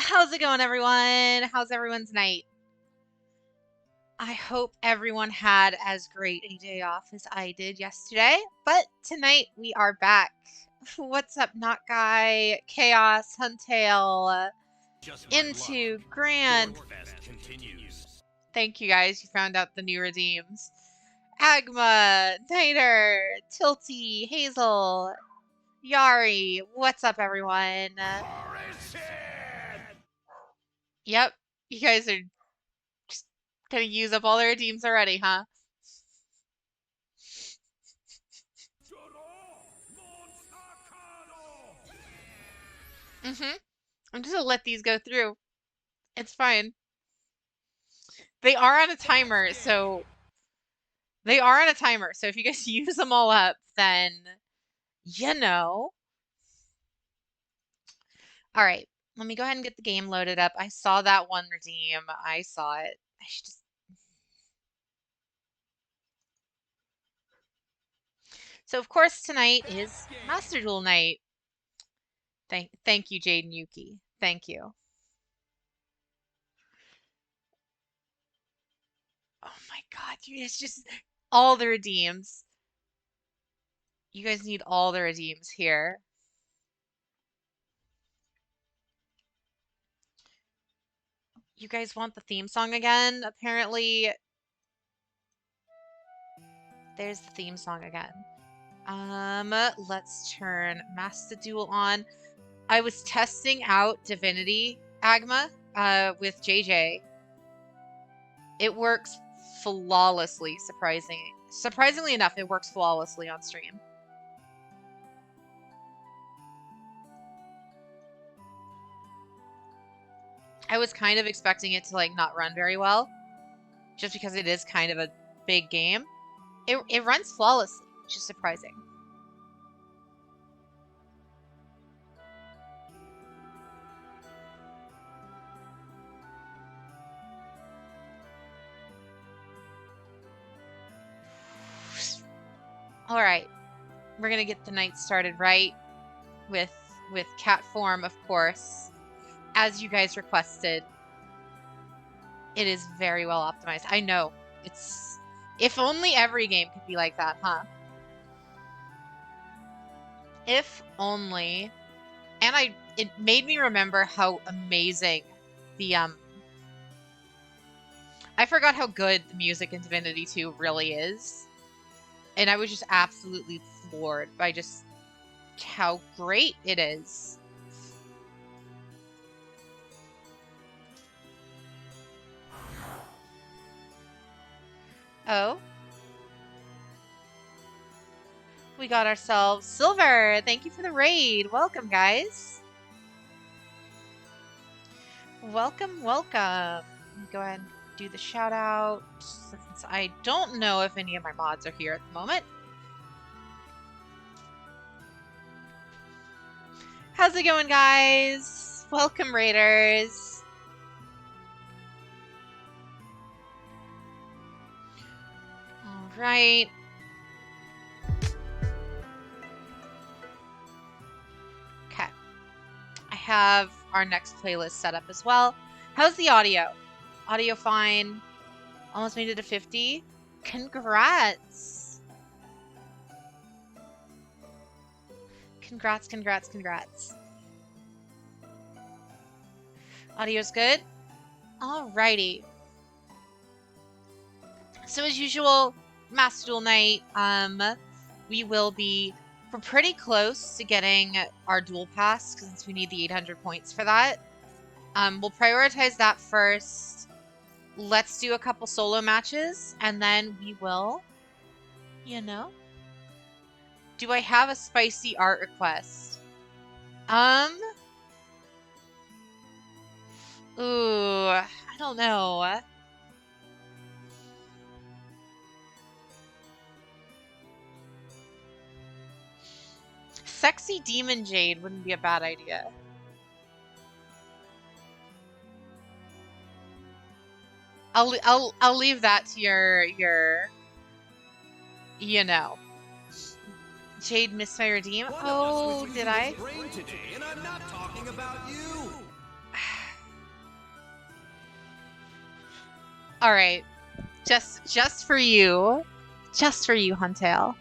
How's it going, everyone? How's everyone's night? I hope everyone had as great a day off as I did yesterday, but tonight we are back. What's up, Not Guy, Chaos, Huntail, Into, Grant. Thank you guys, you found out the new redeems. Agma, Niter, Tilty, Hazel, Yari. What's up, everyone? Yep, you guys are just gonna use up all the redeems already, huh? I'm just gonna let these go through. It's fine. They are on a timer, so if you guys use them all up, then you know. All right, let me go ahead and get the game loaded up. I saw that one redeem. I saw it. I should just. So of course tonight is Master Duel night. Thank you, Jade and Yuki. Thank you. Oh my God, you guys just all the redeems. You guys need all the redeems here. You guys want the theme song again? Apparently, there's the theme song again. Let's turn Master Duel on. I was testing out Divinity Agma, with JJ. It works flawlessly, surprisingly enough, it works flawlessly on stream. I was kind of expecting it to like not run very well, just because it is kind of a big game. It runs flawlessly, which is surprising. All right, we're gonna get the night started right with cat form, of course, as you guys requested. It is very well optimized. I know. It's if only every game could be like that, huh? If only. And it made me remember how amazing the I forgot how good the music in Divinity 2 really is. And I was just absolutely floored by just how great it is. Oh. We got ourselves Silver. Thank you for the raid. Welcome, guys. Welcome, welcome. Go ahead and do the shout out, since I don't know if any of my mods are here at the moment. How's it going, guys? Welcome, raiders. All right. Okay. I have our next playlist set up as well. How's the audio? Audio fine. Almost made it to 50. Congrats. Congrats, congrats, congrats. Audio's good? Alrighty. So as usual, Master Duel night, we're pretty close to getting our duel pass, since we need the 800 points for that. We'll prioritize that first. Let's do a couple solo matches, and then we will, you know. Do I have a spicy art request? Ooh, I don't know. Sexy Demon Jade wouldn't be a bad idea. I'll leave that to your you know. Jade missed my redeem. Oh, did I? Today, and I'm not talking about you. All right. Just for you. Just for you, Huntail.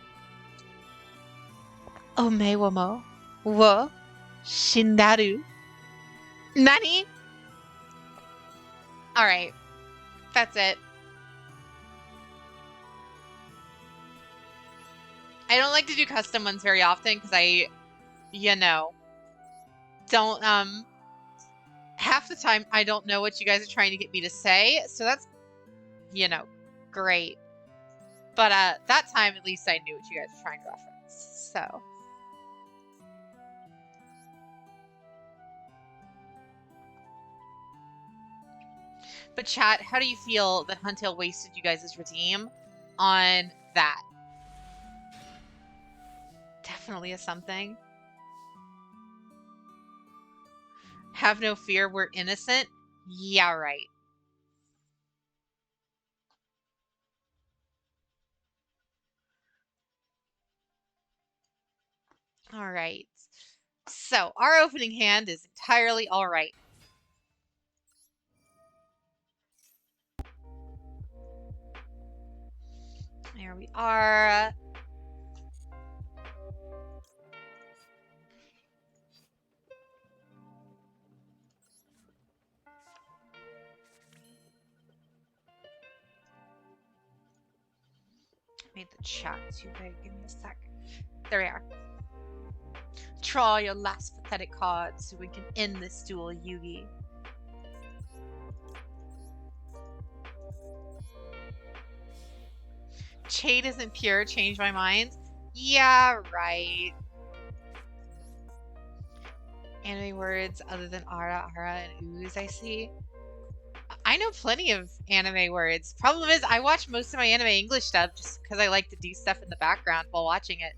Omewomo wo shindaru. Nani? All right. That's it. I don't like to do custom ones very often because don't, half the time I don't know what you guys are trying to get me to say. So that's, great. But that time, at least I knew what you guys were trying to reference. So. But chat, how do you feel that Huntail wasted you guys' redeem on that? Definitely a something. Have no fear, we're innocent? Yeah, right. All right. So, our opening hand is entirely all right. There we are. Made the chat too big. Give me a sec. There we are. Draw your last pathetic card so we can end this duel, Yugi. Jade isn't pure, change my mind. Yeah, right. Anime words other than ara, and ooze, I see. I know plenty of anime words. Problem is, I watch most of my anime English stuff just because I like to do stuff in the background while watching it.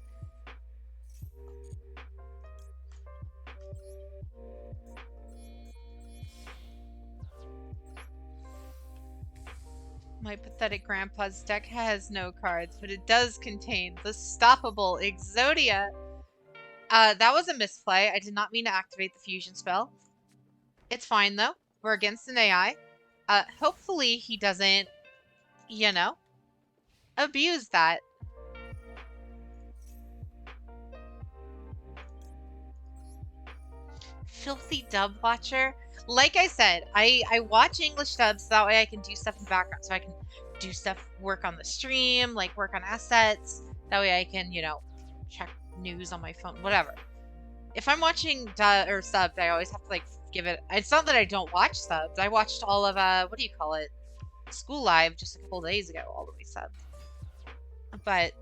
My pathetic grandpa's deck has no cards, but it does contain the stoppable Exodia. That was a misplay. I did not mean to activate the fusion spell. It's fine, though. We're against an AI. Hopefully he doesn't, abuse that. Filthy dub watcher. Like I said, I watch English dubs so that way I can do stuff in the background. So I can do stuff, work on the stream, like work on assets. That way I can, check news on my phone, whatever. If I'm watching or subbed, I always have to give it. It's not that I don't watch subs. I watched all of what do you call it? School Live just a couple days ago, all the way subbed. But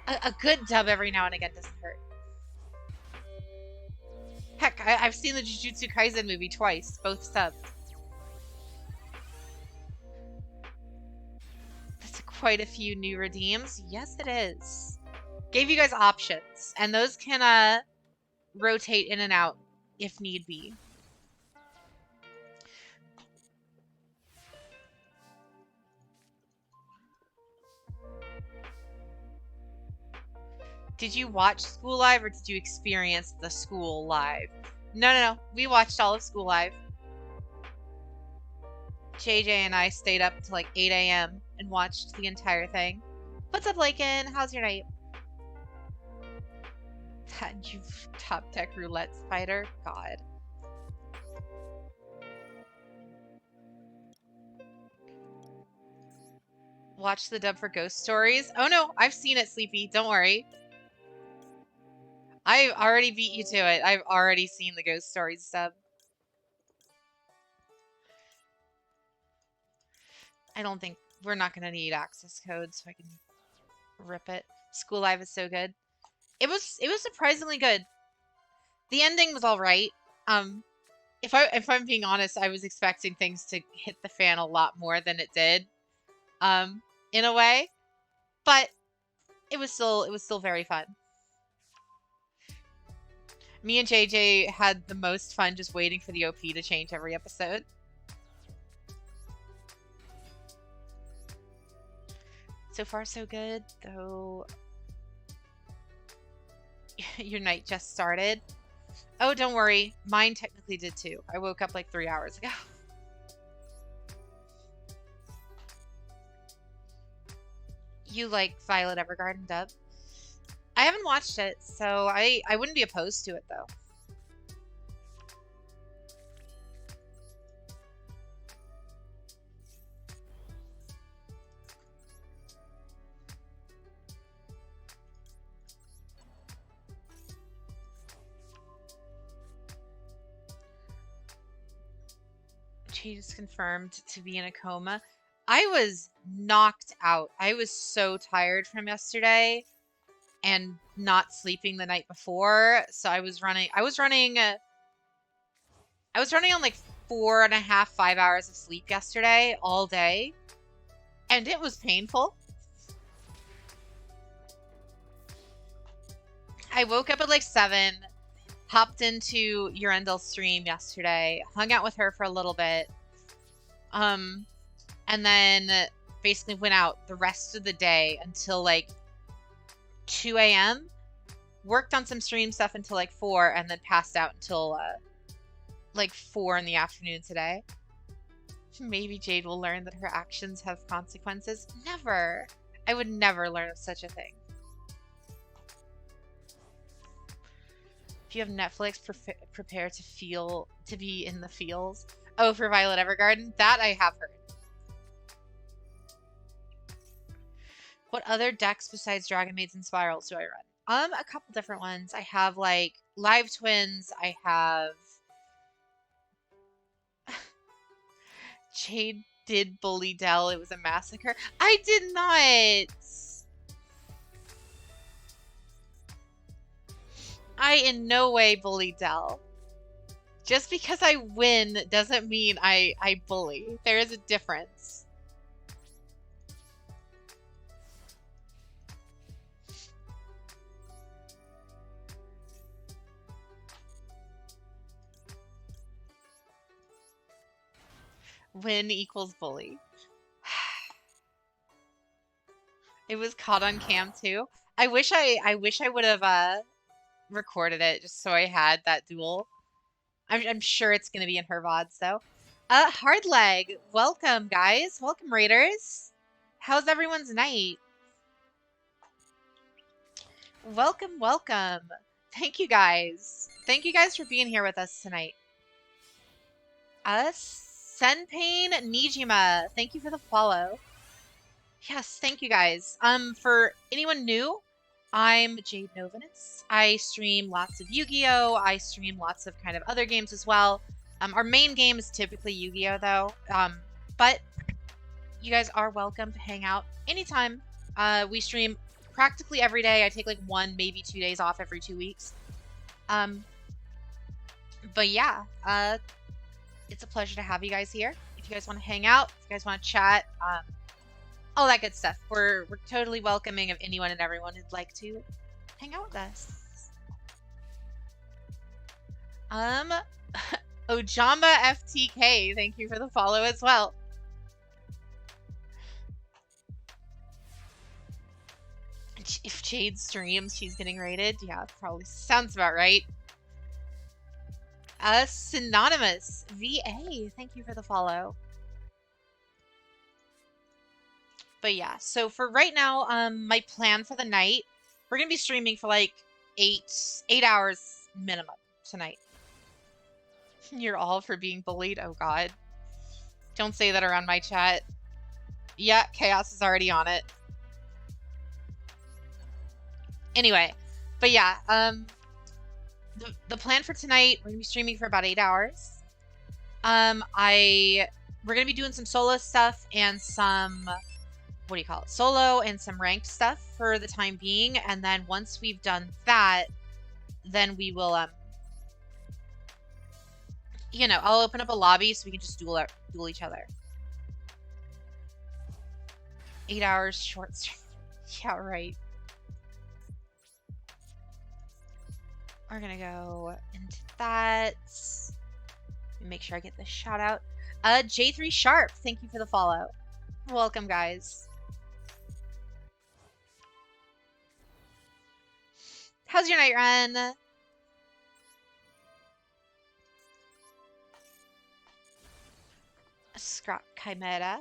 a good dub every now and again doesn't hurt. Heck, I've seen the Jujutsu Kaisen movie twice, both subbed. That's quite a few new redeems. Yes, it is. Gave you guys options, and those can rotate in and out if need be. Did you watch School Live or did you experience the School Live? No. We watched all of School Live. JJ and I stayed up until 8 a.m. and watched the entire thing. What's up, Lakin? How's your night? That you top deck roulette spider? God. Watch the dub for Ghost Stories? Oh no, I've seen it, Sleepy. Don't worry. I've already beat you to it. I've already seen the Ghost Stories dub. I don't think we're not going to need access codes so I can rip it. School Live is so good. It was surprisingly good. The ending was all right. If I'm being honest, I was expecting things to hit the fan a lot more than it did. In a way, but it was still very fun. Me and JJ had the most fun just waiting for the OP to change every episode. So far, so good, though. Your night just started. Oh, don't worry. Mine technically did too. I woke up 3 hours ago. You like Violet Evergarden dub? I haven't watched it, so I wouldn't be opposed to it though. She's confirmed to be in a coma. I was knocked out. I was so tired from yesterday and not sleeping the night before. So I was running on like 4.5, 5 hours of sleep yesterday all day. And it was painful. I woke up at like 7, hopped into Urendel's stream yesterday, hung out with her for a little bit. And then basically went out the rest of the day until like 2 a.m. Worked on some stream stuff until like 4 and then passed out until like 4 in the afternoon today. Maybe Jade will learn that her actions have consequences. Never. I would never learn of such a thing. If you have Netflix, prepare to be in the feels. Oh, for Violet Evergarden? That I have heard. What other decks besides Dragon Maids and Spirals do I run? A couple different ones. I have like Live Twins. I have Jade did bully Dell. It was a massacre. I did not. I in no way bully Dell. Just because I win doesn't mean I bully. There is a difference. Win equals bully. It was caught on cam too. I wish I would have recorded it just so I had that duel. I'm sure it's gonna be in her VODs though. Hardleg, welcome guys. Welcome raiders. How's everyone's night? Welcome, welcome. Thank you guys. Thank you guys for being here with us tonight. Senpain Nijima, thank you for the follow. Yes, thank you guys. For anyone new, I'm Jade Novanis. I stream lots of Yu-Gi-Oh! I stream lots of kind of other games as well. Our main game is typically Yu-Gi-Oh! Though. But you guys are welcome to hang out anytime. We stream practically every day. I take like 1, maybe 2 days off every 2 weeks. But yeah, it's a pleasure to have you guys here. If you guys want to hang out, if you guys want to chat, all that good stuff. We're totally welcoming of anyone and everyone who'd like to hang out with us. Ojamba FTK, thank you for the follow as well. If Jade streams, she's getting raided. Yeah, probably sounds about right. Synonymous VA, thank you for the follow. But yeah, so for right now, my plan for the night, we're gonna be streaming for like 8 hours minimum tonight. You're all for being bullied. Oh god, don't say that around my chat. Yeah, chaos is already on it. Anyway, but yeah, the plan for tonight, we're gonna be streaming for about 8 hours. We're gonna be doing some solo stuff and some, what do you call it? Solo and some ranked stuff for the time being, and then once we've done that, then we will you know, I'll open up a lobby so we can just duel each other. 8 hours short stream. Yeah, right. We're gonna go into that. Make sure I get the shout out. J3 Sharp, thank you for the follow. Welcome, guys. How's your night run? Scrap Chimera.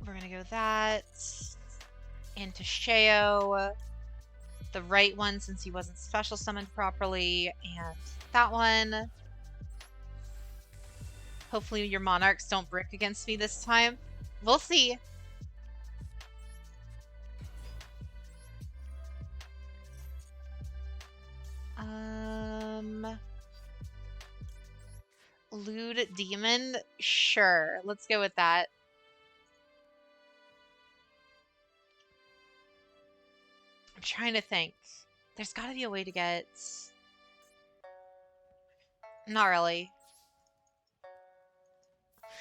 We're gonna go that. into YuGiOh, the right one since he wasn't special summoned properly, and that one. Hopefully your monarchs don't brick against me this time. We'll see. Lewd Demon? Sure, let's go with that. I'm trying to think. There's gotta be a way to get... Not really.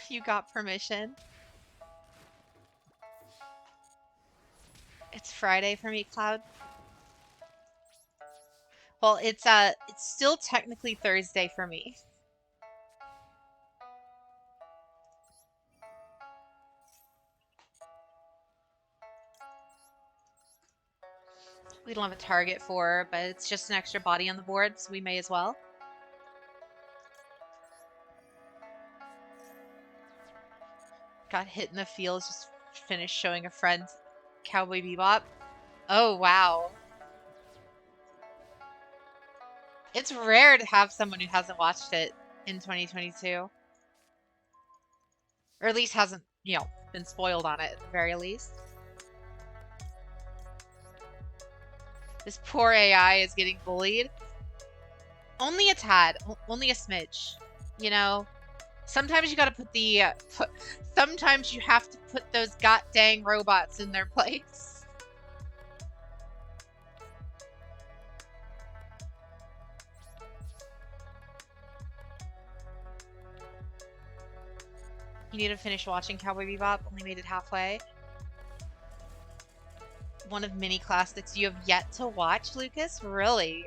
You got permission. It's Friday for me, Cloud. Well, it's still technically Thursday for me. We don't have a target for her, but it's just an extra body on the board, so we may as well. Got hit in the field, just finished showing a friend Cowboy Bebop. Oh, wow. It's rare to have someone who hasn't watched it in 2022. Or at least hasn't, you know, been spoiled on it at the very least. This poor AI is getting bullied. Only a tad, only a smidge. You know, sometimes you gotta put the, sometimes you have to put those god dang robots in their place. You need to finish watching Cowboy Bebop, only made it halfway. One of many classics you have yet to watch, Lucas? Really?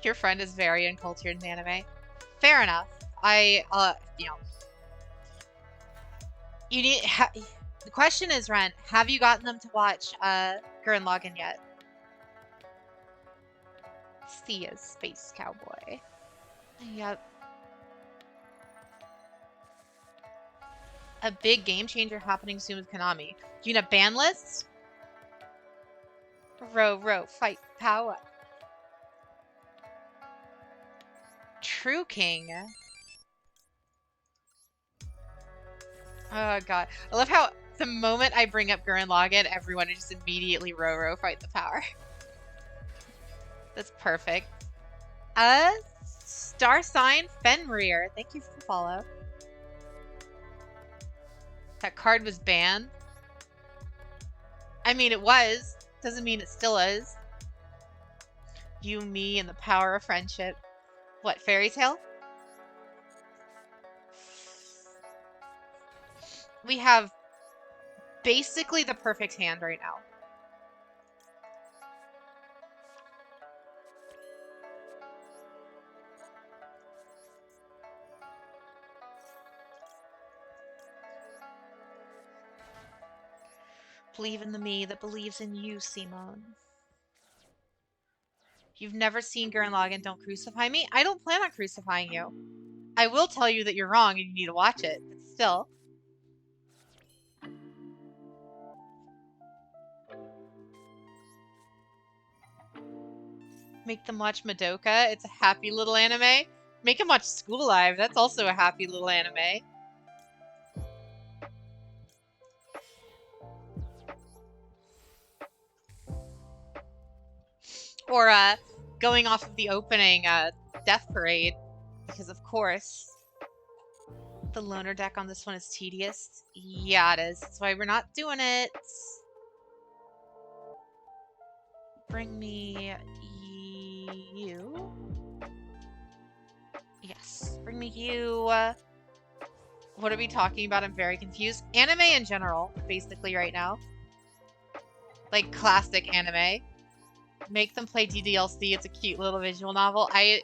Your friend is very uncultured in anime. Fair enough. You know. You need... the question is, Ren, have you gotten them to watch Gurren Lagann yet? C is Space Cowboy. Yep. A big game changer happening soon with Konami. You need a ban list? Row, fight, power. True King. Oh god. I love how the moment I bring up Gurren Lagann, everyone is just immediately row, fight the power. That's perfect. Star Sign Fenrir. Thank you for the follow. That card was banned. I mean, it was. Doesn't mean it still is. You, me, and the power of friendship. What, fairy tale? We have basically the perfect hand right now. Believe in the me that believes in you, Simone. You've never seen Gurren Lagann, don't crucify me? I don't plan on crucifying you. I will tell you that you're wrong and you need to watch it, but still. Make them watch Madoka. It's a happy little anime. Make them watch School Live. That's also a happy little anime. Or going off of the opening Death Parade, because of course the loner deck on this one is tedious. Yeah, it is. That's why we're not doing it. Bring me you. Yes, bring me you. What are we talking about? I'm very confused. Anime in general, basically right now. Like classic anime. Make them play DDLC. It's a cute little visual novel. I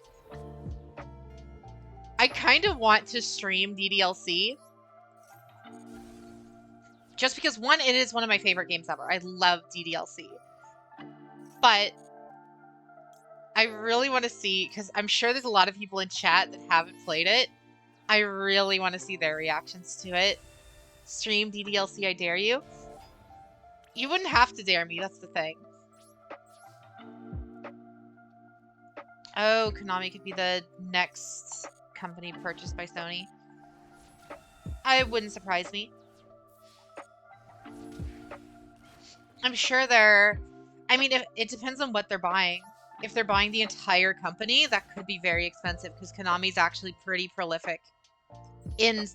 kind of want to stream DDLC. Just because, one, it is one of my favorite games ever. I love DDLC. But I really want to see, because I'm sure there's a lot of people in chat that haven't played it. I really want to see their reactions to it. Stream DDLC, I dare you. You wouldn't have to dare me, that's the thing. Oh, Konami could be the next company purchased by Sony. It wouldn't surprise me. I'm sure they're... I mean, it depends on what they're buying. If they're buying the entire company, that could be very expensive because Konami's actually pretty prolific in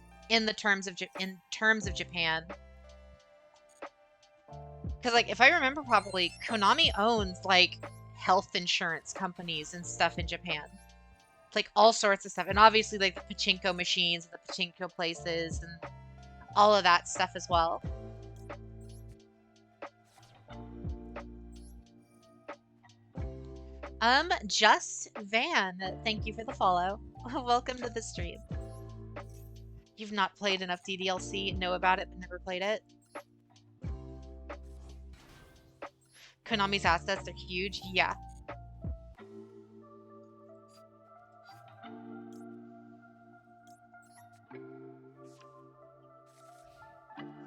terms of Japan. Because, like, if I remember properly, Konami owns, like, health insurance companies and stuff in Japan. Like, all sorts of stuff. And obviously, like, the pachinko machines and the pachinko places and all of that stuff as well. Just Van, thank you for the follow. Welcome to the stream. You've not played enough DDLC, know about it, but never played it. Konami's assets are huge, yeah.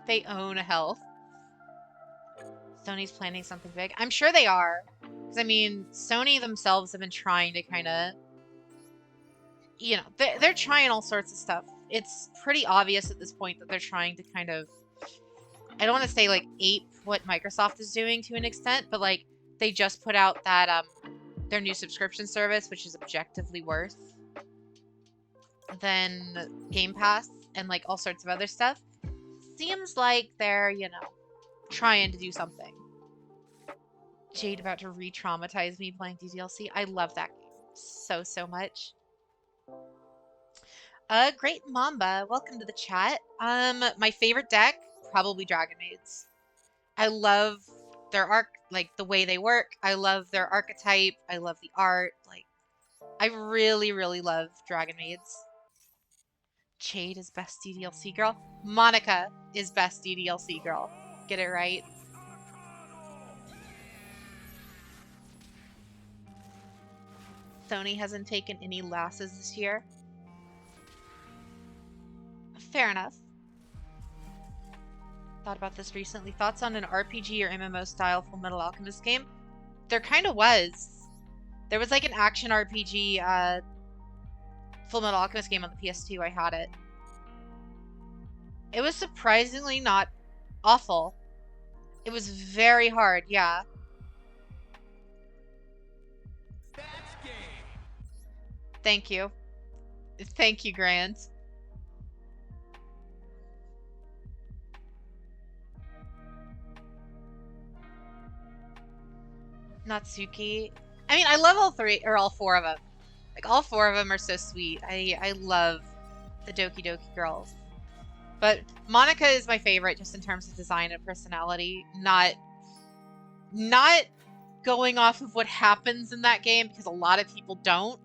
They own health. Sony's planning something big. I'm sure they are. Because, I mean, Sony themselves have been trying to kind of... You know, they're trying all sorts of stuff. It's pretty obvious at this point that they're trying to kind of... I don't want to say, like, ape what Microsoft is doing to an extent, but, like, they just put out that, their new subscription service, which is objectively worse than Game Pass and, like, all sorts of other stuff. Seems like they're, you know, trying to do something. Jade about to re-traumatize me playing DDLC. I love that game so much. Great Mamba, welcome to the chat. My favorite deck, probably Dragon Maids. I love their like the way they work. I love their archetype. I love the art. Like, I really love Dragon Maids. Jade is best DDLC girl. Monica is best DDLC girl. Get it right. Sony hasn't taken any losses this year. Fair enough. Thought about this recently. Thoughts on an RPG or MMO style Full Metal Alchemist game? There kind of was. There was like an action RPG Full Metal Alchemist game on the PS2. I had it. It was surprisingly not awful. It was very hard, yeah. Thank you. Thank you, Grant. Natsuki. I mean, I love all three, or all four of them. Like, all four of them are so sweet. I love the Doki Doki girls. But Monica is my favorite just in terms of design and personality. Not going off of what happens in that game, because a lot of people don't.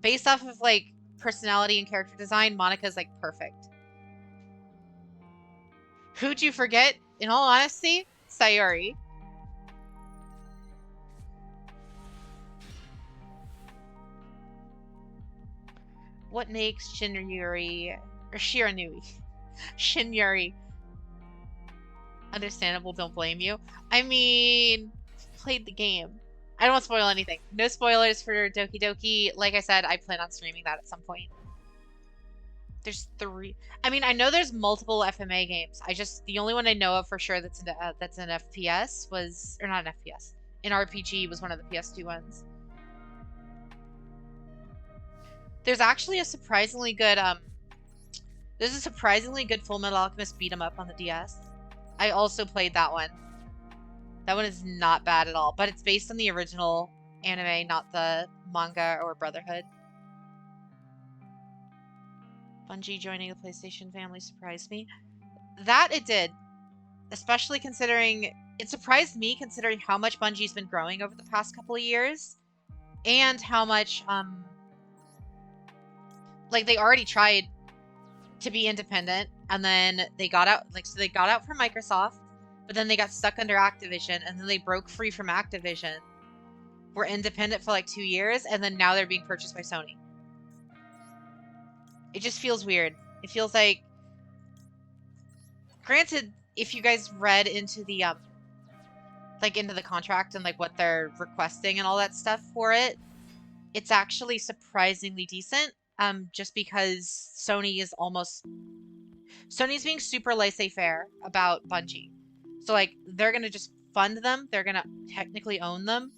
Based off of, like, personality and character design, Monica's, like, perfect. Who'd you forget? In all honesty, Sayori. What makes Shinryuri, or Shiranui, Shinryuri understandable? Don't blame you. I mean, played the game. I don't want to spoil anything. No spoilers for Doki Doki. Like I said, I plan on streaming that at some point. There's 3. I mean, I know there's multiple FMA games. The only one I know of for sure that's an FPS was, or not an FPS, an RPG was one of the PS2 ones. There's actually a surprisingly good, there's a surprisingly good Full Metal Alchemist beat 'em up on the DS. I also played that one. That one is not bad at all, but it's based on the original anime, not the manga or Brotherhood. Bungie joining the PlayStation family surprised me. That it did. Especially considering... It surprised me considering how much Bungie's been growing over the past couple of years. And how much, like, they already tried to be independent, and then they got out, like, so they got out from Microsoft, but then they got stuck under Activision, and then they broke free from Activision, were independent for like 2 years, and then now they're being purchased by Sony. It just feels weird. It feels like Granted, if you guys read into the like into the contract and like what they're requesting and all that stuff for it, it's actually surprisingly decent. Just because Sony's being super laissez-faire about Bungie. So like they're gonna just fund them, they're gonna technically own them,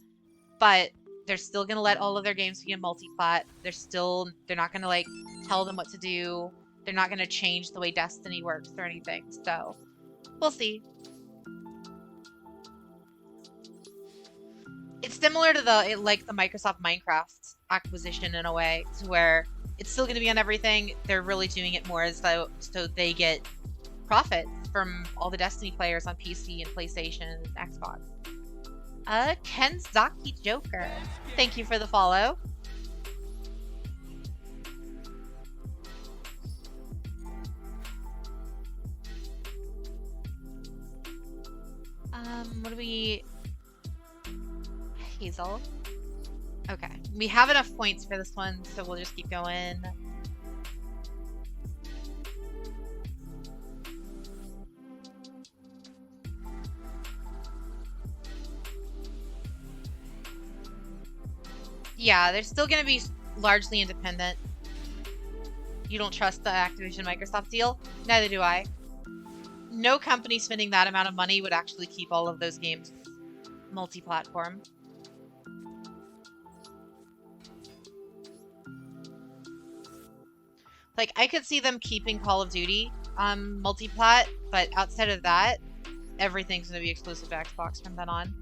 but they're still gonna let all of their games be in multi-plat. They're not gonna like tell them what to do. They're not gonna change the way Destiny works or anything. So we'll see. It's similar to the Microsoft Minecraft acquisition in a way, to where it's still going to be on everything. They're really doing it more as though so they get profit from all the Destiny players on PC and PlayStation and Xbox. Kenzaki Joker, thank you for the follow. What do we... Hazel. Okay, we have enough points for this one, so we'll just keep going. Yeah, they're still going to be largely independent. You don't trust the Activision Microsoft deal? Neither do I. No company spending that amount of money would actually keep all of those games multi-platform. Like, I could see them keeping Call of Duty multi-plat, but outside of that, everything's going to be exclusive to Xbox from then on.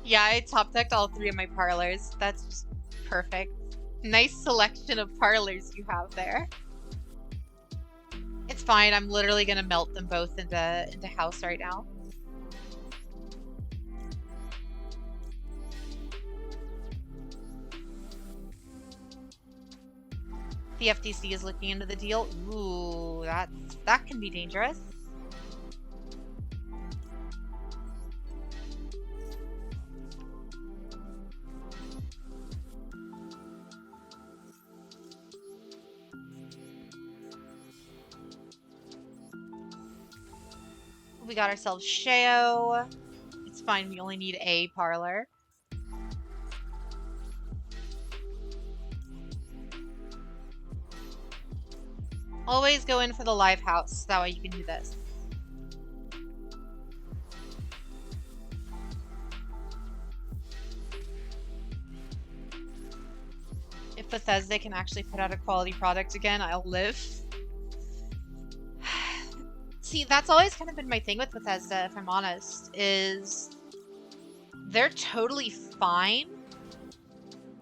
Yeah, I top decked all 3 of my parlors. That's just perfect. Nice selection of parlors you have there. It's fine. I'm literally gonna melt them both into house right now. The FTC is looking into the deal. Ooh, that can be dangerous. We got ourselves YuGiOh. It's fine, we only need a parlor. Always go in for the live house, that way you can do this. If Bethesda can actually put out a quality product again, I'll live. See, that's always kind of been my thing with Bethesda, if I'm honest, is they're totally fine.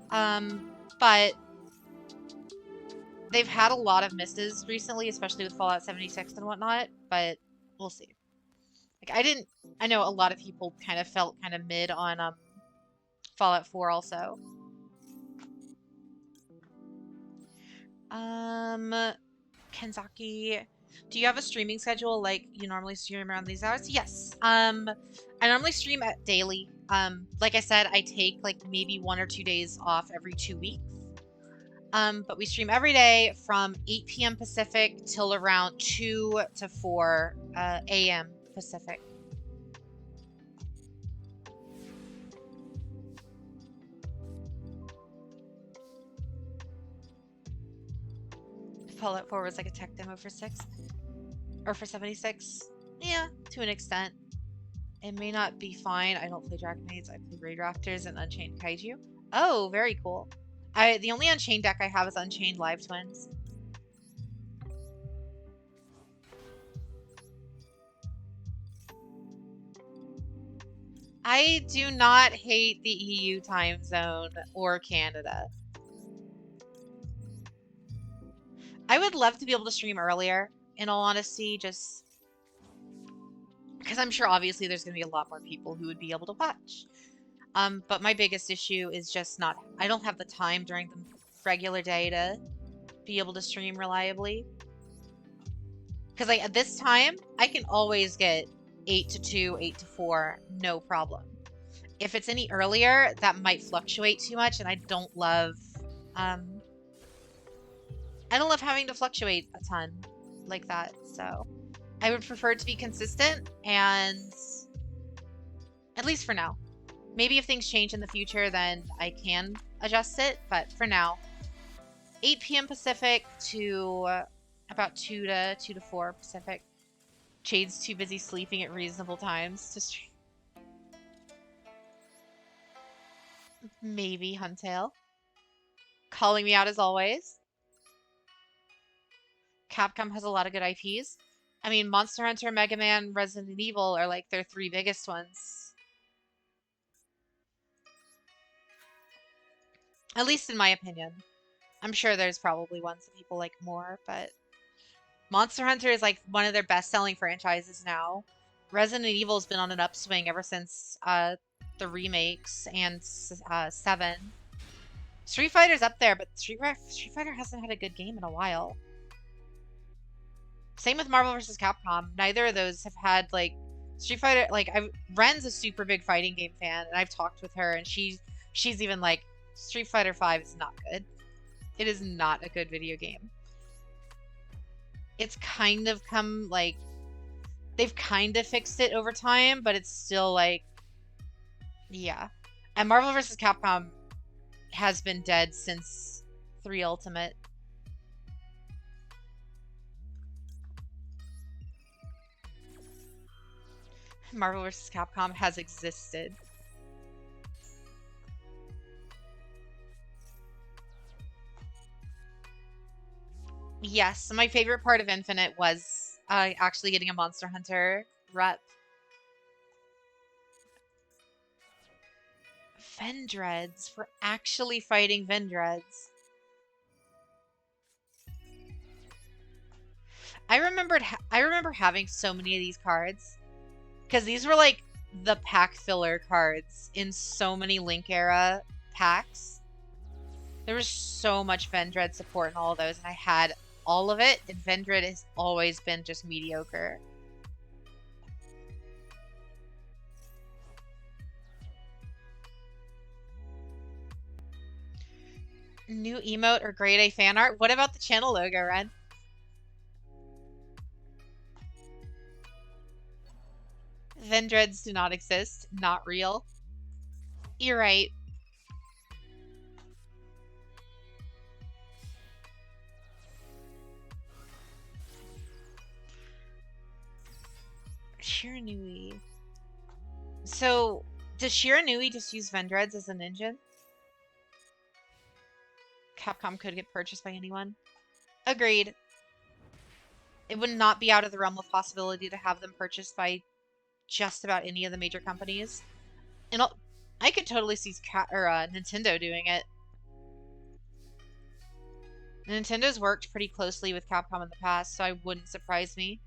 But they've had a lot of misses recently, especially with Fallout 76 and whatnot, but we'll see. Like, I know a lot of people kind of felt kind of mid on Fallout 4 also. Kenzaki, do you have a streaming schedule like you normally stream around these hours? Yes. I normally stream at daily. Like I said, I take like maybe 1 or 2 days off every 2 weeks. But we stream every day from 8 p.m. Pacific till around 2 to 4 a.m. Pacific. Fallout 4 was like a tech demo for 6 or for 76. Yeah, to an extent. It may not be fine. I don't play Dragon Maids. I play Raid Raptors and Unchained Kaiju. Oh, very cool. The only Unchained deck I have is Unchained Live Twins. I do not hate the EU time zone or Canada. I would love to be able to stream earlier, in all honesty, just because I'm sure obviously there's going to be a lot more people who would be able to watch. But my biggest issue is just I don't have the time during the regular day to be able to stream reliably. Because like at this time, I can always get 8 to 2, 8 to 4, no problem. If it's any earlier, that might fluctuate too much, and um, I don't love having to fluctuate a ton like that. So I would prefer it to be consistent, and at least for now. Maybe if things change in the future, then I can adjust it. But for now, 8 p.m. Pacific to about 2 to 4 Pacific. Jade's too busy sleeping at reasonable times to stream. Maybe Huntail. Calling me out as always. Capcom has a lot of good IPs. I mean, Monster Hunter, Mega Man, Resident Evil are like their 3 biggest ones. At least in my opinion. I'm sure there's probably ones that people like more, but Monster Hunter is like one of their best-selling franchises now. Resident Evil's been on an upswing ever since the remakes and 7. Street Fighter's up there, but Street Fighter hasn't had a good game in a while. Same with Marvel vs. Capcom. Neither of those have had like Street Fighter. Like Ren's a super big fighting game fan, and I've talked with her, and she's even like Street Fighter 5 is not good. It is not a good video game. It's kind of come like they've kind of fixed it over time, but it's still like yeah. And Marvel vs. Capcom has been dead since 3 Ultimate. Marvel vs. Capcom has existed. Yes, my favorite part of Infinite was actually getting a Monster Hunter rep. Vendreads. We're actually fighting Vendreads. I remember having so many of these cards because these were like the pack filler cards in so many Link era packs. There was so much Vendread support in all of those, and I had all of it, and Vendread has always been just mediocre. New emote or grade A fan art? What about the channel logo, Ren? Vendreads do not exist. Not real. You're right. Shiranui. So, does Shiranui just use Vendreads as an engine? Capcom could get purchased by anyone. Agreed. It would not be out of the realm of possibility to have them purchased by just about any of the major companies. And I could totally see Nintendo doing it. Nintendo's worked pretty closely with Capcom in the past, so I wouldn't surprise me.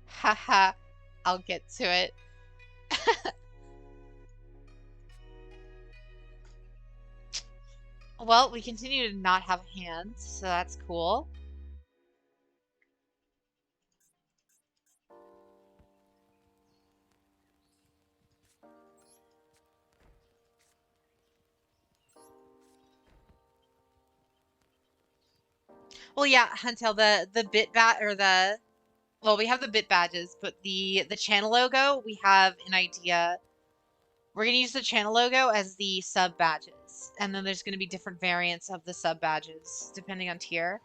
Haha, I'll get to it. Well, we continue to not have a hand, so that's cool. Well, yeah, Huntel, the bit bat or the well, we have the bit badges, but the channel logo, we have an idea. We're gonna use the channel logo as the sub badges, and then there's gonna be different variants of the sub badges depending on tier.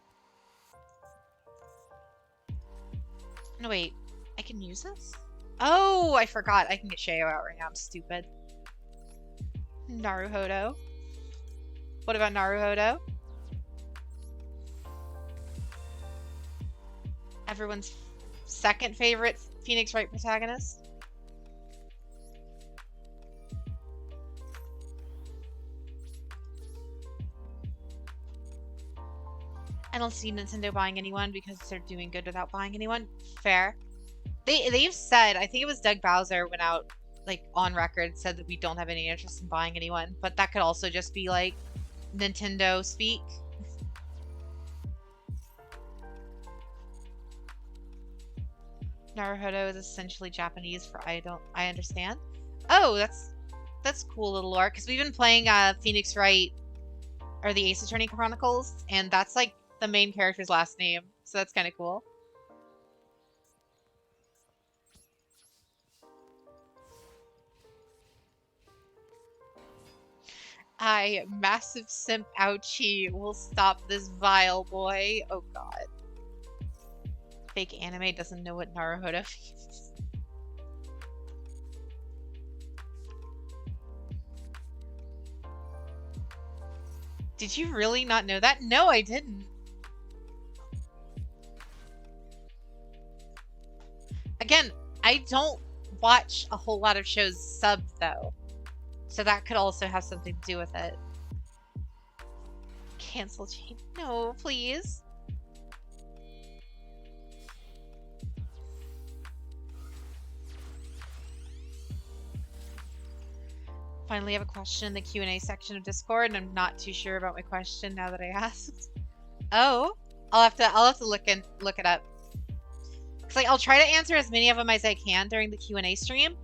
No, wait, I can use this? Oh, I forgot. I can get Shayo out right now. I'm stupid. Naruhodo. What about Naruhodo? Everyone's second favorite Phoenix Wright protagonist. I don't see Nintendo buying anyone because they're doing good without buying anyone. Fair. They've said, I think it was Doug Bowser went out like on record said that we don't have any interest in buying anyone, but that could also just be like Nintendo speak. Naruhodo is essentially Japanese for I understand. Oh, that's cool little lore, because we've been playing Phoenix Wright, or the Ace Attorney Chronicles, and that's like the main character's last name, so that's kind of cool. Massive simp ouchie will stop this vile boy. Oh god. Fake anime doesn't know what Naruhodo means. Did you really not know that? No, I didn't. Again, I don't watch a whole lot of shows subbed though. So that could also have something to do with it. Cancel chain. No, please. Finally have a question in the Q&A section of Discord, and I'm not too sure about my question now that I asked. Oh, I'll have to look it up. Cause like I'll try to answer as many of them as I can during the Q&A stream.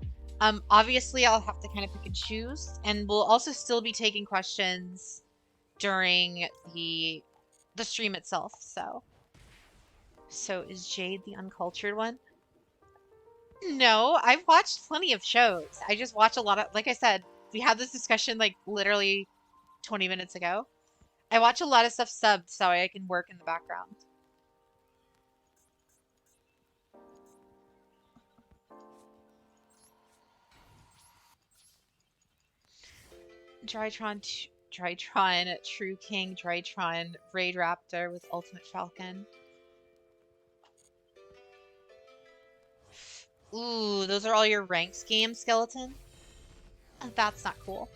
Obviously I'll have to kind of pick and choose, and we'll also still be taking questions during the stream itself. So is Jade the uncultured one? No, I've watched plenty of shows. I just watch a lot of, like I said, we had this discussion like literally 20 minutes ago. I watch a lot of stuff subbed so I can work in the background. Drytron, True King, Drytron, Raid Raptor with Ultimate Falcon. Ooh, those are all your ranks games, Skeleton? That's not cool.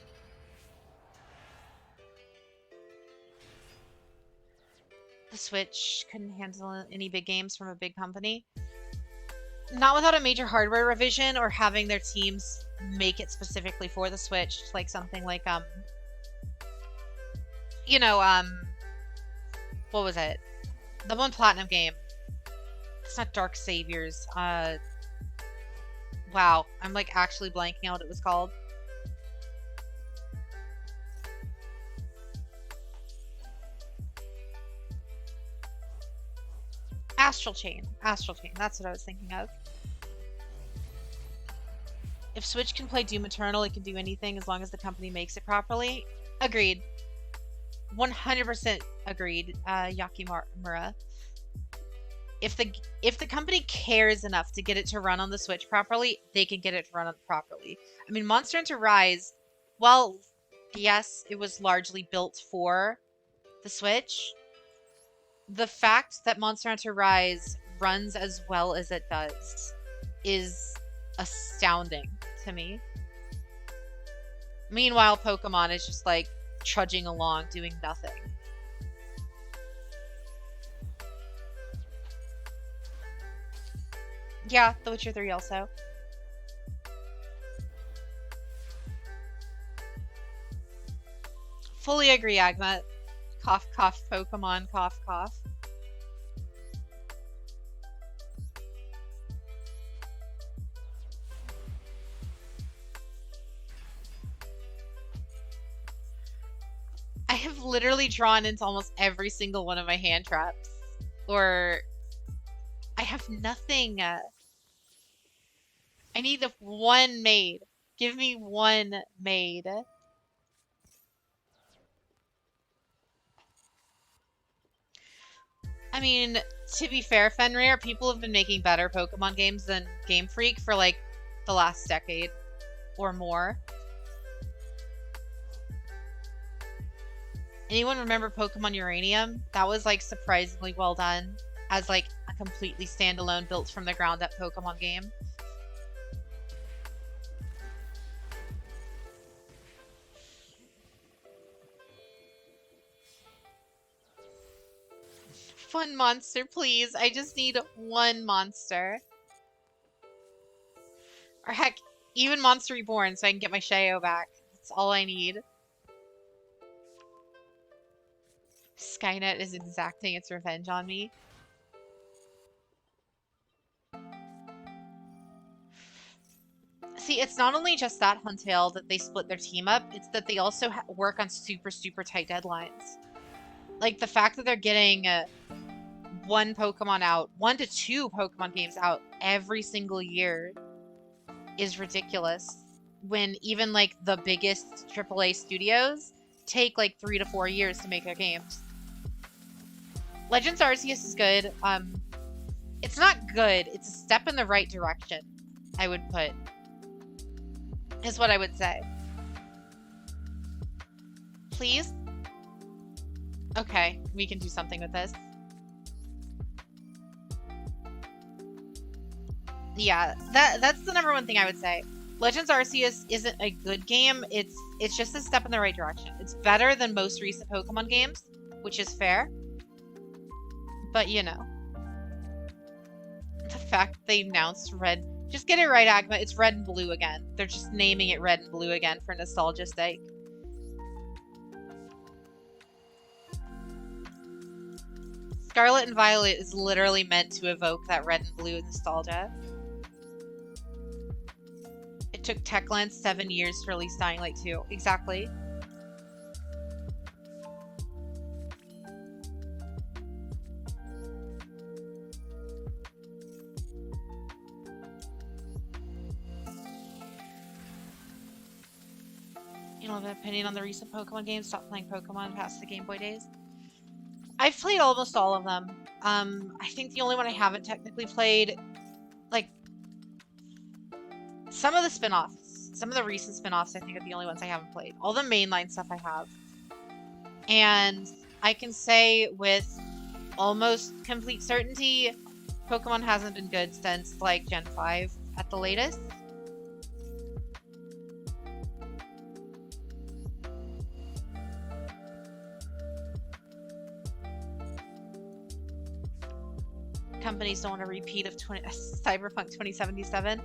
The Switch couldn't handle any big games from a big company. Not without a major hardware revision or having their teams make it specifically for the Switch, like something like you know, what was it? The one Platinum game. It's not Dark Saviors. Wow, I'm like actually blanking out what it was called. Astral Chain, that's what I was thinking of. If Switch can play Doom Eternal, it can do anything as long as the company makes it properly. Agreed. 100% agreed, Yakimura. If the company cares enough to get it to run on the Switch properly, they can get it to run properly. I mean, Monster Hunter Rise, well, yes, it was largely built for the Switch. The fact that Monster Hunter Rise runs as well as it does is astounding to me. Meanwhile, Pokemon is just like trudging along doing nothing. Yeah, The Witcher 3 also. Fully agree, Agma. Cough, cough, Pokemon, cough, cough. I have literally drawn into almost every single one of my hand traps. Or I have nothing. I need one maid. Give me one maid. I mean, to be fair, Fenrir, people have been making better Pokemon games than Game Freak for like the last decade or more. Anyone remember Pokemon Uranium? That was like surprisingly well done as like a completely standalone built from the ground up Pokemon game. One monster, please. I just need one monster. Or heck, even Monster Reborn so I can get my Shayo back. That's all I need. Skynet is exacting its revenge on me. See, it's not only just that, Huntail, that they split their team up, it's that they also work on super, super tight deadlines. Like, the fact that they're getting one Pokemon out, 1 to 2 Pokemon games out every single year is ridiculous. When even, like, the biggest AAA studios take, like, 3 to 4 years to make their games. Legends Arceus is good. It's not good. It's a step in the right direction, I would put. Is what I would say. Please? Okay, we can do something with this. Yeah, that's the #1 thing I would say. Legends Arceus isn't a good game. It's just a step in the right direction. It's better than most recent Pokemon games, which is fair. But, you know. The fact they announced Red... Just get it right, Agma. It's Red and Blue again. They're just naming it Red and Blue again for nostalgia's sake. Scarlet and Violet is literally meant to evoke that red and blue nostalgia. It took Techland 7 years to release Dying Light 2. Exactly. You don't have an opinion on the recent Pokemon games? Stop playing Pokemon past the Game Boy days? I've played almost all of them. I think the only one I haven't technically played, like, some of the spin-offs, some of the recent spin-offs I think are the only ones I haven't played. All the mainline stuff I have. And I can say with almost complete certainty, Pokemon hasn't been good since, like, Gen 5 at the latest. Companies don't want a repeat of Cyberpunk 2077.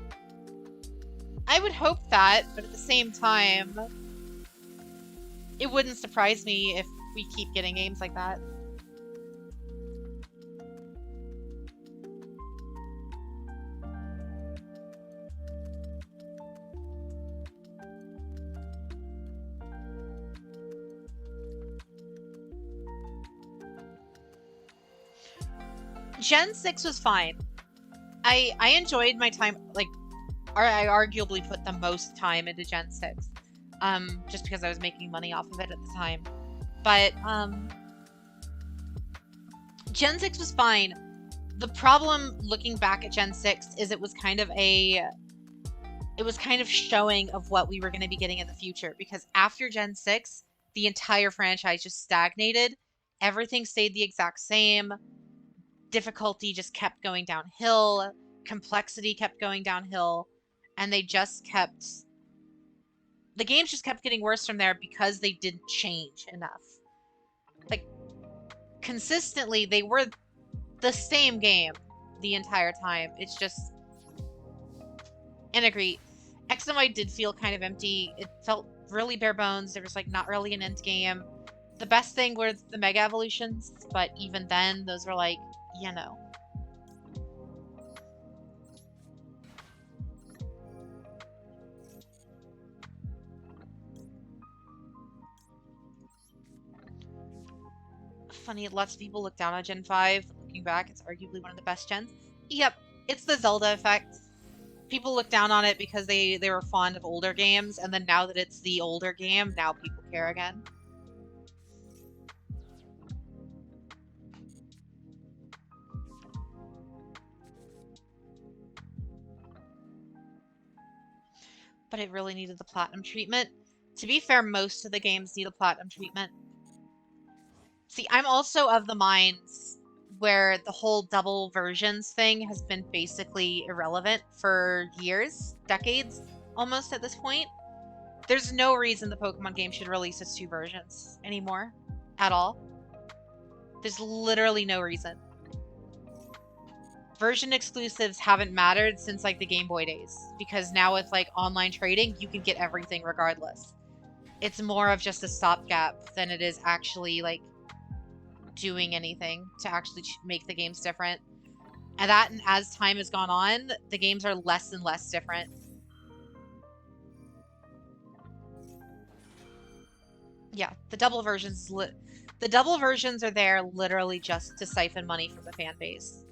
I would hope that, but at the same time, it wouldn't surprise me if we keep getting games like that. Gen 6 was fine. I enjoyed my time, like, I arguably put the most time into Gen 6. Just because I was making money off of it at the time. But, Gen 6 was fine. The problem, looking back at Gen 6, is it was kind of showing of what we were going to be getting in the future. Because after Gen 6, the entire franchise just stagnated. Everything stayed the exact same. Difficulty just kept going downhill. Complexity kept going downhill. And they just kept... The games just kept getting worse from there because they didn't change enough. Like, consistently, they were the same game the entire time. It's just... And agree. X and Y did feel kind of empty. It felt really bare bones. There was, like, not really an end game. The best thing were the Mega Evolutions, but even then, those were, like, you know. Funny, lots of people look down on Gen 5. Looking back, it's arguably one of the best gens. Yep, it's the Zelda effect. People look down on it because they were fond of older games, and then now that it's the older game, now people care again. But it really needed the platinum treatment. To be fair, most of the games need a platinum treatment. See, I'm also of the minds where the whole double versions thing has been basically irrelevant for years, decades, almost at this point. There's no reason the Pokemon game should release its 2 versions anymore, at all. There's literally no reason. Version exclusives haven't mattered since, like, the Game Boy days, because now with, like, online trading, you can get everything regardless. It's more of just a stopgap than it is actually, like, doing anything to actually make the games different. And as time has gone on, the games are less and less different. Yeah, the double versions the double versions are there literally just to siphon money from the fan base.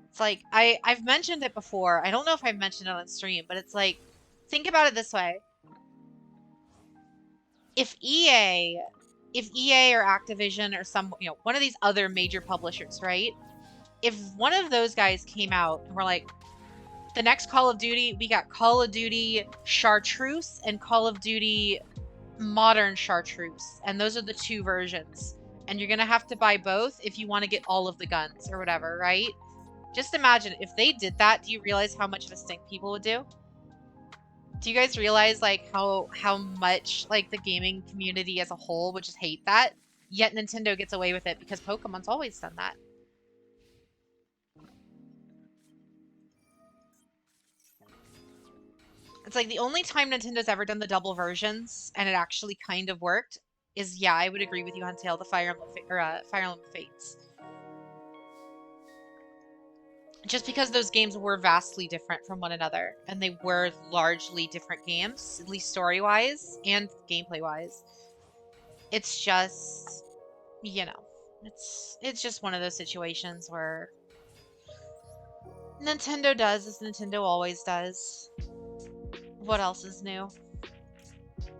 It's like I've mentioned it before. I don't know if I've mentioned it on stream, but it's like, think about it this way. If EA or Activision or some, one of these other major publishers, right? If one of those guys came out and were like, the next Call of Duty, we got Call of Duty Chartreuse and Call of Duty Modern Chartreuse, and those are the two versions. And you're gonna have to buy both if you want to get all of the guns or whatever, right? Just imagine if they did that, do you realize how much of a stink people would do? Do you guys realize like how much like the gaming community as a whole would just hate that? Yet Nintendo gets away with it because Pokemon's always done that. It's like the only time Nintendo's ever done the double versions and it actually kind of worked is, yeah, I would agree with you, Huntail, the Fire Emblem Fates. Just because those games were vastly different from one another, and they were largely different games, at least story-wise and gameplay-wise. It's just, it's just one of those situations where Nintendo does as Nintendo always does. What else is new?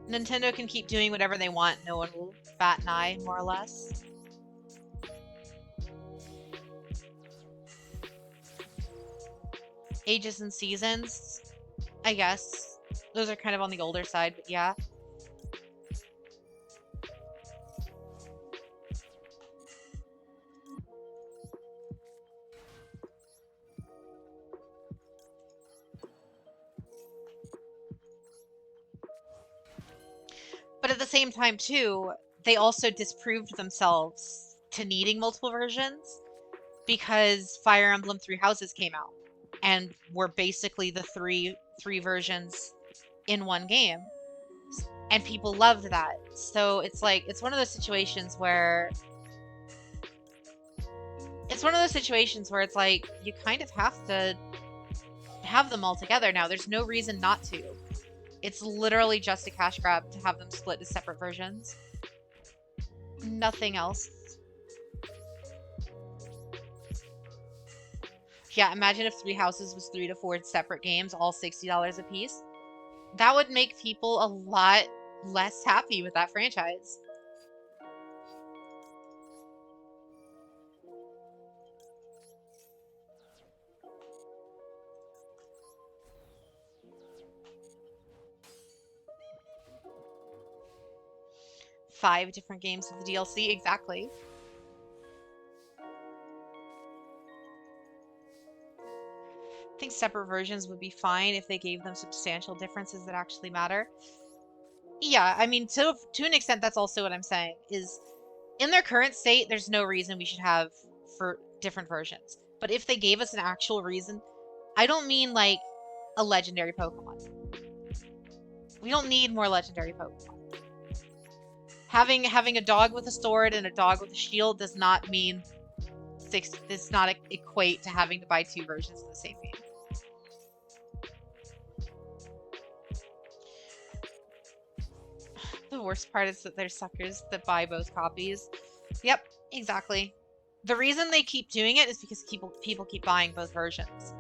Nintendo can keep doing whatever they want. No one will bat an eye, more or less. Ages and Seasons, I guess. Those are kind of on the older side, but yeah. But at the same time, too, they also disproved themselves to needing multiple versions because Fire Emblem Three Houses came out and were basically the three versions in one game. And people loved that. So it's like, it's one of those situations where it's like, you kind of have to have them all together now. There's no reason not to. It's literally just a cash grab to have them split as separate versions. Nothing else. Yeah, imagine if Three Houses was 3 to 4 separate games, all $60 a piece. That would make people a lot less happy with that franchise. Five different games with the DLC, exactly. I think separate versions would be fine if they gave them substantial differences that actually matter. Yeah, I mean, to an extent, that's also what I'm saying, is in their current state, there's no reason we should have for different versions. But if they gave us an actual reason, I don't mean like a legendary Pokemon. We don't need more legendary Pokemon. Having a dog with a sword and a dog with a shield does not mean does not equate to having to buy two versions of the same game. The worst part is that there's suckers that buy both copies. Yep, exactly. The reason they keep doing it is because people keep buying both versions.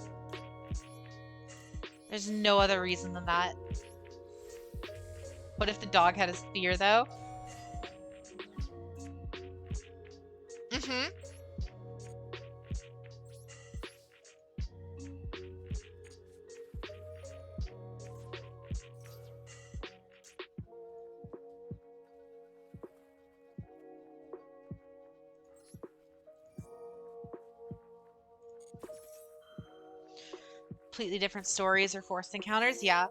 There's no other reason than that. What if the dog had a spear, though? Mm-hmm. Completely different stories or forced encounters, yeah.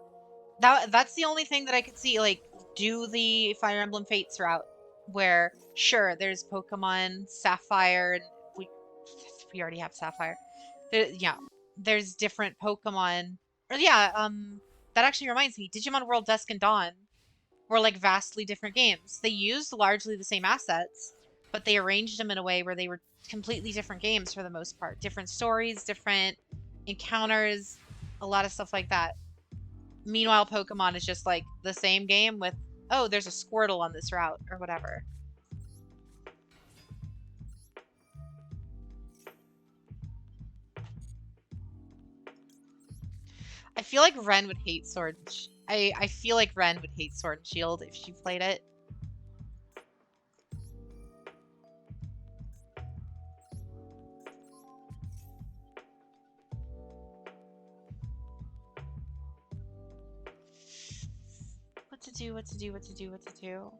That's the only thing that I could see, like, do the Fire Emblem Fates route, where, sure, there's Pokemon Sapphire, and we already have Sapphire. There's different Pokemon. Or yeah, that actually reminds me, Digimon World Dusk and Dawn were like vastly different games. They used largely the same assets, but they arranged them in a way where they were completely different games for the most part. Different stories, different encounters, a lot of stuff like that. Meanwhile, Pokemon is just like the same game with, oh, there's a Squirtle on this route or whatever. I feel like Ren would hate Sword. I feel like Ren would hate Sword and Shield if she played it. What to do, what to do, what to do, what to do.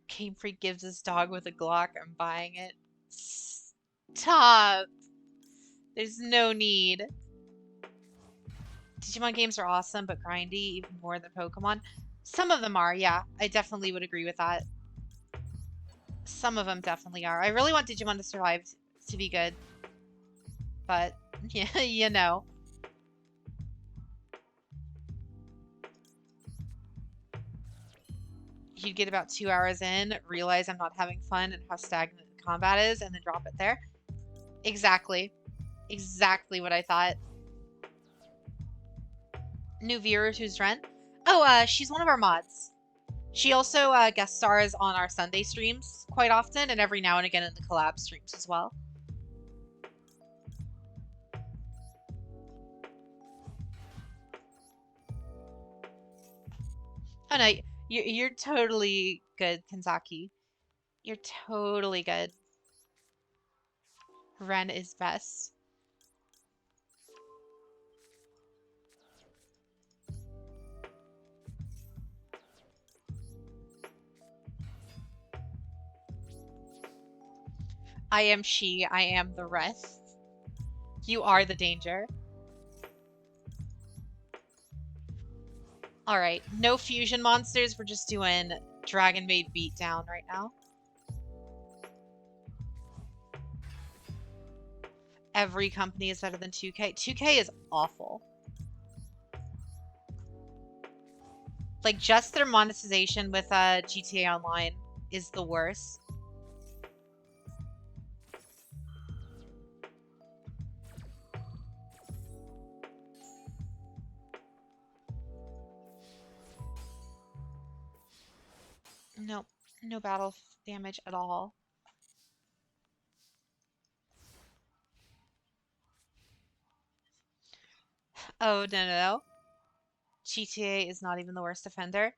Game Freak gives his dog with a Glock. I'm buying it. Stop. There's no need. Digimon games are awesome, but grindy even more than Pokemon. Some of them are, yeah. I definitely would agree with that. Some of them definitely are. I really want Digimon to Survive to be good. But, yeah, you know. You'd get about 2 hours in, realize I'm not having fun and how stagnant the combat is, and then drop it there. Exactly. Exactly what I thought. New viewers, who's Ren? Oh, she's one of our mods. She also guest stars on our Sunday streams quite often, and every now and again in the collab streams as well. Oh no, you're totally good, Kanzaki. You're totally good. Ren is best. I am she, I am the rest. You are the danger. Alright, no fusion monsters, we're just doing Dragon Maid Beatdown right now. Every company is better than 2K. 2K is awful. Like, just their monetization with GTA Online is the worst. Nope, no battle damage at all. Oh, no. GTA is not even the worst offender.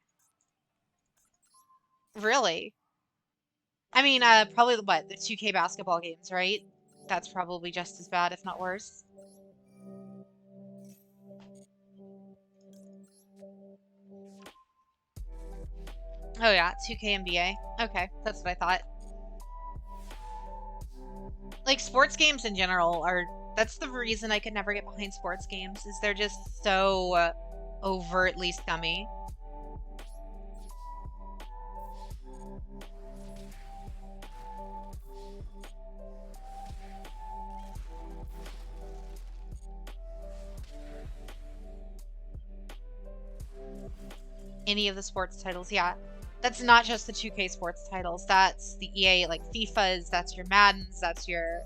Really? I mean, probably what, the 2K basketball games, right? That's probably just as bad, if not worse. Oh yeah, 2K NBA. Okay, that's what I thought. Like, sports games in general are... That's the reason I could never get behind sports games, is they're just so overtly scummy. Any of the sports titles, yeah. That's not just the 2K sports titles. That's the EA, like, FIFAs, that's your Maddens, that's your...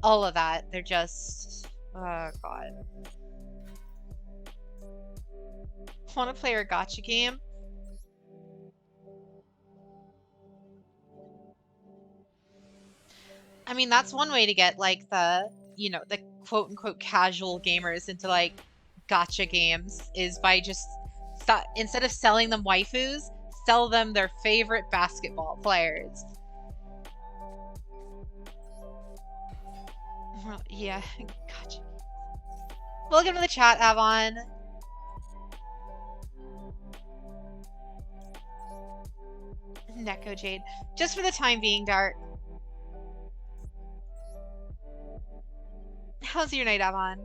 all of that. They're just... oh, God. Want to play our gacha game? I mean, that's one way to get, like, the, you know, the quote-unquote casual gamers into, like, gacha games, is by just... instead of selling them waifus, sell them their favorite basketball players. Yeah, gotcha. Welcome to the chat, Avon. Neko Jade. Just for the time being, Dart. How's your night, Avon?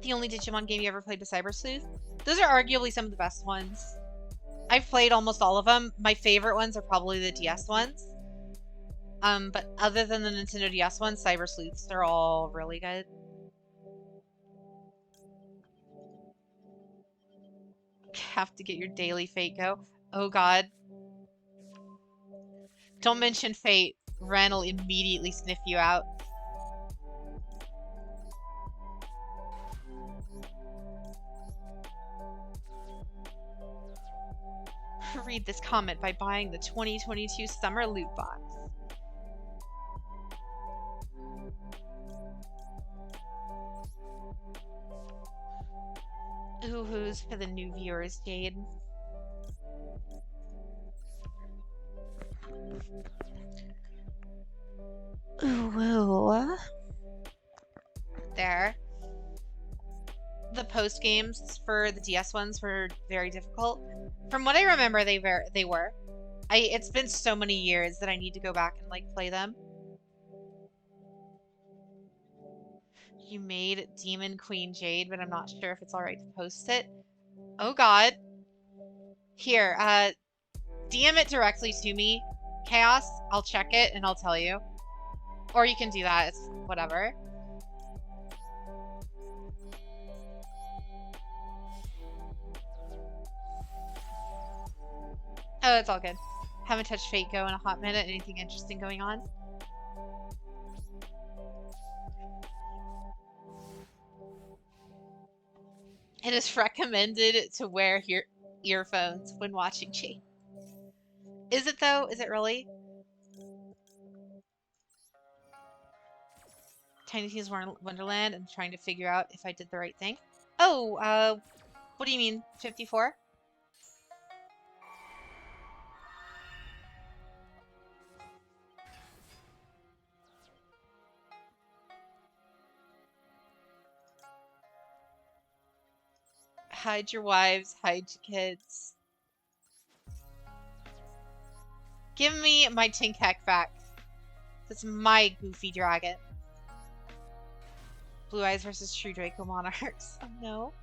The only Digimon game you ever played was Cyber Sleuth? Those are arguably some of the best ones. I've played almost all of them. My favorite ones are probably the DS ones. But other than the Nintendo DS ones, Cyber Sleuths are all really good. Have to get your daily fate go. Oh god. Don't mention fate. Ren will immediately sniff you out. Read this comment by buying the 2022 summer loot box. Ooh, who's for the new viewers, Jade? Ooh. There. The post games for the DS ones were very difficult. From what I remember, they were. It's been so many years that I need to go back and like play them. You made Demon Queen Jade, but I'm not sure if it's alright to post it. Oh god. Here, DM it directly to me, Chaos. I'll check it and I'll tell you. Or you can do that, it's whatever. Oh, it's all good. Haven't touched Fate Go in a hot minute. Anything interesting going on? It is recommended to wear earphones when watching Jade. Is it though? Is it really? Tiny Tina's Wonderland and trying to figure out if I did the right thing. Oh, what do you mean? 54? Hide your wives, hide your kids. Give me my Tinkek back. That's my goofy dragon. Blue Eyes versus True Draco Monarchs. Oh no.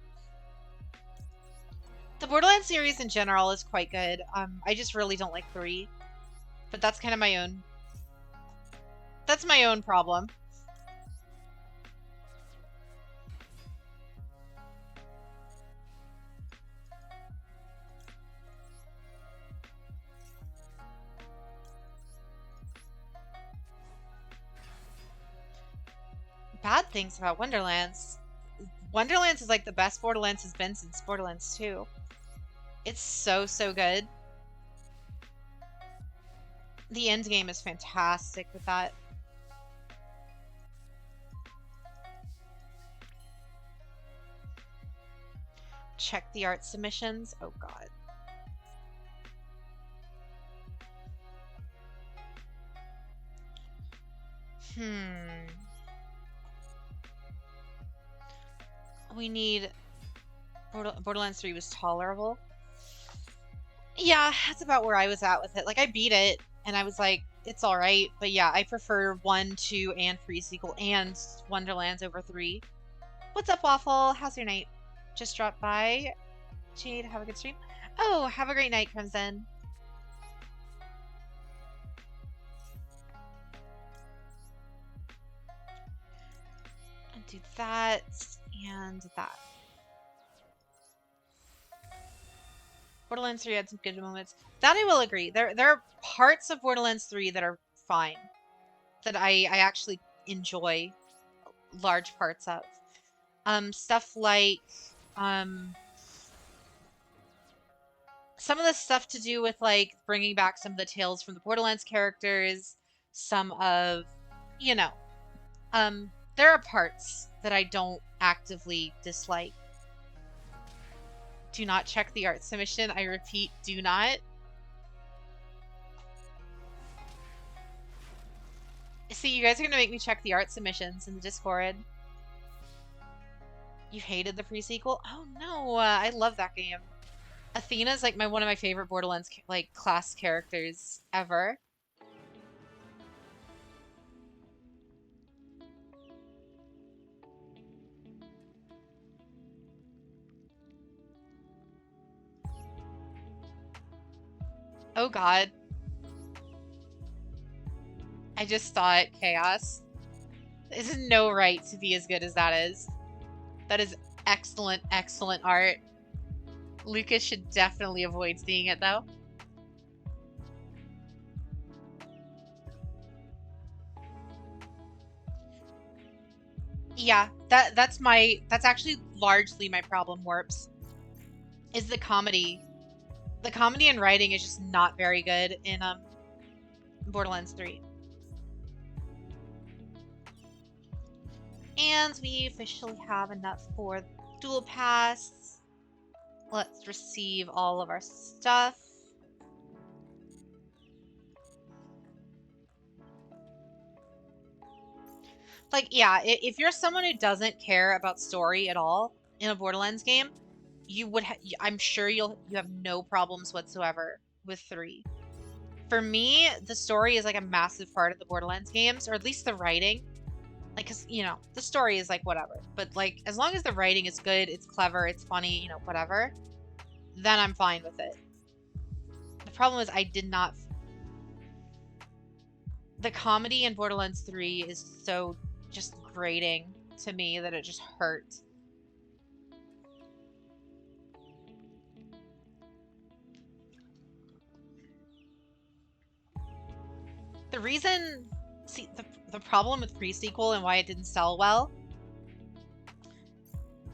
The Borderlands series in general is quite good. I just really don't like 3. But that's kind of my own... That's my own problem. Bad things about Wonderlands. Wonderlands is like the best Borderlands has been since Borderlands 2. It's so, so good. The end game is fantastic with that. Check the art submissions. Oh god. We need... Borderlands 3 was tolerable. Yeah, that's about where I was at with it. Like, I beat it, and I was like, it's alright. But yeah, I prefer 1, 2, and Pre-Sequel, and Wonderlands over 3. What's up, Waffle? How's your night? Just dropped by. Jade, have a good stream. Oh, have a great night, Crimson. And do that, and that. Borderlands 3 had some good moments. That I will agree. There are parts of Borderlands 3 that are fine. That I actually enjoy large parts of. Stuff like... some of the stuff to do with, like, bringing back some of the tales from the Borderlands characters. Some of... You know. There are parts that I don't actively dislike. Do not check the art submission. I repeat, do not. See, you guys are going to make me check the art submissions in the Discord. You hated the pre-sequel? Oh no, I love that game. Athena's like one of my favorite Borderlands like class characters ever. Oh god. I just thought Chaos. This is no right to be as good as that is. That is excellent, excellent art. Lucas should definitely avoid seeing it, though. Yeah, that's actually largely my problem, Warps, is the comedy. The comedy and writing is just not very good in Borderlands 3. And we officially have enough for Duel Pass. Let's receive all of our stuff. Like, yeah, if you're someone who doesn't care about story at all in a Borderlands game, you would I'm sure you have no problems whatsoever with 3. For me, the story is like a massive part of the Borderlands games, or at least the writing. Like, cause you know, the story is like whatever, but like as long as the writing is good, it's clever, it's funny, you know, whatever, then I'm fine with it. The problem is I did not. The comedy in Borderlands 3 is so just grating to me that it just hurt. The reason, see, the problem with pre-sequel and why it didn't sell well,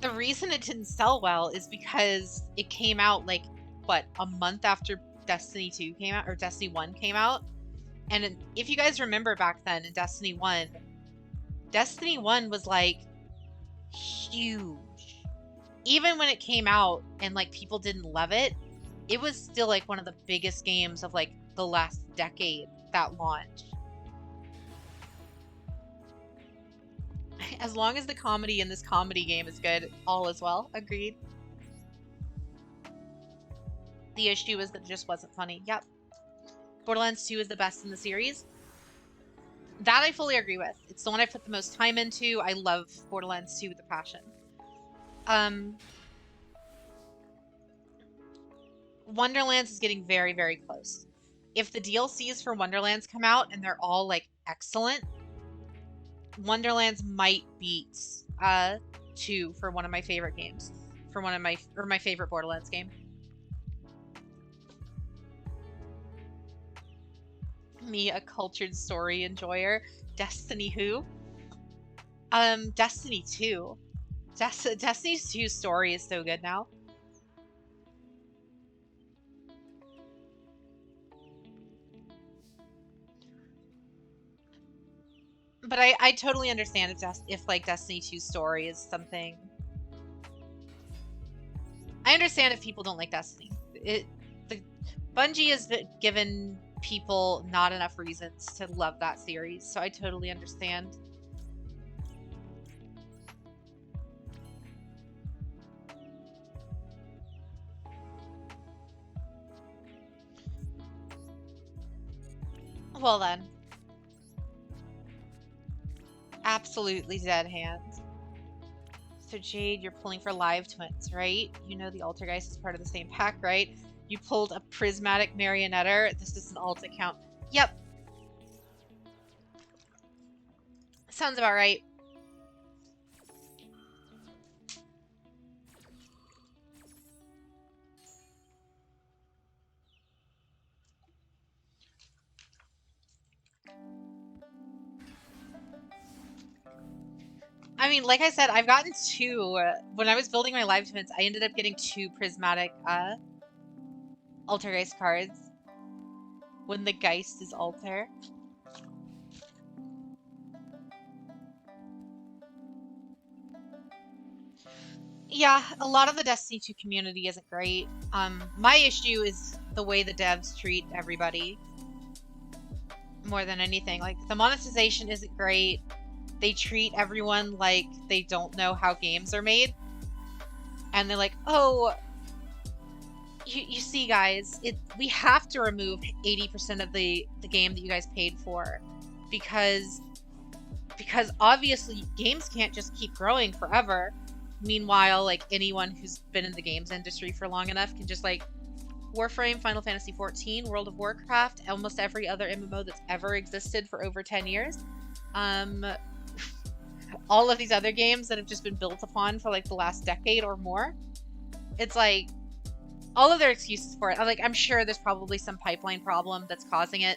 the reason it didn't sell well is because it came out like, what, a month after Destiny 2 came out, or Destiny 1 came out? And if you guys remember back then in Destiny 1, Destiny 1 was like huge. Even when it came out and like people didn't love it, it was still like one of the biggest games of like the last decade that launched. As long as the comedy in this comedy game is good, all is well. Agreed. The issue is that it just wasn't funny. Yep. Borderlands 2 is the best in the series. That I fully agree with. It's the one I put the most time into. I love Borderlands 2 with a passion. Wonderlands is getting very, very close. If the DLCs for Wonderlands come out and they're all like excellent, Wonderlands might beat 2 for one of my favorite games. For one of my favorite Borderlands game. Me, a cultured story enjoyer. Destiny who? Destiny 2. Destiny 2's story is so good now. But I totally understand if like Destiny 2's story is something. I understand if people don't like Destiny. Bungie has given people not enough reasons to love that series, so I totally understand. Well then. Absolutely dead hand. So Jade, you're pulling for live twins, right? You know the Altergeist is part of the same pack, right? You pulled a prismatic marionetter. This is an alt account. Yep. Sounds about right. I mean, like I said, I've gotten 2. When I was building my live twins, I ended up getting 2 prismatic Altergeist cards. When the Geist is Alter. Yeah, a lot of the Destiny 2 community isn't great. My issue is the way the devs treat everybody. More than anything. Like, the monetization isn't great. They treat everyone like they don't know how games are made. And they're like, oh, you see, guys, we have to remove 80% of the game that you guys paid for. Because obviously games can't just keep growing forever. Meanwhile, like, anyone who's been in the games industry for long enough can just, like, Warframe, Final Fantasy XIV, World of Warcraft, almost every other MMO that's ever existed for over 10 years. All of these other games that have just been built upon for like the last decade or more. It's like, all of their excuses for it. I'm sure there's probably some pipeline problem that's causing it,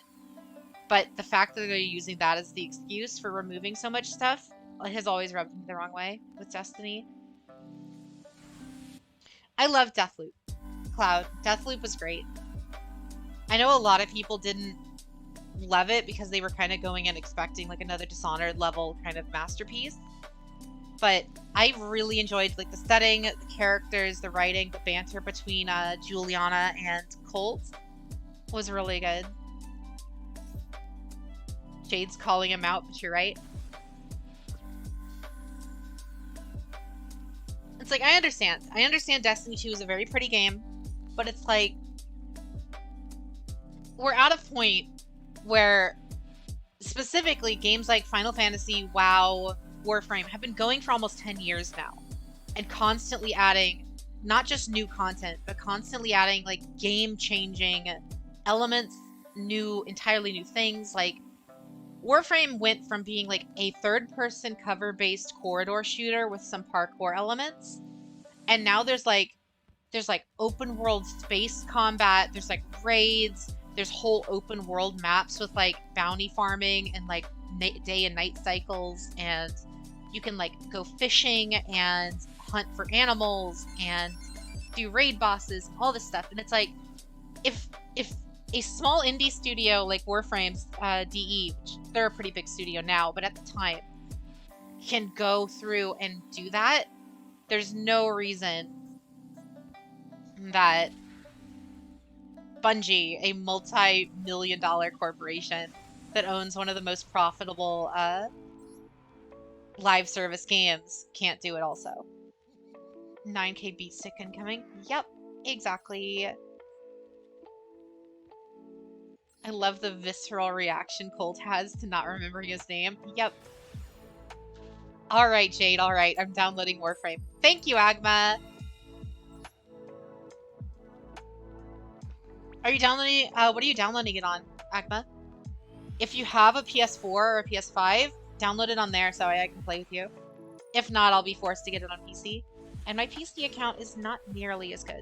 but the fact that they're using that as the excuse for removing so much stuff has always rubbed me the wrong way with Destiny. I love Deathloop. Cloud. Deathloop was great. I know a lot of people didn't love it because they were kind of going in expecting like another Dishonored level kind of masterpiece. But I really enjoyed like the setting, the characters, the writing, the banter between Juliana and Colt was really good. Jade's calling him out, but you're right. It's like, I understand. I understand Destiny 2 is a very pretty game, but it's like, we're at a point where specifically games like Final Fantasy, WoW, Warframe have been going for almost 10 years now and constantly adding not just new content, but constantly adding like game-changing elements, entirely new things. Like Warframe went from being like a third-person cover-based corridor shooter with some parkour elements, and now there's like open world space combat, there's like raids, there's whole open world maps with like bounty farming and like day and night cycles, and you can like go fishing and hunt for animals and do raid bosses and all this stuff. And it's like, if a small indie studio like Warframe's DE, which they're a pretty big studio now, but at the time, can go through and do that, there's no reason that Bungie, a multi-million-dollar corporation that owns one of the most profitable live service games, can't do it also. 9K beat stick incoming. Yep, exactly. I love the visceral reaction Colt has to not remembering his name. Yep. Alright, Jade, alright. I'm downloading Warframe. Thank you, Agma! Are you downloading, what are you downloading it on, Agma? If you have a PS4 or a PS5, download it on there so I can play with you. If not, I'll be forced to get it on PC. And my PC account is not nearly as good.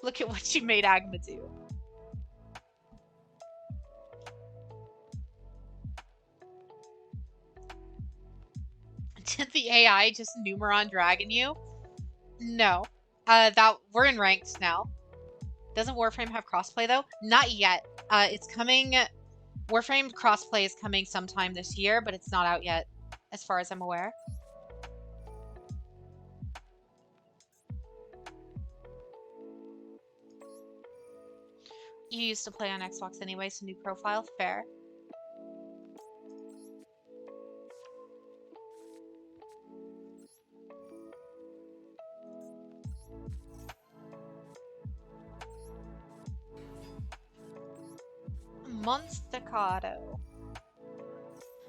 Look at what you made Agma do. Did the AI just Numeron Dragon you? No. That we're in ranked now. Doesn't Warframe have crossplay though? Not yet. It's coming. Warframe crossplay is coming sometime this year, but it's not out yet, as far as I'm aware. You used to play on Xbox anyway, so new profile, fair. Monstacado.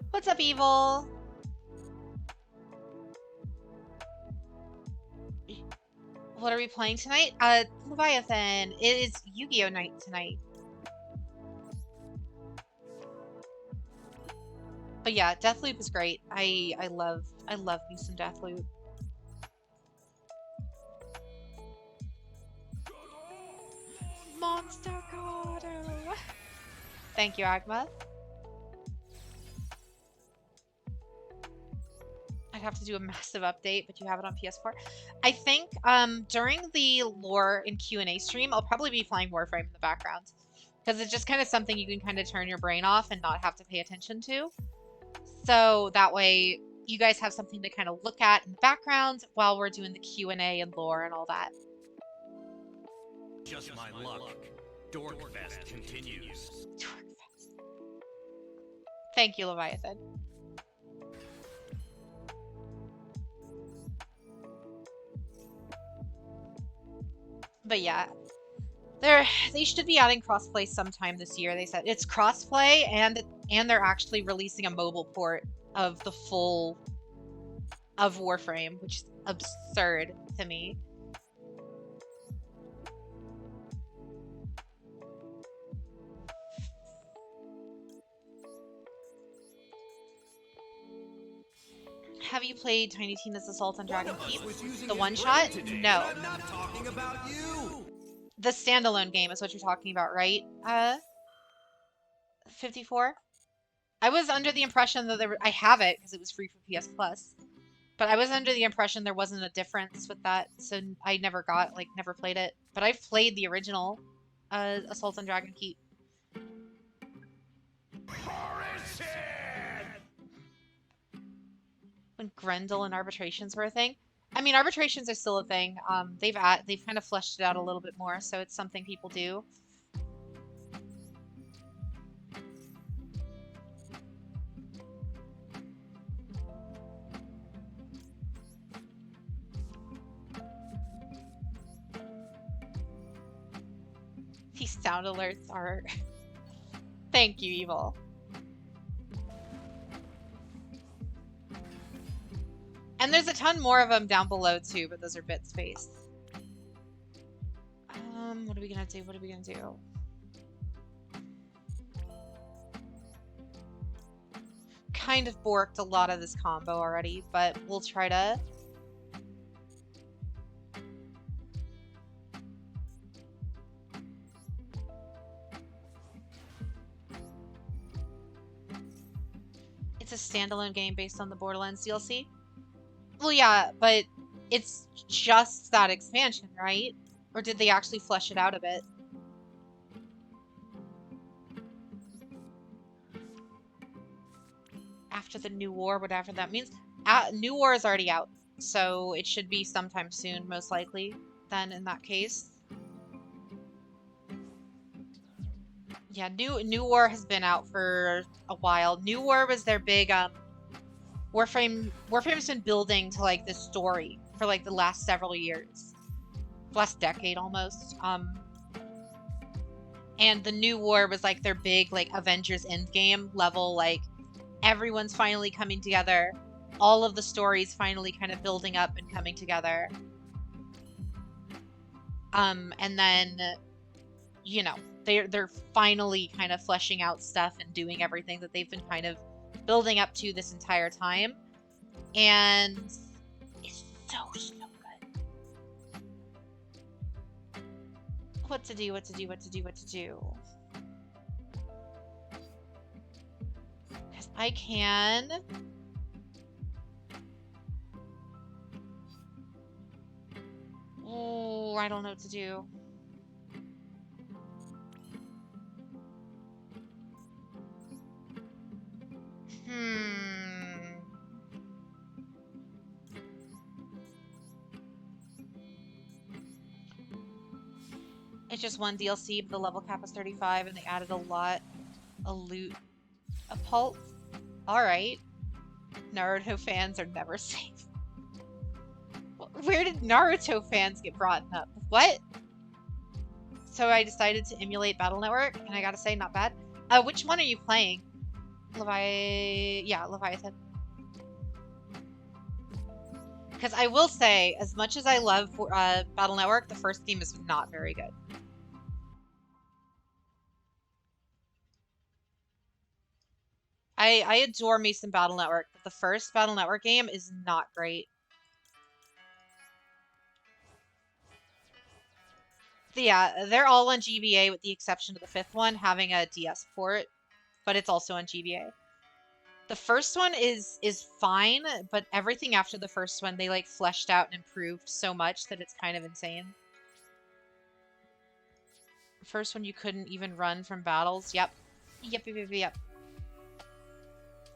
What's up, Evil? What are we playing tonight? Leviathan. It is YuGiOh night tonight. But yeah, Deathloop is great. I love me some Deathloop. Monstacado. Thank you, Agma. I'd have to do a massive update, but you have it on PS4. I think during the lore and Q&A stream, I'll probably be playing Warframe in the background. Because it's just kind of something you can kind of turn your brain off and not have to pay attention to. So that way, you guys have something to kind of look at in the background while we're doing the Q&A and lore and all that. Just my luck. Dorkfest continues. Dorkfest. Thank you, Leviathan. But yeah, they should be adding crossplay sometime this year. They said it's crossplay, and they're actually releasing a mobile port of the full of Warframe, which is absurd to me. Have you played Tiny Tina's Assault on Dragon Keep? The one shot? No. I'm not talking about you. The standalone game is what you're talking about, right? 54? I was under the impression that I have it because it was free for PS Plus. But I was under the impression there wasn't a difference with that, so I never never played it. But I've played the original Assault on Dragon Keep. When Grendel and arbitrations were a thing. I mean, arbitrations are still a thing. They've kind of fleshed it out a little bit more, so it's something people do. These sound alerts are... Thank you, Evil. And there's a ton more of them down below too, but those are bit space. What are we gonna do? What are we gonna do? Kind of borked a lot of this combo already, but we'll try to... It's a standalone game based on the Borderlands DLC. Well, yeah, but it's just that expansion, right? Or did they actually flesh it out a bit? After the New War, whatever that means. New War is already out, so it should be sometime soon, most likely, then in that case. Yeah, New War has been out for a while. New War was their big, Warframe's been building to, like, this story for, like, the last several years. Last decade, almost. And the New War was, like, their big, like, Avengers Endgame level, like, everyone's finally coming together. All of the stories finally kind of building up and coming together. And then, you know, they're finally kind of fleshing out stuff and doing everything that they've been kind of building up to this entire time. And it's so good. What to do, what to do, what to do, what to do. Because I can... Oh, I don't know what to do. It's just one DLC, but the level cap is 35, and they added a lot of loot. A pulp? Alright. Naruto fans are never safe. Where did Naruto fans get brought up? What? So I decided to emulate Battle Network, and I gotta say, not bad. Which one are you playing? Leviathan. Because I will say, as much as I love Battle Network, the first game is not very good. I adore me some Battle Network, but the first Battle Network game is not great. So yeah, they're all on GBA with the exception of the fifth one having a DS port, but it's also on GBA. The first one is fine, but everything after the first one, they like fleshed out and improved so much that it's kind of insane. The first one you couldn't even run from battles. Yep.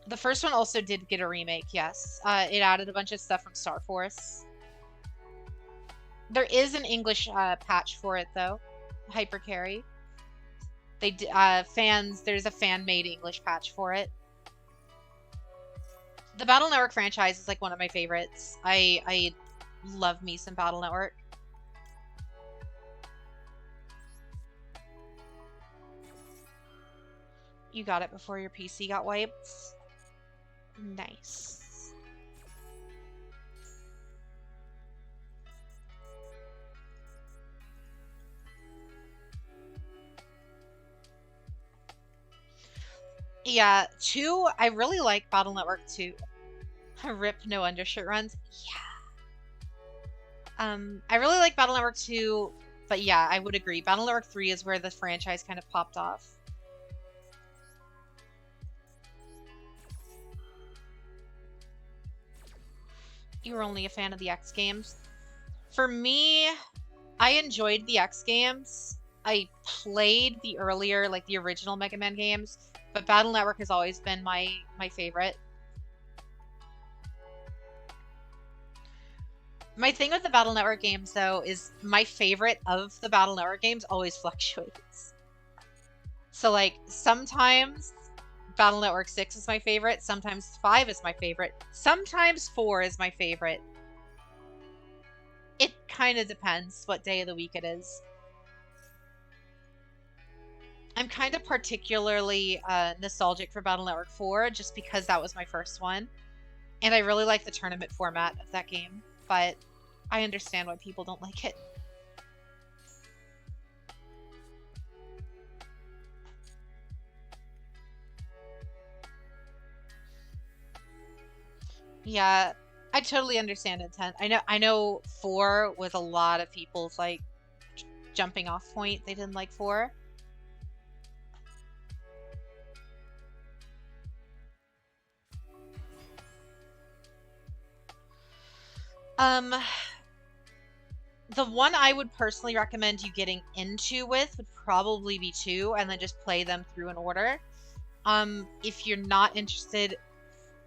The first one also did get a remake, yes. It added a bunch of stuff from Star Force. There is an English patch for it, though. Hypercarry. There's a fan-made English patch for it. The Battle Network franchise is like one of my favorites. I love me some Battle Network. You got it before your PC got wiped. Nice. Yeah, 2, I really like Battle Network 2. Rip no undershirt runs. Yeah. I really like Battle Network 2, but yeah, I would agree. Battle Network 3 is where the franchise kind of popped off. You were only a fan of the X games. For me, I enjoyed the X games. I played the earlier, like the original Mega Man games, but Battle Network has always been my favorite. My thing with the Battle Network games, though, is my favorite of the Battle Network games always fluctuates. So, like, sometimes Battle Network 6 is my favorite, sometimes 5 is my favorite, sometimes 4 is my favorite. It kind of depends what day of the week it is. I'm kind of particularly nostalgic for Battle Network 4 just because that was my first one. And I really like the tournament format of that game, but I understand why people don't like it. Yeah, I totally understand intent. I know 4 was a lot of people's like jumping off point. They didn't like 4. The one I would personally recommend you getting into with would probably be 2, and then just play them through in order. If you're not interested,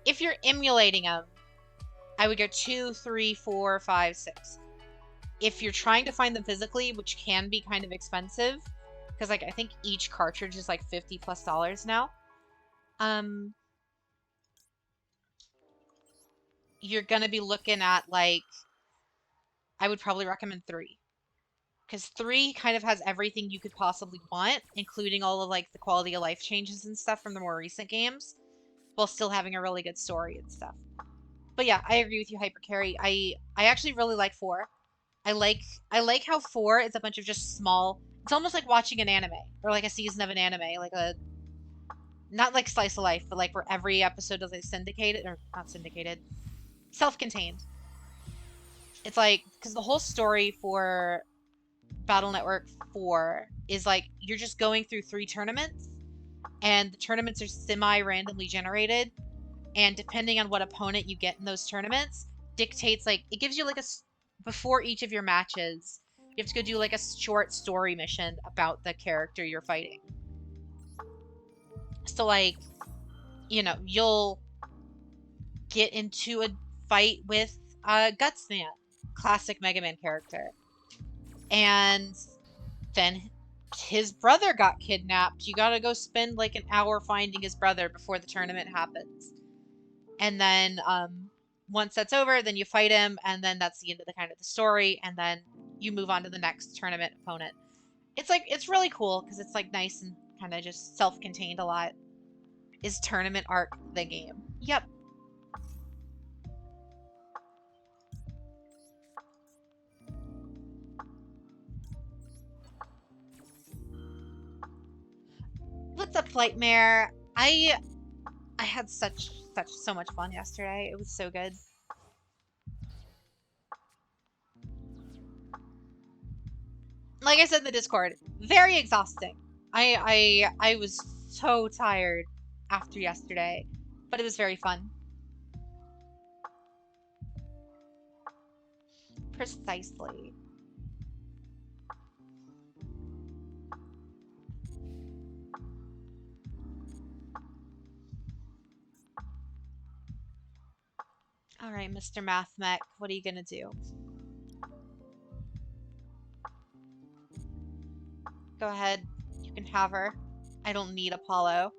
if you're emulating them, I would go 2, 3, 4, 5, 6. If you're trying to find them physically, which can be kind of expensive, because like I think each cartridge is like $50+ now. You're gonna be looking at like, I would probably recommend 3. Because 3 kind of has everything you could possibly want, including all of like the quality of life changes and stuff from the more recent games, while still having a really good story and stuff. But yeah, I agree with you, Hypercarry. I actually really like 4. I like I like how 4 is a bunch of just small. It's almost like watching an anime or like a season of an anime, like a not like slice of life, but like where every episode is like syndicated or not syndicated, self-contained. It's like because the whole story for Battle Network 4 is like you're just going through 3 tournaments, and the tournaments are semi-randomly generated, and depending on what opponent you get in those tournaments, dictates like it gives you like before each of your matches, you have to go do like a short story mission about the character you're fighting. So like, you'll get into a fight with Gutsman, classic Mega Man character. And then his brother got kidnapped. You gotta go spend like an hour finding his brother before the tournament happens. And then once that's over, then you fight him, and then that's the end of the kind of the story, and then you move on to the next tournament opponent. It's really cool because it's like nice and kind of just self-contained a lot. Is Tournament Arc the game? Yep. What's up, Flightmare? I had so much fun yesterday. It was so good. Like I said in the Discord, very exhausting. I was so tired after yesterday, but it was very fun. Precisely. All right, Mr. Math Mech, what are you gonna do? Go ahead. You can have her. I don't need Apollo.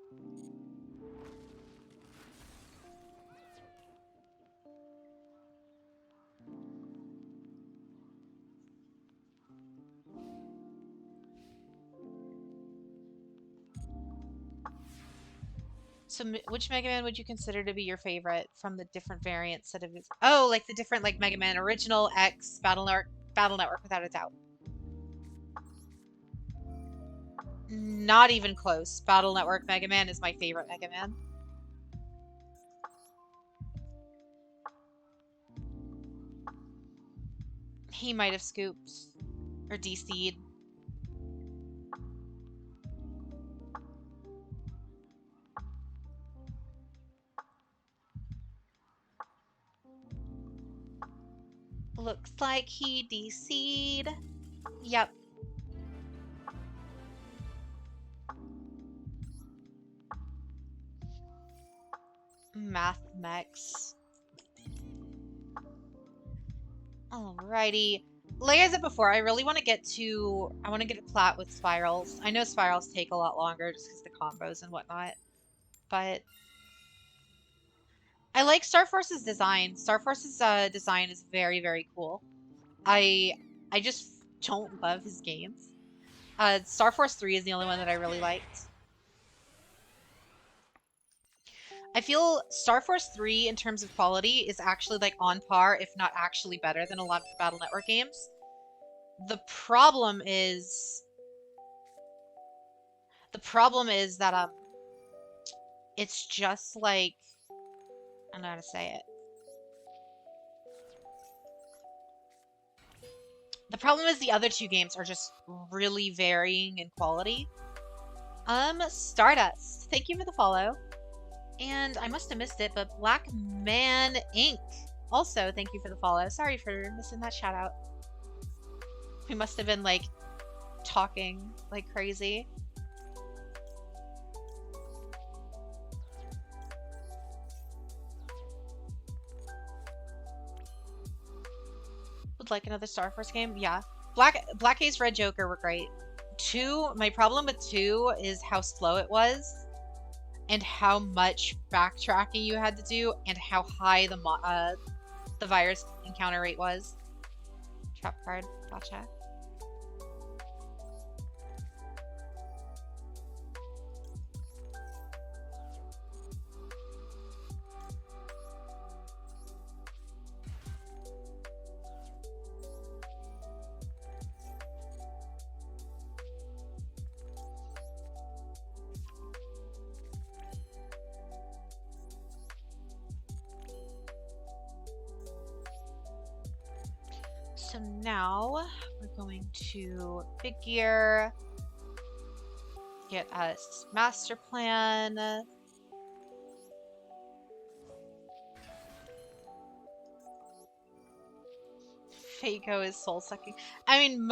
So, which Mega Man would you consider to be your favorite from the different variants that have? Oh, like the different like Mega Man Original, X, Battle Network, without a doubt. Not even close. Battle Network Mega Man is my favorite Mega Man. He might have scooped or DC'd. Looks like he DC'd. Yep. Math mechs. Alrighty. Like I said before, I really want to get to... I want to get a plat with spirals. I know spirals take a lot longer just because the combos and whatnot. But... I like Star Force's design. Star Force's design is very, very cool. I just don't love his games. Star Force 3 is the only one that I really liked. I feel Star Force 3 in terms of quality is actually like on par, if not actually better than a lot of the Battle Network games. The problem is that it's just like I don't know how to say it. The problem is the other two games are just really varying in quality. Stardust, thank you for the follow. And I must have missed it, but Black Man Inc. Also, thank you for the follow. Sorry for missing that shout out. We must have been like talking like crazy. Would like another Star Force game? Yeah. Black Ace Red Joker were great. 2, my problem with 2 is how slow it was. And how much backtracking you had to do, and how high the virus encounter rate was. Trap card, gotcha. So now we're going to Big Gear, get us Master Plan. Faco is soul sucking. I mean,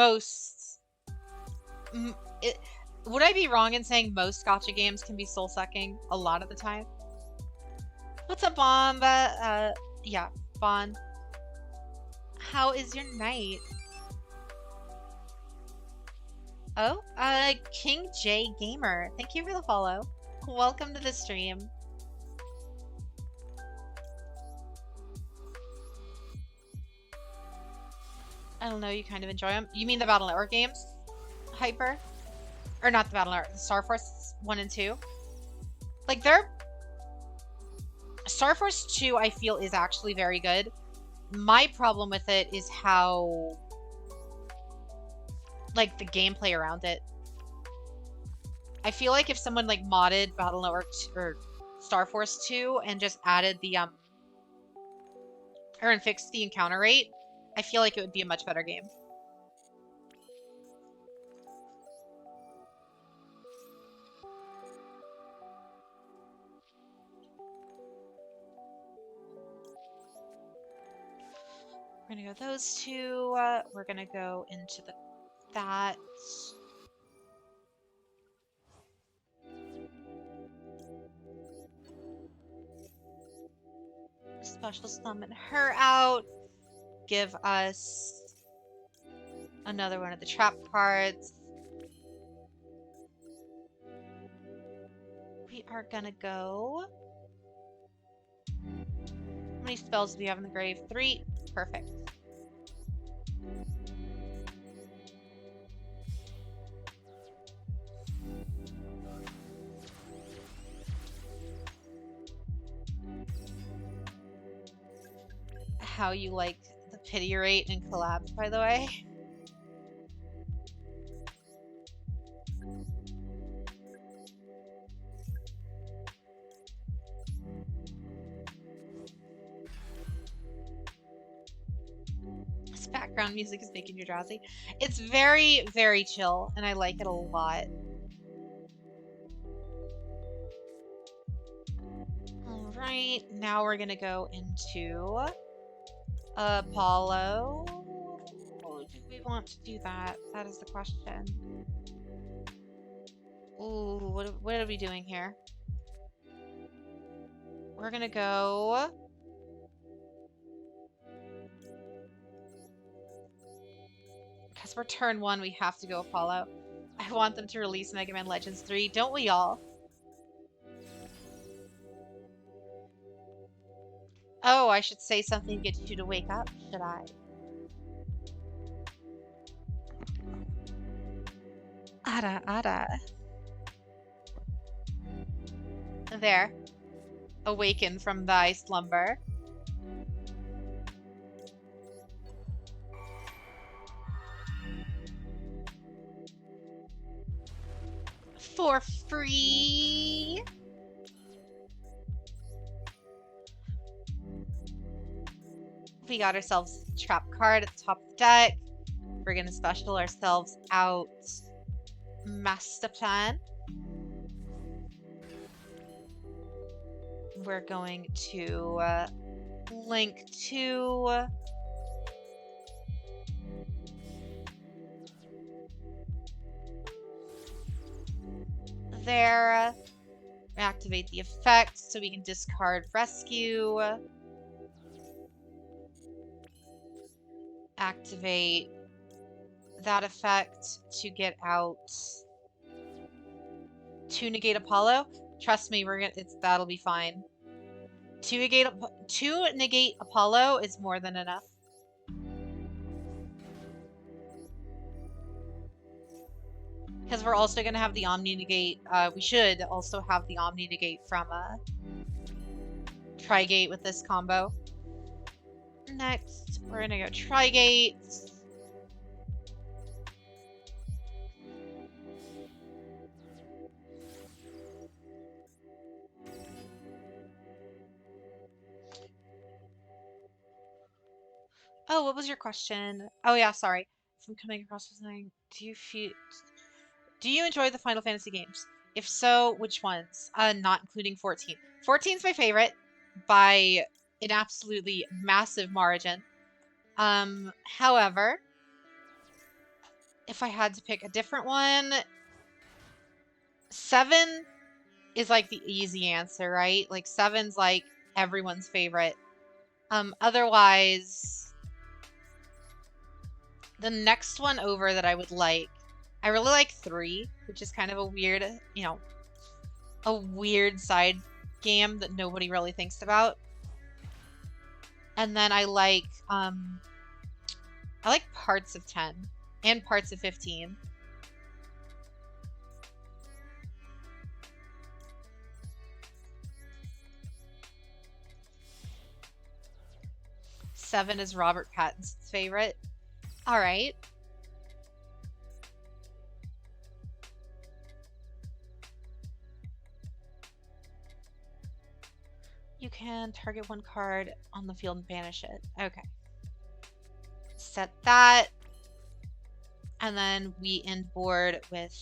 would I be wrong in saying most gacha games can be soul sucking a lot of the time? What's up, Bomba? Yeah, Bon. How is your night? Oh, King J Gamer. Thank you for the follow. Welcome to the stream. I don't know, you kind of enjoy them. You mean the Battle Network games? Hyper? Or not the Battle Network, the Star Force 1 and 2? Like, Star Force 2, I feel, is actually very good. My problem with it is how... like, the gameplay around it. I feel like if someone, like, modded Battle Network or Star Force 2 and just added the, and fixed the encounter rate, I feel like it would be a much better game. We're gonna go those two. We're gonna go into that. Special summon her out. Give us another one of the trap cards. We are gonna go. How many spells do we have in the grave? 3. Perfect. How you like the pity rate and collapse, by the way. This background music is making you drowsy. It's very, very chill, and I like it a lot. Alright, now we're gonna go into Apollo. Or do we want to do that? That is the question. Ooh, what are we doing here? We're gonna go... Because we're turn 1, we have to go Apollo. I want them to release Mega Man Legends 3, don't we all? Oh, I should say something to get you to wake up, should I? Ada, Ada. There. Awaken from thy slumber. For free! We got ourselves a trap card at the top of the deck. We're gonna special ourselves out Master Plan. We're going to link to there. Activate the effect so we can discard Rescue. Activate that effect to get out to negate Apollo. Trust me, that'll be fine. To negate Apollo is more than enough. Because we're also gonna have the Omni negate. We should also have the Omni negate from Trigate with this combo. Next, we're gonna go Trigate. Oh, what was your question? Oh yeah, sorry. If I'm coming across something, do you enjoy the Final Fantasy games? If so, which ones? Not including 14. 14's my favorite by an absolutely massive margin. However, if I had to pick a different one, 7 is like the easy answer, right? Like 7's like everyone's favorite. Otherwise, the next one over that I would like, I really like 3, which is kind of a weird, a weird side game that nobody really thinks about. And then I like parts of 10 and parts of 15. Seven is Robert Pattinson's favorite. All right. You can target one card on the field and banish it. Okay. Set that. And then we end board with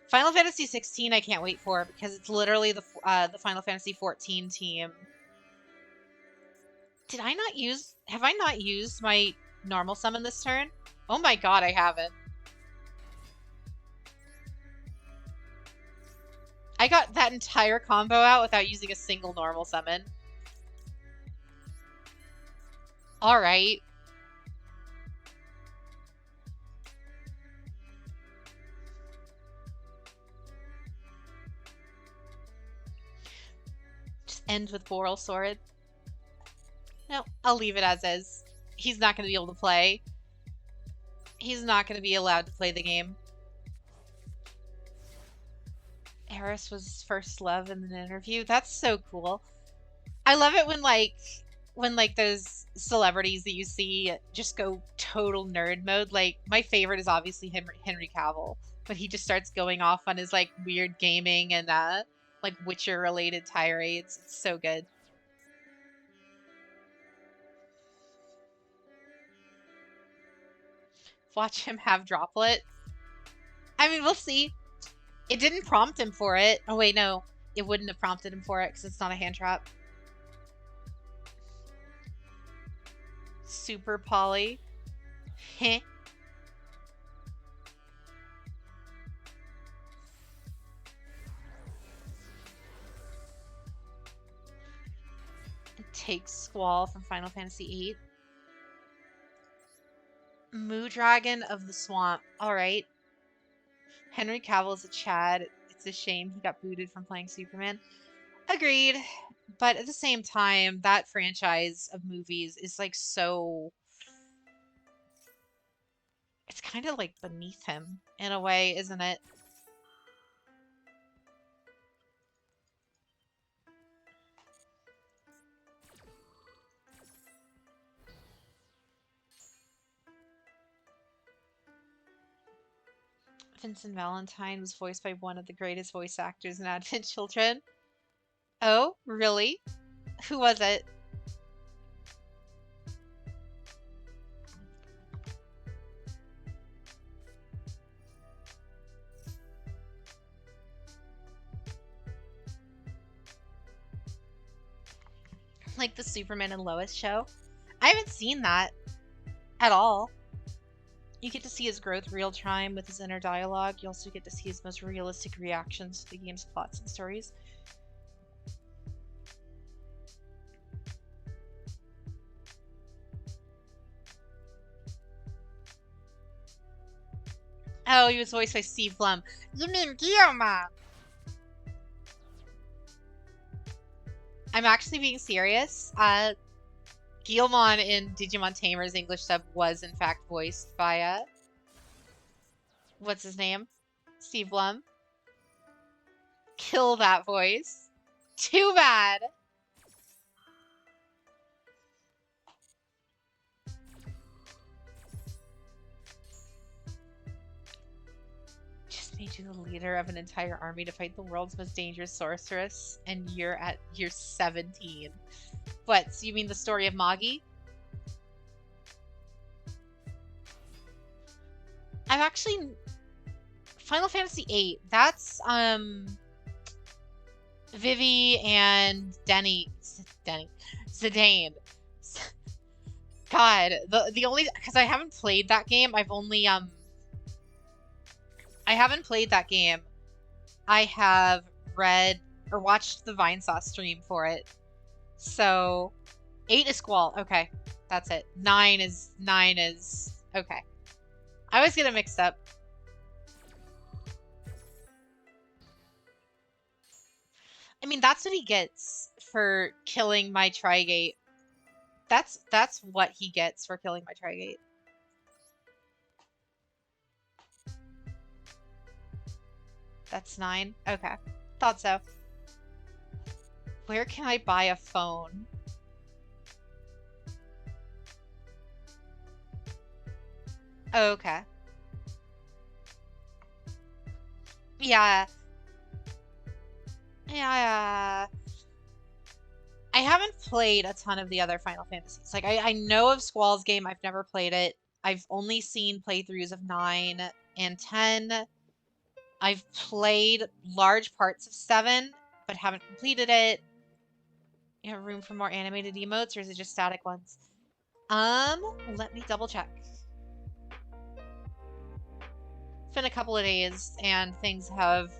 Final Fantasy 16. I can't wait for because it's literally the Final Fantasy 14 team. Have I not used my normal summon this turn? Oh my god, I haven't. I got that entire combo out without using a single normal summon. Alright. Just end with Boral Sword. No, I'll leave it as is. He's not going to be able to play. He's not going to be allowed to play the game. Eris was his first love in an interview. That's so cool. I love it when those celebrities that you see just go total nerd mode. Like, my favorite is obviously Henry Cavill, but he just starts going off on his like weird gaming and like Witcher related tirades. It's so good. Watch him have droplets. I mean, we'll see. It didn't prompt him for it. Oh, wait, no. It wouldn't have prompted him for it because it's not a hand trap. Super Poly. Heh. It takes Squall from Final Fantasy VIII. Moo Dragon of the Swamp. Alright. Henry Cavill is a Chad. It's a shame he got booted from playing Superman. Agreed. But at the same time, that franchise of movies is like so... It's kind of like beneath him in a way, isn't it? Vincent Valentine was voiced by one of the greatest voice actors in Advent Children. Oh, really? Who was it? Like the Superman and Lois show? I haven't seen that at all. You get to see his growth real time with his inner dialogue. You also get to see his most realistic reactions to the game's plots and stories. Oh, he was voiced by Steve Blum. You mean Guillermo? I'm actually being serious. Guilmon in Digimon Tamer's English sub was in fact voiced by what's his name? Steve Blum. Kill that voice. Too bad. Just made you the leader of an entire army to fight the world's most dangerous sorceress, and you're 17. What, so you mean the story of Magi? I'm actually... Final Fantasy VIII. That's, Vivi and Zidane. God, the only... Because I haven't played that game, I've only, I haven't played that game. I have read or watched the Vinesauce stream for it. So, 8 is Squall. Okay, that's it. 9 is... Okay. I always get it mixed up. I mean, that's what he gets for killing my Trigate. That's what he gets for killing my Trigate. That's 9? Okay. Thought so. Where can I buy a phone? Oh, okay. Yeah. Yeah. I haven't played a ton of the other Final Fantasies. Like, I know of Squall's game. I've never played it. I've only seen playthroughs of 9 and 10. I've played large parts of 7, but haven't completed it. You have room for more animated emotes, or is it just static ones? Let me double check. It's been a couple of days, and things have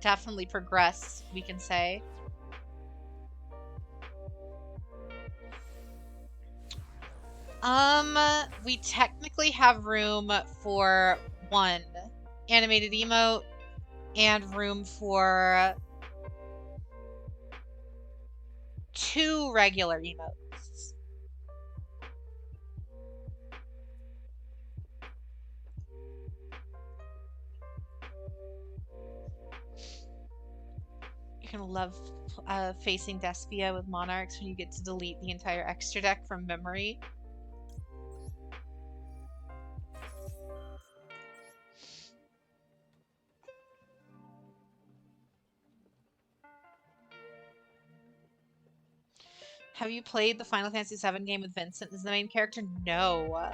definitely progressed, we can say. We technically have room for 1 animated emote and room for 2 regular emotes. You're gonna love facing Despia with Monarchs when you get to delete the entire extra deck from memory. Have you played the Final Fantasy VII game with Vincent as the main character? No.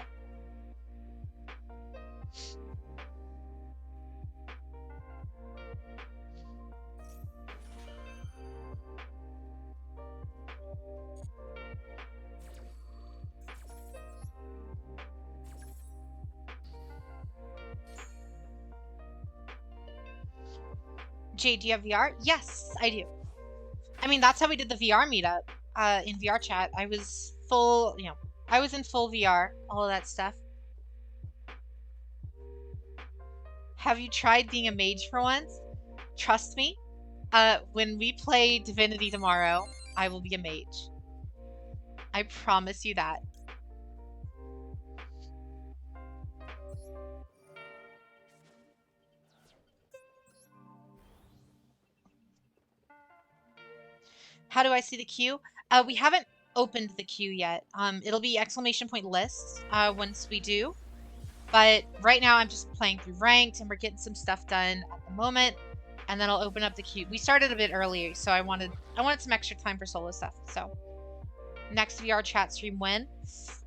Jade, do you have VR? Yes, I do. I mean, that's how we did the VR meetup in VR chat. I was full, I was in full VR, all of that stuff. Have you tried being a mage for once? Trust me, when we play Divinity tomorrow, I will be a mage. I promise you that. How do I see the queue? We haven't opened the queue yet. It'll be exclamation point list once we do. But right now I'm just playing through ranked and we're getting some stuff done at the moment. And then I'll open up the queue. We started a bit early, so I wanted some extra time for solo stuff. So next VR chat stream when?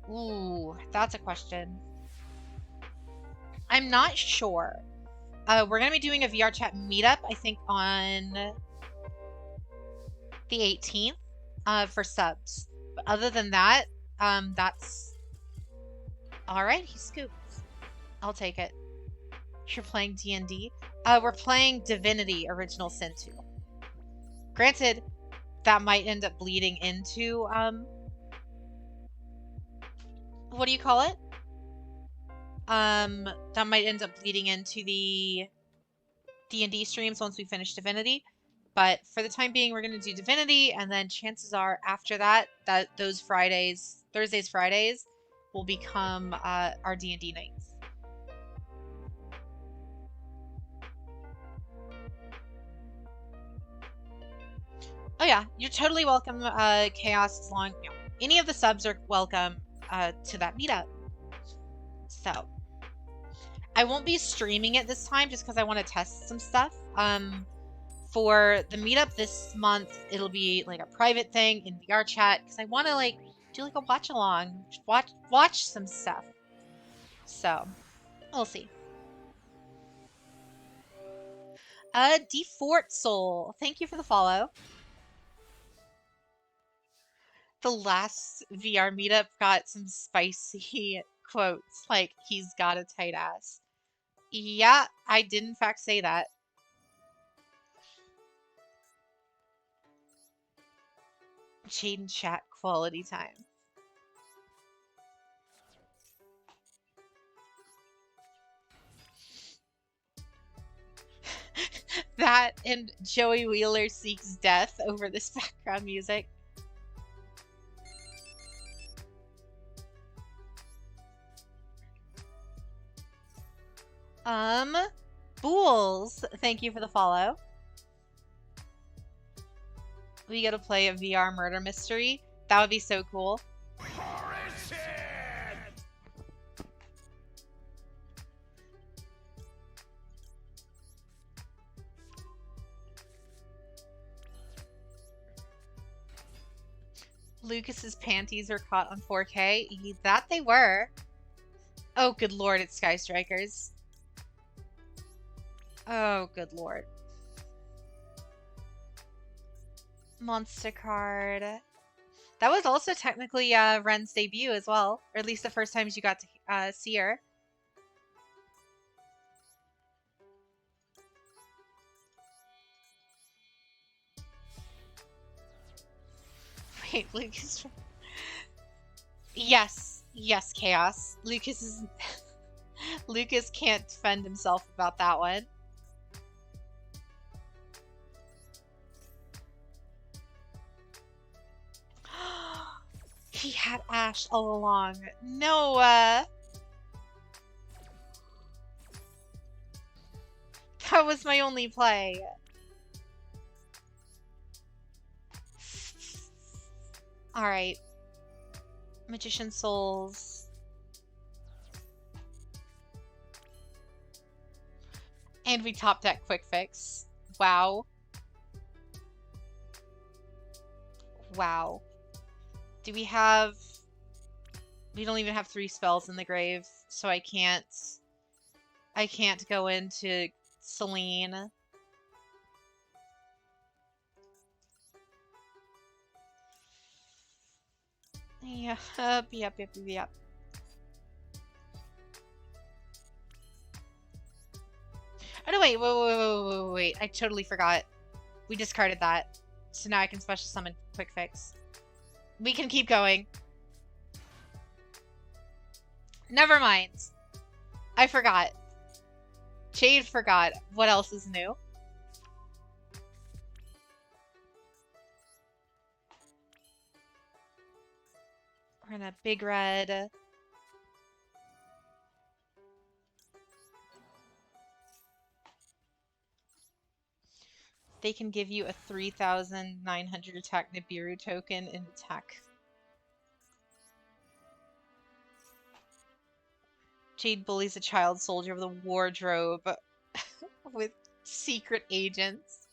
Ooh, that's a question. I'm not sure. We're gonna be doing a VR chat meetup, I think, on the 18th for subs. But other than that, that's all right. He scoops. I'll take it. You're playing D&D. We're playing Divinity: Original Sin 2. Granted, that might end up bleeding into what do you call it? That might end up bleeding into the D&D streams once we finish Divinity. But for the time being, we're going to do Divinity, and then chances are after that, those Fridays, Thursdays, Fridays, will become our D&D nights. Oh yeah, you're totally welcome, Chaos, as long, any of the subs are welcome to that meetup. So, I won't be streaming it this time just because I want to test some stuff. For the meetup this month, it'll be like a private thing in VR chat because I want to like do like a watch along, watch some stuff. So, we'll see. Defort Soul, thank you for the follow. The last VR meetup got some spicy quotes, like, he's got a tight ass. Yeah, I did in fact say that. Jade chat quality time. That and Joey Wheeler seeks death over this background music. Bools, thank you for the follow. We gotta play a VR murder mystery. That would be so cool. Lucas's panties were caught on 4K. That they were. Oh, good lord, it's Sky Strikers. Oh, good lord. Monster card. That was also technically Ren's debut as well. Or at least the first times you got to see her. Wait, Lucas. Yes, Chaos. Lucas can't defend himself about that one. He had Ash all along. No, that was my only play. Alright. Magician Souls. And we top deck Quick Fix. Wow. Wow. Do we have... We don't even have 3 spells in the grave, so I can't go into Celine. Yep. Oh no, wait. I totally forgot. We discarded that. So now I can special summon Quick Fix. We can keep going. Never mind. I forgot. Jade forgot. What else is new? We're in a big red. They can give you a 3,900 attack Nibiru token in attack. Jade bullies a child soldier with a wardrobe with secret agents.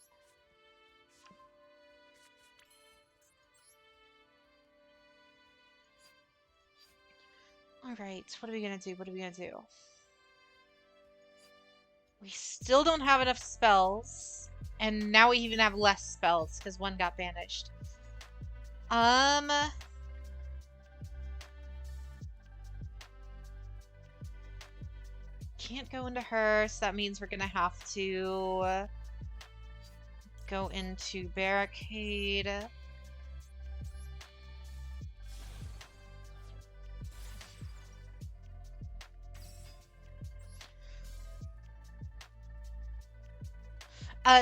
Alright, what are we gonna do? What are we gonna do? We still don't have enough spells. And now we even have less spells because one got banished. Can't go into her, so that means we're gonna have to go into Barricade.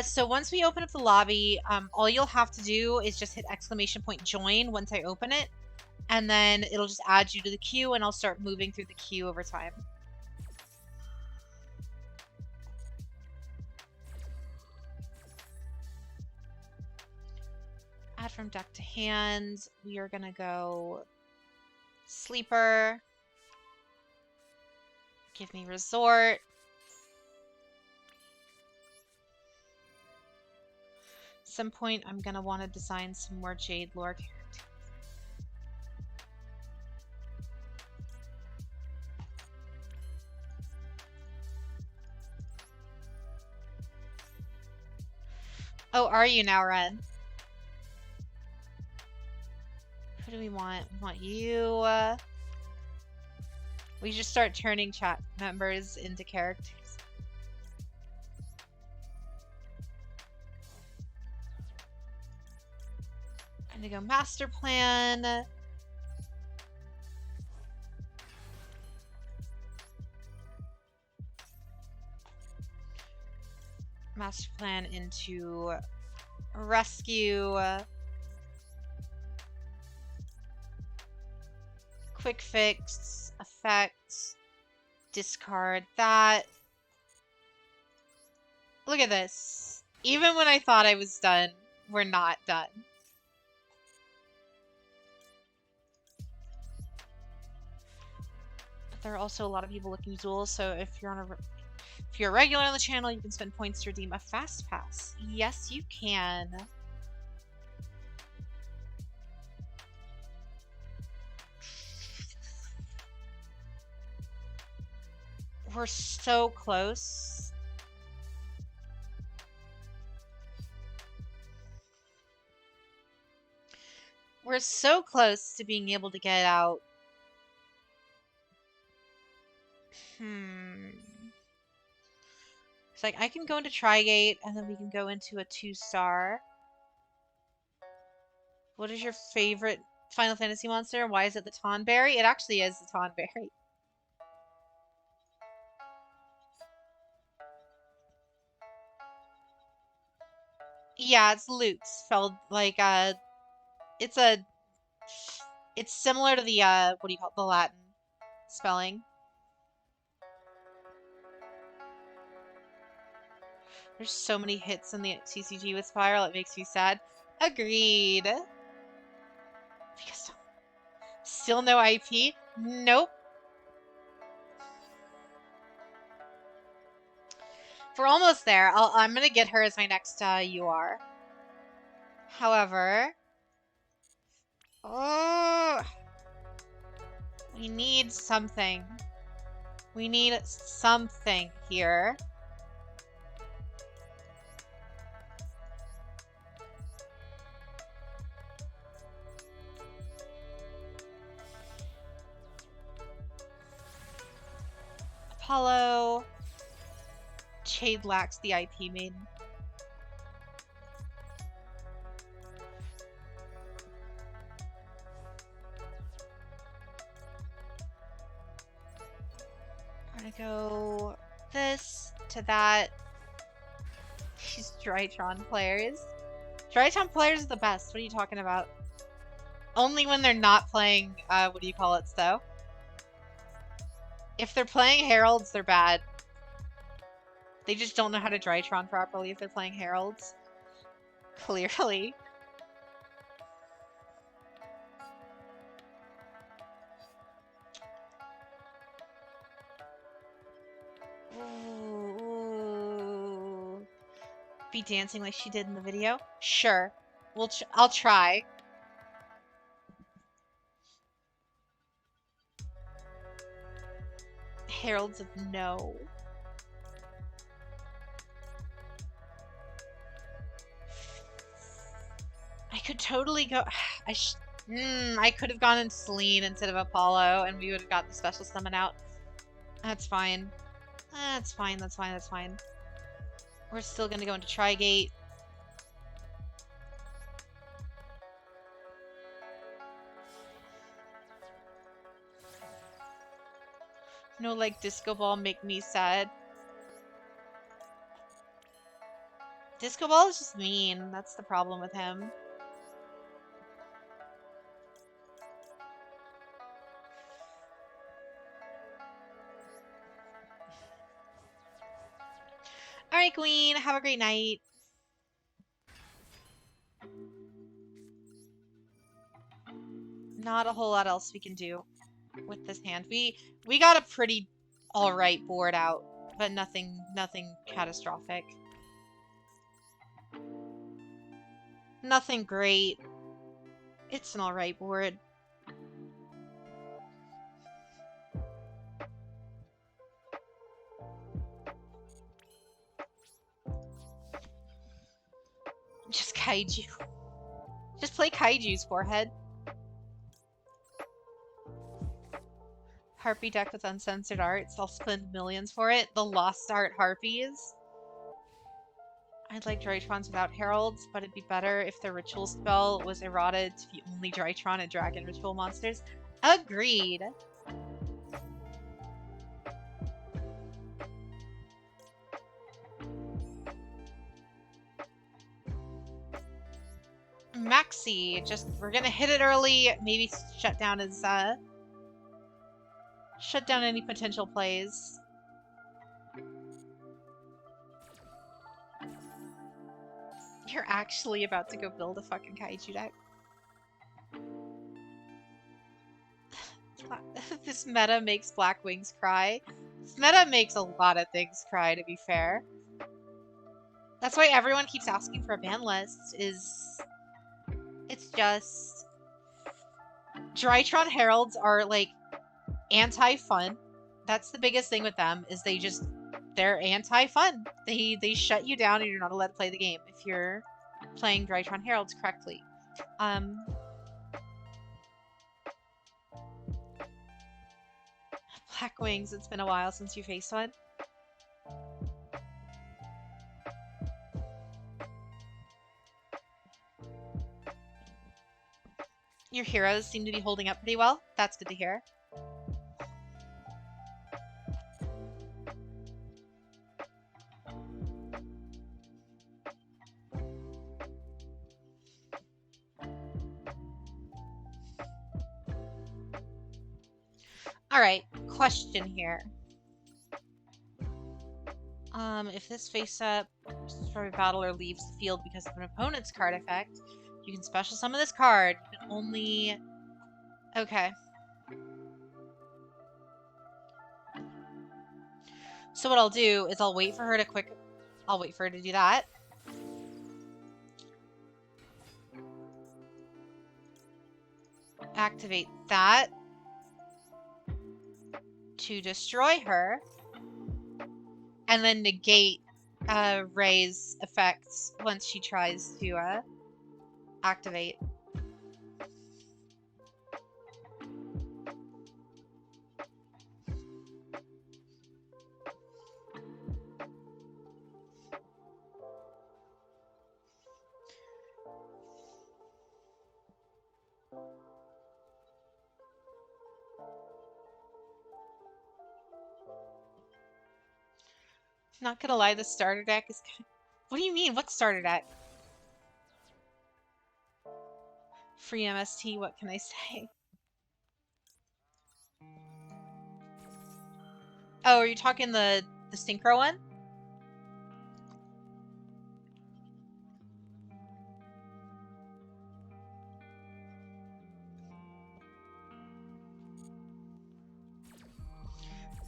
So once we open up the lobby, all you'll have to do is just hit ! join once I open it, and then it'll just add you to the queue, and I'll start moving through the queue over time. Add from deck to hand. We are gonna go Sleeper. Give me Resort. Some point I'm gonna want to design some more Jade lore characters. Oh, are you now, Ren? Who do we want? We want you. We just start turning chat members into characters. I'm gonna go master plan. Master plan into rescue. Quick fix, effect, discard that. Look at this. Even when I thought I was done, we're not done. But there are also a lot of people looking to duel, so if you're a regular on the channel, you can spend points to redeem a fast pass. Yes, you can. We're so close. We're so close to being able to get out. It's like I can go into Trigate and then we can go into a 2-star. What is your favorite Final Fantasy monster? Why is it the Tonberry? It actually is the Tonberry. Yeah, it's Lutz. Spelled like it's similar to the what do you call it? The Latin spelling. There's so many hits in the TCG with Spiral, it makes me sad. Agreed. Because still no IP? Nope. We're almost there. I'm gonna get her as my next UR. However, we need something. We need something here. Apollo, Jade lacks the IP main. I'm gonna go this to that. These Drytron players. Drytron players are the best. What are you talking about? Only when they're not playing, what do you call it, though? If they're playing Heralds, they're bad. They just don't know how to Drytron properly if they're playing Heralds. Clearly. Ooh. Be dancing like she did in the video? Sure. I'll try. Heralds of no. I could totally go. I could have gone in Selene instead of Apollo, and we would have gotten the special summon out. That's fine. That's fine. That's fine. That's fine. We're still gonna go into Trigate. No, like, Disco Ball make me sad. Disco Ball is just mean. That's the problem with him. Alright, Queen. Have a great night. Not a whole lot else we can do with this hand. We got a pretty alright board out, but nothing catastrophic. Nothing great. It's an alright board. Just Kaiju. Just play Kaiju's forehead. Harpy deck with uncensored arts. I'll spend millions for it. The Lost Art Harpies. I'd like Drytrons without Heralds, but it'd be better if the Ritual spell was eroded to be only Drytron and Dragon Ritual monsters. Agreed. Maxi, we're gonna hit it early, maybe shut down any potential plays. You're actually about to go build a fucking Kaiju deck. This meta makes Black Wings cry. This meta makes a lot of things cry, to be fair. That's why everyone keeps asking for a ban list, it's just... Drytron Heralds are, like, anti-fun. That's the biggest thing with them, is they're anti-fun. They shut you down and you're not allowed to play the game if you're playing Drytron Heralds correctly. Black Wings, it's been a while since you faced one. Your heroes seem to be holding up pretty well. That's good to hear. Alright, question here. If this face-up destroy battle or leaves the field because of an opponent's card effect, you can special summon this card. You can only... Okay. So what I'll do is I'll wait for her to do that. Activate that to destroy her. And then negate Ray's effects once she tries to activate. Not gonna lie, the starter deck is kind of... What do you mean? What starter deck? Free MST, what can I say? Oh, are you talking the Synchro one?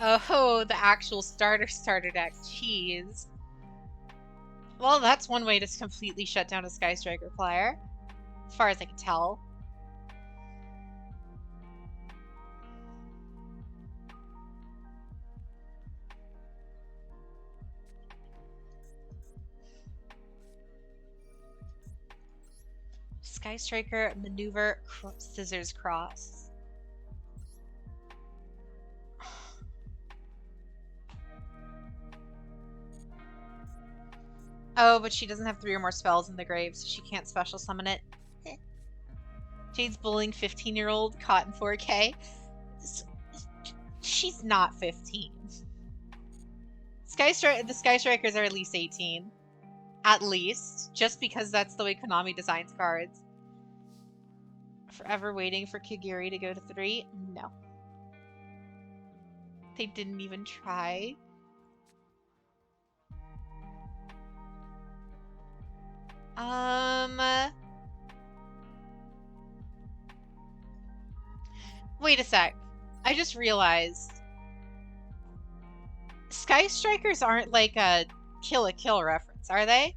Oh, the actual starter deck. Jeez. Well, that's one way to completely shut down a Sky Striker flyer, as far as I can tell. Sky Striker, maneuver, scissors cross. Oh, but she doesn't have 3 or more spells in the grave, so she can't special summon it. Jade's bullying 15-year-old caught in 4K. She's not 15. The Sky Strikers are at least 18. At least. Just because that's the way Konami designs cards. Forever waiting for Kagiri to go to 3? No. They didn't even try. Wait a sec. I just realized. Sky Strikers aren't like a Kill la Kill reference, are they?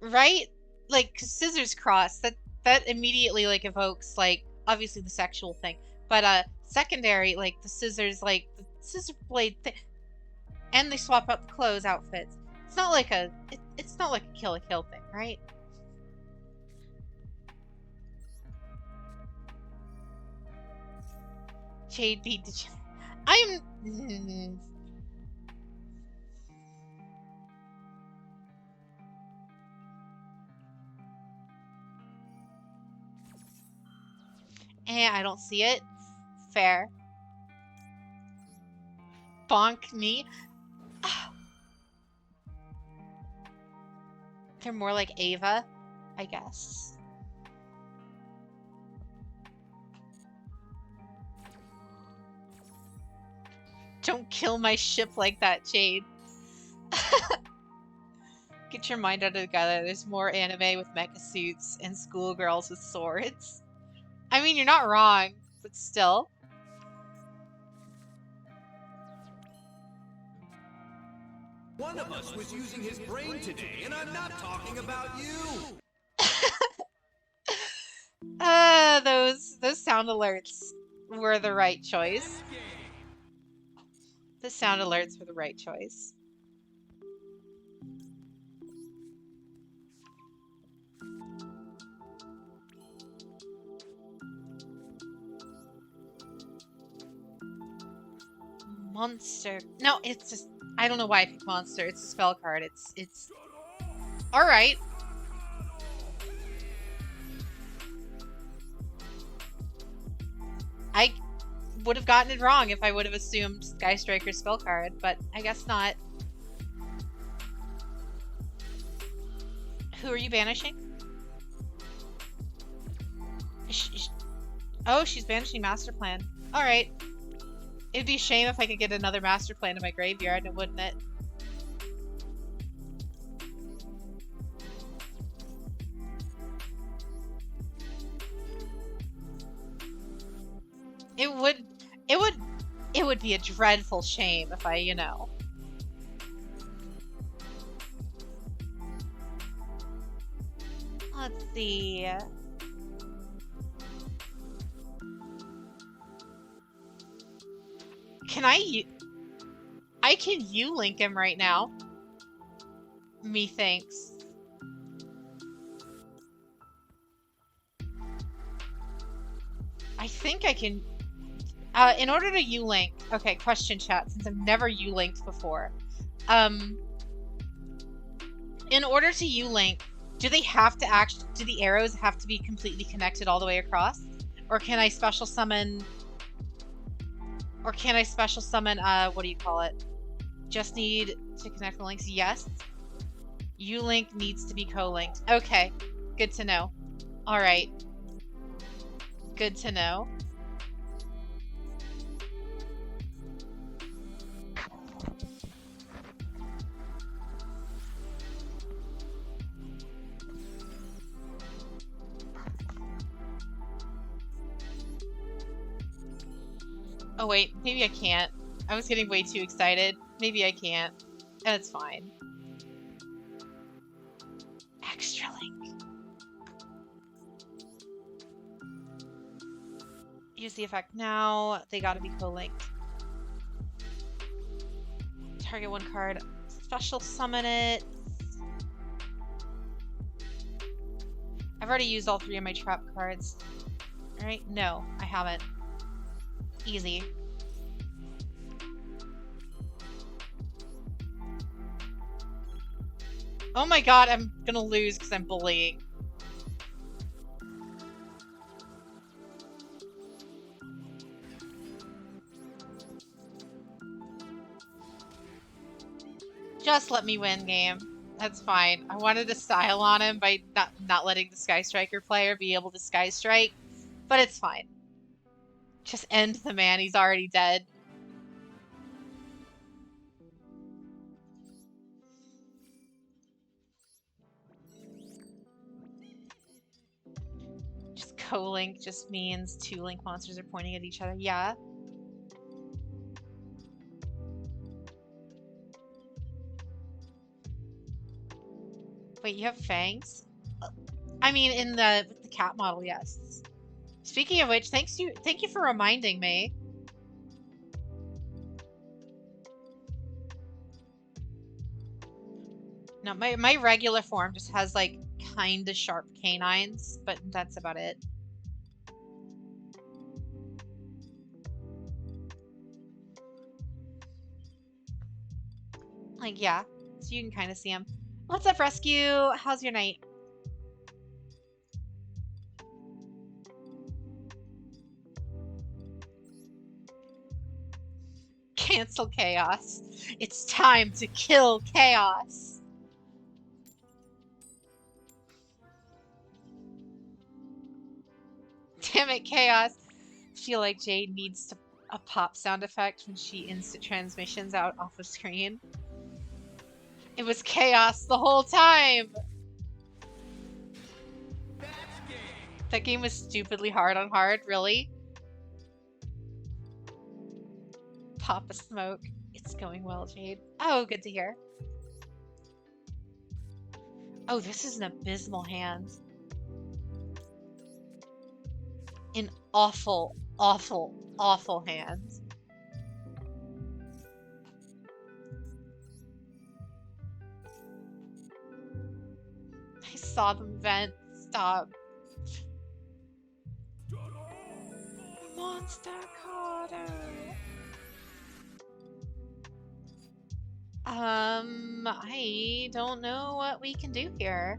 Right? Like, scissors cross, that immediately, like, evokes, like, obviously the sexual thing. But, secondary, like, the scissors, like, the scissor blade thing. And they swap out the clothes outfits. It's not like a Kill la Kill thing, right? Jade beat the... I'm... I don't see it. Fair. Bonk me. They're more like Ava, I guess. Don't kill my ship like that, Jade. Get your mind out of the gutter. There's more anime with mecha suits and schoolgirls with swords. I mean, you're not wrong, but still. One of us was using his brain today, and I'm not talking about you! Those sound alerts were the right choice. The sound alerts were the right choice. Monster. No, it's just... I don't know why I picked monster. It's a spell card. It's... Alright. I would have gotten it wrong if I would have assumed Sky Striker's spell card, but I guess not. Who are you banishing? Oh, she's banishing Master Plan. Alright. It'd be a shame if I could get another Master Plan in my graveyard, wouldn't it? It would be a dreadful shame if I, you know. Let's see. Can I can U-Link him right now. Methinks. I think I can... in order to U-Link... Okay, question chat, since I've never U-Linked before. In order to U-Link, do they have to do the arrows have to be completely connected all the way across? Or can I special summon... Or can I special summon, what do you call it? Just need to connect the links. Yes. U-Link needs to be co-linked. Okay. Good to know. Alright. Good to know. Oh wait, maybe I can't. I was getting way too excited. Maybe I can't. That's fine. Extra link. Use the effect now. They gotta be co-linked. Target one card. Special summon it. I've already used all 3 of my trap cards. Alright, no, I haven't. Easy. Oh my god, I'm gonna lose because I'm bullying. Just let me win, game. That's fine. I wanted to style on him by not letting the Sky Striker player be able to Sky Strike, but it's fine. Just end the man, he's already dead. Just co-link just means 2 link monsters are pointing at each other. Yeah. Wait, you have fangs? I mean, with the cat model, yes. Speaking of which, thank you for reminding me. No, my regular form just has like kinda sharp canines, but that's about it. Like, yeah, so you can kind of see him. What's up, Rescue? How's your night? Cancel Chaos. It's time to kill Chaos. Damn it, Chaos. I feel like Jade needs a pop sound effect when she instant transmissions out off the screen. It was Chaos the whole time! That game was stupidly hard on hard, really? Pop a smoke. It's going well, Jade. Oh, good to hear. Oh, this is an abysmal hand. An awful, awful, awful hand. I saw them vent. Stop. Monster Carter. I don't know what we can do here.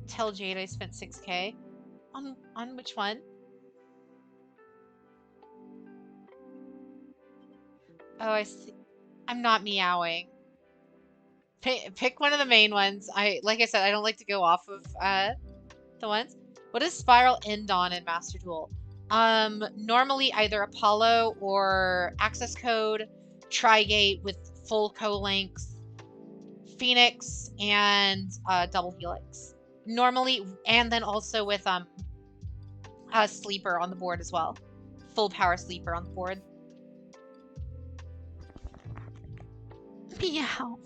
Tell Jade I spent 6K. On which one? Oh, I see. I'm not meowing. Pick one of the main ones. Like I said, I don't like to go off of the ones. What does Spiral end on in Master Duel? Normally either Apollo or Access Code, Trigate with full co-links, Phoenix, and Double Helix. Normally, and then also with a Sleeper on the board as well. Full power Sleeper on the board. Meow.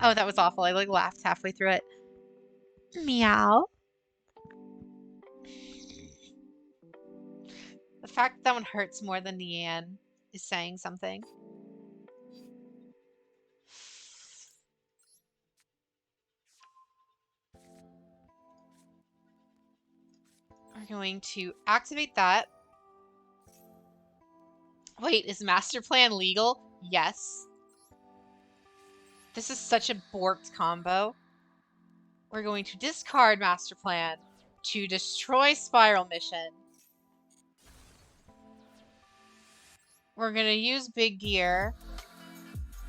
Oh, that was awful. I like laughed halfway through it. Meow. The fact that one hurts more than Nian is saying something. We're going to activate that. Wait, is Master Plan legal? Yes. This is such a borked combo. We're going to discard Master Plan. to destroy Spiral Mission, we're gonna use Big Gear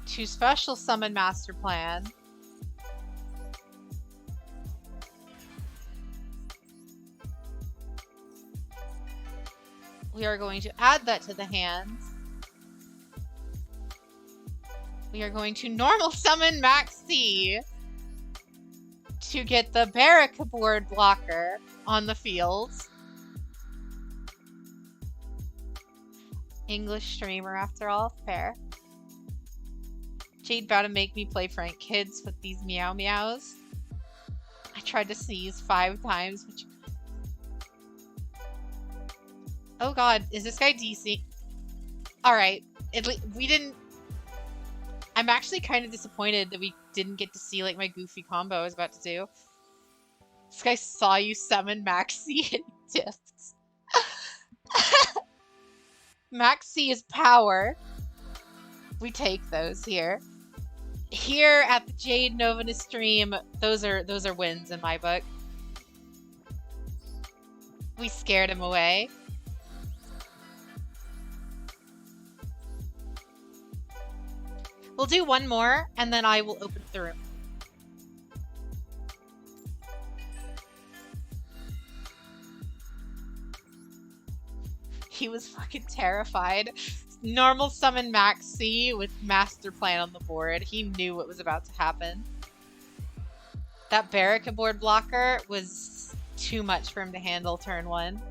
to special summon Master Plan. We are going to add that to the hand. We are going to normal summon Max C to get the Barraca board blocker on the field. English streamer after all, fair. Jade about to make me play Frank Kids with these meow meows. I tried to sneeze 5 times, but oh god, is this guy DC? Alright, we didn't... I'm actually kind of disappointed that we didn't get to see like my goofy combo I was about to do. This guy saw you summon Maxi and dipped. Maxi is power. We take those here. Here at the Jade Novena stream, those are wins in my book. We scared him away. We'll do one more, and then I will open the room. He was fucking terrified. Normal summon Maxi with Master Plan on the board. He knew what was about to happen. That Barraca board blocker was too much for him to handle turn 1.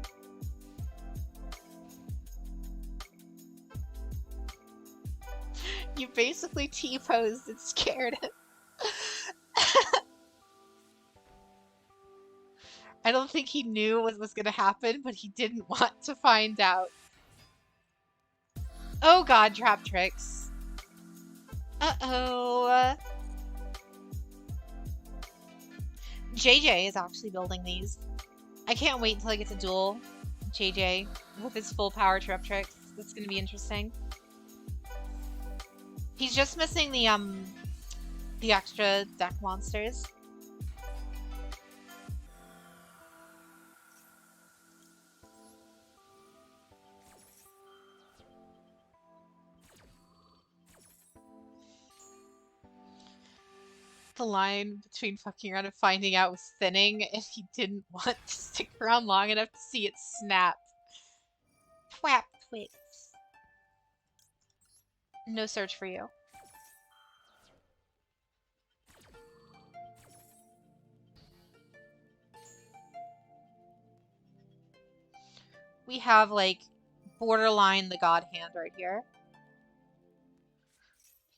You basically T-posed and scared him. I don't think he knew what was going to happen, but he didn't want to find out. Oh god, trap tricks. Uh-oh. JJ is actually building these. I can't wait until I get to Duel JJ with his full power trap tricks. That's going to be interesting. He's just missing the extra deck monsters. The line between fucking around and finding out was thinning, and he didn't want to stick around long enough to see it snap. Twap twigs. No search for you. We have, like, borderline the god hand right here.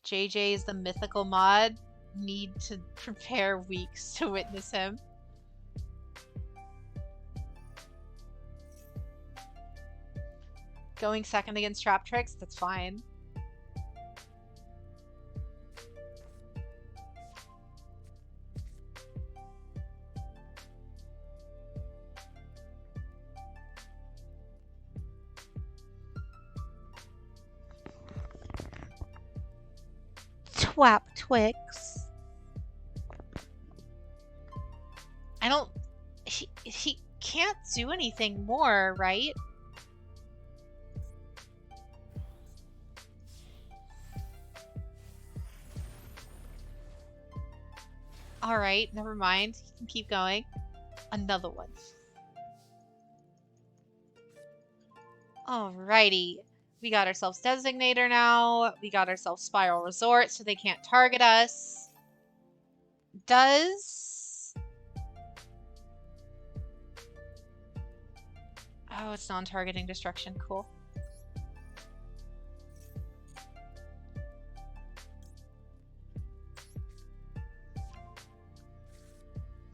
JJ is the mythical mod. Need to prepare weeks to witness him. Going second against trap tricks, that's fine. Twap Twix. I don't... He can't do anything more, right? Alright, never mind. He can keep going. Another one. Alrighty. We got ourselves Designator now. We got ourselves Spiral Resort, so they can't target us. Does... Oh, it's non-targeting destruction. Cool.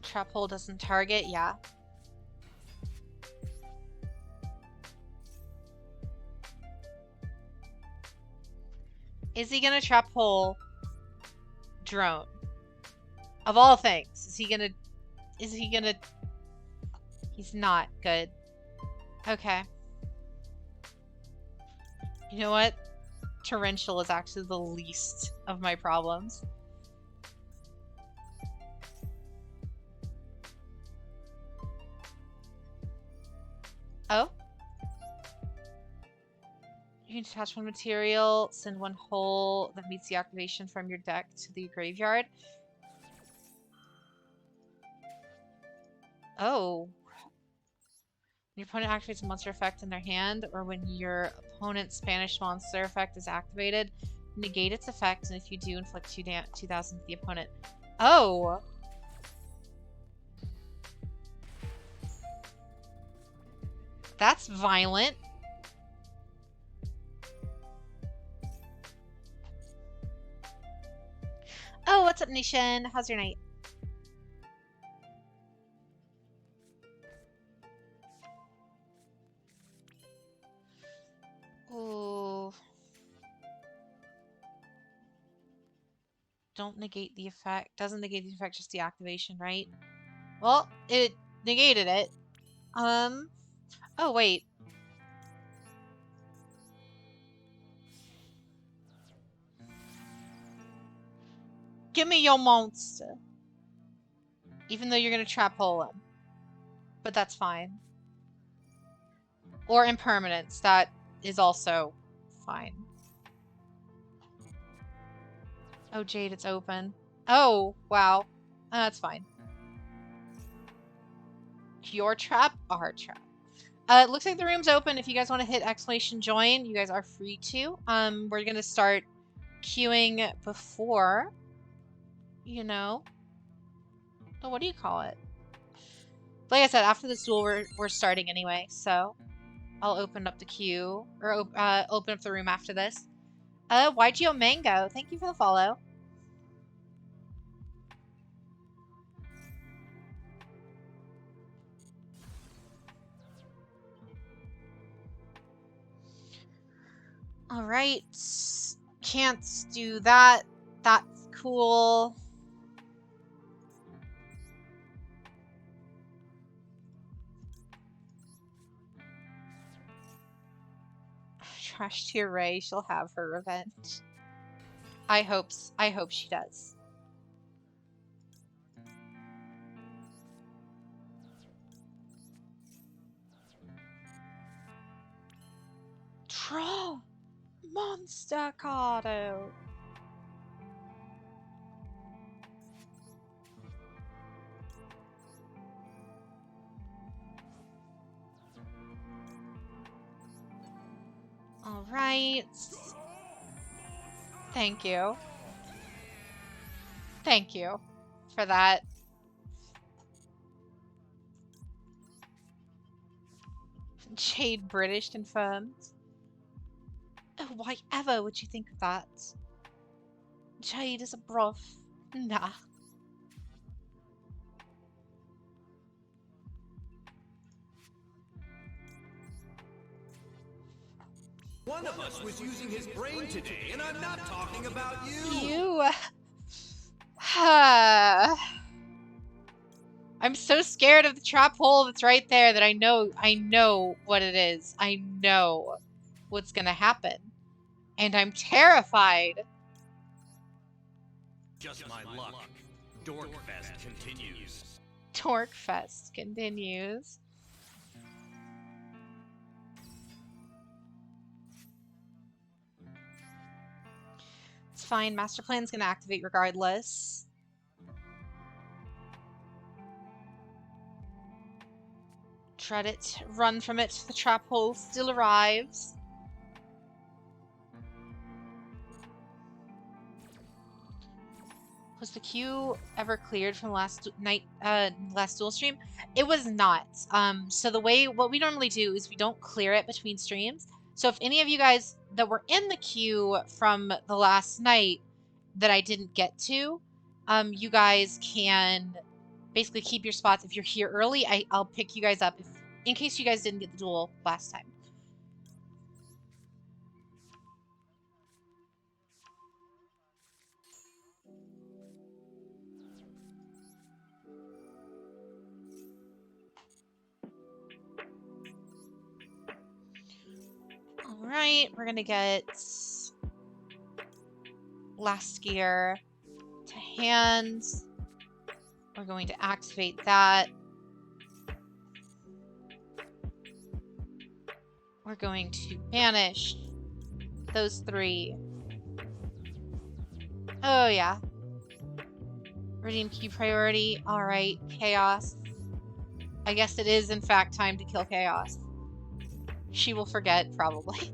Trap hole doesn't target, yeah. Is he gonna trap hole drone? Of all things, is he gonna... He's not. Good. Okay. You know what? Torrential is actually the least of my problems. You can detach one material, send one hole that meets the activation from your deck to the graveyard. Oh. When your opponent activates a monster effect in their hand, or when your opponent's banished monster effect is activated, negate its effect, and if you do, inflict 2,000 to the opponent. Oh! That's violent. Oh, what's up, Nation? How's your night? Oh. Don't negate the effect. Doesn't negate the effect, just the activation, right? Well, it negated it. Oh, wait. Give me your monster. Even though you're gonna trap hole him. But that's fine. Or impermanence. That is also fine. Oh, Jade, it's open. Oh, wow. That's fine. Your trap, our trap. It looks like the room's open. If you guys want to hit exclamation join, you guys are free to. We're gonna start queuing before, you know, what do you call it? Like I said, after this duel, we're starting anyway, so I'll open up the queue, or open up the room after this. YuGiOh Mango, thank you for the follow. Alright. Can't do that. That's cool. Trash tier Ray, she'll have her revenge. I hope she does. Draw! Monster Cardo! Alright. Thank you. Thank you for that. Jade British confirmed. Oh, why ever would you think of that? Jade is a broth. Nah. One of us was using his brain today, and I'm not talking about you! You... I'm so scared of the trap hole that's right there that I know what it is. I know what's gonna happen. And I'm terrified. Just my luck. Dorkfest continues. Dorkfest continues. It's fine. Master Plan's gonna activate regardless. Dread it. Run from it. The trap hole still arrives. Was the queue ever cleared from last duel stream? It was not. So what we normally do is we don't clear it between streams. So if any of you guys that were in the queue from the last night that I didn't get to, you guys can basically keep your spots. If you're here early, I'll pick you guys up in case you guys didn't get the duel last time. Alright, we're gonna get Last Gear to hand. We're going to activate that. We're going to banish those 3. Oh, yeah. Redeem key priority. Alright, Chaos. I guess it is, in fact, time to kill Chaos. She will forget, probably.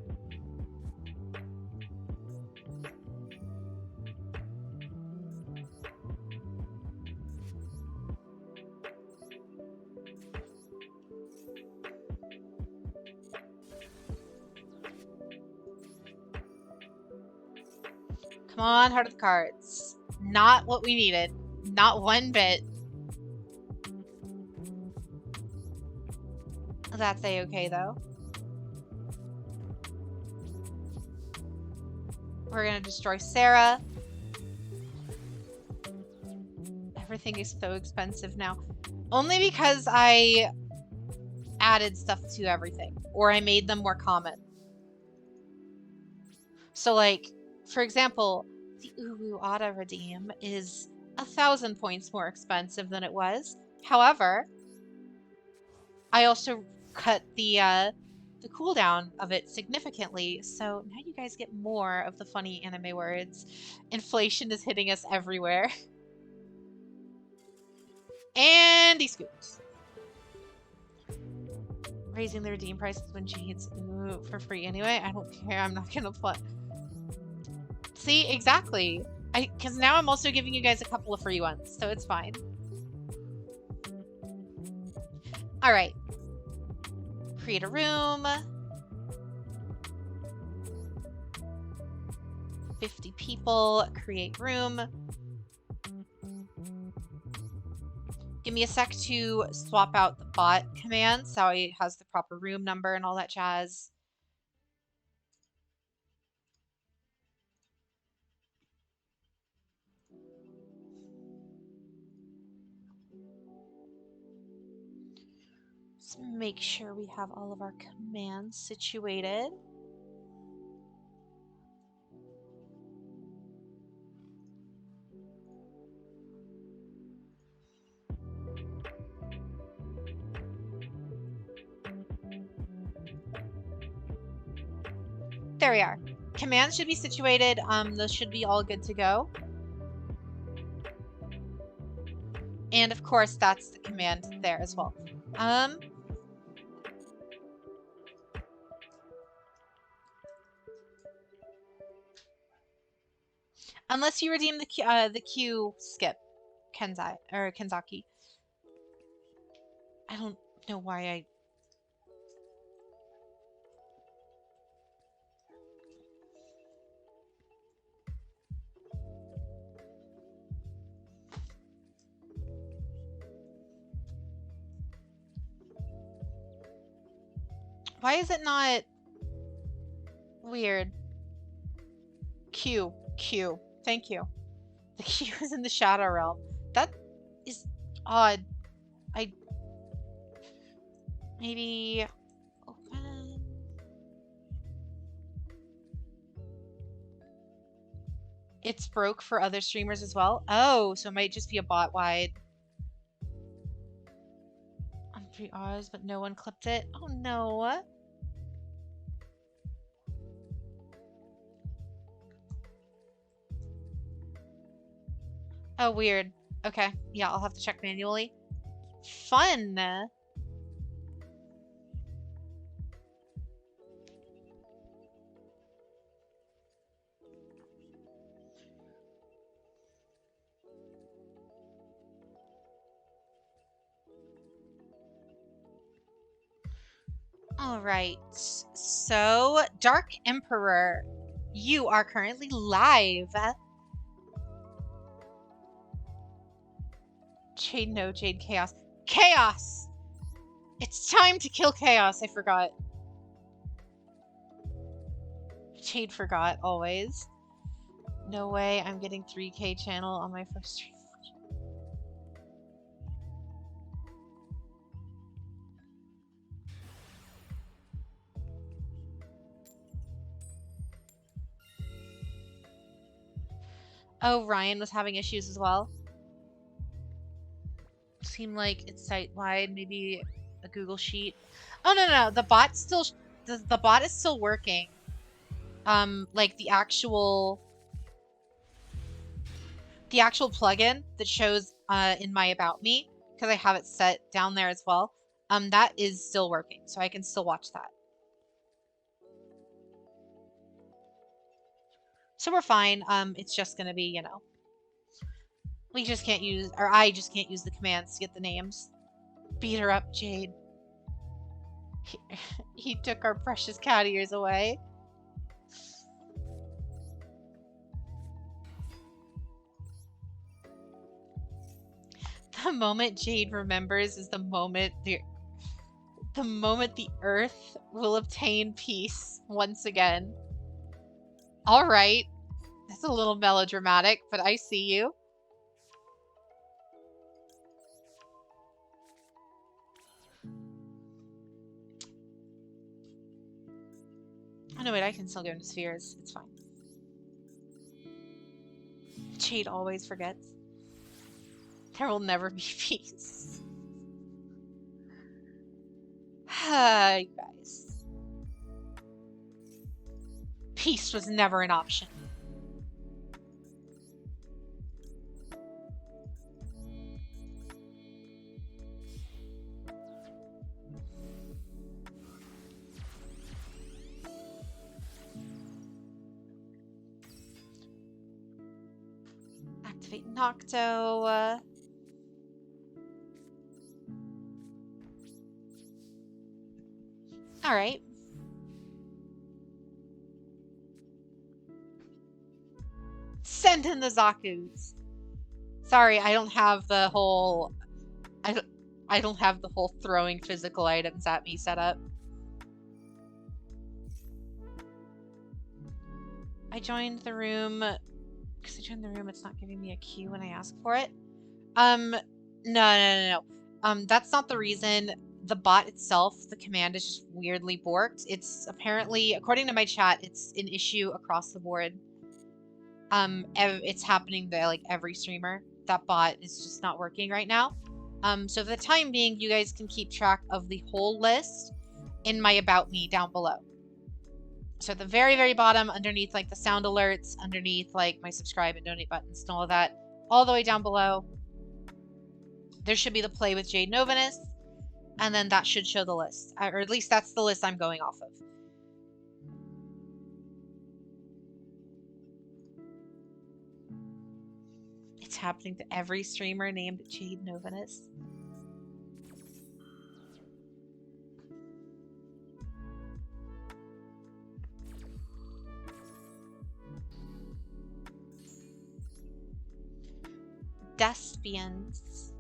Come on, Heart of the Cards. Not what we needed. Not one bit. That's a-okay, though. We're gonna destroy Sarah. Everything is so expensive now. Only because I added stuff to everything. Or I made them more common. So, like, for example, the YuGiOh Auto Redeem is 1,000 points more expensive than it was. However, I also cut the cooldown of it significantly, so now you guys get more of the funny anime words. Inflation is hitting us everywhere. And he scoops. Raising the redeem prices when Jade's for free anyway. I don't care. I'm not gonna play. See, exactly. Because now I'm also giving you guys a couple of free ones, so it's fine. All right. Create a room. 50 people. Create room. Give me a sec to swap out the bot command so it has the proper room number and all that jazz. Let's make sure we have all of our commands situated. There we are. Commands should be situated. Those should be all good to go. And of course, that's the command there as well. Unless you redeem the Q skip, Kenzaki. I don't know why I. Why is it not weird? Q. Thank you. The Q is in the Shadow Realm. That is odd. Maybe open. It's broke for other streamers as well. Oh, so it might just be a bot wide. On 3 R's, but no one clipped it. Oh no. Oh, weird. Okay. Yeah, I'll have to check manually. Fun. All right. So, Dark Emperor, you are currently live. Jade, no, Jade, Chaos. Chaos! It's time to kill Chaos, I forgot. Jade forgot, always. No way, I'm getting 3K channel on my first stream. Oh, Ryan was having issues as well. Seemed like it's site-wide, maybe a Google Sheet. Oh no, the bot still the bot is still working. like the actual plugin that shows in my About Me, because I have it set down there as well, that is still working, so I can still watch that. So we're fine. It's just gonna be, you know, we just can't use, or I just can't use the commands to get the names. Beat her up, Jade. He took our precious cat ears away. The moment Jade remembers is the moment the earth will obtain peace once again. All right. That's a little melodramatic, but I see you. Oh no, wait, I can still go into spheres. It's fine. Jade always forgets. There will never be peace. You guys. Peace was never an option. Activate Nocto. All right. Send in the Zakus. Sorry, I don't have the whole... I don't have the whole throwing physical items at me set up. I joined the room... Because I joined the room, it's not giving me a key when I ask for it. No. That's not the reason. The bot itself, the command is just weirdly borked. It's apparently, according to my chat, it's an issue across the board. It's happening to like every streamer. That bot is just not working right now. So for the time being, you guys can keep track of the whole list in my About Me down below. So at the very, very bottom, underneath like the sound alerts, underneath like my subscribe and donate buttons and all of that, all the way down below, there should be the Play with Jade Novanus, and then that should show the list. Or at least that's the list I'm going off of. It's happening to every streamer named Jade Novanus. Despians.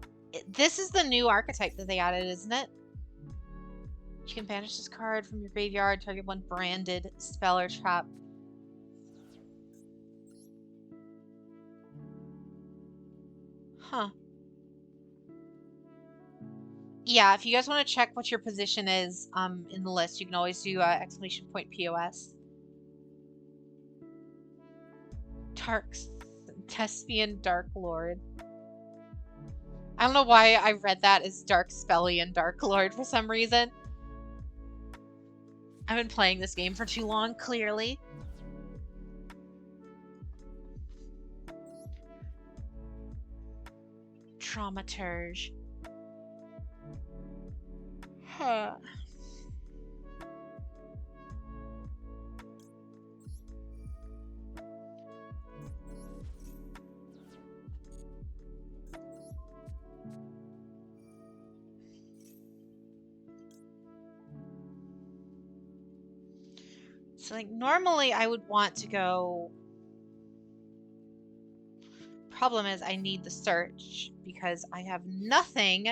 This is the new archetype that they added, isn't it? You can banish this card from your graveyard, target one branded spell or trap. Huh. Yeah, if you guys want to check what your position is in the list, you can always do exclamation point POS. Tespian Dark Lord. I don't know why I read that as Dark Spellian Dark Lord for some reason. I've been playing this game for too long, clearly. Traumaturge. Huh. So, like, normally I would want to go... Problem is I need the search because I have nothing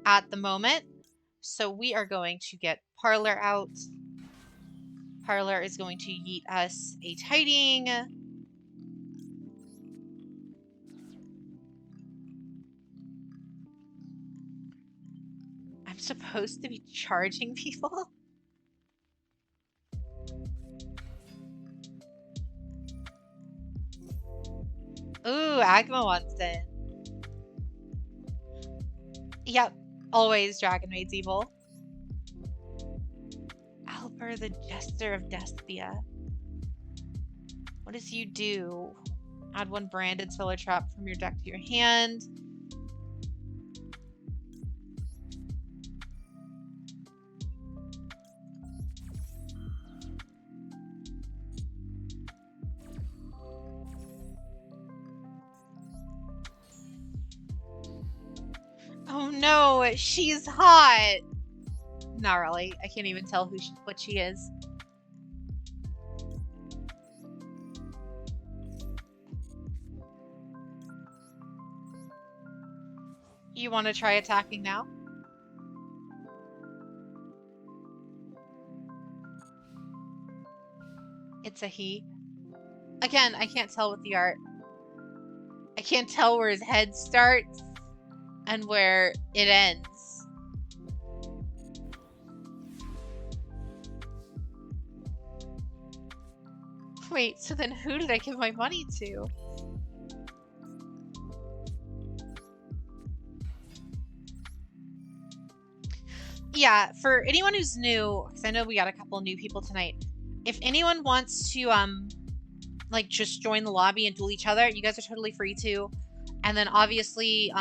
at the moment. So we are going to get Parlor out. Parlor is going to yeet us a Tiding. I'm supposed to be charging people? Ooh, Agma wants in. Yep, always Dragon Maid's evil. Alper, the Jester of Despia. What does you do? Add 1 branded solar trap from your deck to your hand. Oh no, she's hot! Not really. I can't even tell what she is. You want to try attacking now? It's a he. Again, I can't tell with the art. I can't tell where his head starts and where it ends. Wait, so then who did I give my money to? Yeah, for anyone who's new, because I know we got a couple new people tonight. If anyone wants to like just join the lobby and duel each other, you guys are totally free to. And then obviously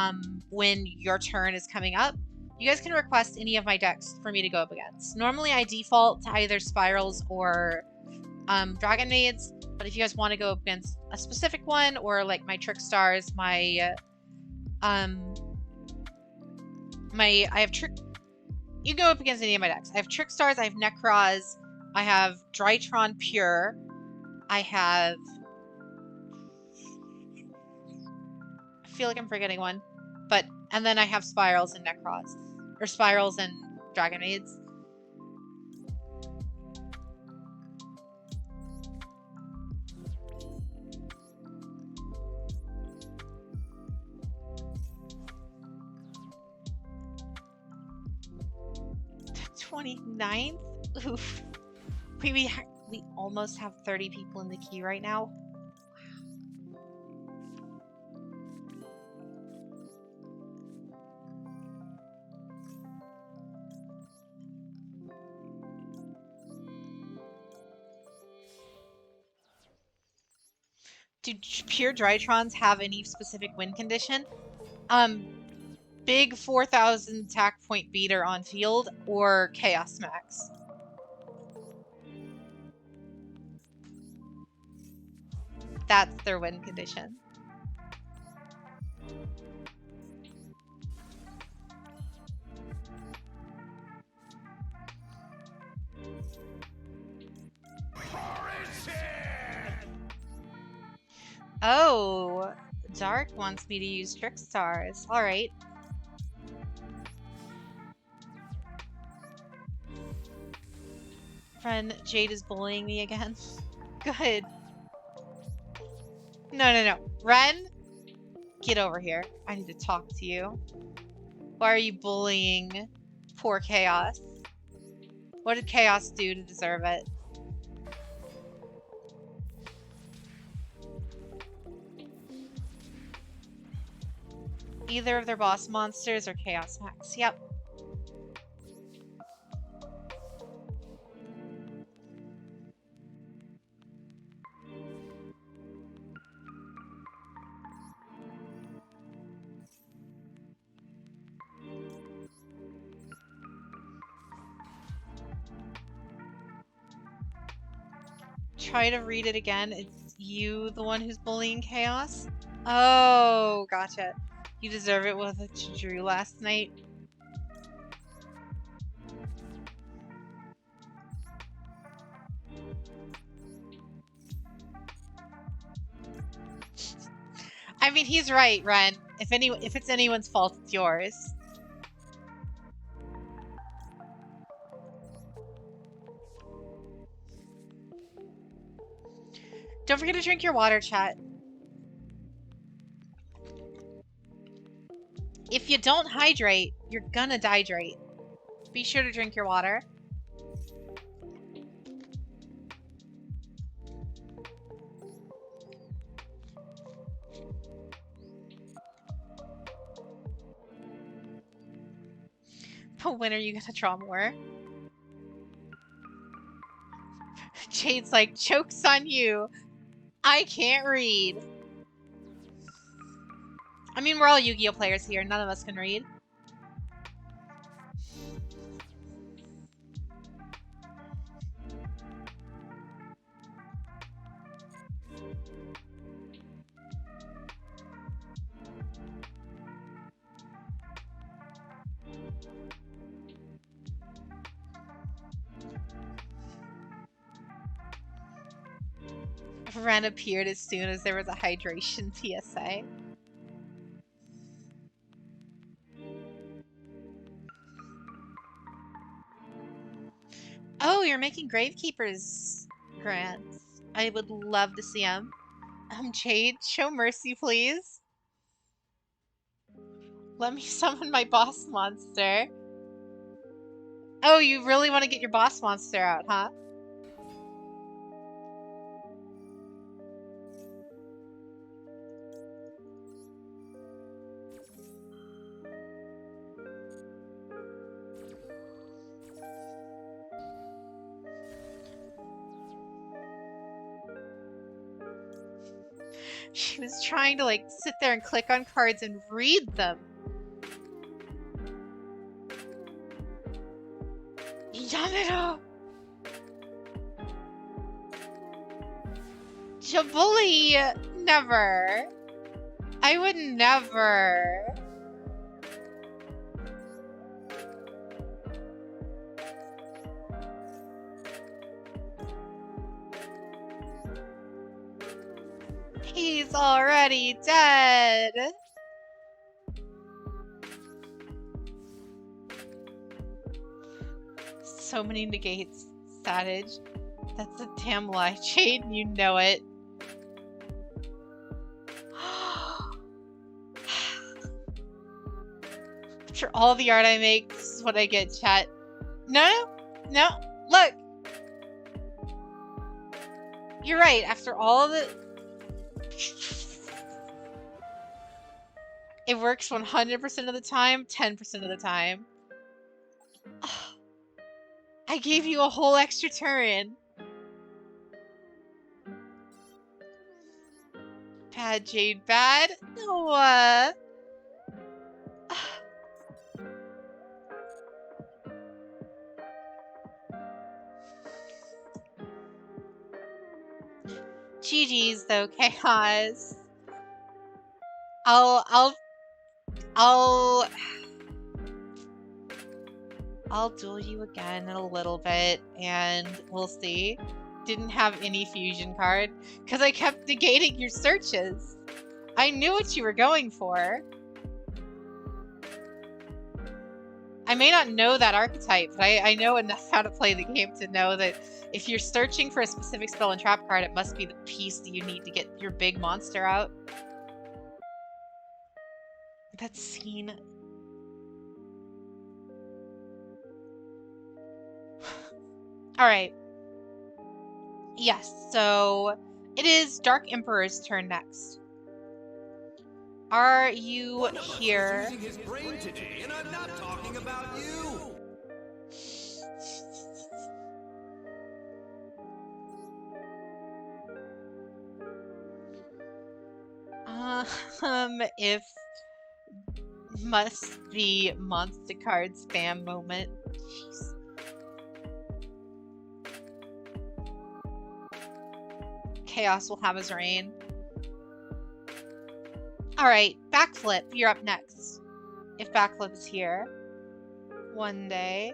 when your turn is coming up, you guys can request any of my decks for me to go up against. Normally I default to either Spirals or Dragon Maids, but if you guys want to go up against a specific one, or like my Trick Stars, I have Trick. You can go up against any of my decks. I have Trick Stars, I have Necroz, I have Drytron Pure, I have... I feel like I'm forgetting one. But, and then I have Spirals and Necroz. Or Spirals and Dragon Maids. The 29th? Oof. We almost have 30 people in the queue right now. Do pure Drytrons have any specific win condition? Big 4,000 attack point beater on field or Chaos Max. That's their win condition. Oh, Dark wants me to use Trick Stars. Alright. Friend, Jade is bullying me again. Good. No. Ren, get over here. I need to talk to you. Why are you bullying poor Chaos? What did Chaos do to deserve it? Either of their boss monsters or Chaos Max. Yep. Try to read it again. It's you, the one who's bullying Chaos? Oh, gotcha. You deserve it with what you drew last night. I mean, he's right, Ren. If it's anyone's fault, it's yours. Don't forget to drink your water, chat. If you don't hydrate, you're gonna dehydrate. Be sure to drink your water. But when are you gonna draw more? Jade's like, joke's on you. I can't read. I mean, we're all Yu-Gi-Oh players here. None of us can read. Ren appeared as soon as there was a hydration PSA. Oh, you're making Gravekeeper's grants. I would love to see them. Jade, show mercy, please. Let me summon my boss monster. Oh, you really want to get your boss monster out, huh? She was trying to, like, sit there and click on cards and read them. Yamero! Jabuli! Never. I would never. He's already dead. So many negates, Savage. That's a damn lie, Jade, and you know it. After all the art I make, this is what I get, chat. No, look. You're right, after all of the... It works 100% of the time, 10% of the time. I gave you a whole extra turn. Bad, Jade, bad. No, GG's though, Chaos. I'll duel you again in a little bit, and we'll see. Didn't have any fusion card, because I kept negating your searches. I knew what you were going for. I may not know that archetype, but I know enough how to play the game to know that if you're searching for a specific spell and trap card, it must be the piece that you need to get your big monster out. That scene... Alright. Yes, so it is Dark Emperor's turn next. Are you here? Using his brain today, and I'm not talking about you. If must be monster card spam moment. Jeez. Chaos will have his reign. Alright, Backflip, you're up next. If Backflip is here. One day.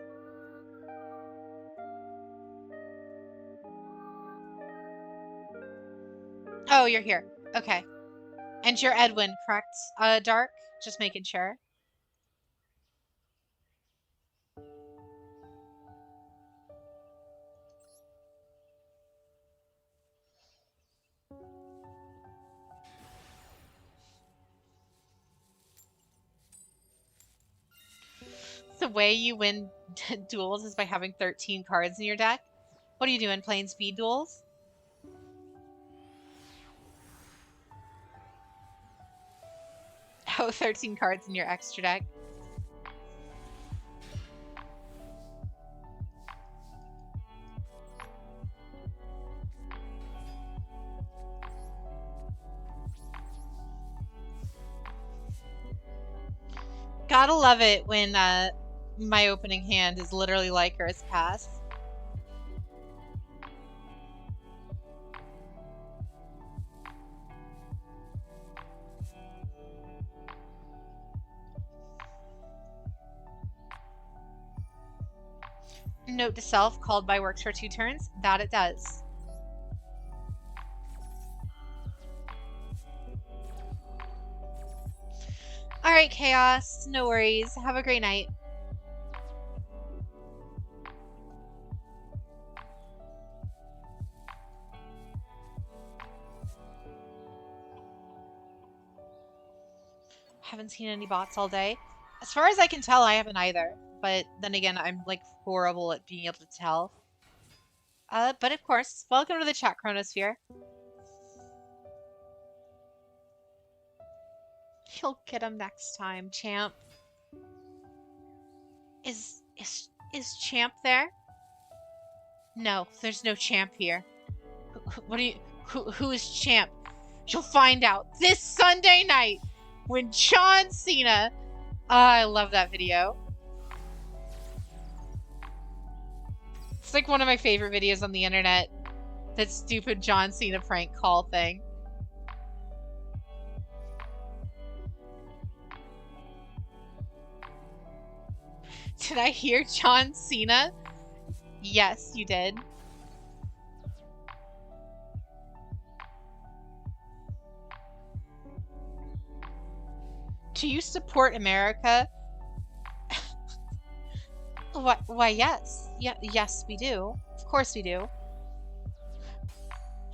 Oh, you're here. Okay. And you're Edwin, correct? Dark? Just making sure. The way you win duels is by having 13 cards in your deck. What are you doing, playing speed duels? Oh, 13 cards in your extra deck. Gotta love it when my opening hand is literally like hers pass. Note to self, called by works for 2 turns. That it does. Alright, Chaos. No worries. Have a great night. Haven't seen any bots all day. As far as I can tell, I haven't either. But then again, I'm like horrible at being able to tell. But of course, welcome to the chat chronosphere. You'll get him next time, champ. Is champ there? No, there's no champ here. What do you? Who is champ? You'll find out this Sunday night when John Cena. I love that video. It's like one of my favorite videos on the internet. That stupid John Cena prank call thing. Did I hear John Cena? Yes, you did. Do you support America? Why, yes. Yes, we do. Of course we do.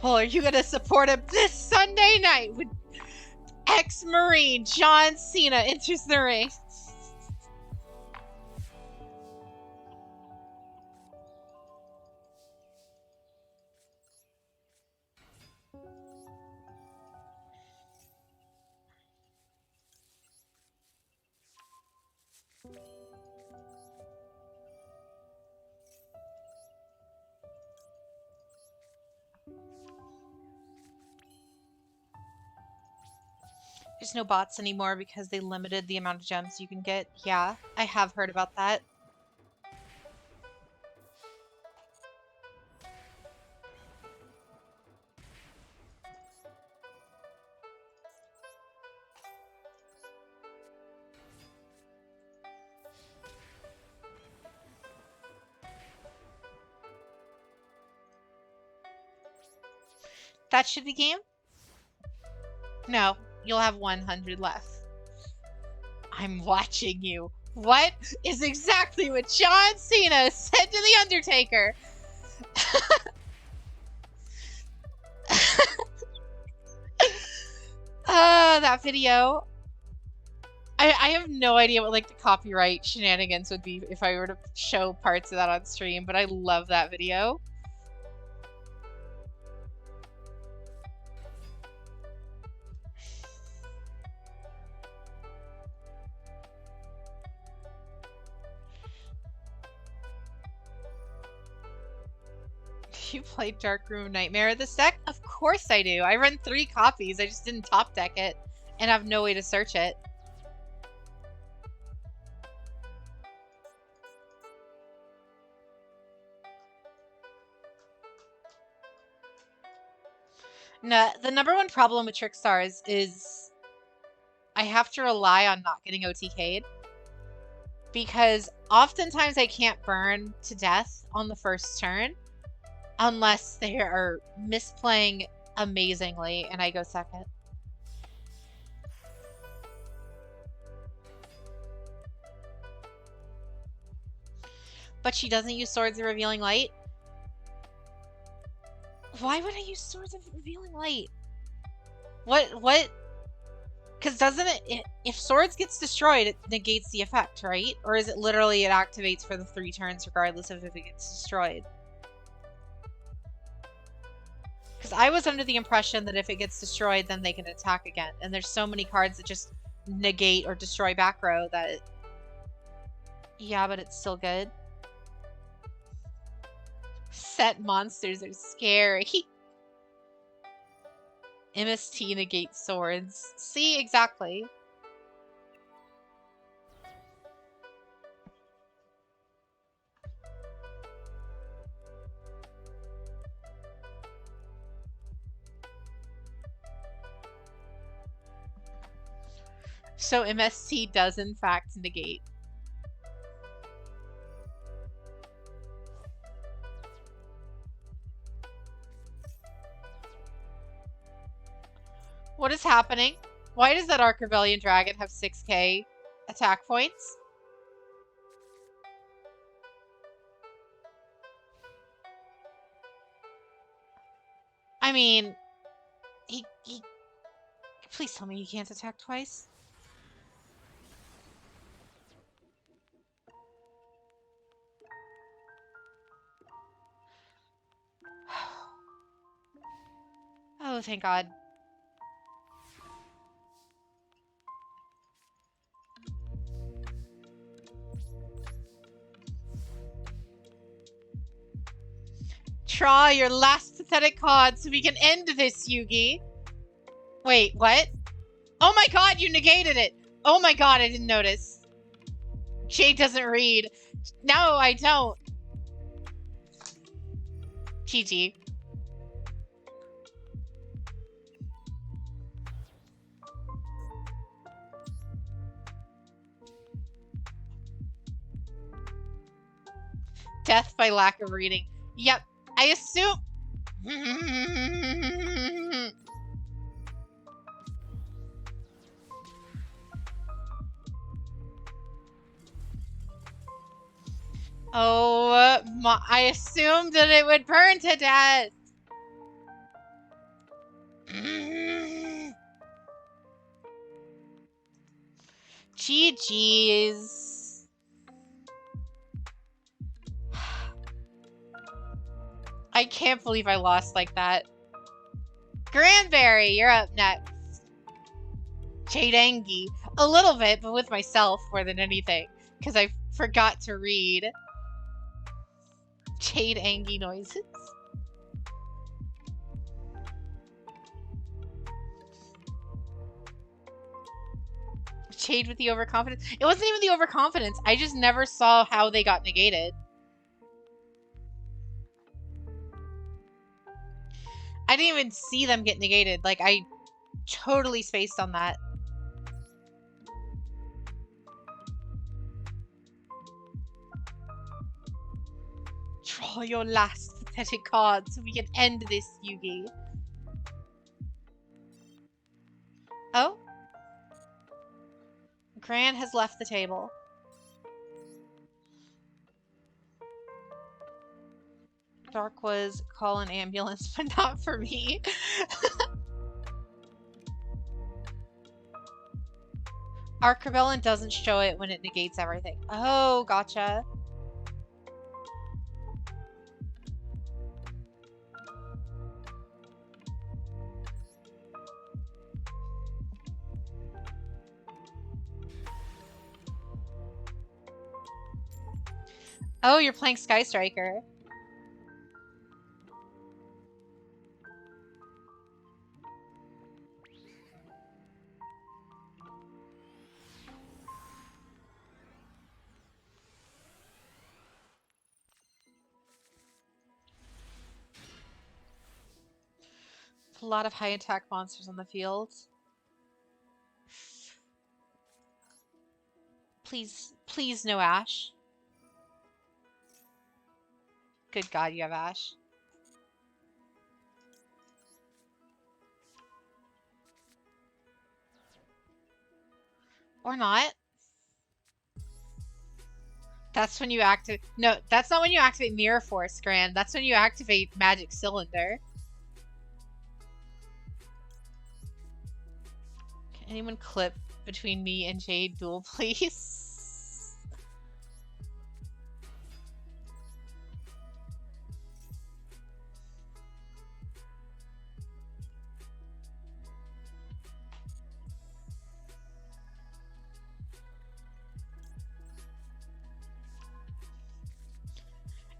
Well, are you gonna support him this Sunday night when ex-Marine John Cena enters the ring? There's no bots anymore because they limited the amount of gems you can get. Yeah, I have heard about that. That should be game? No, you'll have 100 left. I'm watching you. What is exactly what John Cena said to The Undertaker? That video. I have no idea what like the copyright shenanigans would be if I were to show parts of that on stream, but I love that video. You played Darkroom Nightmare this deck? Of course I do. I run 3 copies. I just didn't top deck it and have no way to search it. No, the number one problem with Trickstars is I have to rely on not getting OTK'd because oftentimes I can't burn to death on the first turn unless they are misplaying amazingly and I go second. But she doesn't use Swords of Revealing Light? Why would I use Swords of Revealing Light? What? Because doesn't it, if Swords gets destroyed, it negates the effect, right? Or is it literally it activates for the 3 turns regardless of if it gets destroyed? Because I was under the impression that if it gets destroyed, then they can attack again. And there's so many cards that just negate or destroy back row that... Yeah, but it's still good. Set monsters are scary. MST negates swords. See, exactly. So MST does in fact negate. What is happening? Why does that Arc Rebellion Dragon have 6k attack points? I mean, he please tell me he can't attack twice. Oh, thank God. Draw your last pathetic card so we can end this, Yugi. Wait, what? Oh my God, you negated it. Oh my God, I didn't notice. Jade doesn't read. No, I don't. GG. Death by lack of reading. Yep, I assume... Oh, I assumed that it would burn to death. GG's. I can't believe I lost like that. Granberry, you're up next. Jade Angie. A little bit, but with myself more than anything. Because I forgot to read. Jade Angie noises. Jade with the overconfidence. It wasn't even the overconfidence. I just never saw how they got negated. I didn't even see them get negated. Like, I totally spaced on that. Draw your last pathetic card so we can end this, Yugi. Oh? Gran has left the table. Dark was call an ambulance, but not for me. Arc Rebellion doesn't show it when it negates everything. Oh, gotcha. Oh, you're playing Sky Striker. A lot of high attack monsters on the field. Please, please no Ash. Good God, you have Ash. Or not. That's when you activate... No, that's not when you activate Mirror Force, Gran. That's when you activate Magic Cylinder. Can anyone clip between me and Jade Duel, please?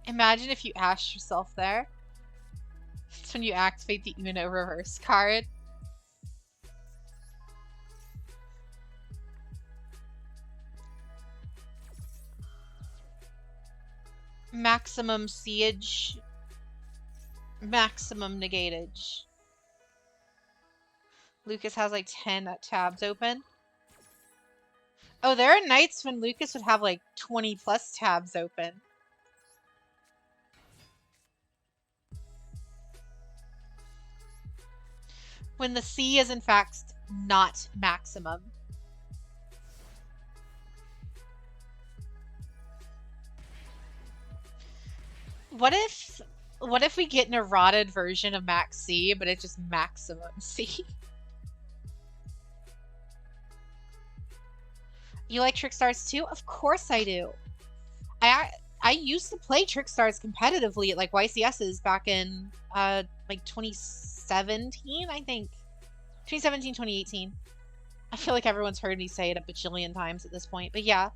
Imagine if you asked yourself there. That's when you activate the Uno reverse card. Maximum siege. Maximum negatage. Lucas has like 10 tabs open. Oh, there are nights when Lucas would have like 20 plus tabs open. When the C is in fact not maximum. What if we get an eroded version of Max C, but it's just maximum C? You like Trick Stars too? Of course I do. I used to play Trick Stars competitively at like YCS's back in like 2017, I think. 2017, 2018. I feel like everyone's heard me say it a bajillion times at this point, but yeah.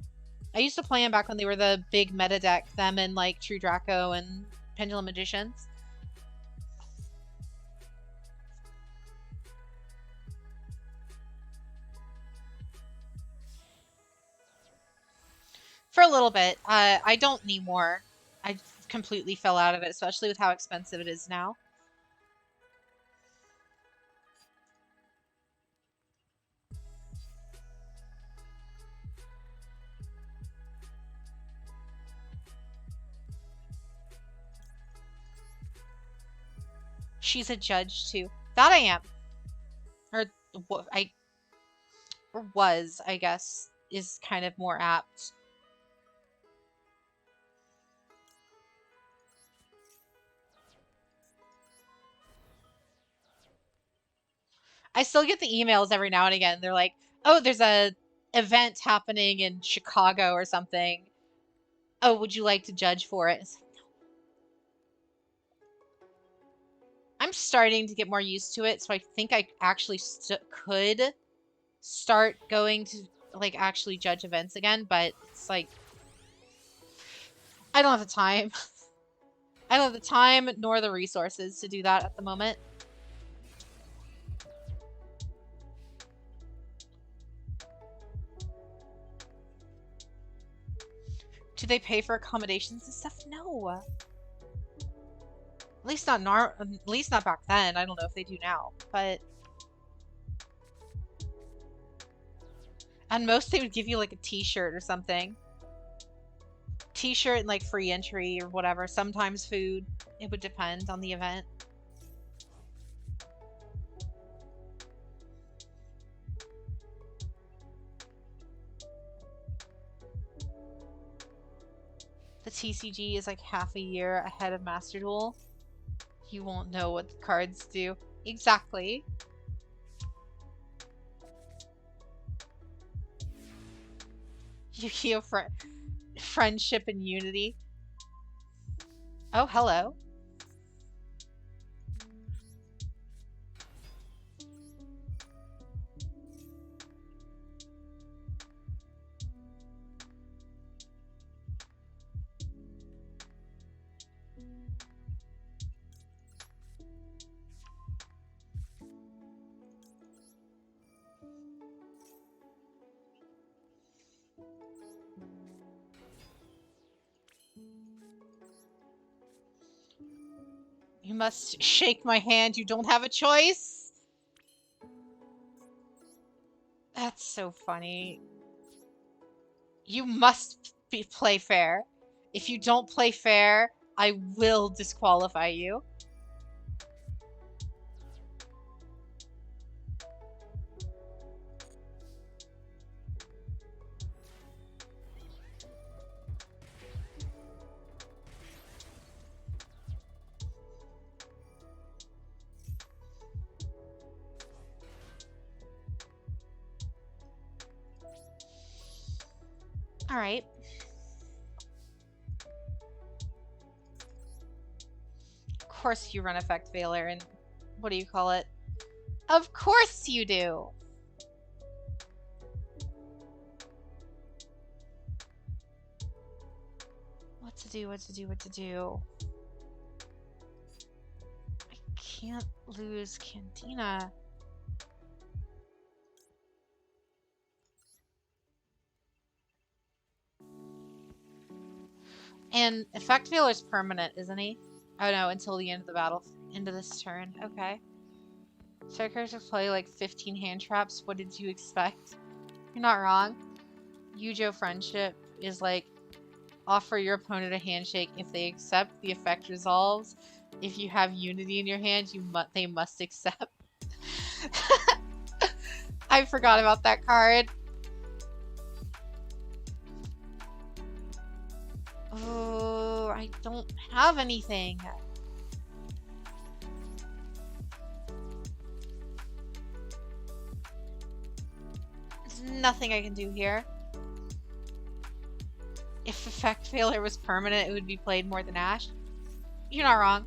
I used to play them back when they were the big meta deck, them and like True Draco and Pendulum Magicians. For a little bit. I don't anymore. I completely fell out of it, especially with how expensive it is now. She's a judge too. That I am. Or I or was, I guess, is kind of more apt. I still get the emails every now and again. They're like, "Oh, there's a event happening in Chicago or something. Oh, would you like to judge for it?" It's like, I'm starting to get more used to it, so I think I actually could start going to like actually judge events again, but it's like I don't have the time. I don't have the time nor the resources to do that at the moment. Do they pay for accommodations and stuff? No. At least not back then. I don't know if they do now, but and most they would give you like a t-shirt or something. T-shirt and like free entry or whatever. Sometimes food. It would depend on the event. The TCG is like half a year ahead of Master Duel. You won't know what the cards do. Exactly. YuGiOh friendship and unity. Oh, hello. You must shake my hand. You don't have a choice. That's so funny. You must play fair. If you don't play fair, I will disqualify you. All right. Of course you run Effect Veiler and what do you call it? Of course you do. What to do, what to do, what to do. I can't lose Cantina. And Effect Veiler's permanent, isn't he? Oh no, until the end of the battle, end of this turn. Okay. Strikers play like 15 hand traps. What did you expect? You're not wrong. YuGiOh friendship is like offer your opponent a handshake. If they accept, the effect resolves. If you have unity in your hand, they must accept. I forgot about that card. Oh, I don't have anything. There's nothing I can do here. If effect failure was permanent, it would be played more than Ash. You're not wrong.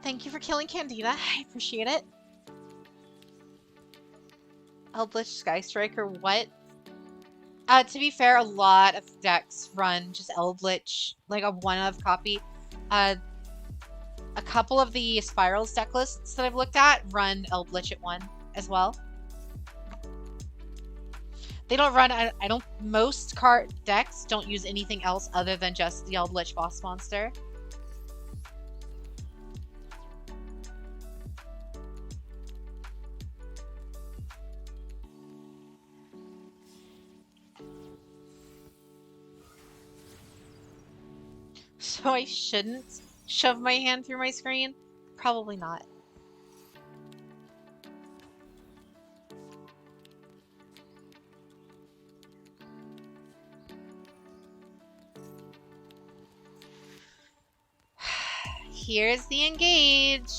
Thank you for killing Candida. I appreciate it. Eldritch Sky Striker, what? To be fair, a lot of decks run just Eldritch, like a one-of copy. A couple of the Spirals deck lists that I've looked at run Eldritch at 1 as well. They don't run, I don't, most card decks don't use anything else other than just the Eldritch boss monster. So I shouldn't shove my hand through my screen? Probably not. Here's the engage.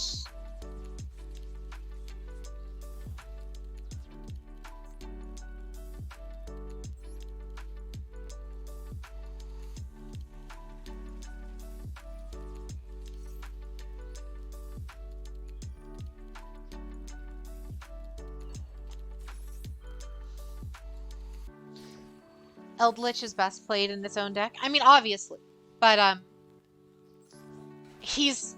Eldritch is best played in its own deck. I mean, obviously, but he's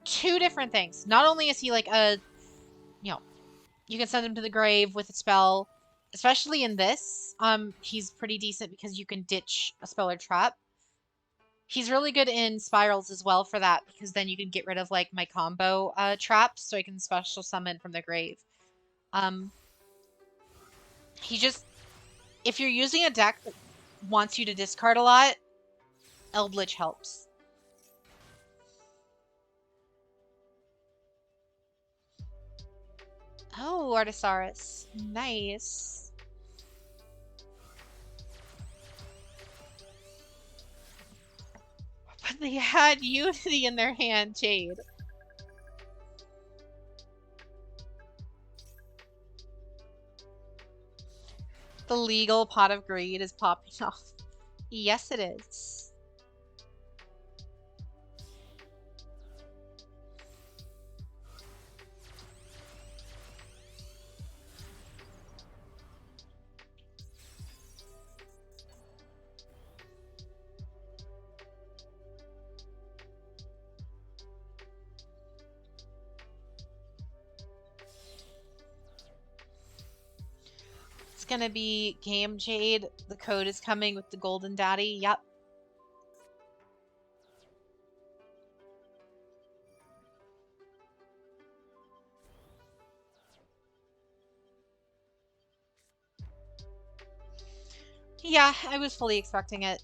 two different things. Not only is he like a, you know, you can send him to the grave with a spell, especially in this. He's pretty decent because you can ditch a spell or trap. He's really good in spirals as well for that, because then you can get rid of like my combo traps, so I can special summon from the grave. He just, if you're using a deck that wants you to discard a lot, Eldritch helps. Oh, Artisaurus. Nice. But they had Unity in their hand, Jade. The legal pot of greed is popping off. Yes, it is. Gonna be Game Jade. The code is coming with the Golden Daddy. Yep. Yeah, I was fully expecting it.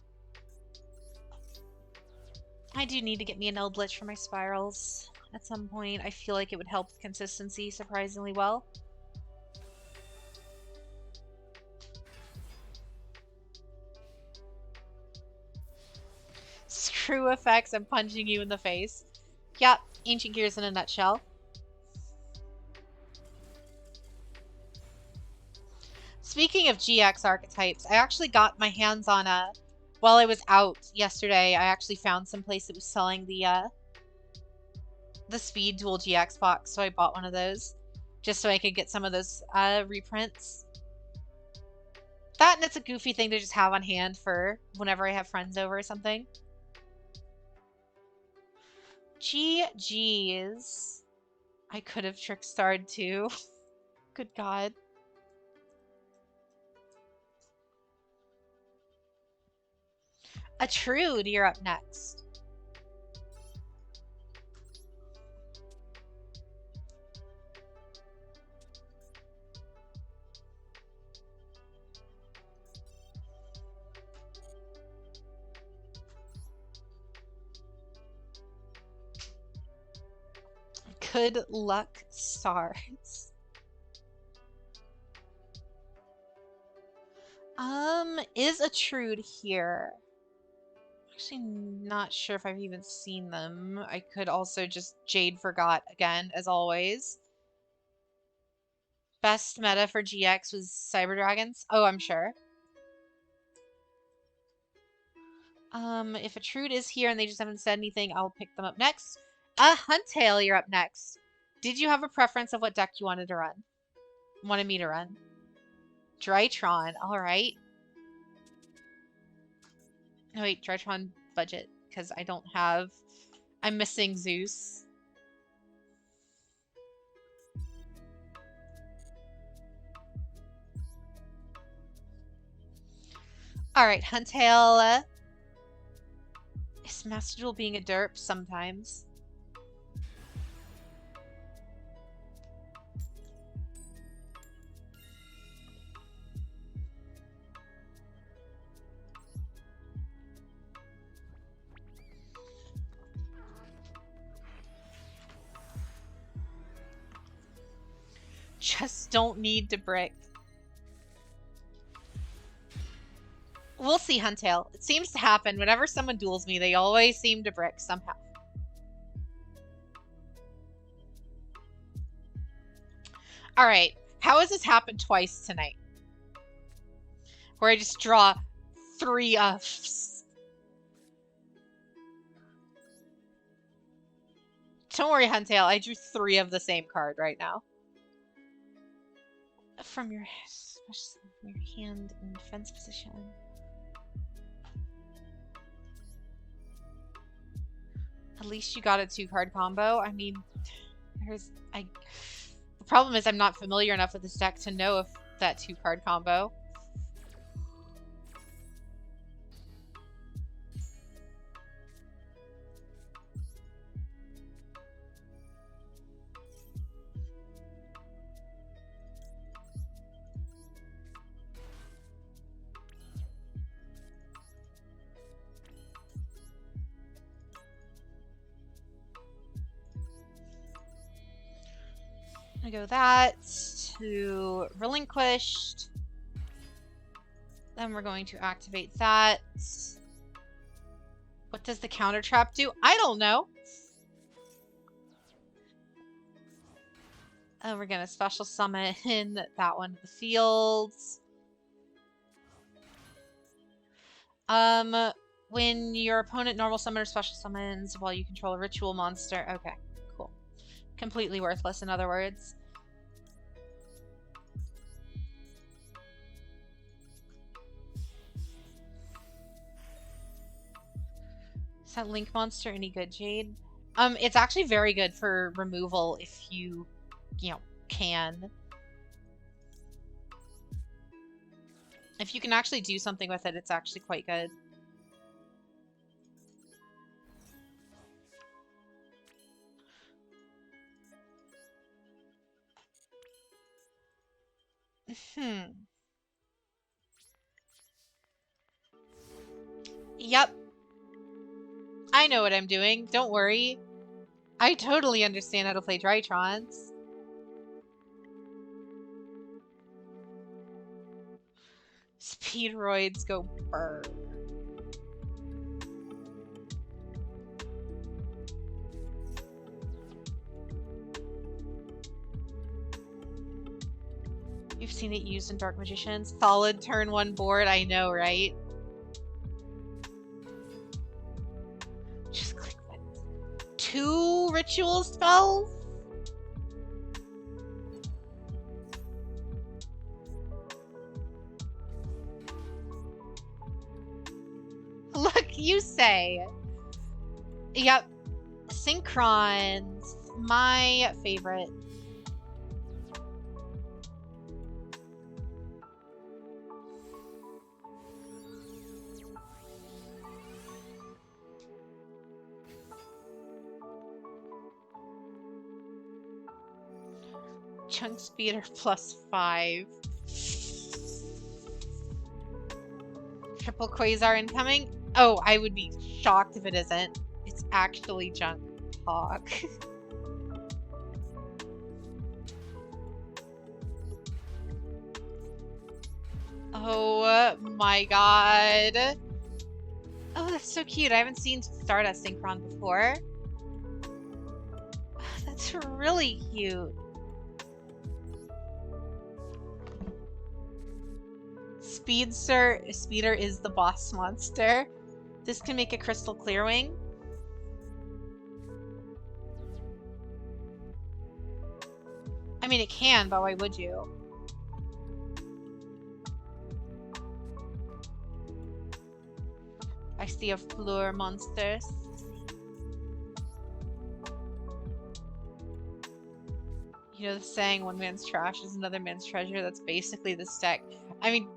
I do need to get me an Eldritch for my spirals at some point. I feel like it would help with consistency surprisingly well. Screw effects, I'm punching you in the face. Yep, Ancient Gears in a nutshell. Speaking of GX archetypes, I actually got my hands on while I was out yesterday, I actually found some place that was selling the Speed Duel GX box, so I bought one of those just so I could get some of those reprints. That, and it's a goofy thing to just have on hand for whenever I have friends over or something. GG's. I could have trick-starred too. Good God. Atrude, you're up next. Good luck, stars. Is Atrude here? Actually, not sure if I've even seen them. I could also just Jade forgot again, as always. Best meta for GX was Cyber Dragons. Oh, I'm sure. If Atrude is here and they just haven't said anything, I'll pick them up next. Huntail, you're up next. Did you have a preference of what deck you wanted to run? Wanted me to run? Drytron, alright. No, wait, Drytron budget, because I don't have... I'm missing Zeus. Alright, Huntail. Is Master Duel being a derp? Sometimes. Just don't need to brick. We'll see, Huntail. It seems to happen. Whenever someone duels me, they always seem to brick somehow. Alright. How has this happened twice tonight? Where I just draw 3 Fs. Don't worry, Huntail. I drew 3 of the same card right now. From your hand in defense position. At least you got a 2-card combo. I mean, the problem is I'm not familiar enough with this deck to know if that 2-card combo. I go that to relinquished. Then we're going to activate that. What does the counter trap do? I don't know. We're gonna special summon that one to the fields. When your opponent normal summoner special summons while you control a ritual monster. Okay. Completely worthless, in other words. Is that Link monster any good, Jade? It's actually very good for removal if you can. If you can actually do something with it, it's actually quite good. Yep. I know what I'm doing. Don't worry. I totally understand how to play Drytrons. Speedroids go burr. You've seen it used in Dark Magicians. Solid turn 1 board, I know, right? Just click that. 2 ritual spells? Look, you say. Yep. Synchrons. My favorite. Chunk speeder +5. Triple quasar incoming? Oh, I would be shocked if it isn't. It's actually junk talk. Oh my god. Oh, that's so cute. I haven't seen Stardust Synchron before. That's really cute. Speeder is the boss monster. This can make a crystal clear wing. I mean, it can, but why would you? I see a floor monsters. You know the saying, one man's trash is another man's treasure? That's basically this deck. I mean,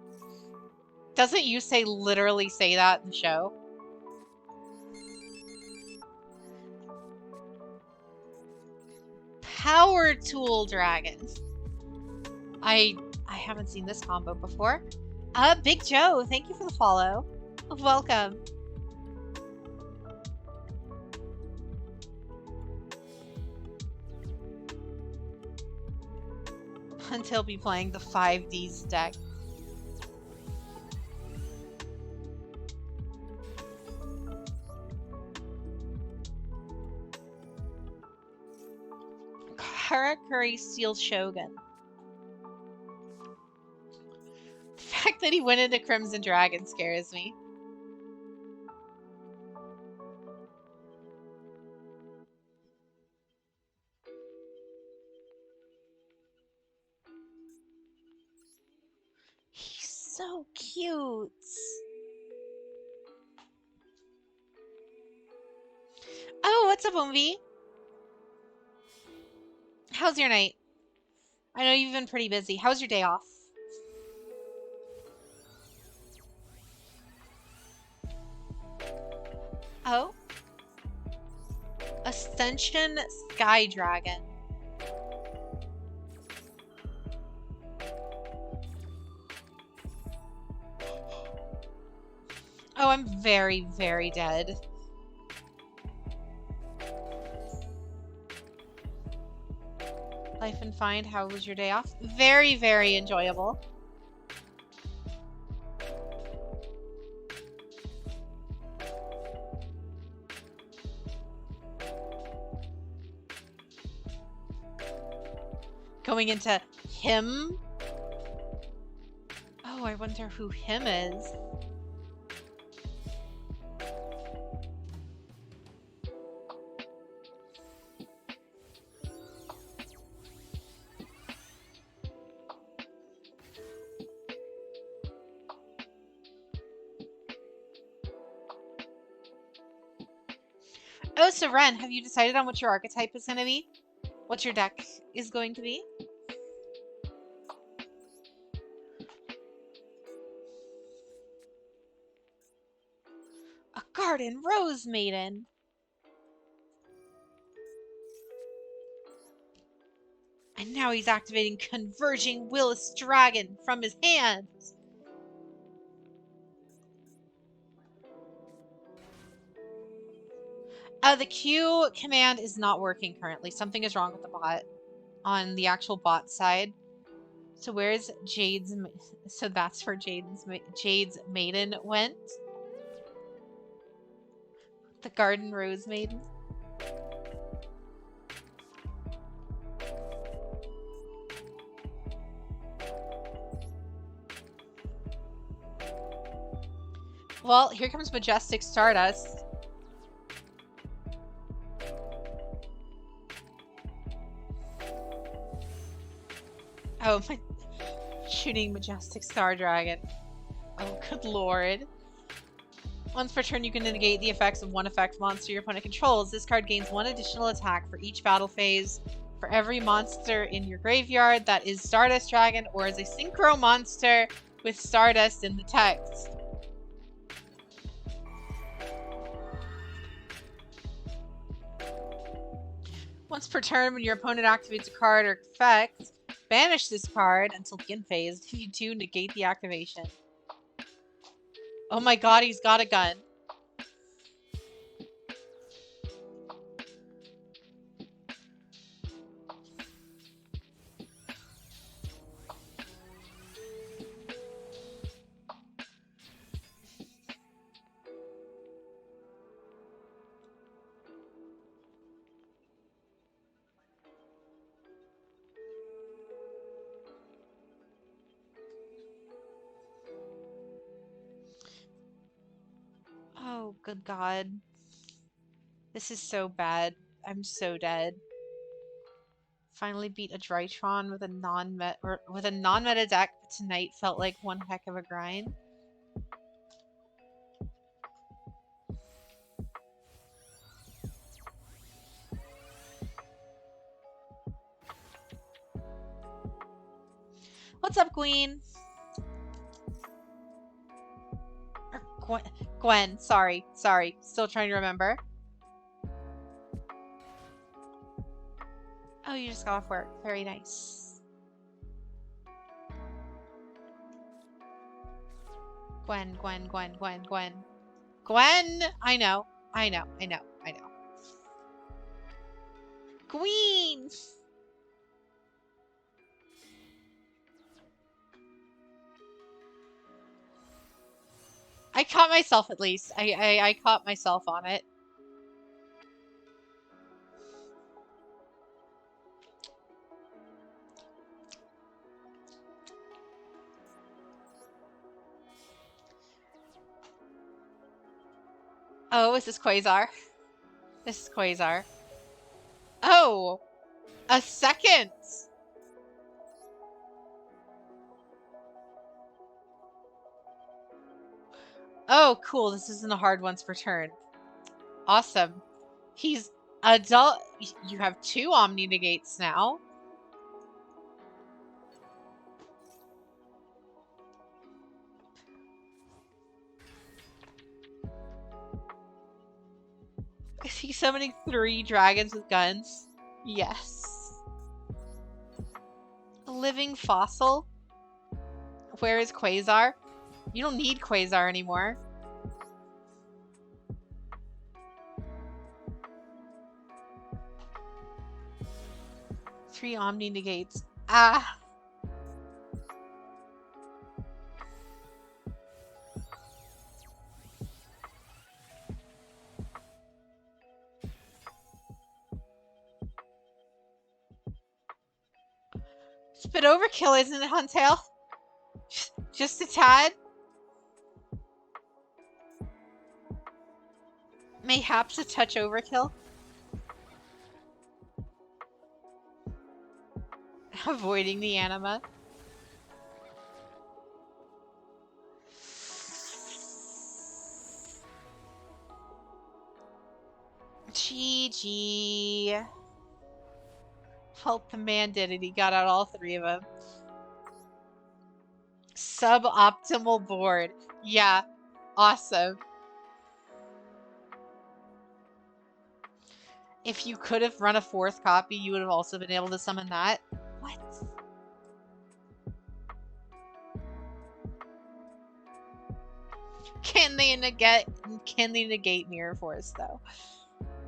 doesn't you say literally say that in the show? Power Tool Dragon. I haven't seen this combo before. Big Joe, thank you for the follow. Welcome. Until be playing the 5Ds deck. Karakuri Steel Shogun. The fact that he went into Crimson Dragon scares me. He's so cute. Oh, what's up, Umvi? How's your night? I know you've been pretty busy. How's your day off? Oh? Ascension Sky Dragon. Oh, I'm very, very dead. Life and Find, how was your day off? Very, very enjoyable. Going into him? Oh, I wonder who him is. Oh, so Ren, have you decided on what your archetype is going to be? What your deck is going to be? A Garden Rose Maiden. And now he's activating Converging Willis Dragon from his hand. The Q command is not working currently. Something is wrong with the bot on the actual bot side. So where's Jade's? So that's where Jade's Maiden went. The Garden Rose Maiden. Well, here comes Majestic Stardust. Oh, my shooting Majestic Star Dragon. Oh, good lord. Once per turn, you can negate the effects of one effect monster your opponent controls. This card gains one additional attack for each battle phase for every monster in your graveyard that is Stardust Dragon or is a synchro monster with Stardust in the text. Once per turn, when your opponent activates a card or effect, banish this card until the end phase. If you do, negate the activation. Oh my god, he's got a gun. Oh, good god. This is so bad. I'm so dead. Finally beat a Drytron with a non-meta deck, but tonight felt like one heck of a grind. What's up, Queen? Gwen, sorry. Still trying to remember. Oh, you just got off work. Very nice. Gwen. Gwen! I know. Queen! I caught myself at least. I caught myself on it. Oh, is this Quasar? This is Quasar. Oh! A second! Oh, cool. This isn't a hard once per turn. Awesome. He's adult. You have 2 Omni Negates now. Is he summoning 3 dragons with guns? Yes. A living fossil? Where is Quasar? You don't need Quasar anymore. Three Omni Negates. Ah! It's a bit overkill, isn't it, Huntail? Just a tad? Mayhaps a touch overkill? Avoiding the anima. GG. Well, the man did it. He got out all 3 of them. Suboptimal board. Yeah. Awesome. If you could have run a 4th copy, you would have also been able to summon that. What? Can they negate Mirror Force though?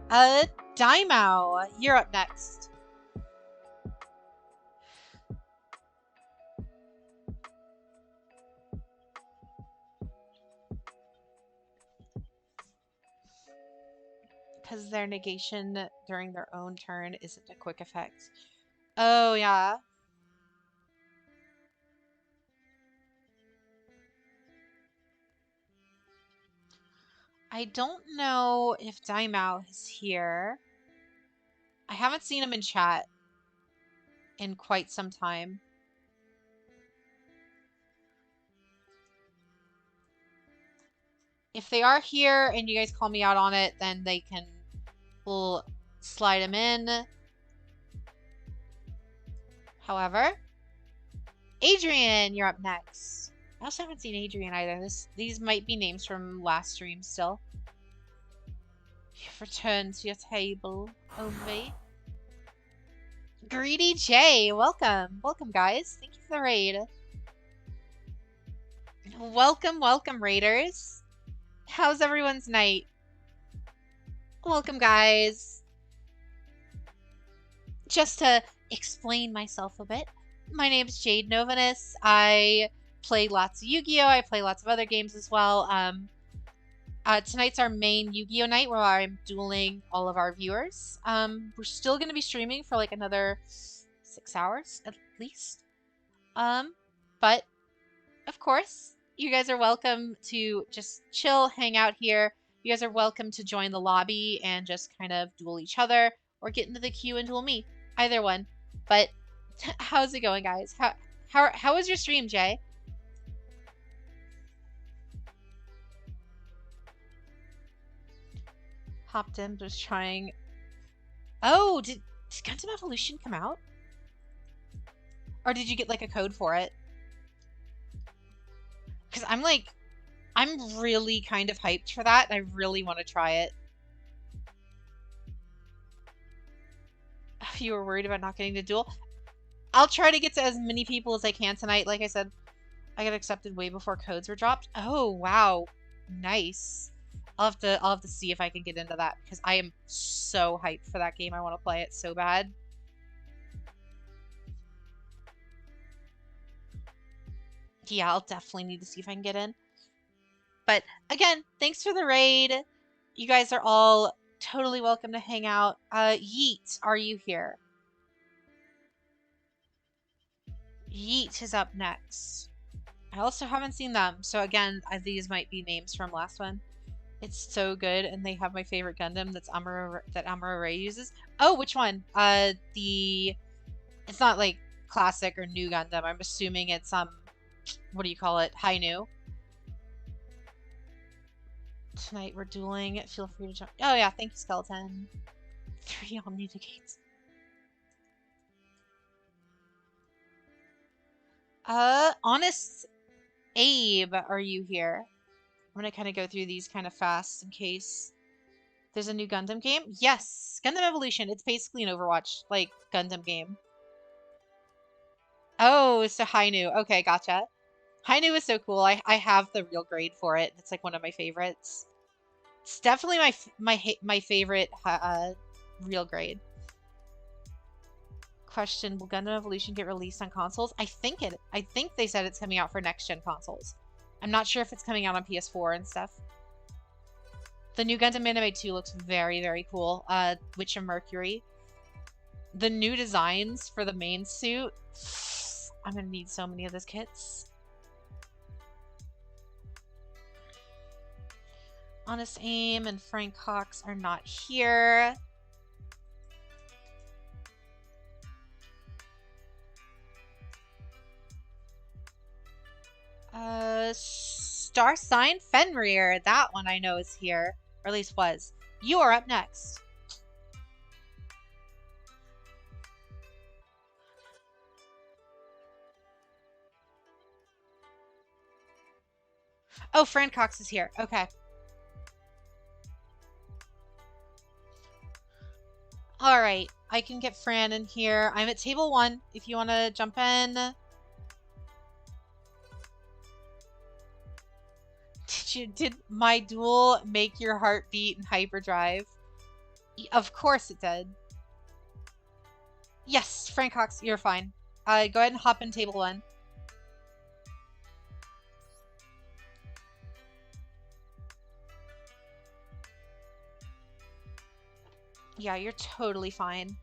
Daimao, you're up next. Because their negation during their own turn isn't a quick effect. Oh, yeah. I don't know if Daimao is here. I haven't seen him in chat in quite some time. If they are here and you guys call me out on it, then we'll slide them in. However, Adrian, you're up next. I also haven't seen Adrian either. These might be names from last stream still. You've returned to your table, only. Greedy J, welcome. Welcome, guys. Thank you for the raid. Welcome, welcome, raiders. How's everyone's night? Welcome, guys. Just to explain myself a bit, my name is Jade Novanis. I play lots of Yu-Gi-Oh! I play lots of other games as well. Tonight's our main Yu-Gi-Oh! Night where I'm dueling all of our viewers. We're still going to be streaming for like another 6 hours at least. But of course, you guys are welcome to just chill, hang out here. You guys are welcome to join the lobby and just kind of duel each other or get into the queue and duel me. Either one. But how's it going, guys? How was your stream, Jay? Hopped in, was trying. Oh, did Gundam Evolution come out? Or did you get like a code for it? Because I'm really kind of hyped for that. I really want to try it. You were worried about not getting to duel? I'll try to get to as many people as I can tonight. Like I said, I got accepted way before codes were dropped. Oh, wow. Nice. I'll have to see if I can get into that because I am so hyped for that game. I want to play it so bad. Yeah, I'll definitely need to see if I can get in. But again, thanks for the raid. You guys are all totally welcome to hang out. Yeet, are you here? Yeet is up next. I also haven't seen them, so again, these might be names from last one. It's so good, and they have my favorite Gundam that Amuro Ray uses. Oh, which one? It's not like classic or new Gundam. I'm assuming it's what do you call it? Hainu. Tonight we're dueling. Feel free to jump. Oh yeah, thank you, Skeleton. 3 Omni Negates. Honest Abe, are you here? I'm gonna kind of go through these kind of fast in case there's a new Gundam game. Yes, Gundam Evolution. It's basically an Overwatch like Gundam game. Oh, it's a Hainu. Okay, gotcha. Hainu is so cool. I have the real grade for it. It's like one of my favorites. It's definitely my favorite real grade. Question: will Gundam Evolution get released on consoles? I think they said it's coming out for next gen consoles. I'm not sure if it's coming out on PS4 and stuff. The new Gundam Anime 2 looks very, very cool. Witch of Mercury. The new designs for the main suit. I'm gonna need so many of those kits. Honest Aim and Frank Cox are not here. Star Sign Fenrir. That one I know is here. Or at least was. You are up next. Oh, Fran Cox is here. Okay. Alright. I can get Fran in here. I'm at table 1 if you want to jump in. Did my duel make your heart beat in hyperdrive? Of course it did. Yes, Frank Cox, you're fine. Go ahead and hop in table 1. Yeah, you're totally fine.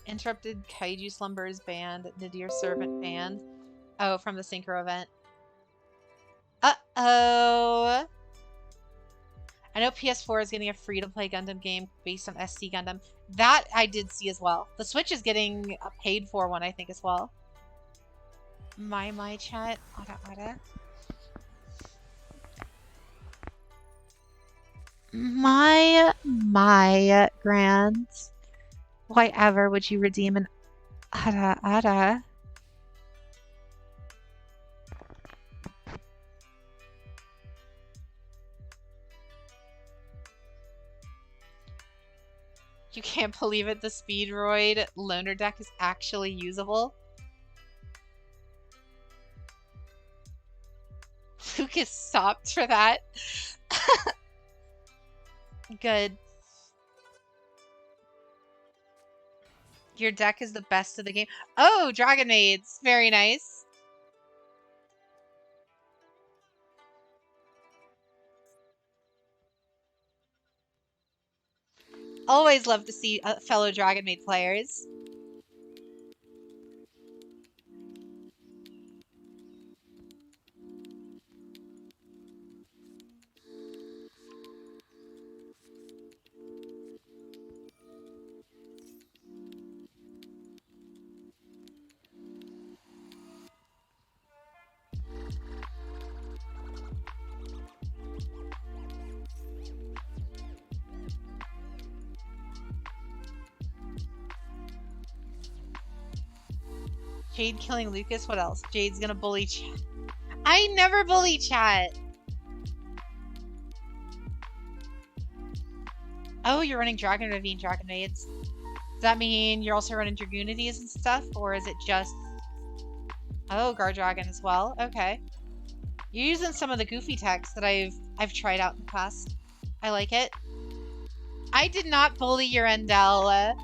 Interrupted Kaiju Slumbers banned. Nadir Servant banned. Oh, from the Synchro event. Uh-oh. I know PS4 is getting a free-to-play Gundam game based on SC Gundam. That I did see as well. The Switch is getting a paid-for one, I think, as well. My chat. Ada. My grand. Why ever would you redeem an Ada? You can't believe it, the Speedroid loaner deck is actually usable. Lucas stopped for that. Good. Your deck is the best of the game. Oh, Dragon Maids. Very nice. Always love to see fellow Dragon Maid players. Jade killing Lucas. What else? Jade's gonna bully chat. I never bully chat. Oh, you're running Dragon Ravine Dragon Maids. Does that mean you're also running Dragoonities and stuff? Or is it just... Oh, Guard Dragon as well. Okay. You're using some of the goofy techs that I've tried out in the past. I like it. I did not bully your Endel.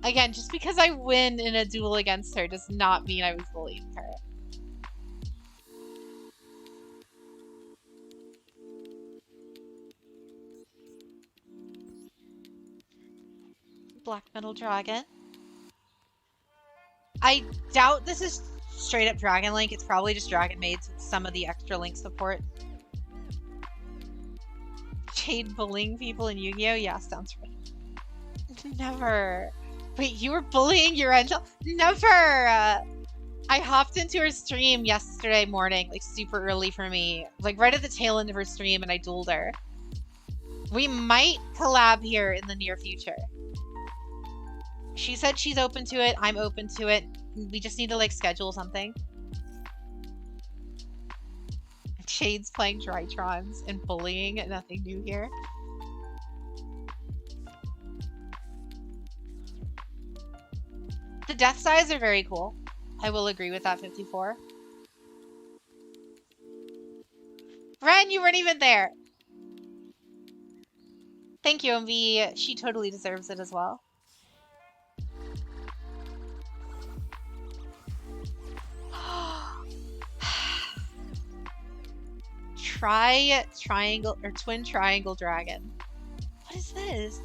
Again, just because I win in a duel against her does not mean I was bullying her. Black Metal Dragon. I doubt this is straight up Dragon Link. It's probably just Dragon Maids with some of the extra Link support. Jade bullying people in YuGiOh? Yeah, sounds right. Never. Wait, you were bullying your Angel? Never! I hopped into her stream yesterday morning, like super early for me. Like right at the tail end of her stream, and I dueled her. We might collab here in the near future. She said she's open to it. I'm open to it. We just need to like schedule something. Shade's playing Drytrons and bullying. Nothing new here. The death size are very cool. I will agree with that, 54. Ren, you weren't even there. Thank you, MV. She totally deserves it as well. Try triangle or twin triangle dragon. What is this?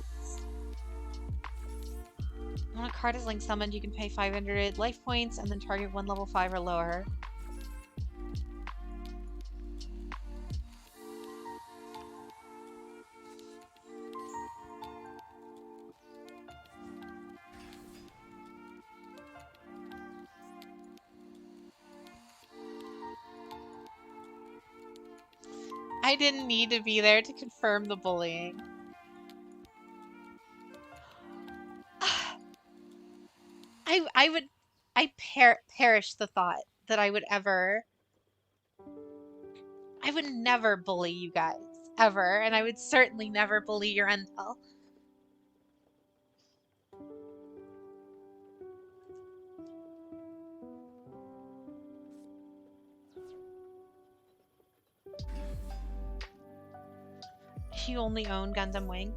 When a card is link summoned, you can pay 500 life points and then target one level 5 or lower. I didn't need to be there to confirm the bullying. I perish the thought that I would never bully you guys, ever, and I would certainly never bully your Endel. You only own Gundam Wing.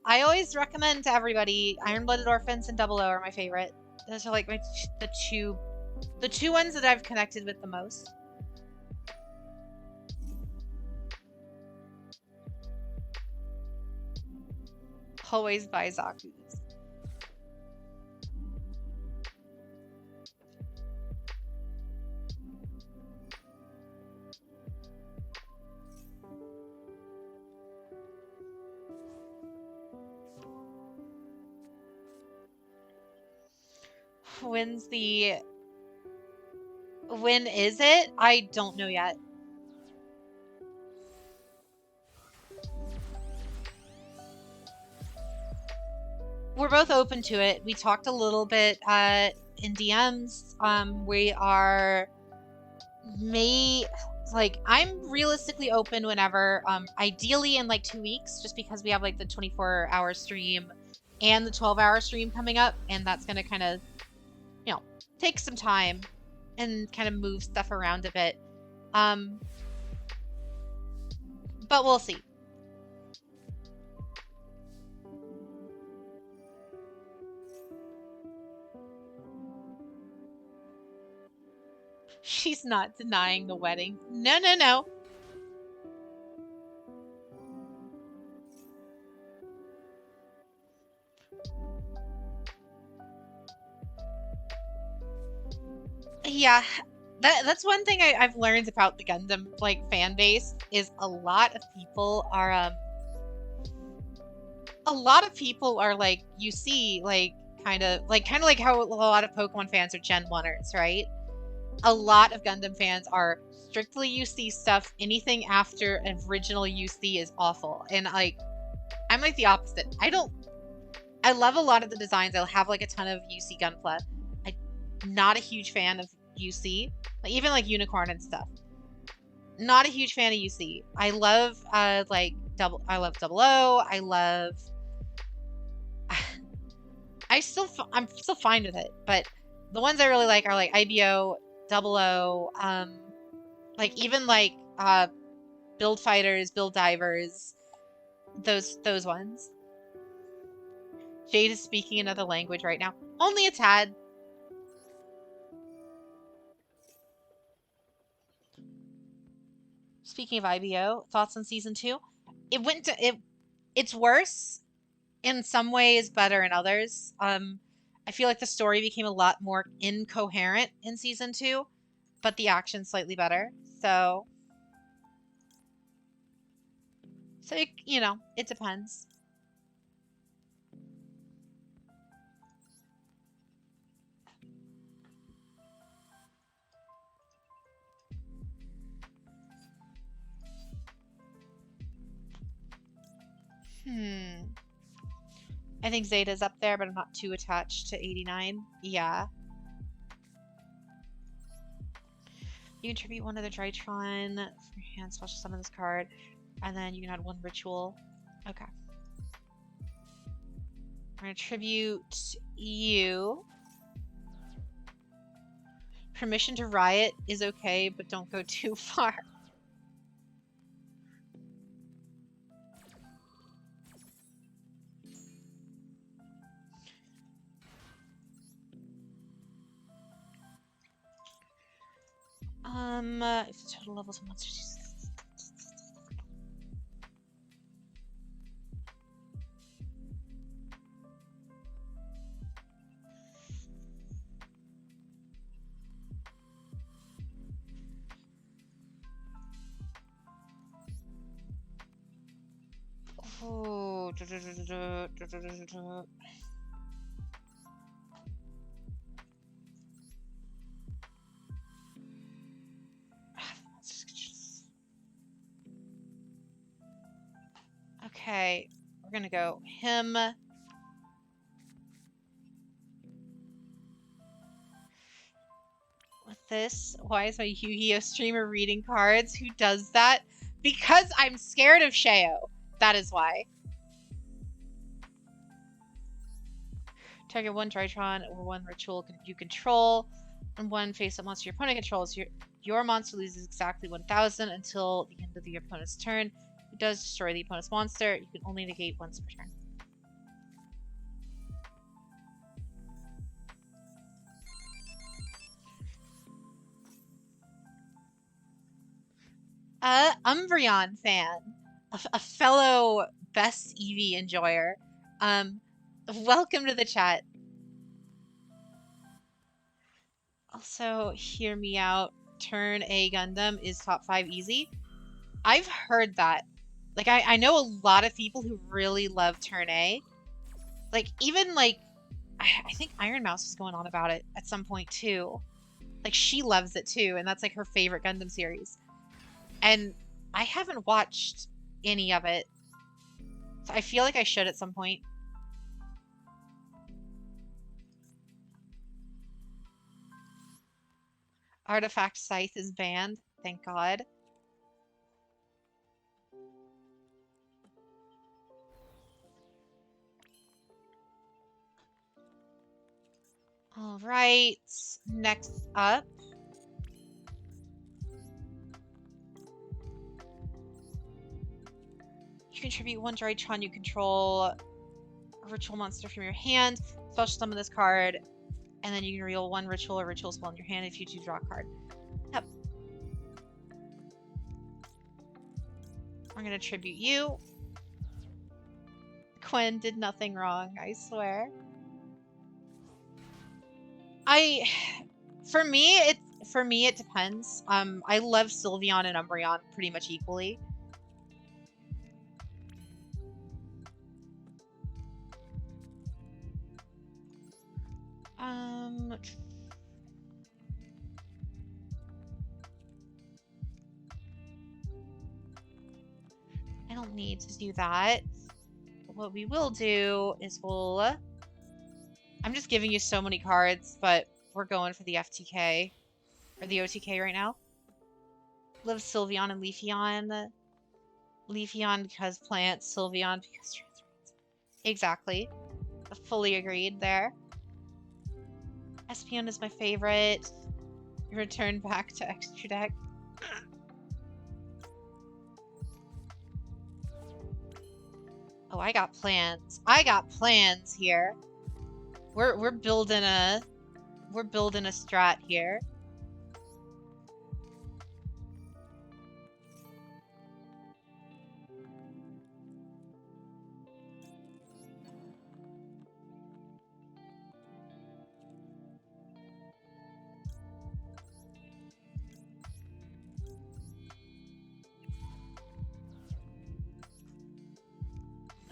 I always recommend to everybody Iron-Blooded Orphans and Double O are my favorite. Those are like the two ones that I've connected with the most. Always buy Zaku's. When is it? I don't know yet. We're both open to it. We talked a little bit in DMs. We are I'm realistically open whenever. Ideally in like 2 weeks, just because we have like the 24-hour stream and the 12-hour stream coming up, and that's gonna kind of, you know, take some time and kind of move stuff around a bit. But we'll see. She's not denying the wedding. No, no, no. Yeah, that's one thing I've learned about the Gundam like fan base is a lot of people are like, you see, like kind of like how a lot of Pokemon fans are Gen 1ers, right? A lot of Gundam fans are strictly UC stuff. Anything after original UC is awful. And like, I'm like the opposite. I love a lot of the designs. I'll have like a ton of UC Gunpla. I'm not a huge fan of UC. Like, even like Unicorn and stuff. Not a huge fan of UC. I love I love Double O. I love I'm still fine with it, but the ones I really like are like IBO, Double O, like even like Build Fighters, Build Divers, those ones. Jade is speaking another language right now. Only a tad. Speaking of IBO, thoughts on season 2? It's worse in some ways, better in others. I feel like the story became a lot more incoherent in season 2, but the action's slightly better. So you know, it depends. I think Zeta's up there, but I'm not too attached to 89. Yeah. You can tribute one other Drytron for your hand, special summon this card, and then you can add one ritual. Okay. We're gonna tribute you. Permission to riot is okay, but don't go too far. If the total levels of monsters. Oh, okay, we're gonna go him. With this, why is my YuGiOh streamer reading cards? Who does that? Because I'm scared of YuGiOh. That is why. Target one Drytron or one ritual you control, and one face-up monster your opponent controls. Your monster loses exactly 1,000 until the end of the opponent's turn. It does destroy the opponent's monster. You can only negate once per turn. Umbreon fan, a fellow best Eevee enjoyer. Welcome to the chat. Also, hear me out. Turn A Gundam is top 5 easy. I've heard that. Like, I know a lot of people who really love Turn A. Like, even, like, I think Iron Mouse was going on about it at some point too. Like, she loves it too, and that's like her favorite Gundam series. And I haven't watched any of it. So I feel like I should at some point. Artifact Scythe is banned. Thank God. All right. Next up. You contribute one Drytron you control a ritual monster from your hand. Special summon this card, and then you can reveal one ritual or ritual spell in your hand if you do draw a card. Yep. I'm gonna tribute you. Quinn did nothing wrong, I swear. For me it depends. I love Sylveon and Umbreon pretty much equally. I don't need to do that. What we will do is I'm just giving you so many cards, but we're going for the FTK. Or the OTK right now. Live Sylveon and Leafeon. Leafeon because plants, Sylveon because transference. Exactly. Fully agreed there. Espeon is my favorite. Return back to extra deck. Oh, I got plans. I got plans here. We're building a strat here.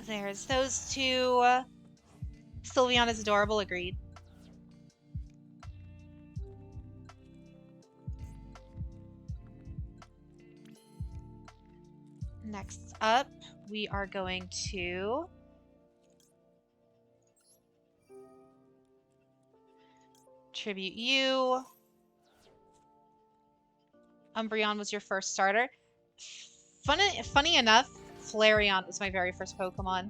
There's those two. Sylveon is adorable, agreed. Next up, we are going to tribute you. Umbreon was your first starter. Funny enough, Flareon was my very first Pokemon.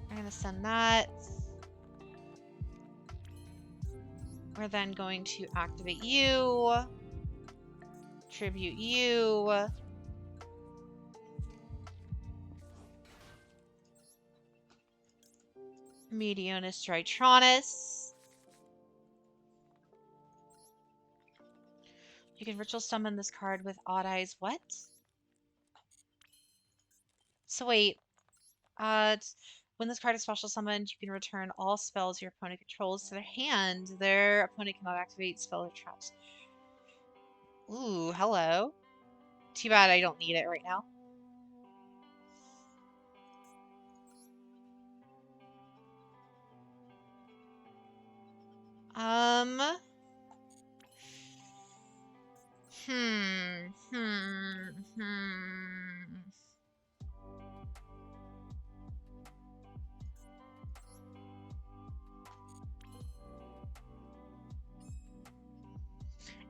I'm gonna send that. We're then going to activate you. Tribute you. Meteonis Drytronus. You can ritual summon this card with Odd Eyes. What? So wait. When this card is special summoned, you can return all spells your opponent controls to their hand. Their opponent cannot activate spell or traps. Ooh, hello. Too bad I don't need it right now.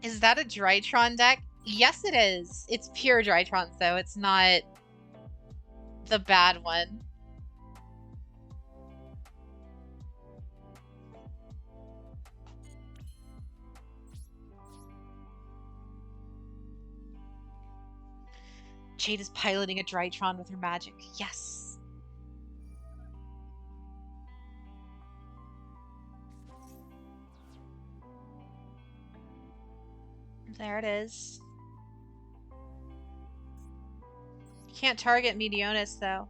Is that a Drytron deck? Yes, it is. It's pure Drytrons, though. It's not the bad one. Jade is piloting a Drytron with her magic. Yes. There it is. Can't target Meteonis, though.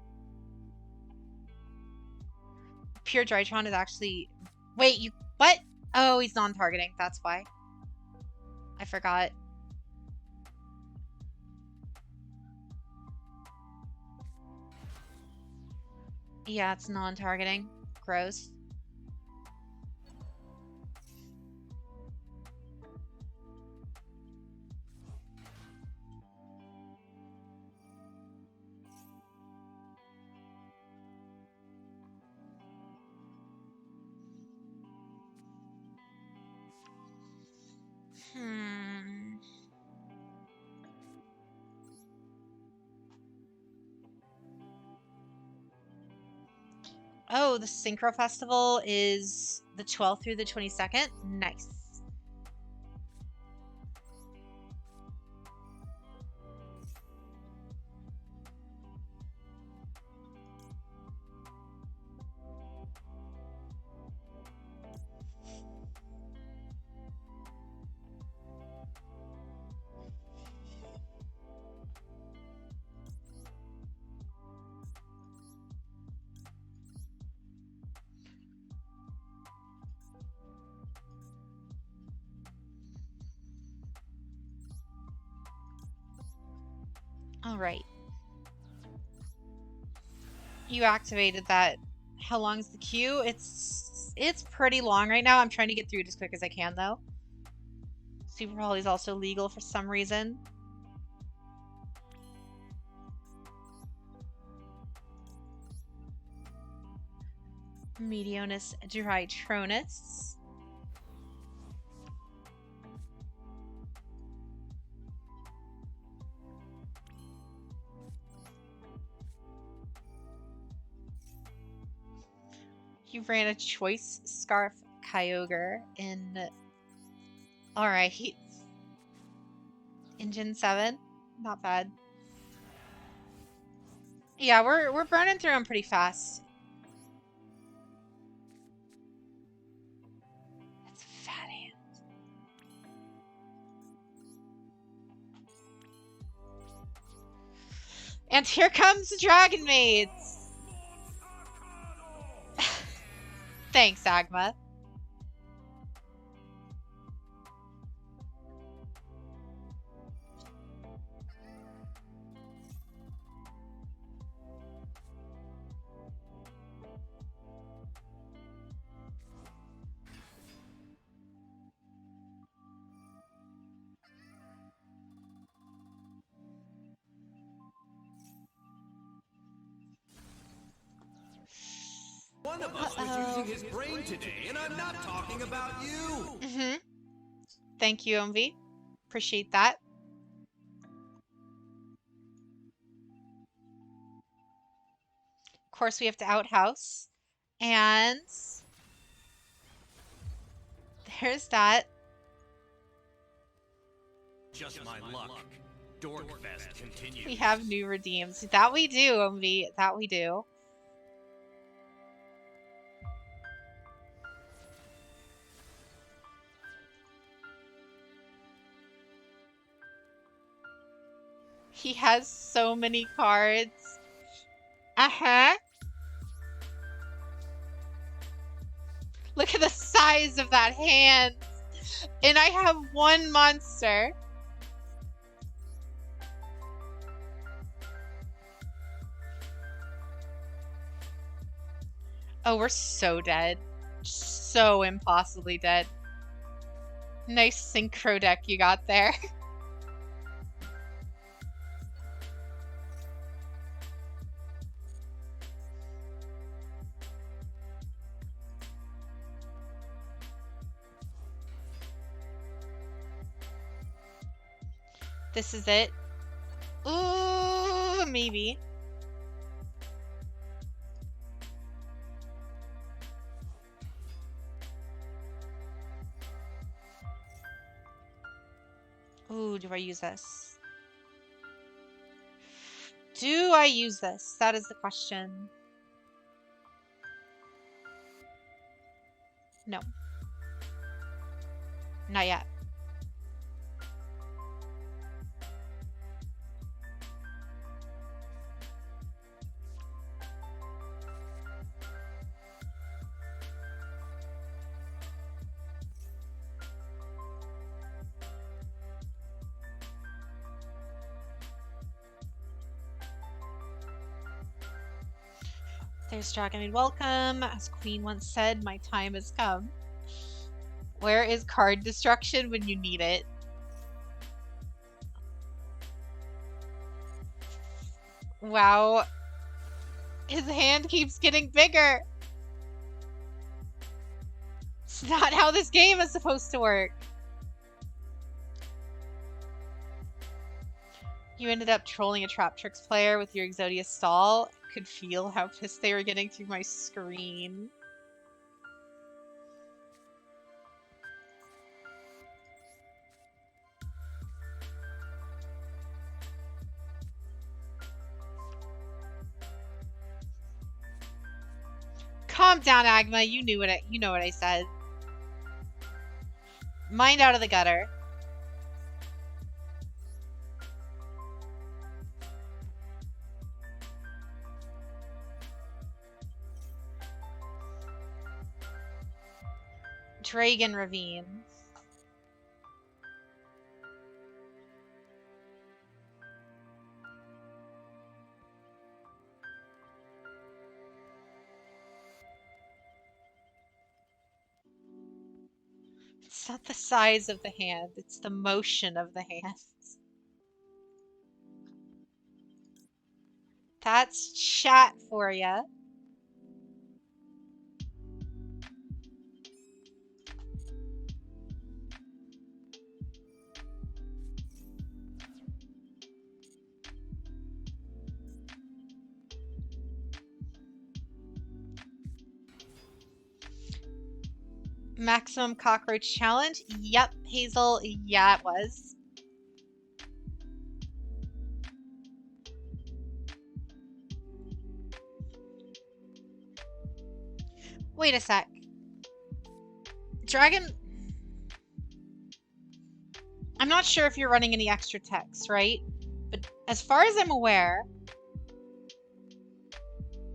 Pure Drytron is actually... Wait, you... What? Oh, he's non-targeting. That's why. I forgot. Yeah, it's non-targeting. Gross. Hmm. Oh, the Synchro Festival is the 12th through the 22nd. Nice. All right. You activated that. How long is the queue? It's pretty long right now. I'm trying to get through it as quick as I can though. Super Holly is also legal for some reason. Medionus Drytronus. You ran a choice Scarf Kyogre in... Alright. Engine 7. Not bad. Yeah, we're burning through them pretty fast. That's a fat hand. And here comes the Dragon Maids! Thanks, Agma. One of us was using his brain today, and I'm not talking about you! Mm-hmm. Thank you, MV. Appreciate that. Of course, we have to outhouse. And... there's that. Just my luck. Dorkfest continues. We have new redeems. That we do, MV. That we do. He has so many cards. Uh-huh. Look at the size of that hand. And I have one monster. Oh, we're so dead. So impossibly dead. Nice synchro deck you got there. This is it. Ooh, maybe. Ooh, do I use this? Do I use this? That is the question. No. Not yet. There's Dragonmaid Welcome. As Queen once said, my time has come. Where is card destruction when you need it? Wow. His hand keeps getting bigger. It's not how this game is supposed to work. You ended up trolling a Trap Tricks player with your Exodia stall. I could feel how pissed they were getting through my screen. Calm down, Agma. You know what I said. Mind out of the gutter. Dragon Ravine. It's not the size of the hand, it's the motion of the hands. That's chat for ya. Maximum cockroach challenge? Yep, Hazel. Yeah, it was. Wait a sec. Dragon... I'm not sure if you're running any extra techs, right? But as far as I'm aware,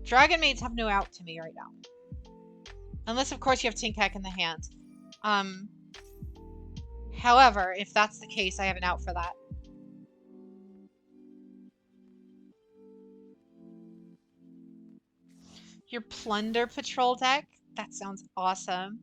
Dragon Maids have no out to me right now. Unless, of course, you have Tinkek in the hand. However, if that's the case, I have an out for that. Your Plunder Patrol deck? That sounds awesome.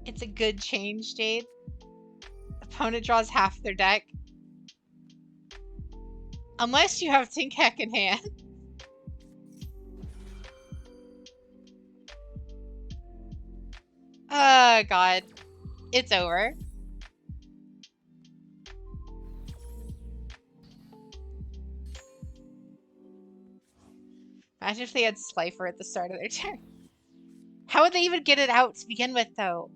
It's a good change, Jade. Opponent draws half their deck. Unless you have Tinkek in hand. Oh, God. It's over. Imagine if they had Slifer at the start of their turn. How would they even get it out to begin with, though?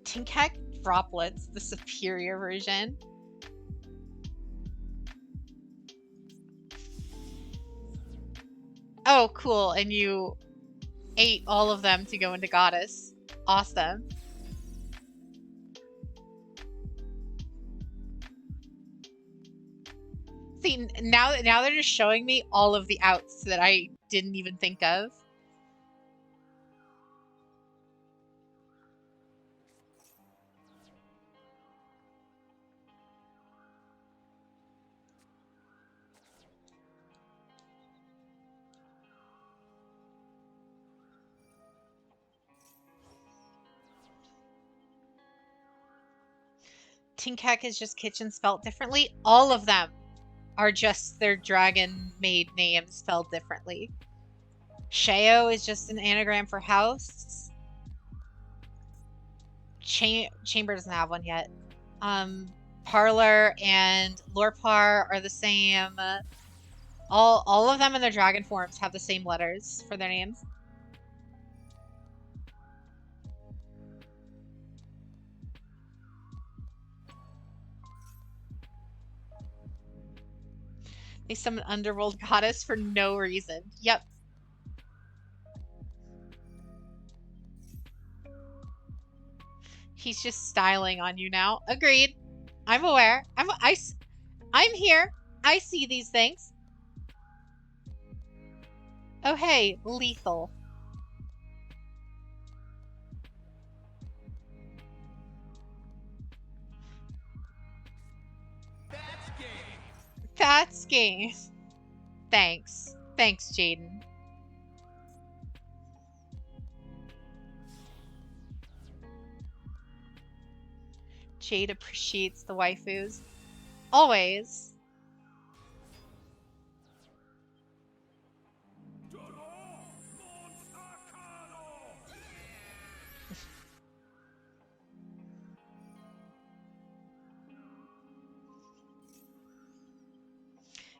Tinkek Droplets, the superior version. Oh, cool. And you ate all of them to go into Goddess. Awesome. See, now they're just showing me all of the outs that I didn't even think of. Tinkek is just kitchen spelled differently. All of them are just their dragon maid names spelled differently. YuGiOh is just an anagram for house. Chamber doesn't have one yet. Parlor and Lorpar are the same. All of them in their dragon forms have the same letters for their names. They summon Underworld Goddess for no reason. Yep. He's just styling on you now. Agreed. I'm aware. I'm here. I see these things. Oh, hey, lethal. That's game. Thanks. Thanks, Jaden. Jade appreciates the waifus. Always.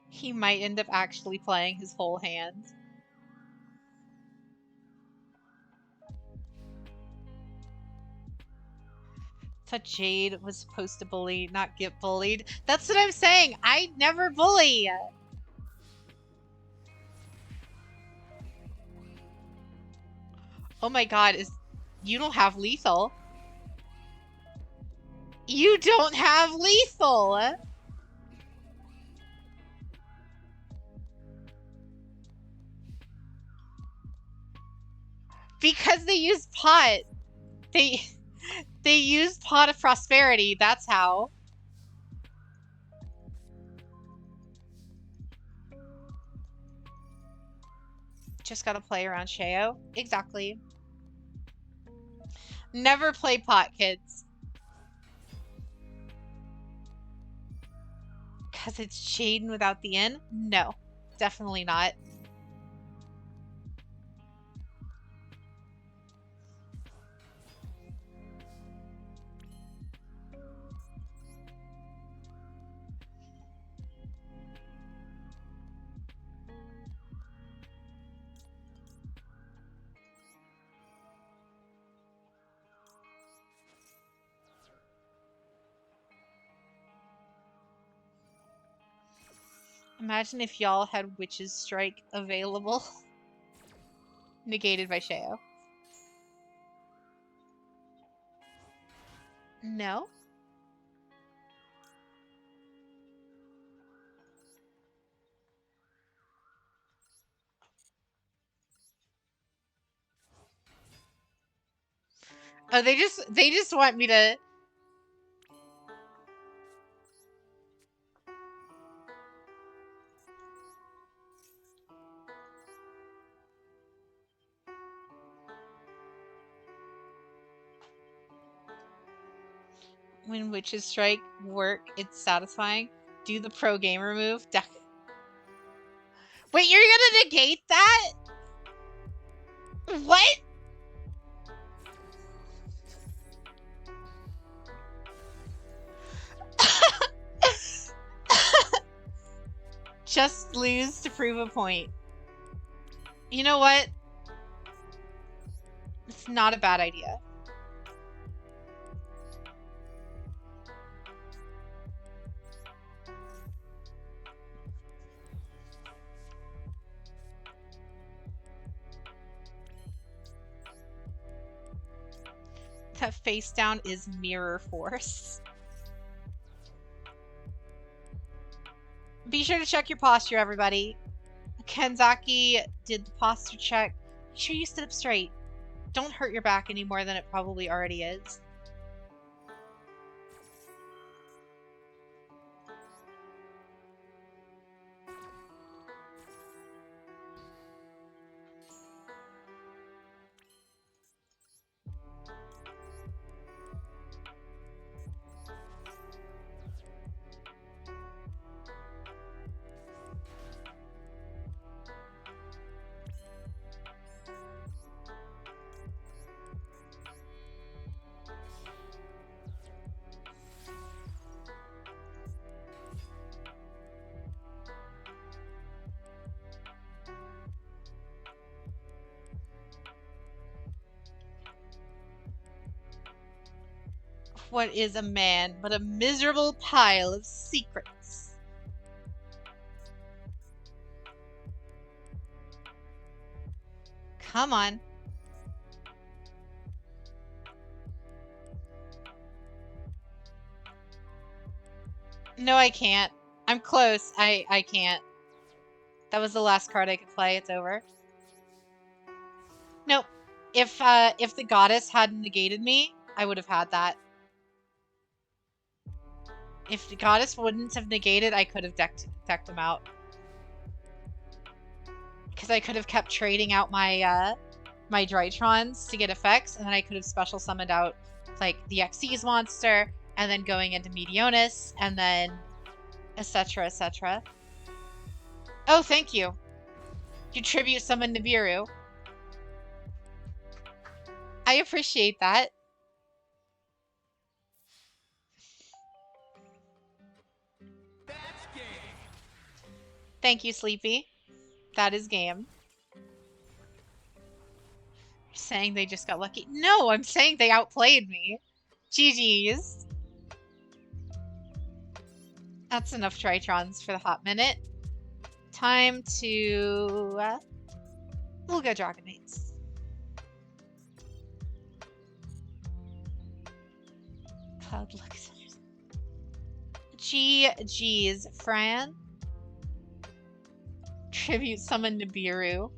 He might end up actually playing his whole hand. Thought Jade was supposed to bully, not get bullied. That's what I'm saying. I never bully. Oh my god, you don't have lethal. You don't have lethal. Because they use pot. They use Pot of Prosperity, that's how. Just gotta play around YuGiOh. Exactly. Never play pot, kids. Because it's Jaden without the N? No, definitely not. Imagine if y'all had Witch's Strike available. Negated by YuGiOh. No? Oh, they just want me to... When Witch's Strike work, it's satisfying. Do the pro gamer move. Wait, you're gonna negate that? What? Just lose to prove a point. You know what? It's not a bad idea. That face down is Mirror Force. Be sure to check your posture, everybody. Kenzaki did the posture check. Make sure you sit up straight. Don't hurt your back any more than it probably already is. What is a man but a miserable pile of secrets? Come on. No, I can't. I'm close. I can't. That was the last card I could play. It's over. Nope. If the goddess hadn't negated me, I would have had that. If the goddess wouldn't have negated, I could have decked him out. Because I could have kept trading out my my Drytrons to get effects, and then I could have special summoned out like the Xyz monster, and then going into Medionis, and then etc. etc. Oh, thank you. You tribute summon Nibiru. I appreciate that. That's game. Thank you, Sleepy. That is game. You're saying they just got lucky? No, I'm saying they outplayed me. GG's. That's enough Tritrons for the hot minute. Time to... we'll go Dragon Mates. Cloud looks... GG's, Fran. Tribute summon Nibiru.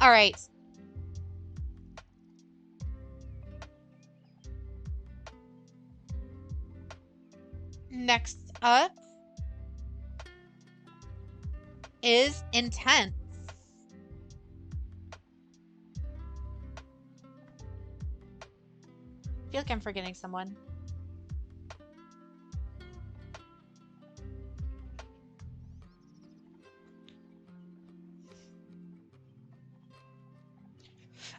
Alright. Next up is Intense. I feel like I'm forgetting someone.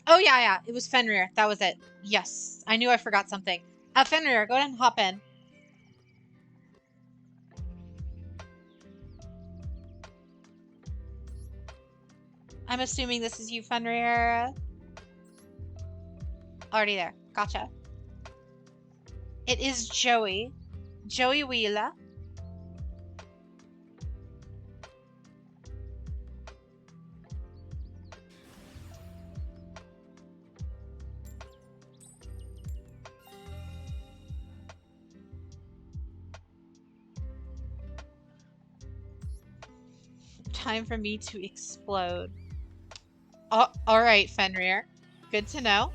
Oh, yeah. It was Fenrir. That was it. Yes. I knew I forgot something. Fenrir, go ahead and hop in. I'm assuming this is you, Fenrir. Already there. Gotcha. It is Joey. Joey Wheeler. Time for me to explode. Oh, alright, Fenrir. Good to know.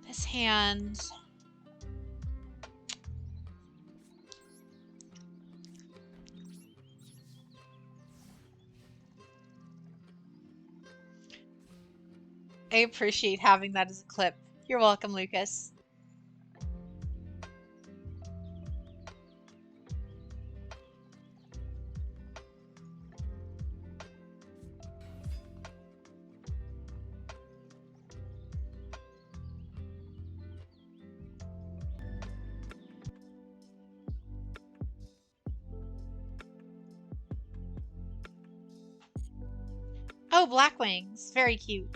This hand... I appreciate having that as a clip. You're welcome, Lucas. Oh, Blackwings. Very cute.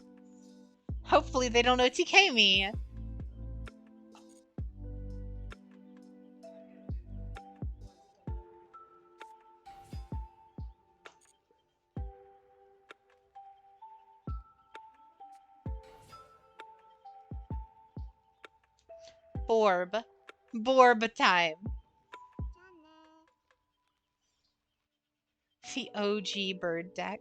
Hopefully they don't OTK me. Borb. Borb time. The OG bird deck.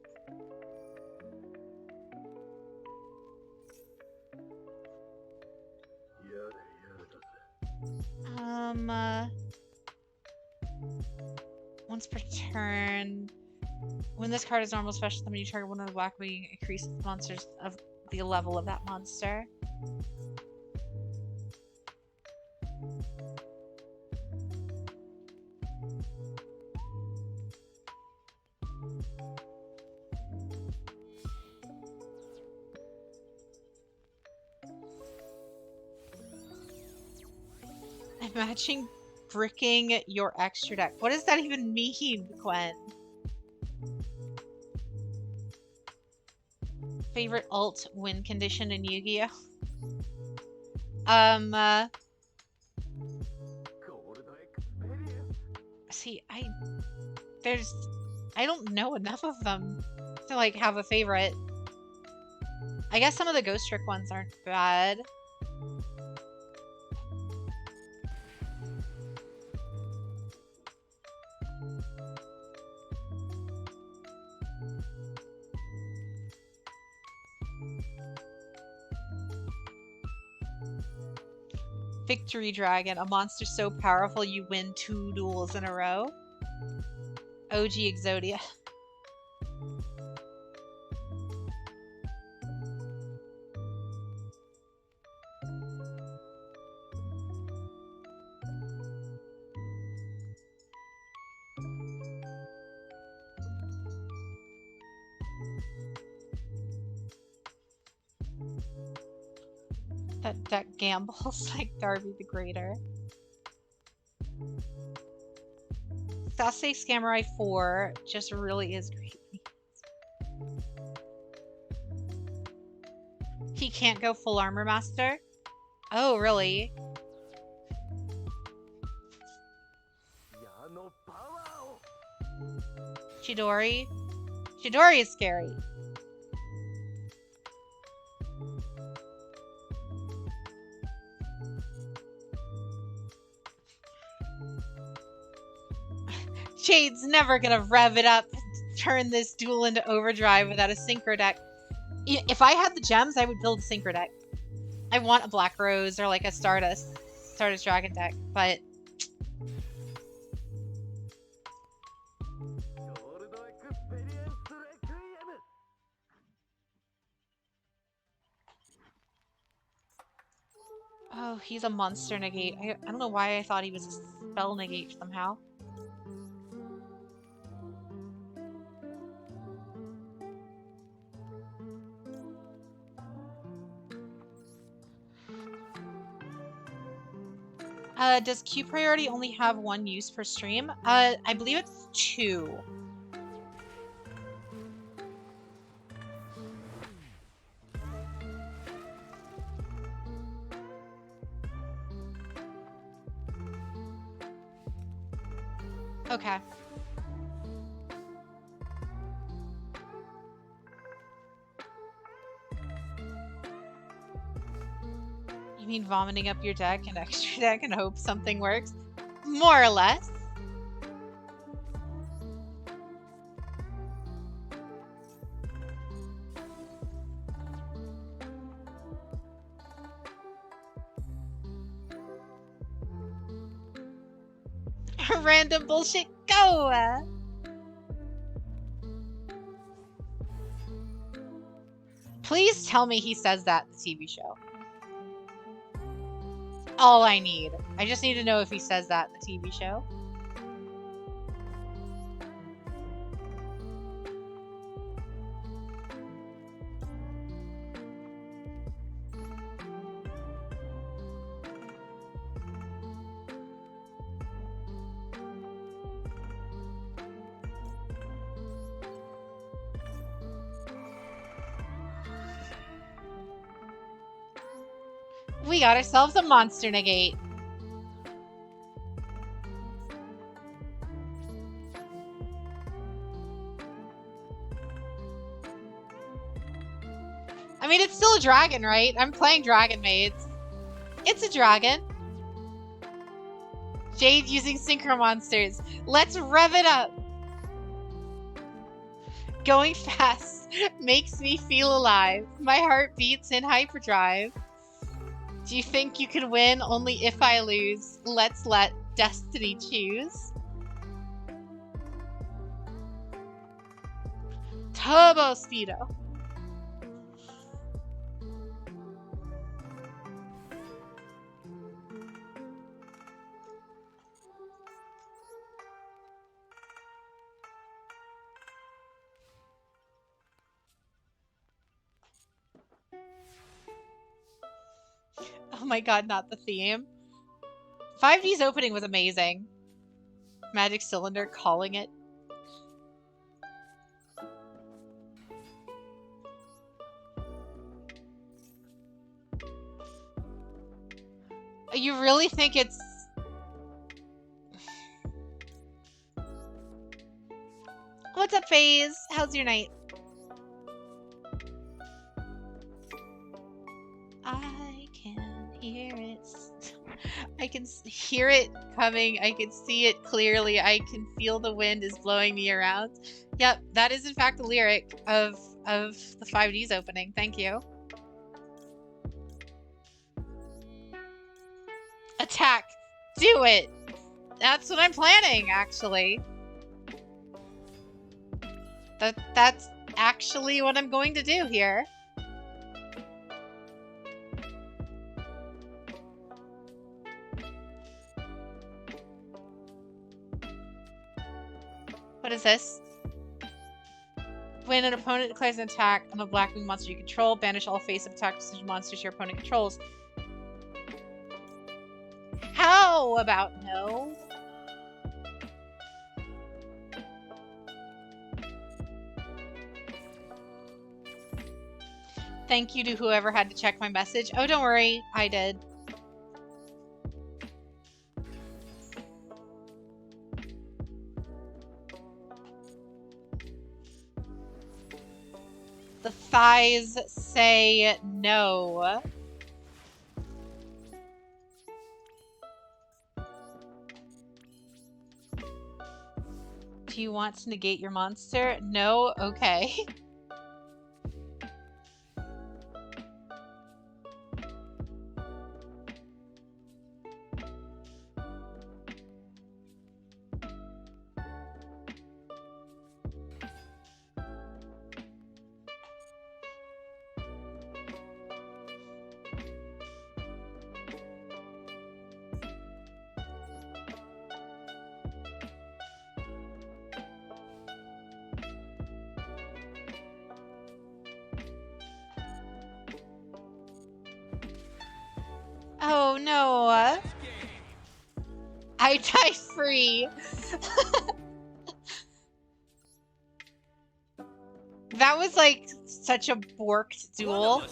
Once per turn, when this card is normal special summon, you target one of the Blackwing, increase the monsters of the level of that monster. Matching bricking your extra deck. What does that even mean, Gwen? Favorite alt win condition in YuGiOh? See, I don't know enough of them to, like, have a favorite. I guess some of the Ghost Trick ones aren't bad. Victory Dragon, a monster so powerful you win 2 duels in a row. OG Exodia. That deck gambles like Darby the Greater. Sase Samurai 4 just really is great. He can't go full armor master? Oh, really? Chidori? Chidori is scary. Jade's never gonna rev it up and turn this duel into overdrive without a synchro deck. If I had the gems, I would build a synchro deck. I want a Black Rose or like a Stardust Dragon deck, but oh, he's a monster negate. I don't know why I thought he was a spell negate somehow. Does Q priority only have 1 use per stream? I believe it's 2. Okay. You mean vomiting up your deck and extra deck and hope something works? More or less. Random bullshit, go! Please tell me he says that in the TV show. All I need. I just need to know if he says that in the TV show. We got ourselves a monster negate. I mean, it's still a dragon, right? I'm playing Dragon Maids. It's a dragon. Jade using Synchro Monsters. Let's rev it up. Going fast makes me feel alive. My heart beats in hyperdrive. Do you think you can win only if I lose? Let's let destiny choose. Turbo Speedo. Oh my god, not the theme. 5D's opening was amazing. Magic Cylinder calling it. You really think it's... What's up, FaZe? How's your night? I can hear it. I can hear it coming. I can see it clearly. I can feel the wind is blowing me around. Yep, that is in fact the lyric of the 5D's opening. Thank you. Attack. Do it. That's what I'm planning, actually. That's actually what I'm going to do here. What is this? When an opponent declares an attack on a Blackwing monster you control, banish all face-up attack monsters your opponent controls. How about no? Thank you to whoever had to check my message. Oh, don't worry. I did. The thighs say no. Do you want to negate your monster? No? Okay. Oh no. I died free. That was like such a borked duel.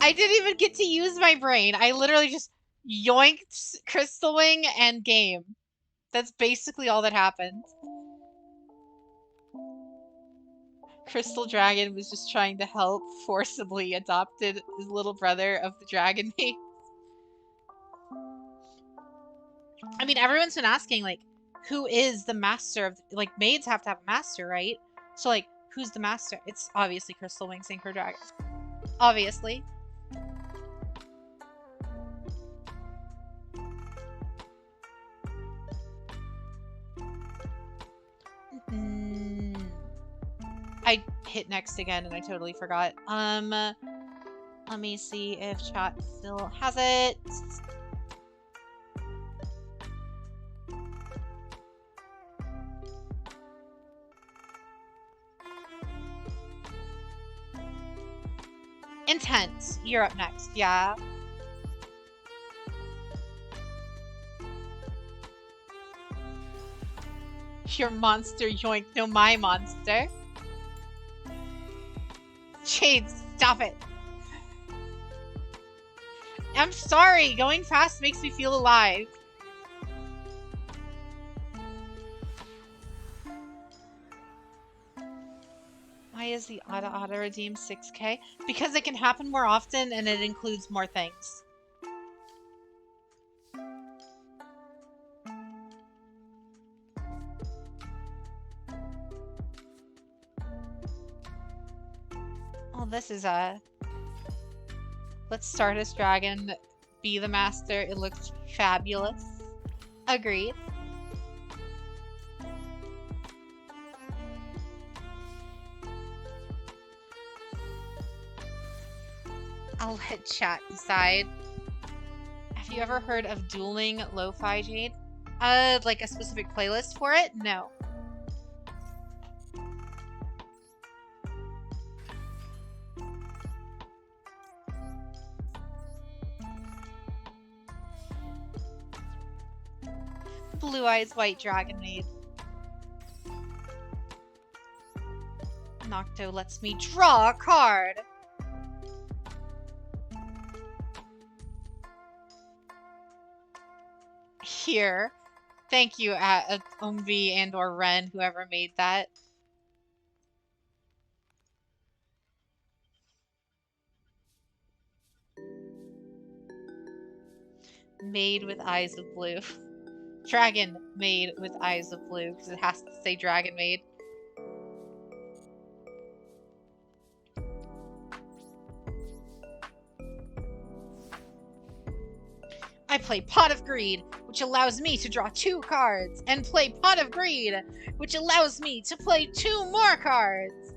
I didn't even get to use my brain. I literally just yoinked Crystal Wing and game. That's basically all that happened. Crystal Dragon was just trying to help, forcibly adopted his little brother of the Dragon Maid. I mean, everyone's been asking, like, who is the master of... Like, maids have to have a master, right? So, like, who's the master? It's obviously Crystal Wing Synchro Dragon. Obviously. I hit next again and I totally forgot. Let me see if chat still has it. Intent, you're up next, yeah. Your monster yoink, no my monster. Jade, stop it. I'm sorry, going fast makes me feel alive. Why is the auto redeem 6K? Because it can happen more often and it includes more things. Oh, this is a... Let's start as dragon, be the master. It looks fabulous. Agreed. I'll let chat decide. Have you ever heard of dueling lo-fi, Jade? Like a specific playlist for it? No. Blue Eyes White Dragon Maid. Nocto lets me draw a card. here. Thank you, Umvi and or Ren, whoever made that. Made with eyes of blue. Dragon made with eyes of blue, because it has to say dragon made. I play Pot of Greed, which allows me to draw 2 cards, and play Pot of Greed, which allows me to play 2 more cards.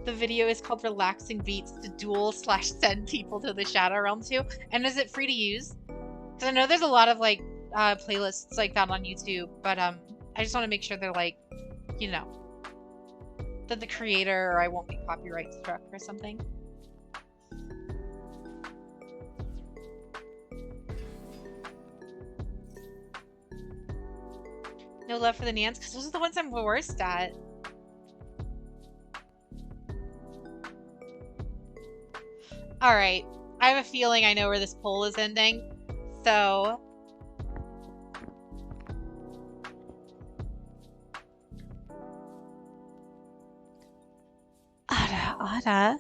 The video is called Relaxing Beats to Duel / send people to the Shadow Realm too. And is it free to use? Because I know there's a lot of like playlists like that on YouTube, but I just want to make sure they're like, you know, that the creator or I won't be copyright struck or something. No love for the Nans, because those are the ones I'm worst at. Alright, I have a feeling I know where this poll is ending, so... Ada.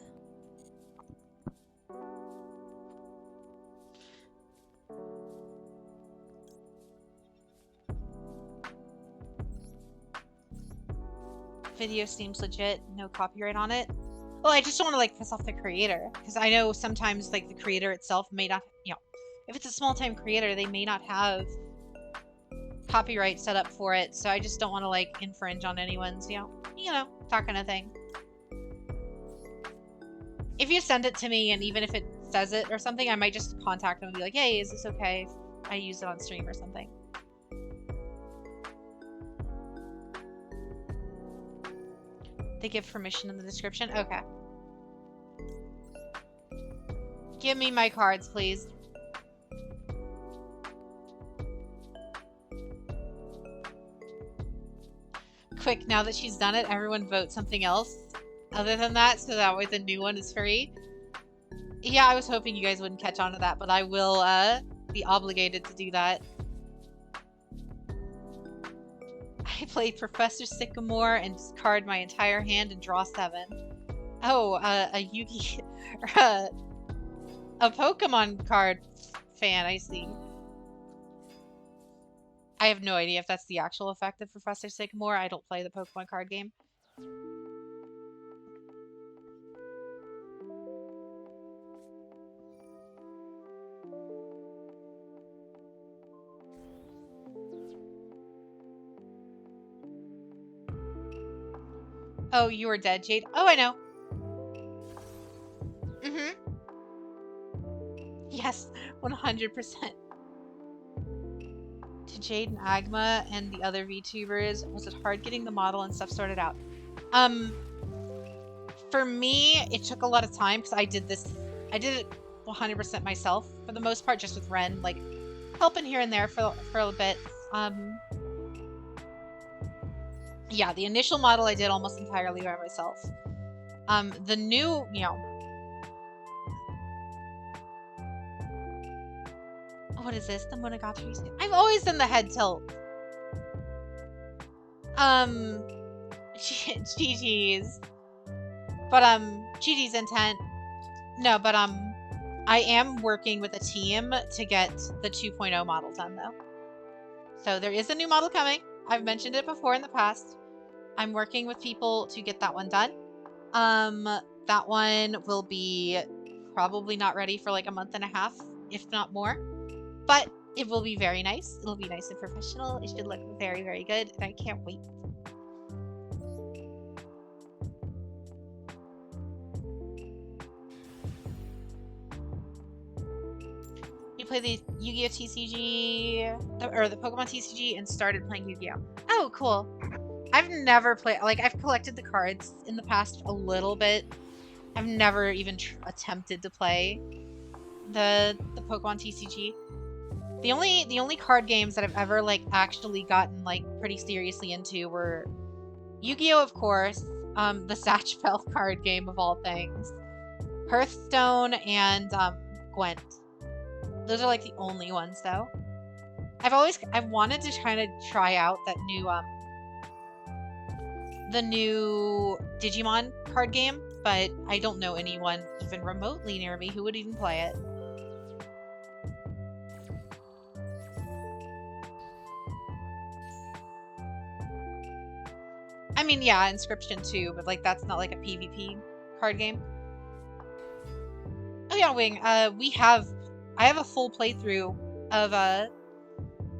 Video seems legit, no copyright on it. Well, I just don't want to like piss off the creator, because I know sometimes like the creator itself may not, you know, if it's a small-time creator, they may not have copyright set up for it, so I just don't want to like infringe on anyone's, you know, that kind of thing. If you send it to me, and even if it says it or something, I might just contact them and be like, hey, is this okay if I use it on stream or something? They give permission in the description? Okay. Give me my cards, please. Quick, now that she's done it, everyone vote something else other than that, so that way the new one is free. Yeah, I was hoping you guys wouldn't catch on to that, but I will be obligated to do that. I play Professor Sycamore and discard my entire hand and draw 7. Oh, a YuGiOh... a Pokemon card fan, I see. I have no idea if that's the actual effect of Professor Sycamore. I don't play the Pokemon card game. Oh, you are dead, Jade? Oh, I know. Mm-hmm. Yes, 100%. To Jade and Agma and the other VTubers, was it hard getting the model and stuff sorted out? For me, it took a lot of time because I did it 100% myself for the most part, just with Ren, like helping here and there for a bit. Yeah, the initial model I did almost entirely by myself. The new, you know, what is this? The Monogatari scene. I've always done the head tilt. GG's. But, GG's intent. No, but, I am working with a team to get the 2.0 model done, though. So there is a new model coming. I've mentioned it before in the past. I'm working with people to get that one done. That one will be probably not ready for like a month and a half, if not more. But it will be very nice. It'll be nice and professional. It should look very, very good, and I can't wait. You play the YuGiOh TCG, or the Pokemon TCG, and started playing YuGiOh. Oh, cool. I've never played, like, I've collected the cards in the past a little bit. I've never even attempted to play the Pokemon TCG. The only card games that I've ever, like, actually gotten, like, pretty seriously into were YuGiOh, of course, the Satchel card game of all things, Hearthstone, and Gwent. Those are like the only ones though. I've wanted to kind of try out that new the new Digimon card game, but I don't know anyone even remotely near me who would even play it. I mean, yeah, Inscription too, but like that's not like a PvP card game. Oh yeah, Wing. I have a full playthrough of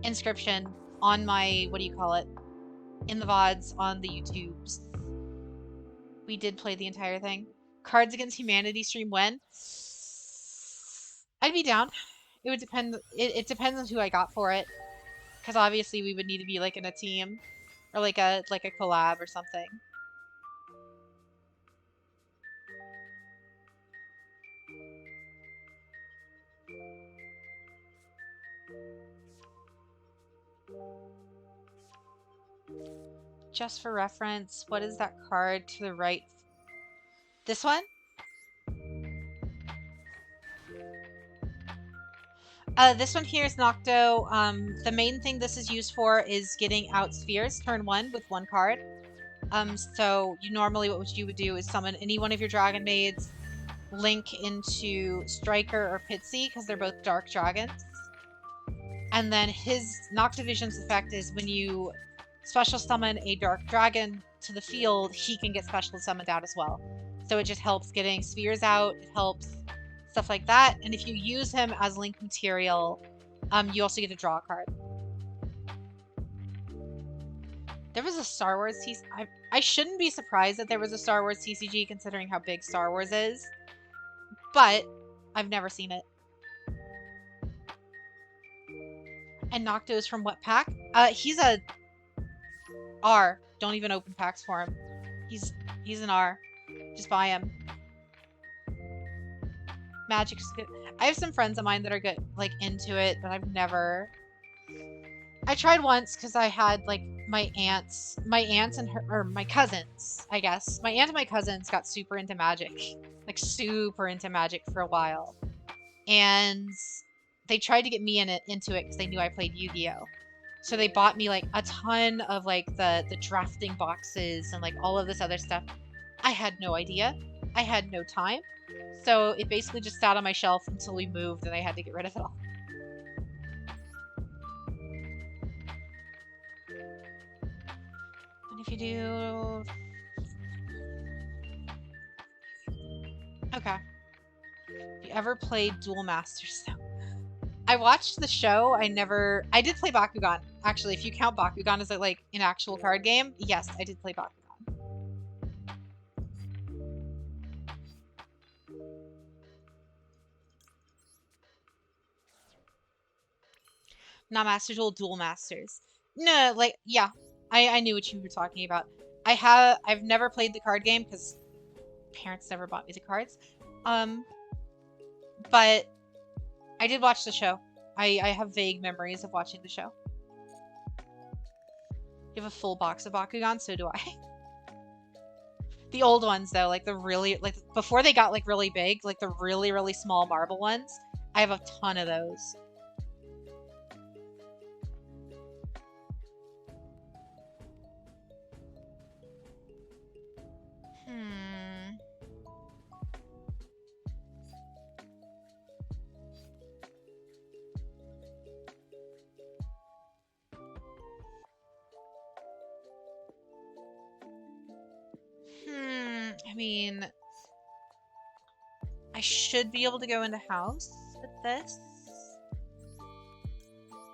Inscription on my, what do you call it? In the VODs on the YouTubes. We did play the entire thing. Cards Against Humanity stream when? I'd be down. It would depend. It depends on who I got for it, because obviously we would need to be like in a team, or like a collab or something. Just for reference, what is that card to the right? This one? This one here is Nocto. The main thing this is used for is getting out spheres turn 1 with 1 card. So you normally what you would do is summon any one of your Dragon Maids, link into Striker or Pitsy, because they're both dark dragons. And then his Noctivision's effect is when you special summon a dark dragon to the field, he can get special summoned out as well. So it just helps getting spheres out, it helps stuff like that. And if you use him as link material, you also get to draw a card. There was a Star Wars TCG. I shouldn't be surprised that there was a Star Wars TCG considering how big Star Wars is. But I've never seen it. And Nocto's from what pack? He's a R. Don't even open packs for him. He's an R. Just buy him. Magic's good. I have some friends of mine that are good, like, into it, but I've never... I tried once because I had, like, my aunts and her, or my cousins, I guess. My aunt and my cousins got super into Magic. Like, super into Magic for a while. And they tried to get me into it because they knew I played Yu-Gi-Oh! So they bought me, like, a ton of, like, the drafting boxes and, like, all of this other stuff. I had no idea. I had no time. So it basically just sat on my shelf until we moved and I had to get rid of it all. And if you do... Okay. Have you ever played Duel Masters? I watched the show. I did play Bakugan. Actually, if you count Bakugan as like an actual card game, yes, I did play Bakugan. Not Master Duel, Duel Masters. No, like, yeah, I knew what you were talking about. I've never played the card game because parents never bought me the cards. But I did watch the show. I have vague memories of watching the show. You have a full box of Bakugan, so do I. The old ones, though, like the really, like, before they got, like, really big, like the really, really small marble ones, I have a ton of those. I mean, I should be able to go into house with this.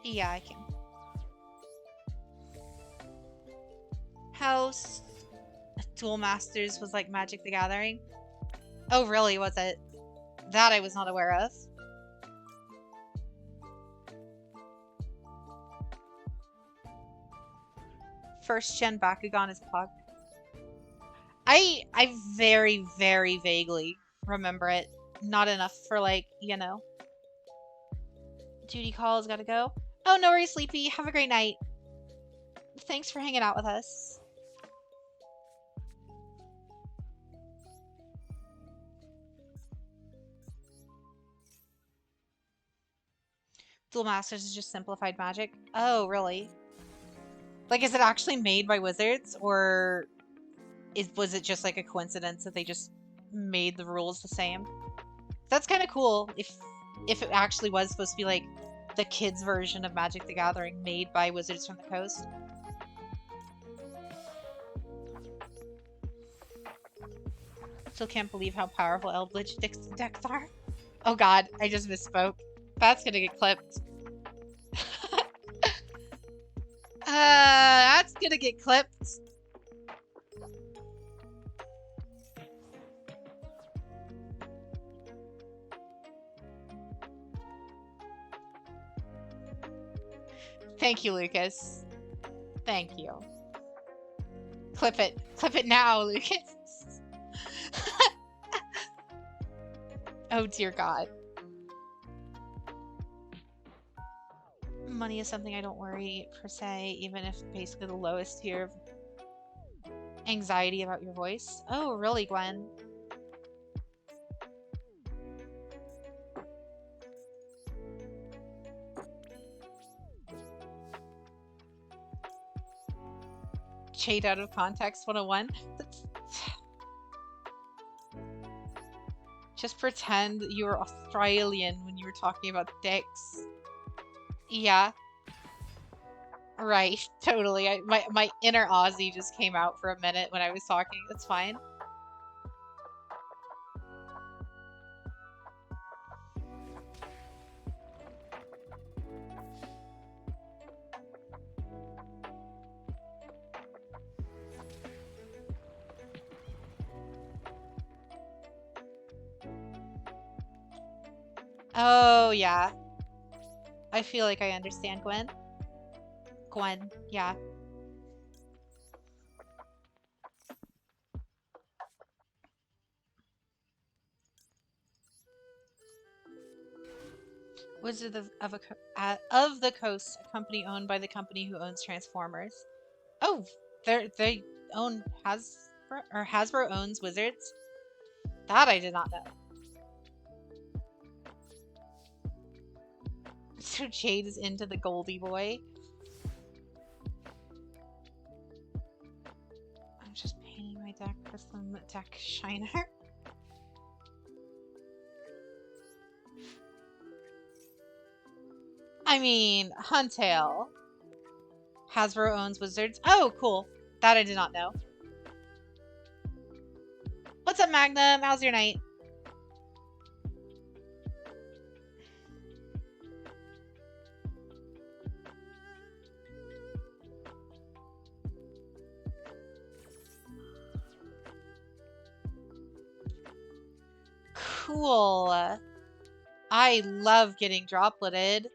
Yeah, I can. House. Duel Masters was like Magic the Gathering. Oh, really? Was it? That I was not aware of. First gen Bakugan is Pog. I very, very vaguely remember it. Not enough for, like, you know. Duty calls, gotta go. Oh, no worries, Sleepy. Have a great night. Thanks for hanging out with us. Duel Masters is just simplified magic. Oh, really? Like, is it actually made by wizards, or was it just like a coincidence that they just made the rules the same? That's kind of cool if it actually was supposed to be like the kids' version of Magic the Gathering made by Wizards from the Coast. Still can't believe how powerful Eldritch decks are. Oh god, I just misspoke. That's gonna get clipped. That's gonna get clipped. Thank you, Lucas. Thank you. Clip it. Clip it now, Lucas. Oh dear god. Money is something I don't worry per se, even if basically the lowest tier of anxiety about your voice. Oh, really, Gwen? Shade out of context 101. Just pretend you were Australian when you were talking about dicks. Yeah. Right, totally. My inner Aussie just came out for a minute when I was talking. That's fine. Oh, yeah. I feel like I understand, Gwen. Gwen, yeah. Wizard of the Coast, a company owned by the company who owns Transformers. Oh, they own Hasbro owns Wizards? That I did not know. So Jade is into the Goldie boy. I'm just painting my deck for some deck shiner. I mean, Huntail. Hasbro owns Wizards. Oh, cool. That I did not know. What's up, Magnum? How's your night? Cool. I love getting dropleted.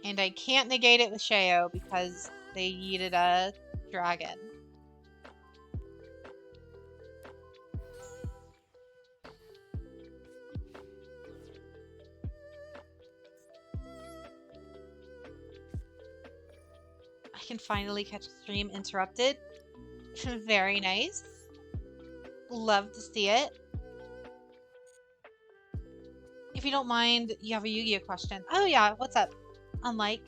And I can't negate it with YuGiOh because they needed a dragon. I can finally catch a stream interrupted. Very nice. Love to see it. If you don't mind, you have a YuGiOh question. Oh yeah, what's up? Unlike.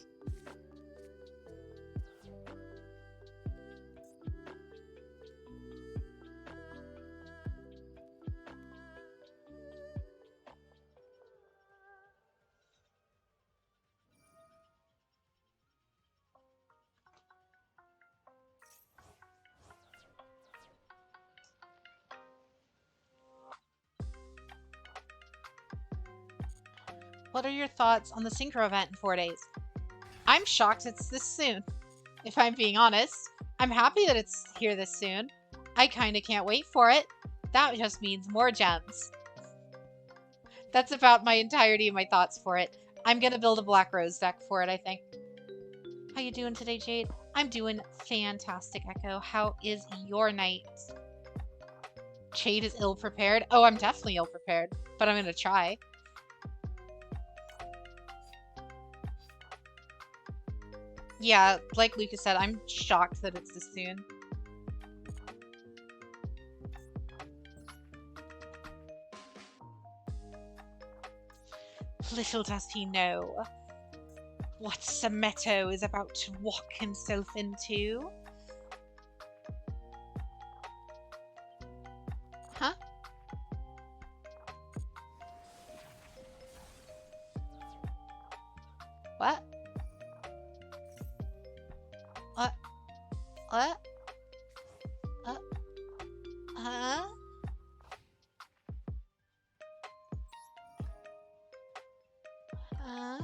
What are your thoughts on the Synchro event in 4 days? I'm shocked it's this soon. If I'm being honest, I'm happy that it's here this soon. I kinda can't wait for it. That just means more gems. That's about my entirety of my thoughts for it. I'm gonna build a Black Rose deck for it, I think. How you doing today, Jade? I'm doing fantastic, Echo. How is your night? Jade is ill-prepared. Oh, I'm definitely ill-prepared, but I'm gonna try. Yeah, like Lucas said, I'm shocked that it's this soon. Little does he know what Sametto is about to walk himself into. Huh? What? What? What? Huh? Huh?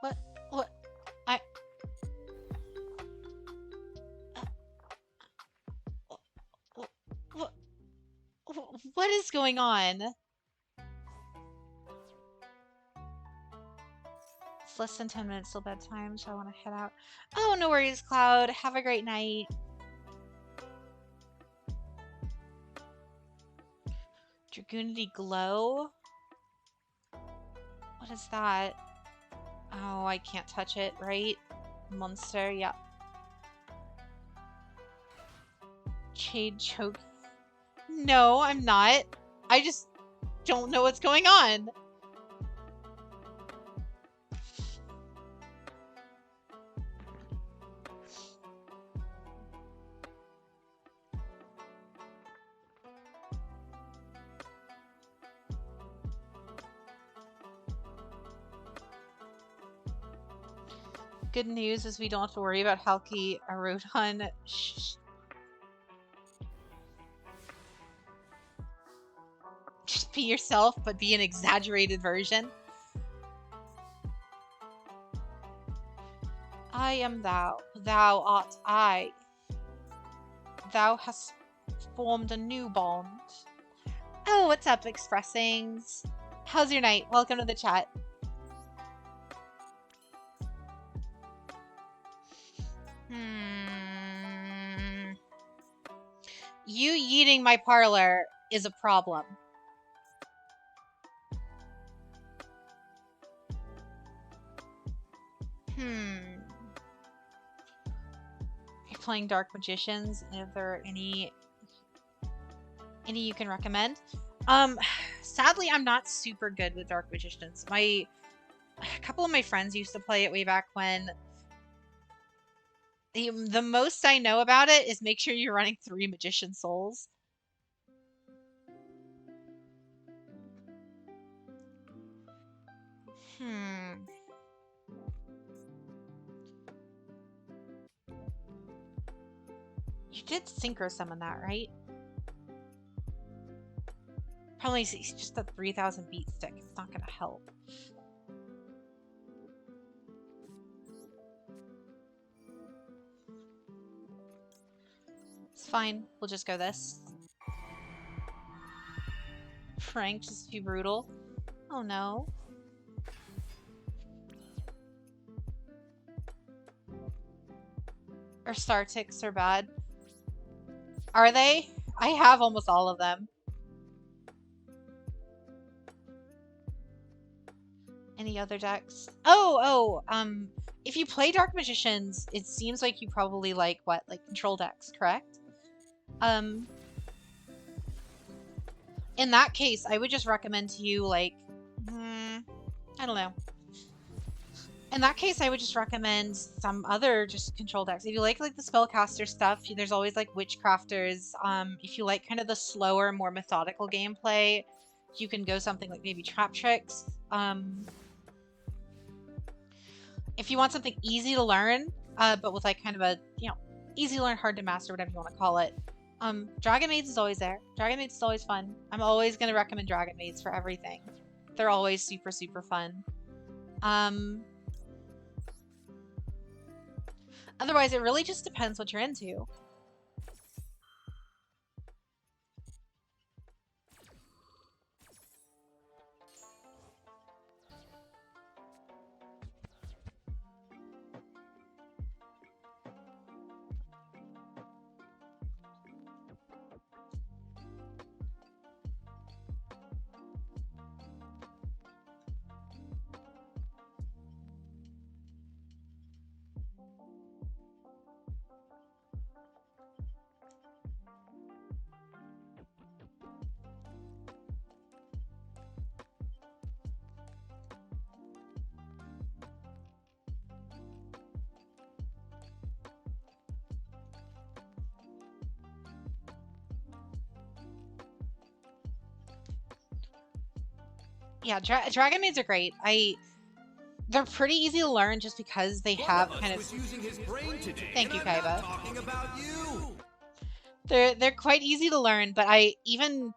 What? What? I... What? What is going on? It's less than 10 minutes till bedtime, so I want to head out. Oh, no worries, Cloud. Have a great night. Dragoonity Glow? What is that? Oh, I can't touch it, right? Monster, yeah. Jade Choke. No, I'm not. I just don't know what's going on. Good news is we don't have to worry about Halki Arodon. Shh. Just be yourself, but be an exaggerated version. I am thou, thou art I. Thou hast formed a new bond. Oh, what's up, Expressings? How's your night? Welcome to the chat. You yeeting my parlor is a problem. You're playing Dark Magicians, and if there are any you can recommend? Sadly, I'm not super good with Dark Magicians. A couple of my friends used to play it way back when. The most I know about it is make sure you're running 3 Magician Souls. You did synchro summon that, right? Probably it's just a 3000 beat stick. It's not gonna help. It's fine. We'll just go this. Frank, just be brutal. Oh no. Or star ticks are bad. Are they? I have almost all of them. Any other decks? If you play Dark Magicians, it seems like you probably like control decks, correct? In that case, I would just recommend to you, I don't know. In that case, I would just recommend some other just control decks. If you like the spellcaster stuff, there's always witchcrafters. If you like kind of the slower, more methodical gameplay, you can go something like maybe Trap Tricks. If you want something easy to learn, but with kind of a easy to learn, hard to master, whatever you want to call it. Dragon Maids is always there. Dragon Maids is always fun. I'm always gonna recommend Dragon Maids for everything. They're always super, super fun. Otherwise, it really just depends what you're into. Yeah, Dragon Maids are great. They're pretty easy to learn just because they have kind of. Was using his brain today, Thank you, and I'm not Kaiba. talking about you. They're quite easy to learn, but even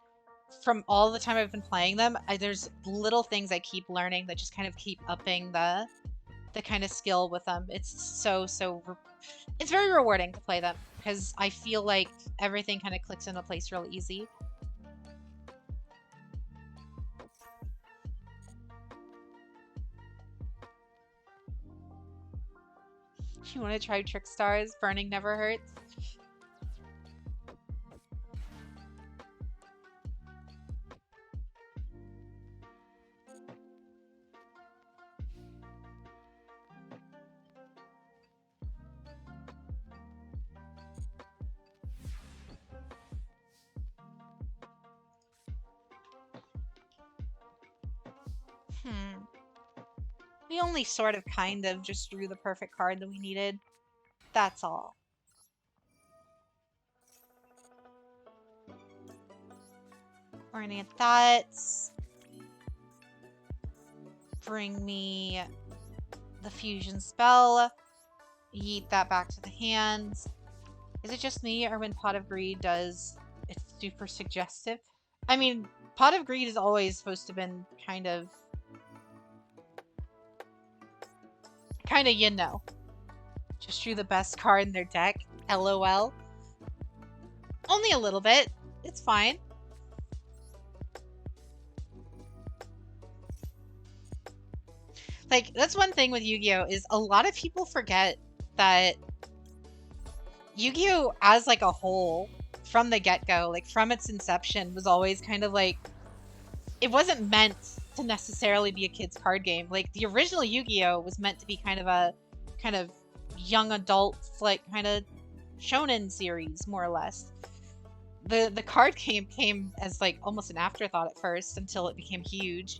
from all the time I've been playing them, there's little things I keep learning that just kind of keep upping the kind of skill with them. It's it's very rewarding to play them because I feel like everything kind of clicks into place real easy. You want to try Trick Stars? Burning never hurts. We only sort of kind of just drew the perfect card that we needed. That's all. We're gonna get that. Bring me the fusion spell. Yeet that back to the hands. Is it just me, or when Pot of Greed does, it's super suggestive? I mean, Pot of Greed is always supposed to have been kind of, you know. Just drew the best card in their deck. LOL. Only a little bit. It's fine. Like, that's one thing with Yu-Gi-Oh! Is a lot of people forget that Yu-Gi-Oh! As like a whole, from the get-go, like from its inception, was always kind of like, it wasn't meant to necessarily be a kid's card game. Like, the original Yu-Gi-Oh! Was meant to be kind of young adult, like, kind of shonen series, more or less. The card game came as like almost an afterthought at first until it became huge.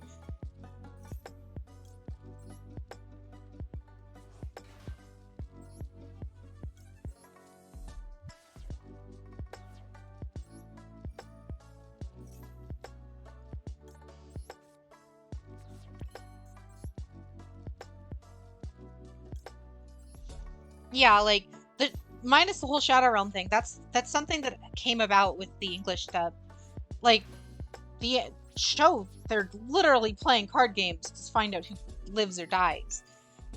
Yeah, like the minus the whole Shadow Realm thing. That's something that came about with the English dub. Like the show, they're literally playing card games to find out who lives or dies.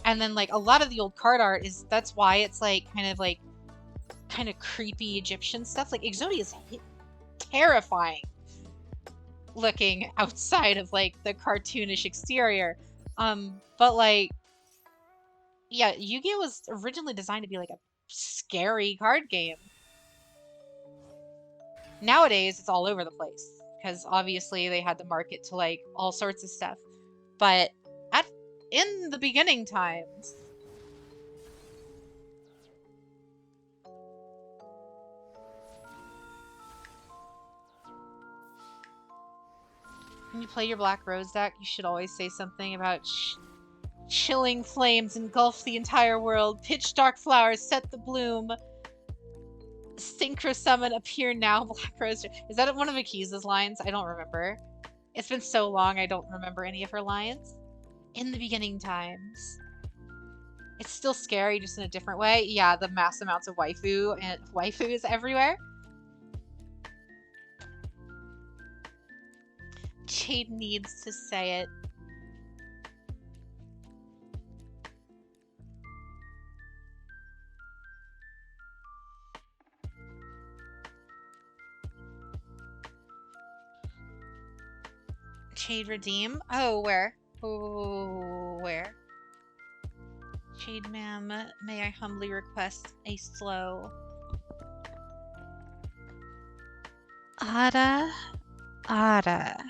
And then like a lot of the old card art is that's why it's like kind of creepy Egyptian stuff. Like Exodia is terrifying looking outside of like the cartoonish exterior. But like yeah, Yu-Gi-Oh was originally designed to be like a scary card game. Nowadays, it's all over the place because obviously they had to market to like all sorts of stuff. But at in the beginning times, when you play your Black Rose deck, you should always say something about chilling flames engulf the entire world. Pitch dark flowers set the bloom. Synchro summon appear now. Black Rose. Is that one of Akiza's lines? I don't remember. It's been so long, I don't remember any of her lines. In the beginning times. It's still scary, just in a different way. Yeah, the mass amounts of waifu and waifus everywhere. Jade needs to say it. Jade redeem? Oh, where? Oh, where? Jade ma'am, may I humbly request a slow... Ada? Ada.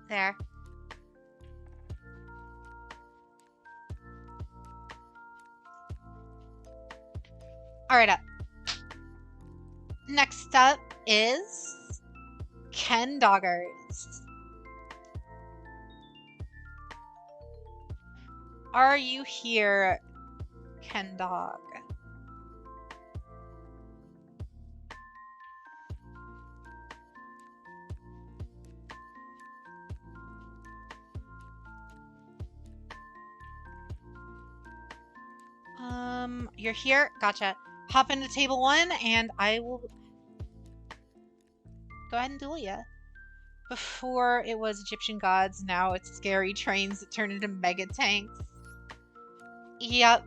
There. Alright, up. Next up is... Ken Doggers. Are you here, Ken Dog? You're here? Gotcha. Hop into table 1 and I will go ahead and duel ya. Before it was Egyptian gods, now it's scary trains that turn into mega tanks. Yep.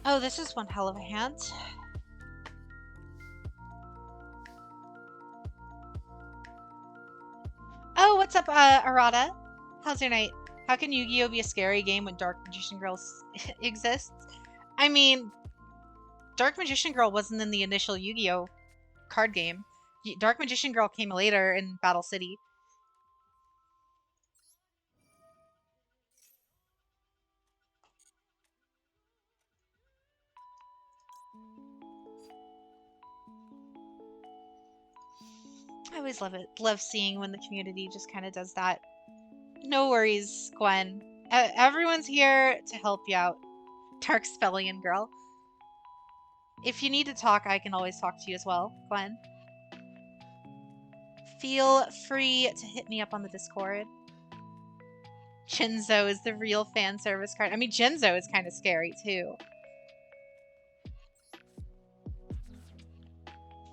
Oh, this is one hell of a hand. Oh, what's up, Arata? How's your night? How can Yu-Gi-Oh be a scary game when Dark Magician Girl exists? I mean, Dark Magician Girl wasn't in the initial Yu-Gi-Oh card game. Dark Magician Girl came later in Battle City. I always love seeing when the community just kind of does that. No worries, Gwen. Everyone's here to help you out, Dark Spellian Girl. If you need to talk, I can always talk to you as well, Gwen. Feel free to hit me up on the Discord. Jinzo is the real fan service card. I mean, Jinzo is kind of scary, too.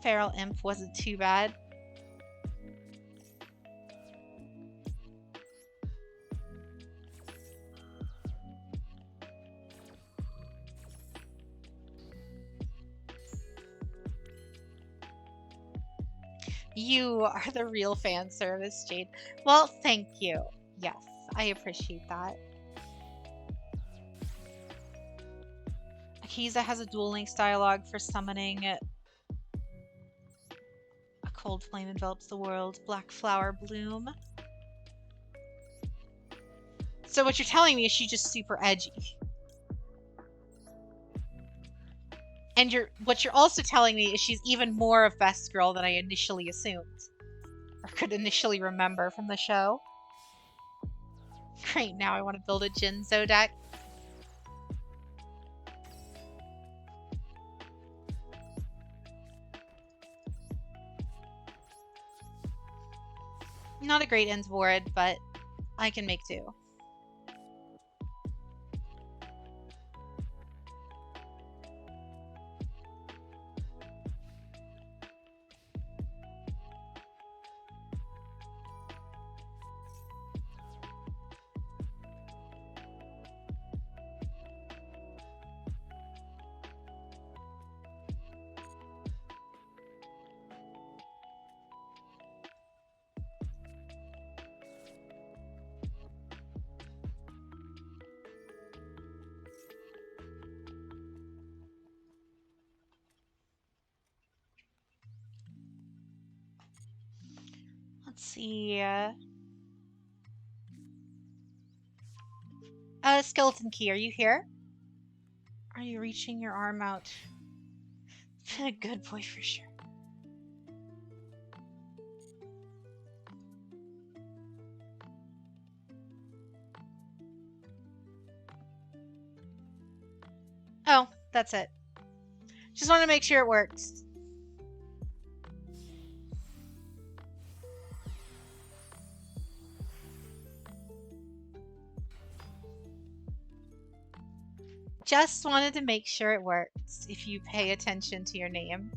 Feral Imp wasn't too bad. You are the real fan service, Jade. Well, thank you. Yes, I appreciate that. Akiza has a Duel Links dialogue for summoning. A cold flame envelops the world. Black flower bloom. So what you're telling me is she's just super edgy. And what you're also telling me is she's even more of Best Girl than I initially assumed. Or could initially remember from the show. Great, now I want to build a Jinzo deck. Not a great ends board, but I can make do. Let's see. Skeleton Key, are you here? Are you reaching your arm out? Been a good boy for sure. Oh, that's it. Just want to make sure it works. Just wanted to make sure it works if you pay attention to your name.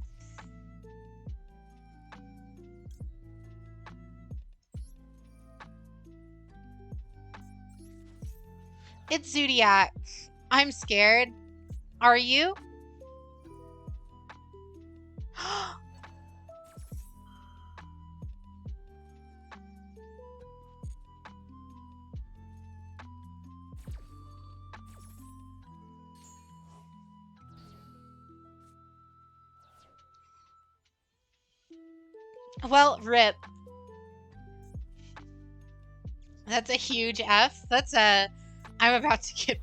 It's Zodiac. I'm scared. Are you? Well, rip. That's a huge F. That's a I'm about to get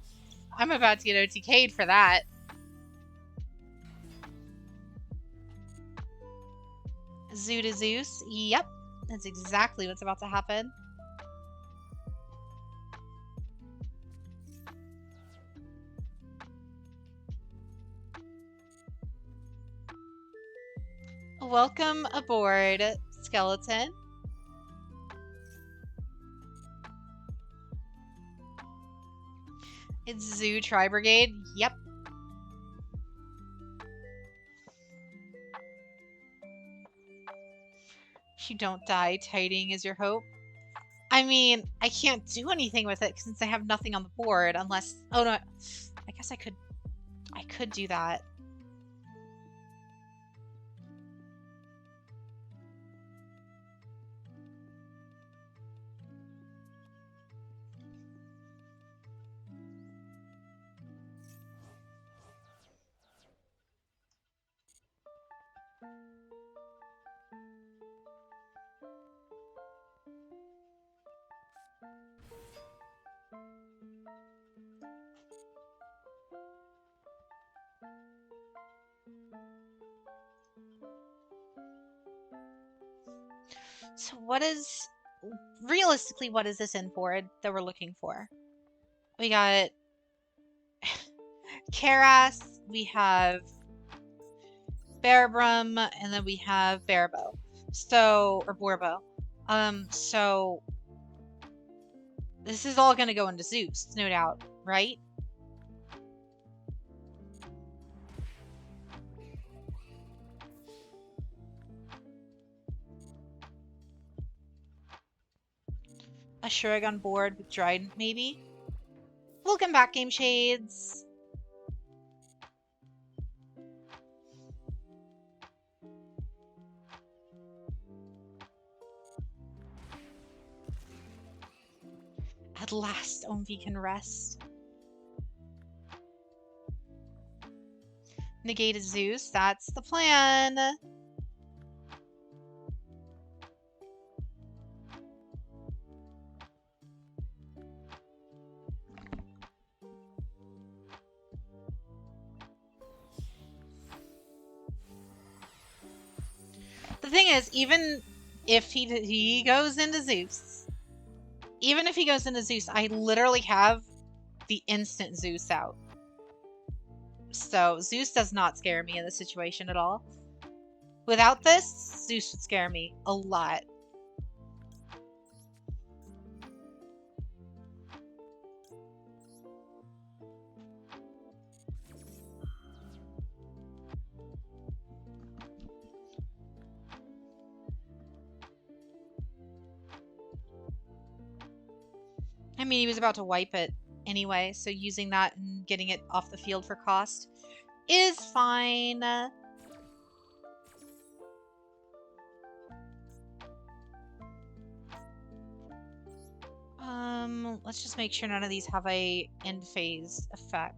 OTK'd for that. Zoo to Zeus. Yep. That's exactly what's about to happen. Welcome aboard, skeleton. It's Zoo Tri-Brigade. Yep. You don't die. Tidying is your hope. I mean, I can't do anything with it since I have nothing on the board unless... Oh, no. I guess I could do that. So what is... Realistically, what is this in for that we're looking for? We got... Karas, we have Bearbrum, and then we have Barabo. So... Or Borbo. So... This is all gonna go into Zeus, no doubt, right? A Shuriken board with Trident, maybe? Welcome back, Game Shades! At last, Omvi can rest. Negate a Zeus, that's the plan! The thing is, even if he goes into Zeus, I literally have the instant Zeus out. So Zeus does not scare me in this situation at all. Without this, Zeus would scare me a lot. I mean, he was about to wipe it anyway, so using that and getting it off the field for cost is fine. Let's just make sure none of these have a end phase effect.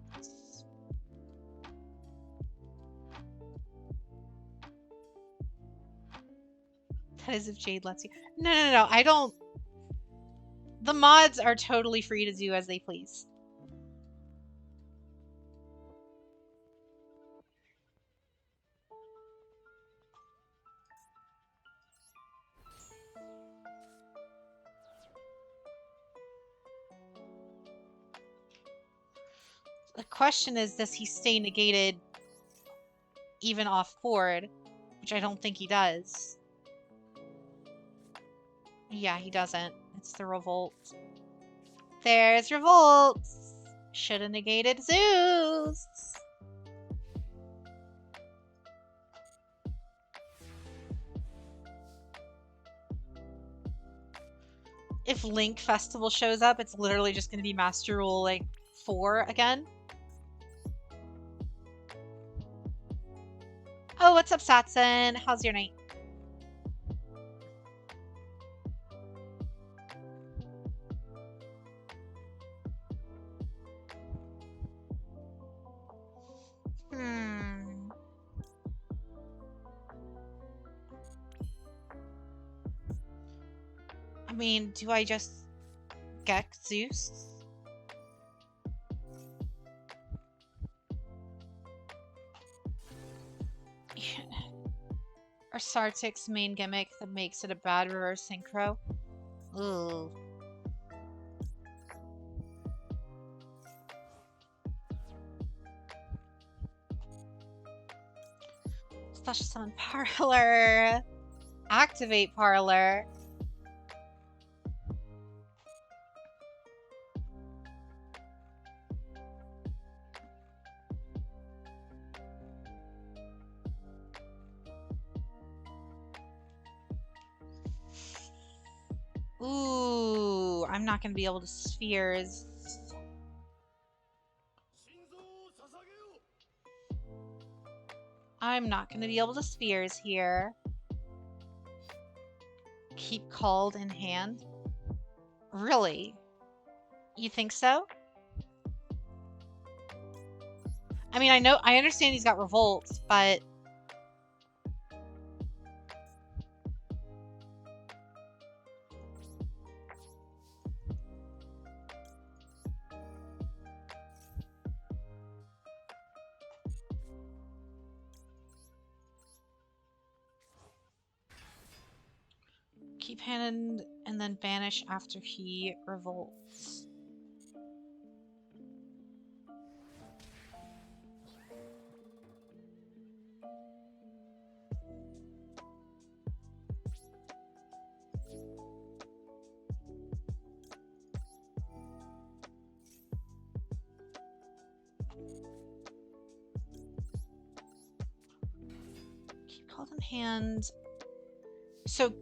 That is if Jade lets you. No, I don't. The mods are totally free to do as they please. The question is, does he stay negated even off board? Which I don't think he does. Yeah, he doesn't. It's the Revolt. There's Revolt! Should have negated Zeus! If Link Festival shows up, it's literally just going to be Master Rule, like, 4 again. Oh, what's up, Satsun? How's your night? I mean, do I just get Zeus? Or Sartik's main gimmick that makes it a bad reverse synchro. Ooh. Special summon Parlor. Activate Parlor. Ooh, I'm not gonna be able to spheres. I'm not gonna be able to spheres here. Keep called in hand? Really? You think so? I mean, I understand he's got revolt, but keep hand and then banish after he revolts. Keep called in hand. So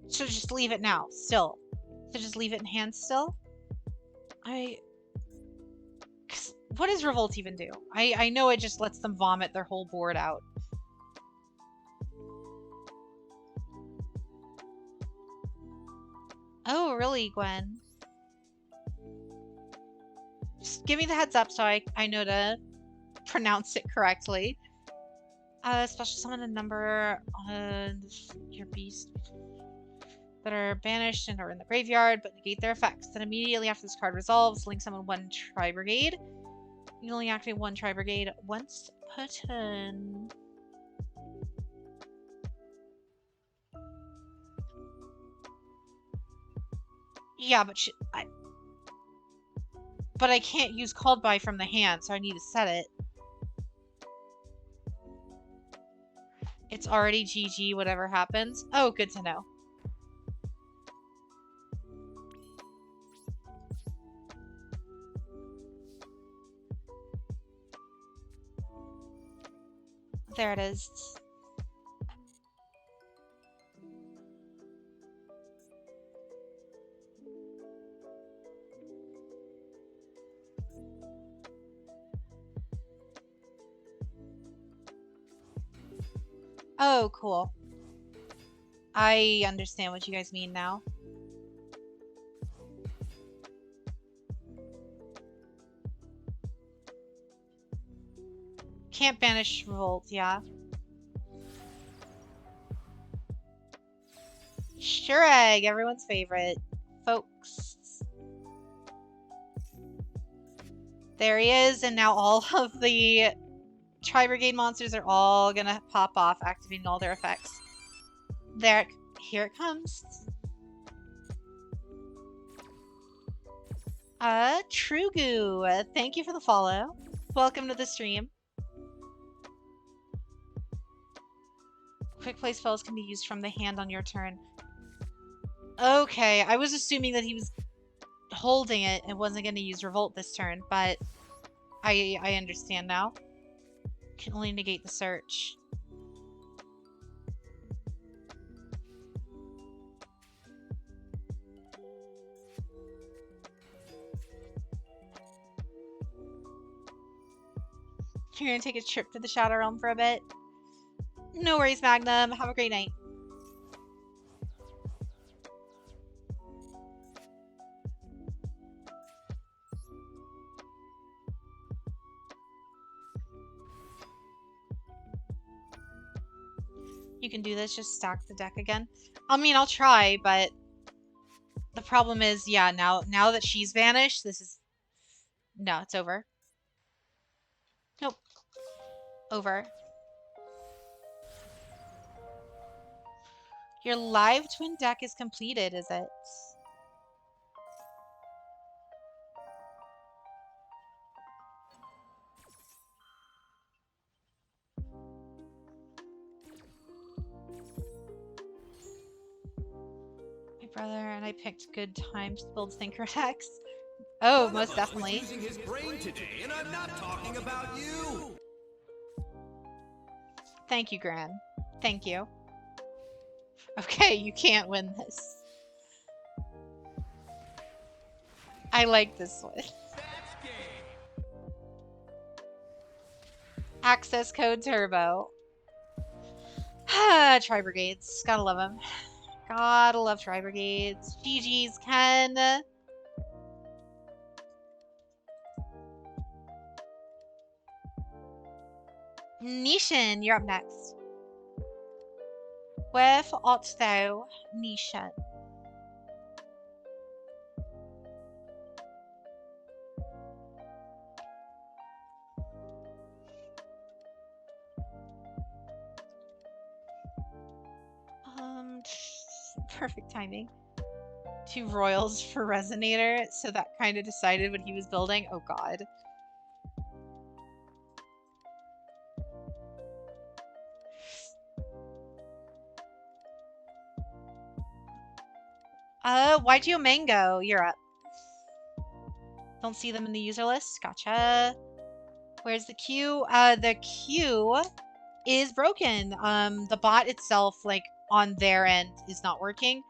just leave it now, still. So just leave it in hand still? What does revolt even do? I know it just lets them vomit their whole board out. Oh, really, Gwen? Just give me the heads up so I know to pronounce it correctly. Special summon a number on your beast that are banished and are in the graveyard, but negate their effects. Then immediately after this card resolves, link summon one Tri-Brigade. You can only activate one Tri-Brigade once per turn. Yeah, but I can't use Called By from the hand, so I need to set it. It's already GG, whatever happens. Oh, good to know. There it is. Oh, cool. I understand what you guys mean now. Can't banish revolt, yeah. Sure egg, everyone's favorite. Folks. There he is, and now all of the Tri-Brigade monsters are all gonna pop off, activating all their effects. Here it comes. True Goo, thank you for the follow. Welcome to the stream. Quick play spells can be used from the hand on your turn. Okay, I was assuming that he was holding it and wasn't going to use Revolt this turn, but I understand now. Can only negate the search. You're gonna take a trip to the Shadow Realm for a bit? No worries, Magnum. Have a great night. You can do this, just stack the deck again. I mean, I'll try, but the problem is, yeah, now that she's vanished, this is... No, it's over. Nope. Over. Your live twin deck is completed, is it? My brother and I picked good times to build Synchronex. Oh, most definitely. Using his brain today, and I'm not talking about you. Thank you, Gran. Thank you. Okay, you can't win this. I like this one. Access code turbo. Tri-brigades. Gotta love them. Gotta love tri-brigades. GG's, Ken. Nishan, you're up next. Wherefore art thou, Nishan? Perfect timing. 2 royals for Resonator, so that kind of decided what he was building. Oh god. YuGiOh Mango, you're up. Don't see them in the user list. Gotcha. Where's the queue? The queue is broken. The bot itself, like, on their end is not working.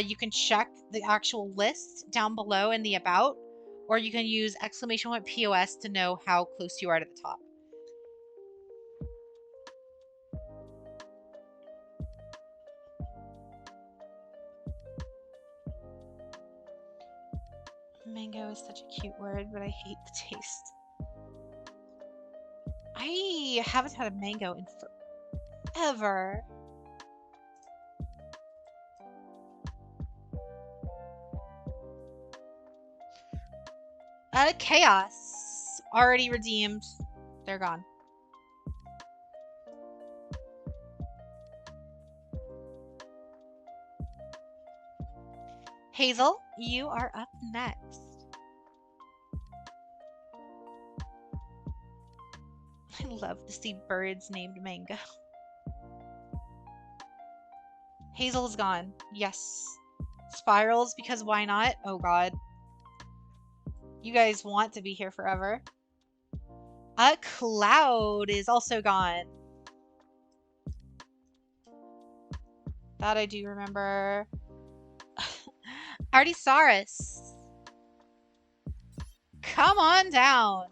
You can check the actual list down below in the about, or you can use !POS to know how close you are to the top. Mango is such a cute word, but I hate the taste. I haven't had a mango in forever. Chaos. Already redeemed. They're gone. Hazel, you are up next. I love to see birds named Mango. Hazel is gone. Yes. Spirals, because why not? Oh god. You guys want to be here forever. Cloud is also gone. That I do remember. Artisaurus. Come on down.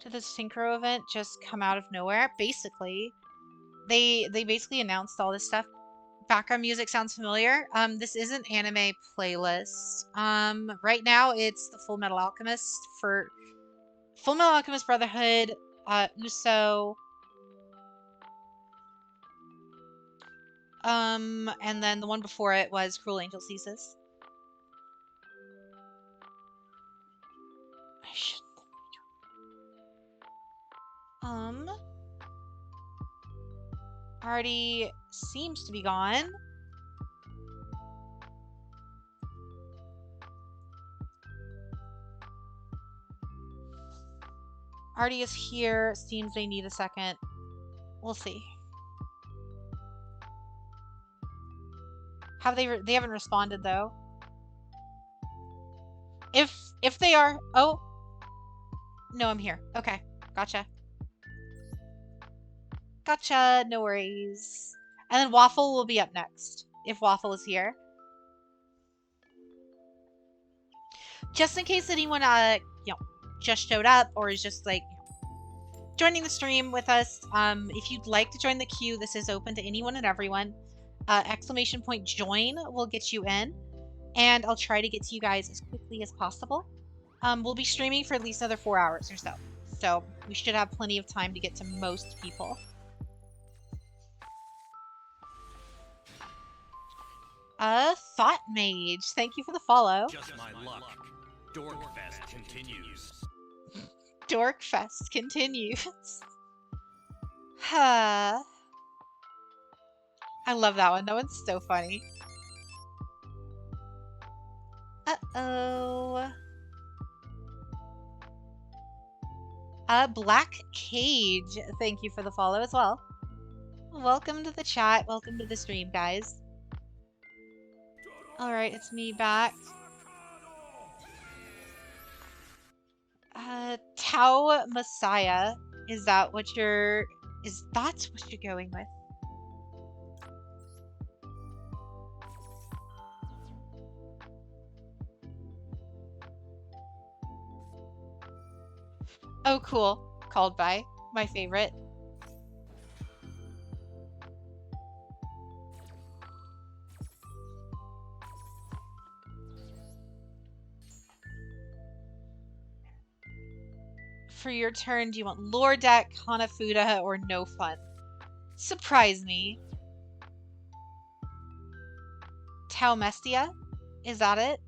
Did the synchro event just come out of nowhere? Basically. They basically announced all this stuff. Background music sounds familiar. This is an anime playlist. Right now it's the Full Metal Alchemist for Full Metal Alchemist Brotherhood, Uso. And then the one before it was Cruel Angel Ceases. I should. Already seems to be gone. Artie is here. Seems they need a second. We'll see. Have they haven't responded though. If they are, oh no, I'm here. Okay, gotcha. Gotcha. No worries. And then Waffle will be up next if Waffle is here. Just in case anyone just showed up or is just like joining the stream with us. If you'd like to join the queue, this is open to anyone and everyone. !join will get you in, and I'll try to get to you guys as quickly as possible. We'll be streaming for at least another 4 hours or so, so we should have plenty of time to get to most people. Thought Mage, thank you for the follow. Just my luck. Dorkfest continues. Dorkfest continues. Huh. I love that one. That one's so funny. Uh-oh. Black Cage, thank you for the follow as well. Welcome to the chat. Welcome to the stream, guys. Alright, it's me back. Tau Messiah. Is that what you're... that's what you're going with? Oh, cool. Called by. My favorite. For your turn, do you want Lore Deck, Hanafuda, or No Fun? Surprise me. Tau Mestia? Is that it?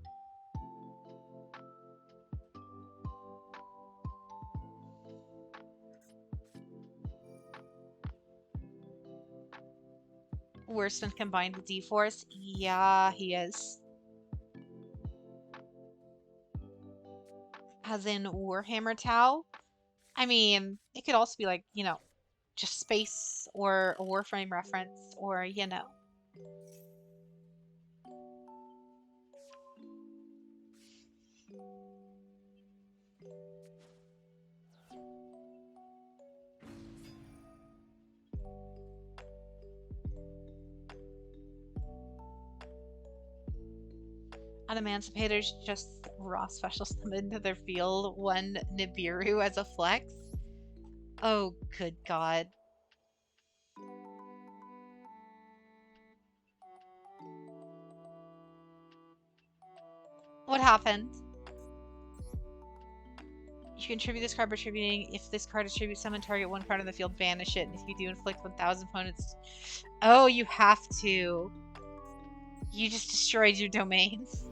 Worse than combined with D-Force? Yeah, he is. As in Warhammer Tau? I mean, it could also be like, you know, just space or a Warframe reference or, you know. Unemancipators just raw special summon to their field one Nibiru as a flex. Oh, good God. What happened? You can tribute this card by tributing. If this card is tribute summon, target one card on the field, banish it. And if you do, inflict 1,000 opponents. Oh, you have to. You just destroyed your domains.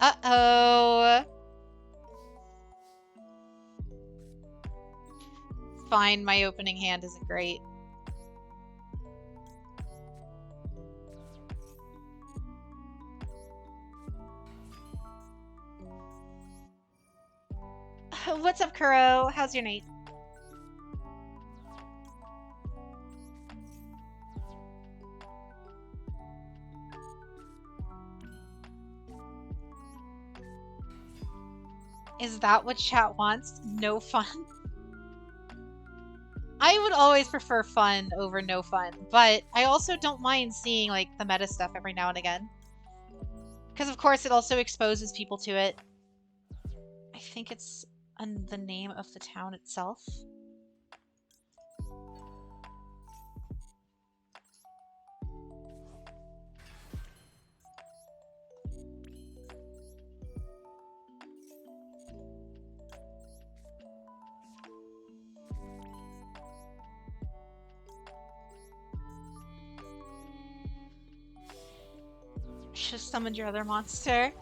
Uh-oh. Fine, my opening hand isn't great. What's up, Kuro? How's your night? Is that what chat wants? No fun? I would always prefer fun over no fun, but I also don't mind seeing like the meta stuff every now and again. Because of course it also exposes people to it. I think it's the name of the town itself. Should have summoned your other monster.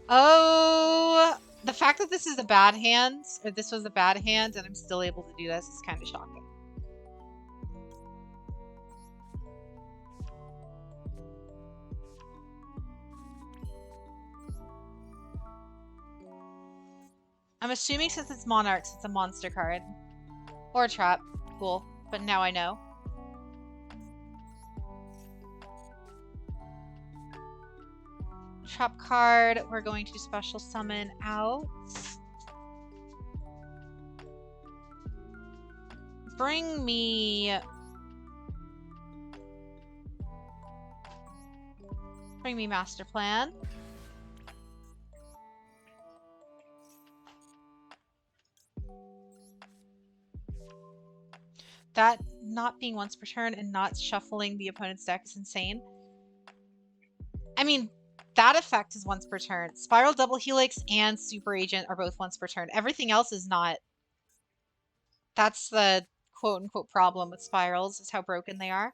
Oh, the fact that this is a bad hand, or this was a bad hand, and I'm still able to do this is kind of shocking. I'm assuming since it's Monarchs, it's a monster card. Or a trap. Cool. But now I know. Trap card, we're going to special summon out. Bring me Master Plan. That not being once per turn and not shuffling the opponent's deck is insane. I mean, that effect is once per turn. Spiral Double Helix and Super Agent are both once per turn. Everything else is not. That's the quote-unquote problem with Spirals, is how broken they are.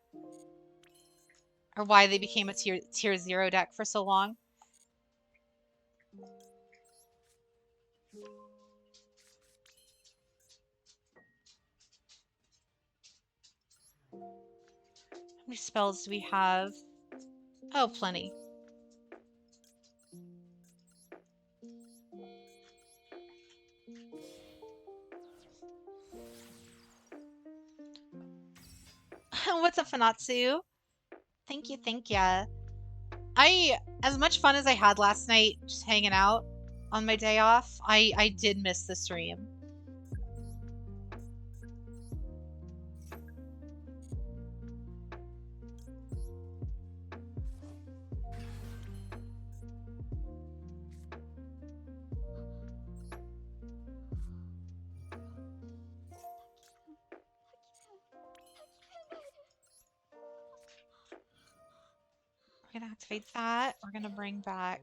Or why they became a tier 0 deck for so long. many spells do we have? Oh, plenty. What's up, Fanatsu? Thank you, thank ya. As much fun as I had last night just hanging out on my day off, I did miss the stream. We're gonna activate that. We're gonna bring back...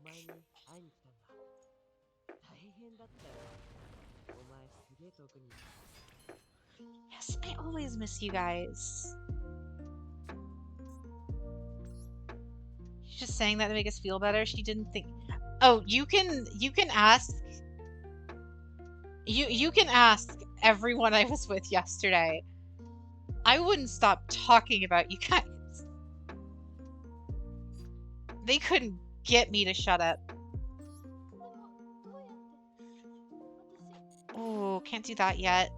Yes, I always miss you guys. She's just saying that to make us feel better. She didn't think... Oh, you can ask... You can ask everyone I was with yesterday. I wouldn't stop talking about you guys. They couldn't get me to shut up. Oh, can't do that yet.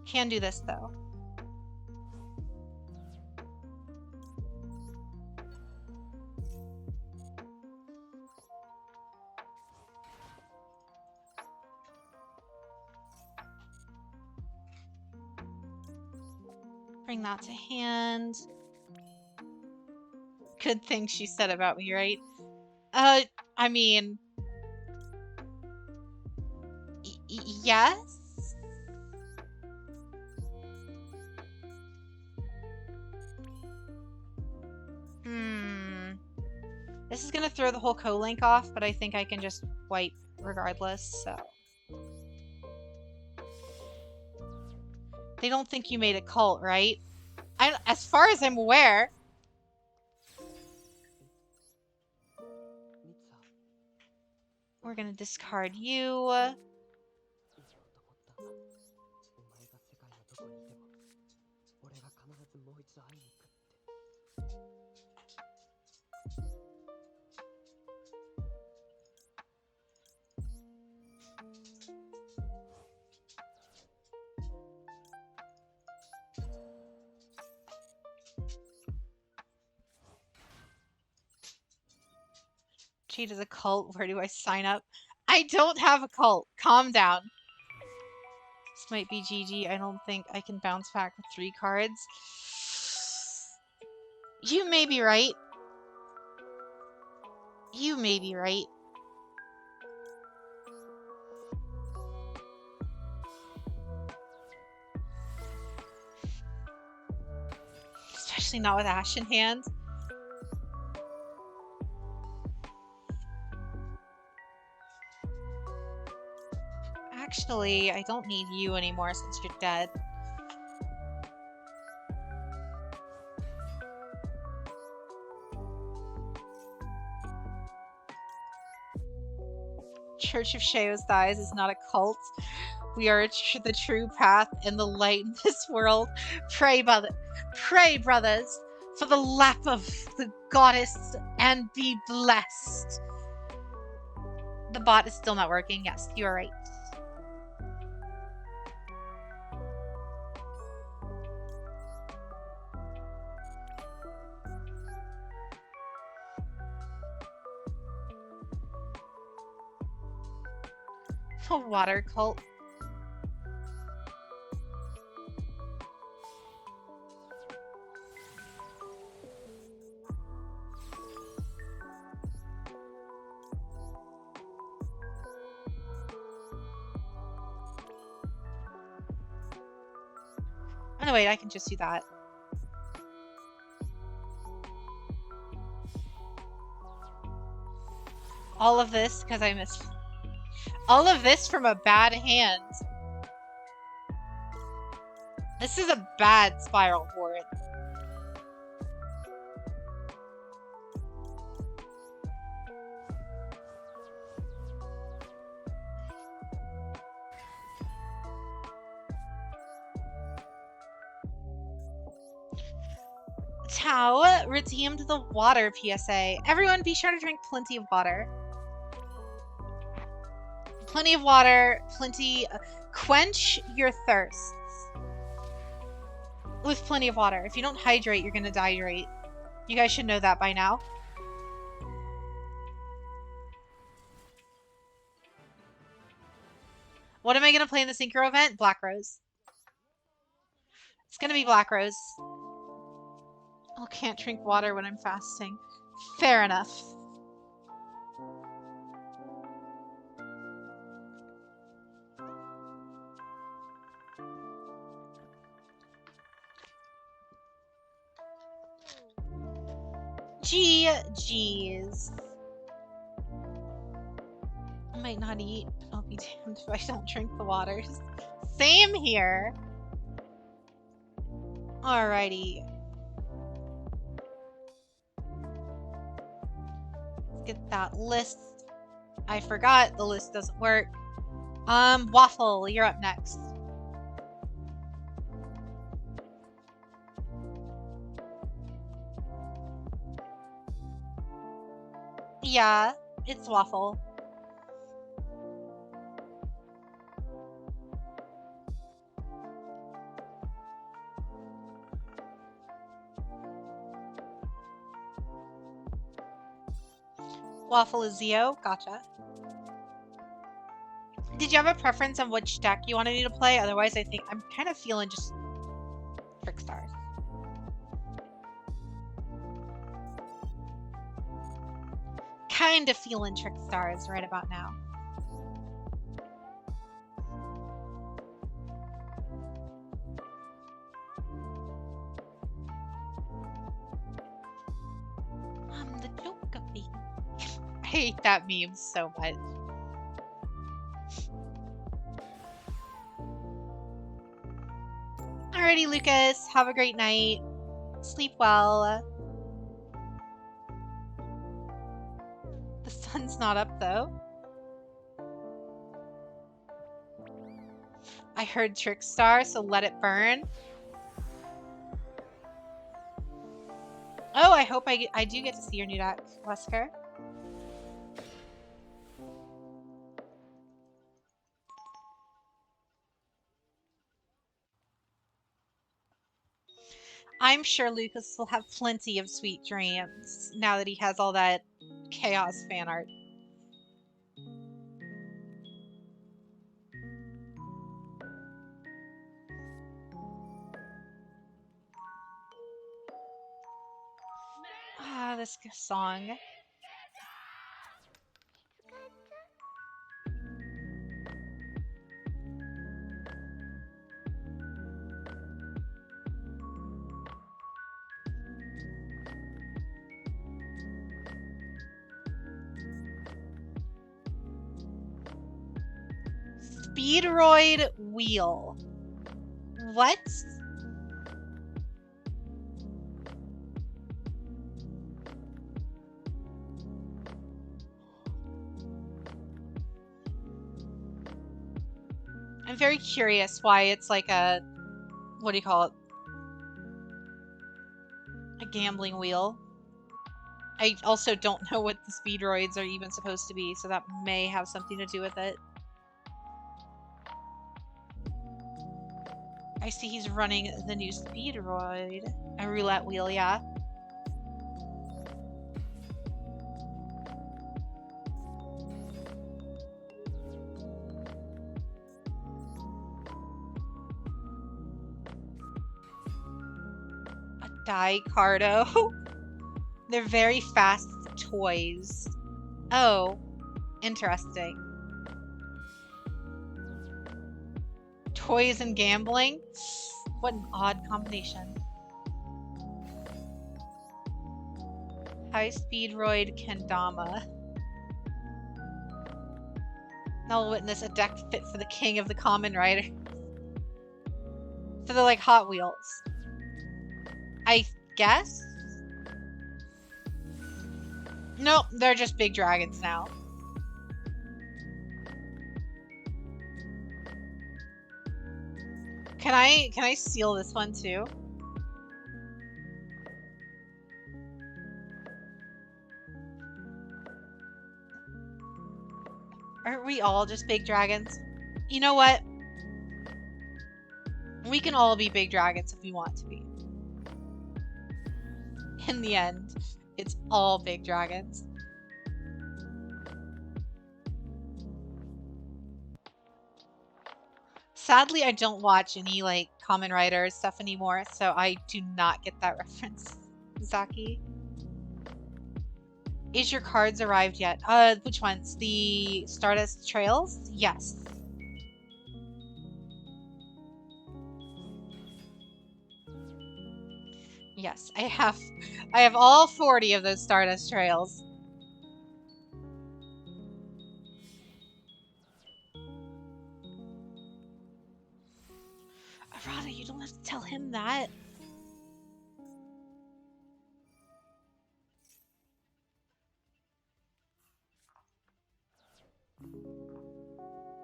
Can do this, though. Bring that to hand. Good thing she said about me, right? I mean... yes? This is gonna throw the whole co-link off, but I think I can just wipe regardless, so... They don't think you made a cult, right? As far as I'm aware... We're gonna discard you. Jade is a cult. Where do I sign up? I don't have a cult. Calm down. This might be GG. I don't think I can bounce back with 3 cards. You may be right. You may be right. Especially not with Ash in hand. Actually, I don't need you anymore since you're dead. Church of Sheo's Thighs is not a cult. We are the true path and the light in this world. Pray, brothers, for the lap of the goddess, and be blessed. The bot is still not working. Yes, you are right. A water cult. Oh, no, wait, I can just do that. All of this because I missed. All of this from a bad hand. This is a bad spiral board. Tao redeemed the water PSA. Everyone be sure to drink plenty of water. Plenty of water, plenty... quench your thirsts with plenty of water. If you don't hydrate, you're gonna dehydrate. You guys should know that by now. What am I gonna play in the Synchro event? Black Rose. It's gonna be Black Rose. I can't drink water when I'm fasting. Fair enough. GG's. I might not eat. I'll be damned if I don't drink the waters. Same here. Alrighty. Let's get that list. I forgot the list doesn't work. Waffle, you're up next. Yeah, it's Waffle. Waffle is Zio. Gotcha. Did you have a preference on which deck you wanted me to play? Otherwise, I think I'm kind of feeling just Trickstars. Kind of feeling Trickstars right about now. I'm the joke of me. I hate that meme so much. Alrighty, Lucas. Have a great night. Sleep well. The sun's not up, though. I heard Trickstar, so let it burn. Oh, I hope I do get to see your new deck, Wesker. I'm sure Lucas will have plenty of sweet dreams now that he has all that Chaos fan art. Ah, this song. Speedroid wheel. What? I'm very curious why it's like a, what do you call it? A gambling wheel. I also don't know what the speedroids are even supposed to be, so that may have something to do with it. I see he's running the new speedroid. A roulette wheel, yeah. A Dicardo. They're very fast toys. Oh, interesting. Toys and gambling? What an odd combination. High Speedroid Kendama. Now we'll witness a deck fit for the king of the common rider. So they're like Hot Wheels. I guess? Nope, they're just big dragons now. Can I seal this one too? Aren't we all just big dragons? You know what? We can all be big dragons if we want to be. In the end, it's all big dragons. Sadly, I don't watch any like Kamen Rider stuff anymore, so I do not get that reference, Zaki. Is your cards arrived yet? Which ones? The Stardust Trails? Yes. Yes, I have all 40 of those Stardust Trails. Arata, you don't have to tell him that.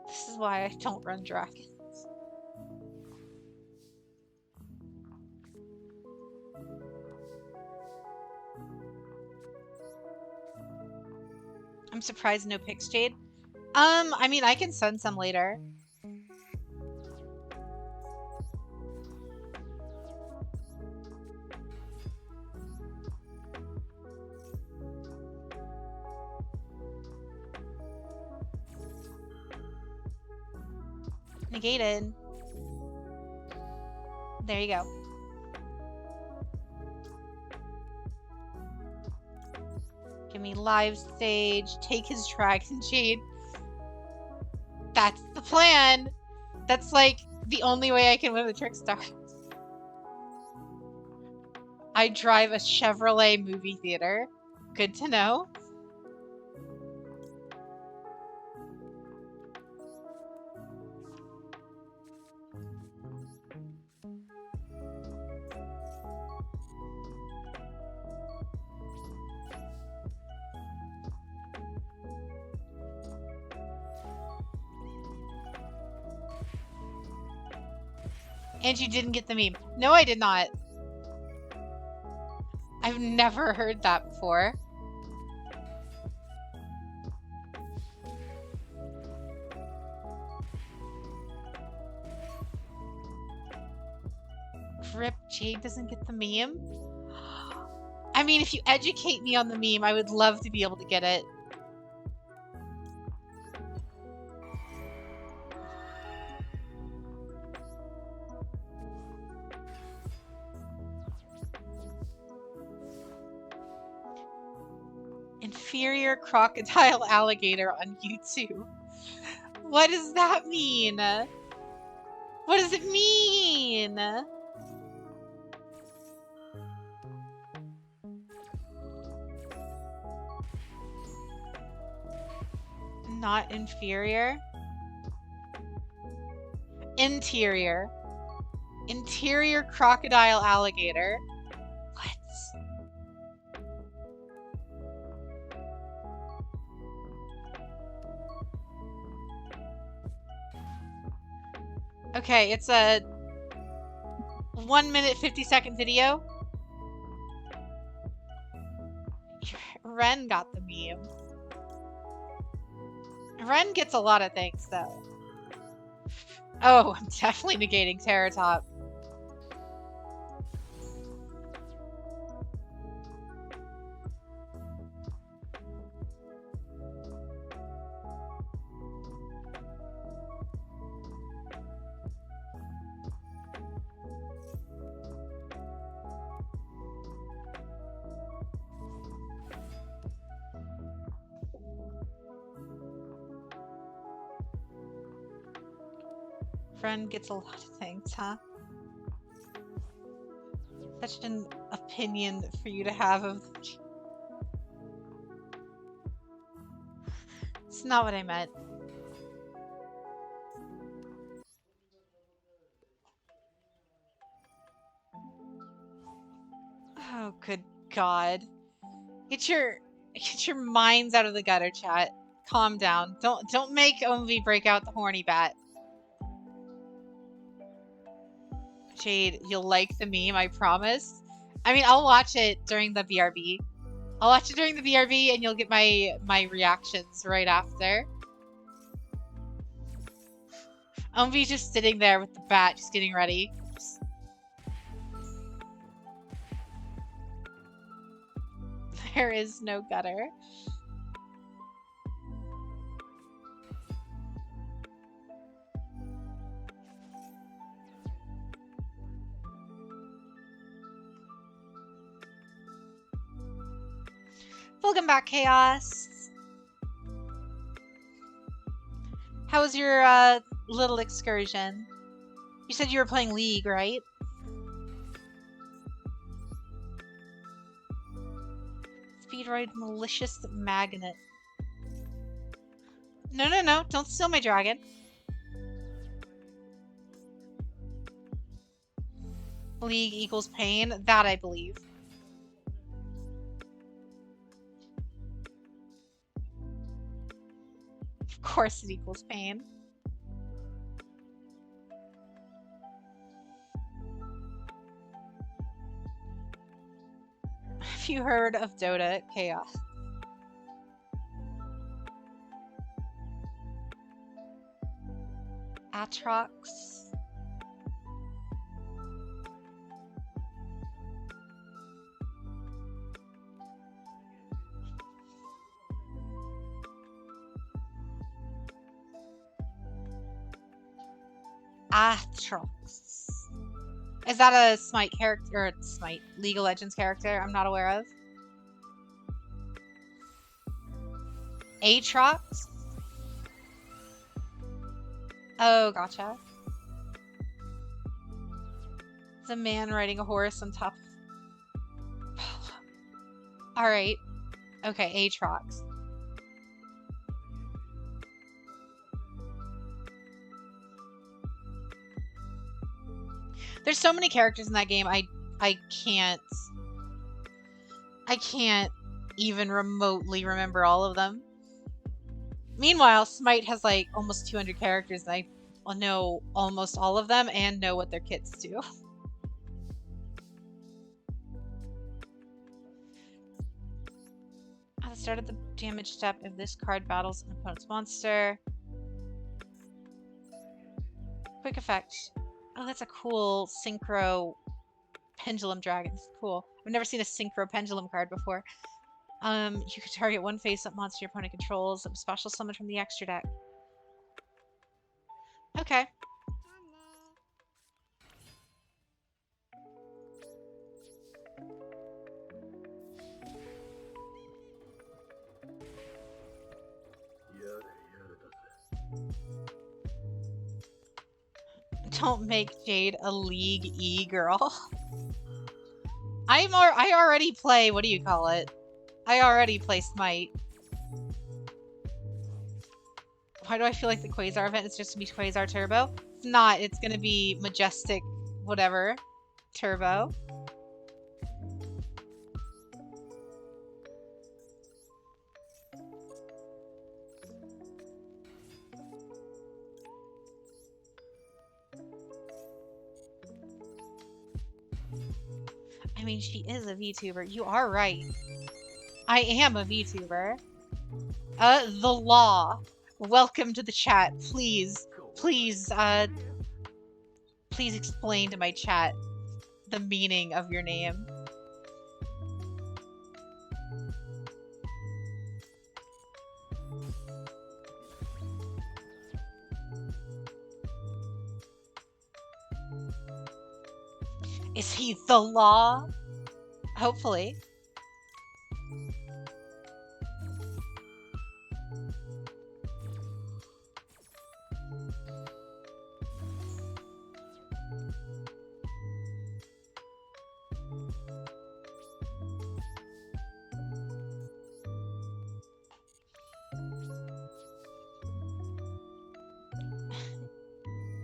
This is why I don't run dragons. I'm surprised no pics, Jade. I mean, I can send some later. Negated. There you go. Give me live stage. Take his dragon jade. That's the plan. That's like the only way I can win the Trickstar. I drive a Chevrolet movie theater. Good to know. And you didn't get the meme. No, I did not. I've never heard that before. Rip, Jade doesn't get the meme? I mean, if you educate me on the meme, I would love to be able to get it. Inferior crocodile alligator on YouTube. What does that mean? What does it mean? Not inferior. Interior. Interior crocodile alligator. What? Okay, it's a 1 minute 50-second video. Ren got the meme. Ren gets a lot of things, though. Oh, I'm definitely negating Terror Top. Friend gets a lot of things, huh? Such an opinion for you to have of... It's not what I meant. Oh, good God. Get your minds out of the gutter, chat. Calm down. Don't make Omvi break out the horny bat. Jade, you'll like the meme, I promise. I mean, I'll watch it during the BRB. I'll watch it during the BRB and you'll get my reactions right after. Umvi's just sitting there with the bat, just getting ready. There is no gutter. Welcome back, Chaos. How was your little excursion? You said you were playing League, right? Speedride malicious magnet. No, don't steal my dragon. League equals pain, that I believe. Of course it equals pain. Have you heard of Dota Chaos? Atrox. Atrox. Is that a Smite character, or Smite League of Legends character I'm not aware of? Atrox? Oh, gotcha. It's a man riding a horse on top of... Alright. Okay, Atrox. There's so many characters in that game, I can't even remotely remember all of them. Meanwhile, Smite has like almost 200 characters and I know almost all of them and know what their kits do. At the start of the damage step, if this card battles an opponent's monster. Quick effect. Oh, that's a cool synchro pendulum dragon. Cool. I've never seen a synchro pendulum card before. You can target one face-up monster your opponent controls. Special summon from the extra deck. Okay. Don't make Jade a League E-girl. I already play, what do you call it? I already play Smite. Why do I feel like the Quasar event is just gonna be Quasar Turbo? It's not, it's gonna be Majestic whatever Turbo. I mean, she is a VTuber. You are right. I am a VTuber. The law. Welcome to the chat. Please explain to my chat the meaning of your name. Is he the law? Hopefully.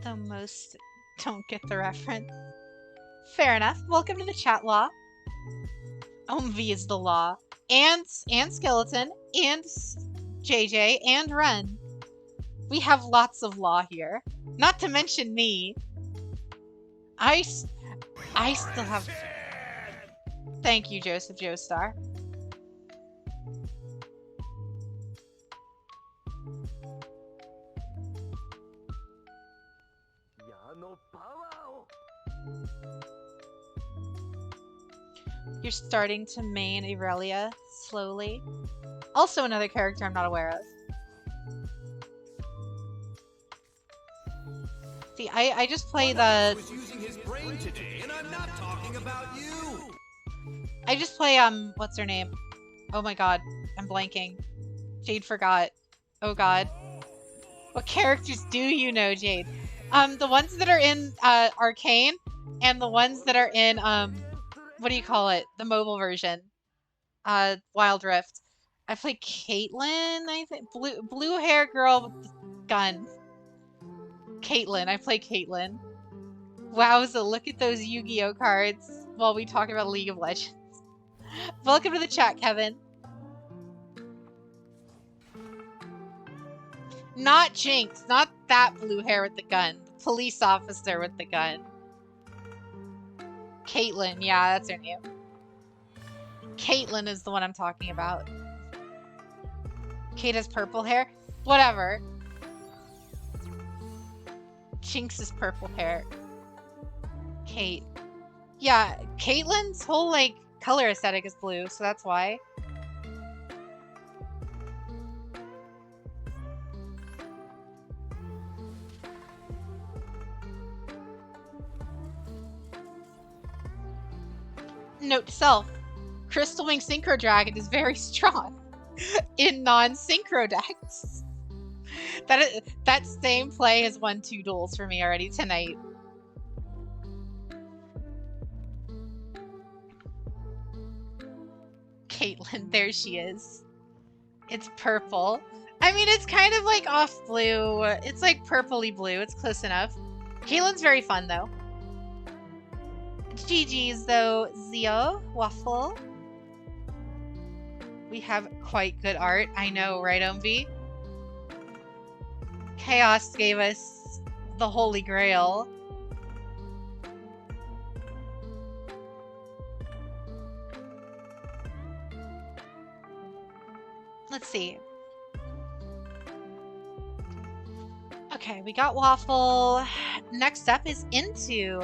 The most don't get the reference. Fair enough. Welcome to the chat, Law. V is the law. And Skeleton, and JJ, and Ren. We have lots of law here. Not to mention me. I still have... Thank you, Joseph Joestar. You're starting to main Aurelia slowly. Also another character I'm not aware of. See, I just play the... was using his brain today, and I'm not talking about you. I just play, what's her name? Oh my god, I'm blanking. Jade forgot. Oh god. What characters do you know, Jade? The ones that are in, Arcane, and the ones that are in, what do you call it? The mobile version. Wild Rift. I play Caitlyn, I think. Blue hair girl with the gun. Caitlyn. I play Caitlyn. Wowza, look at those Yu-Gi-Oh cards while we talk about League of Legends. Welcome to the chat, Kevin. Not Jinx. Not that blue hair with the gun. The police officer with the gun. Caitlyn. Yeah, that's her name. Caitlyn is the one I'm talking about. Kate has purple hair? Whatever. Jinx is purple hair. Kate. Yeah, Caitlyn's whole, like, color aesthetic is blue, so that's why. Note to self. Crystal Wing Synchro Dragon is very strong in non-synchro decks. That same play has won 2 duels for me already tonight. Caitlyn, there she is. It's purple. I mean, it's kind of like off blue. It's like purpley blue. It's close enough. Caitlyn's very fun, though. GG's, though, Zio. Waffle. We have quite good art. I know, right, Omvi? Chaos gave us the Holy Grail. Let's see. Okay, we got Waffle. Next up is Into.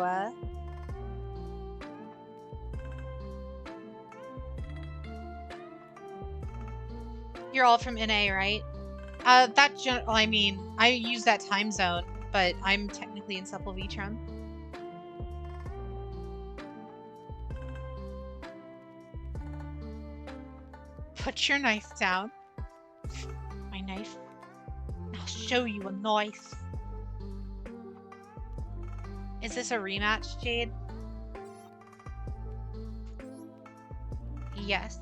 You're all from NA, right? I mean, I use that time zone, but I'm technically in Supple Vitrum. Put your knife down. My knife? I'll show you a knife. Is this a rematch, Jade? Yes.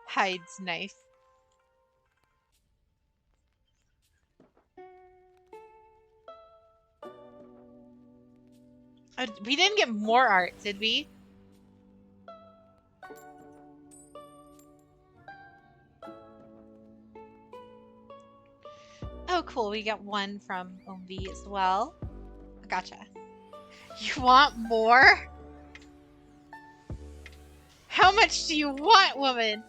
Hides knife. Oh, we didn't get more art, did we? Oh, cool. We got one from Omvi as well. Gotcha. You want more? How much do you want, woman?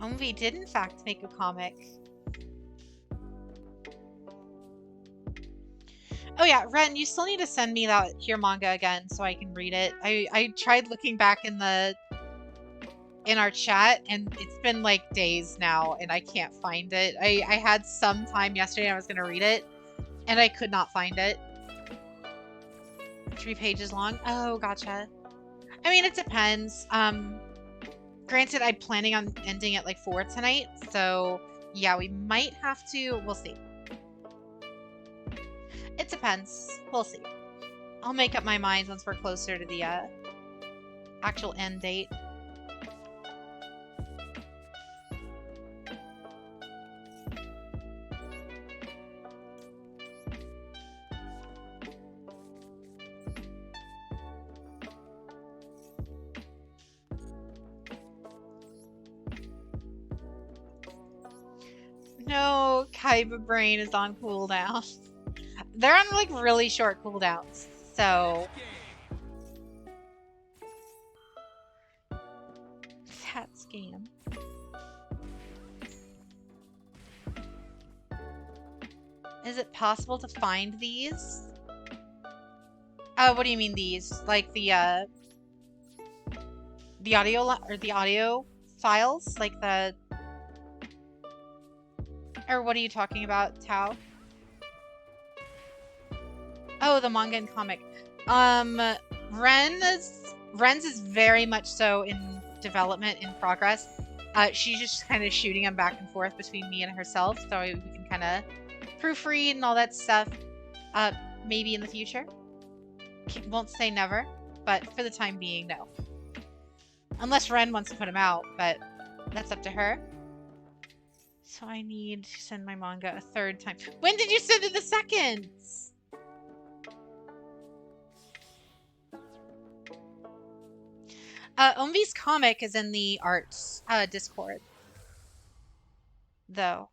Omvi did in fact make a comic. Oh yeah, Ren, you still need to send me that here manga again so I can read it. I tried looking back in our chat and it's been like days now and I can't find it. I had some time yesterday and I was gonna read it and I could not find it. 3 pages long? Oh, gotcha. I mean, it depends. Granted, I'm planning on ending at like 4 tonight, so yeah, we might have to. We'll see. It depends. We'll see. I'll make up my mind once we're closer to the actual end date. No, Oh, Kaiba Brain is on cooldown. They're on like really short cooldowns, so that scam. Is it possible to find these? What do you mean these? Like the audio or the audio files, like the, or what are you talking about, Tao? Oh, the manga and comic. Ren's is very much so in development, in progress. She's just kind of shooting them back and forth between me and herself, so we can kind of proofread and all that stuff. Maybe in the future. Won't say never, but for the time being, no. Unless Ren wants to put them out, but that's up to her. So I need to send my manga a third time. When did you send it the second? Omvi's comic is in the arts Discord, though.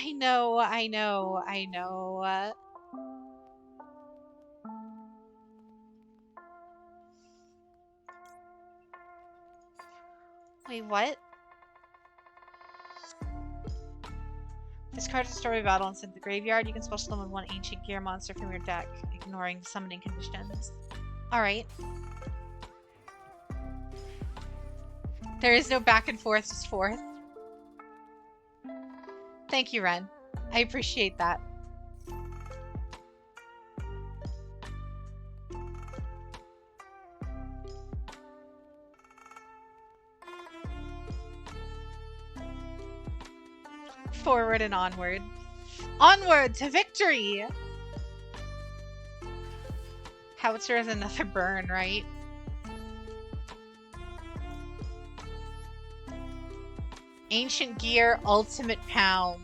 I know. Wait, what? Discard a story battle and send to the graveyard. You can special summon one ancient gear monster from your deck, ignoring summoning conditions. Alright. There is no back and forth, just forth. Thank you, Ren. I appreciate that. Forward and onward. Onward to victory! Howitzer is another burn, right? Ancient Gear Ultimate Pound.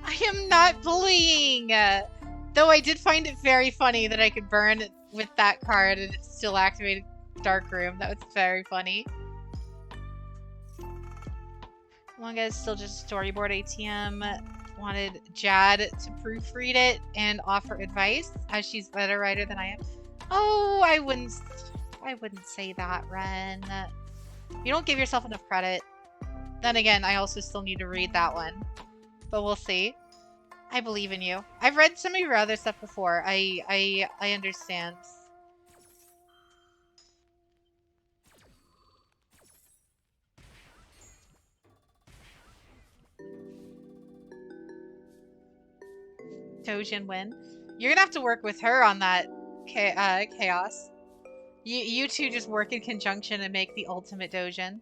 I am not bullying! Though I did find it very funny that I could burn with that card and it still activated Dark Room. That was very funny. Manga is still just a storyboard ATM. Wanted Jad to proofread it and offer advice, as she's a better writer than I am. Oh, I wouldn't say that, Ren. You don't give yourself enough credit. Then again, I also still need to read that one. But we'll see. I believe in you. I've read some of your other stuff before. I understand. Dojin win. You're gonna have to work with her on that chaos. You two just work in conjunction and make the ultimate Dojin.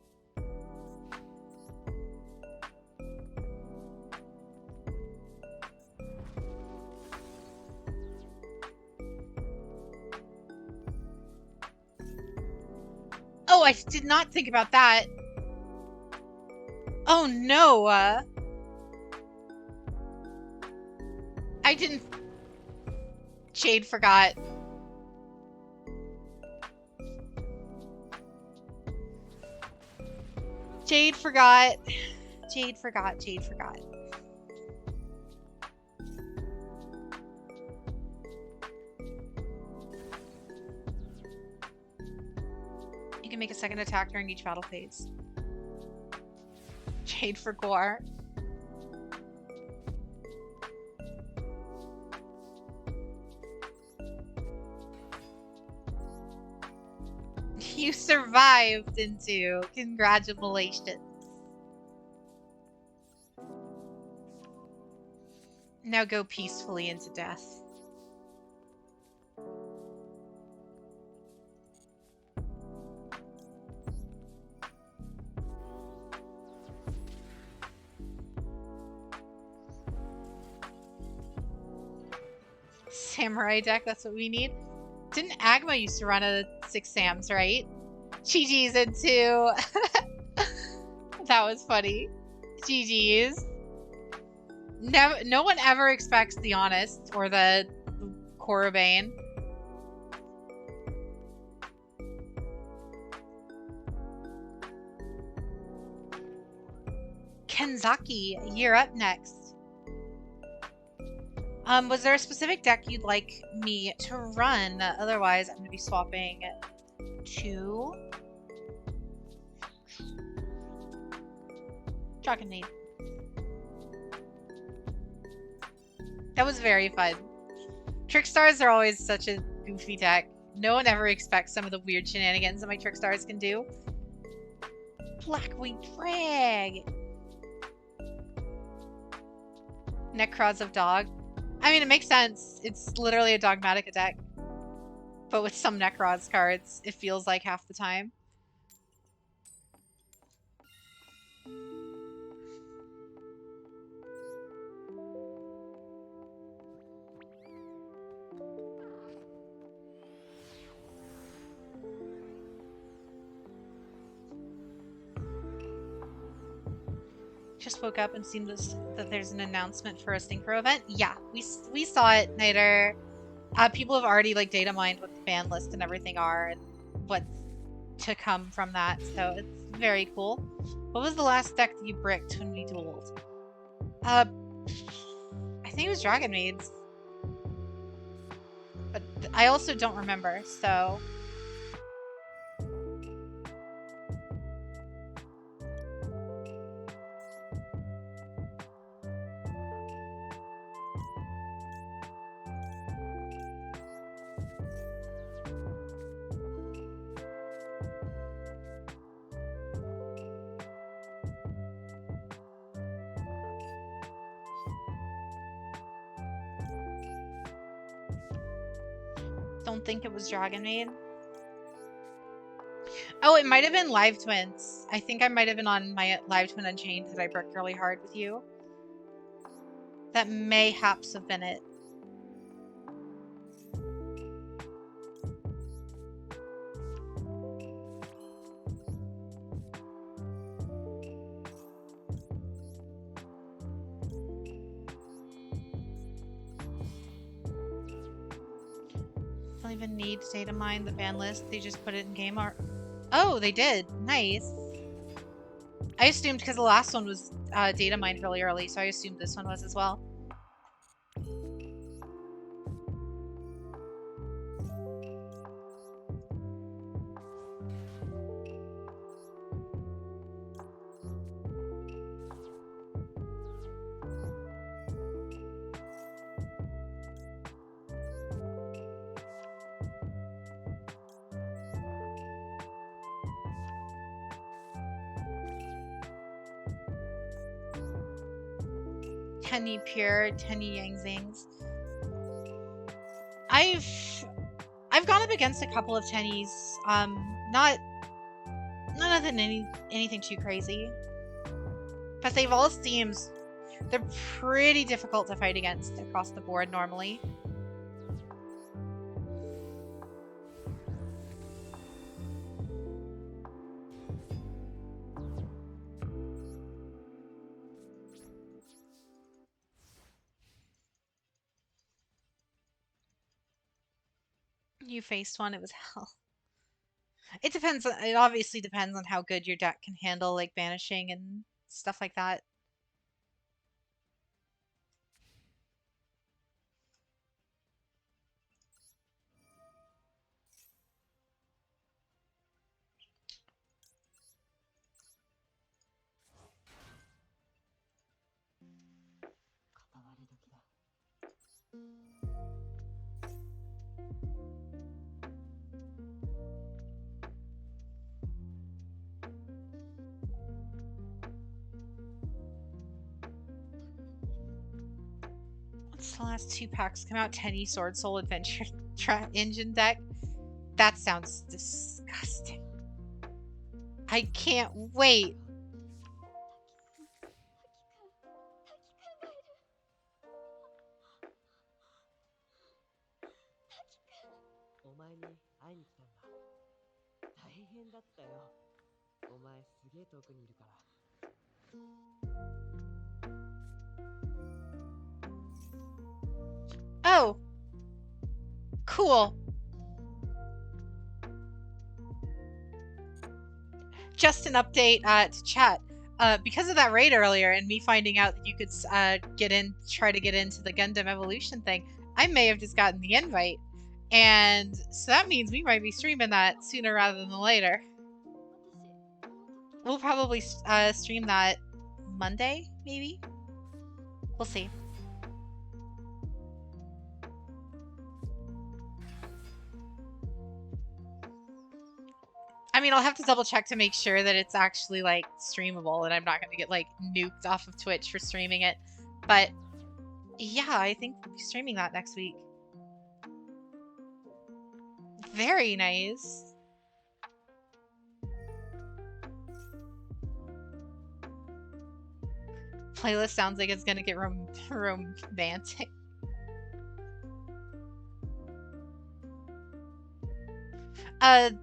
Oh, I did not think about that. Oh no. I didn't. Jade forgot. Jade forgot. Jade forgot. Jade forgot. You can make a second attack during each battle phase. Jade for Gore. you survived into. Congratulations. Now go peacefully into death. Samurai deck, that's what we need. Didn't Agma used to run a 6 Sams, right? GG's into... That was funny. GG's. No one ever expects the Honest or the Korobane. Kenzaki, you're up next. Was there a specific deck you'd like me to run? Otherwise, I'm going to be swapping to Dragon Maid. That was very fun. Trickstars are always such a goofy deck. No one ever expects some of the weird shenanigans that my Trickstars can do. Blackwing Drag! Necrods of Dog. I mean, it makes sense. It's literally a Dogmatica deck. But with some Necrods cards, it feels like half the time. Just woke up and seen that there's an announcement for a Synchro event. Yeah, we saw it, Niter. People have already like data mined what the ban list and everything are and what's to come from that, so it's very cool. What was the last deck that you bricked when we dueled? I think it was Dragon Maids. But I also don't remember, so... Don't think it was Dragon Maid. Oh, it might have been Live Twins. I think I might have been on my Live Twin Unchained that I bricked really hard with you. That mayhaps have been it. Don't even need data mine the ban list. They just put it in game art. Oh, they did. Nice. I assumed because the last one was data mined really early, so I assumed this one was as well. Tenny Pure, Tenny Yang Zings. I've gone up against a couple of Tennies. Not nothing anything too crazy. But they've all seems they're pretty difficult to fight against across the board normally. You faced one, it was hell. It depends. It obviously depends on how good your deck can handle like banishing and stuff like that. It's the last 2 packs come out. Tenny Sword Soul Adventure Engine deck. That sounds disgusting. I can't wait. Oh, cool. Just an update to chat. Because of that raid earlier and me finding out that you could try to get into the Gundam Evolution thing, I may have just gotten the invite. And so that means we might be streaming that sooner rather than later. We'll probably stream that Monday, maybe? We'll see. I mean, I'll have to double check to make sure that it's actually, like, streamable and I'm not going to get, like, nuked off of Twitch for streaming it. But, yeah, I think we'll be streaming that next week. Very nice. Playlist sounds like it's going to get romantic.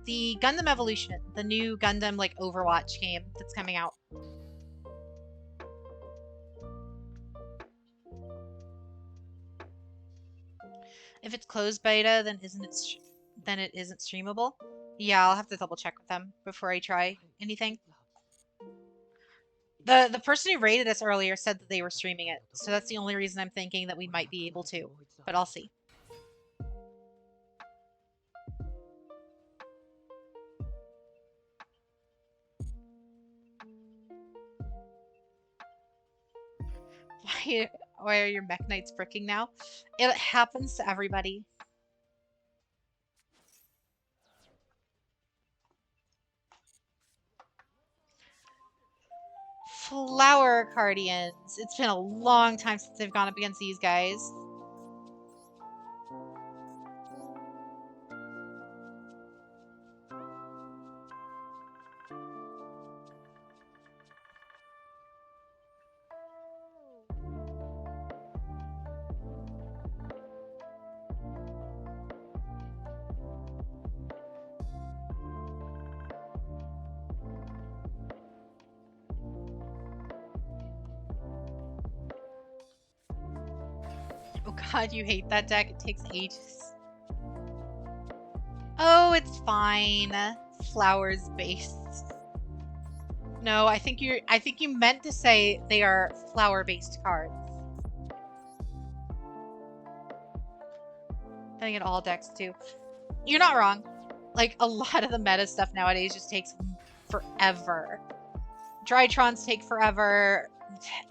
The Gundam Evolution, the new Gundam, like, Overwatch game that's coming out. If it's closed beta, then it isn't streamable. Yeah, I'll have to double check with them before I try anything. The person who rated us earlier said that they were streaming it, so that's the only reason I'm thinking that we might be able to, but I'll see. Why are your mech knights bricking now? It happens to everybody. Flower Cardians. It's been a long time since they've gone up against these guys. Oh god, you hate that deck. It takes ages. Oh, it's fine. Flowers based. No, I think you meant to say they are flower based cards. I think in all decks too. You're not wrong. Like, a lot of the meta stuff nowadays just takes forever. Drytrons take forever.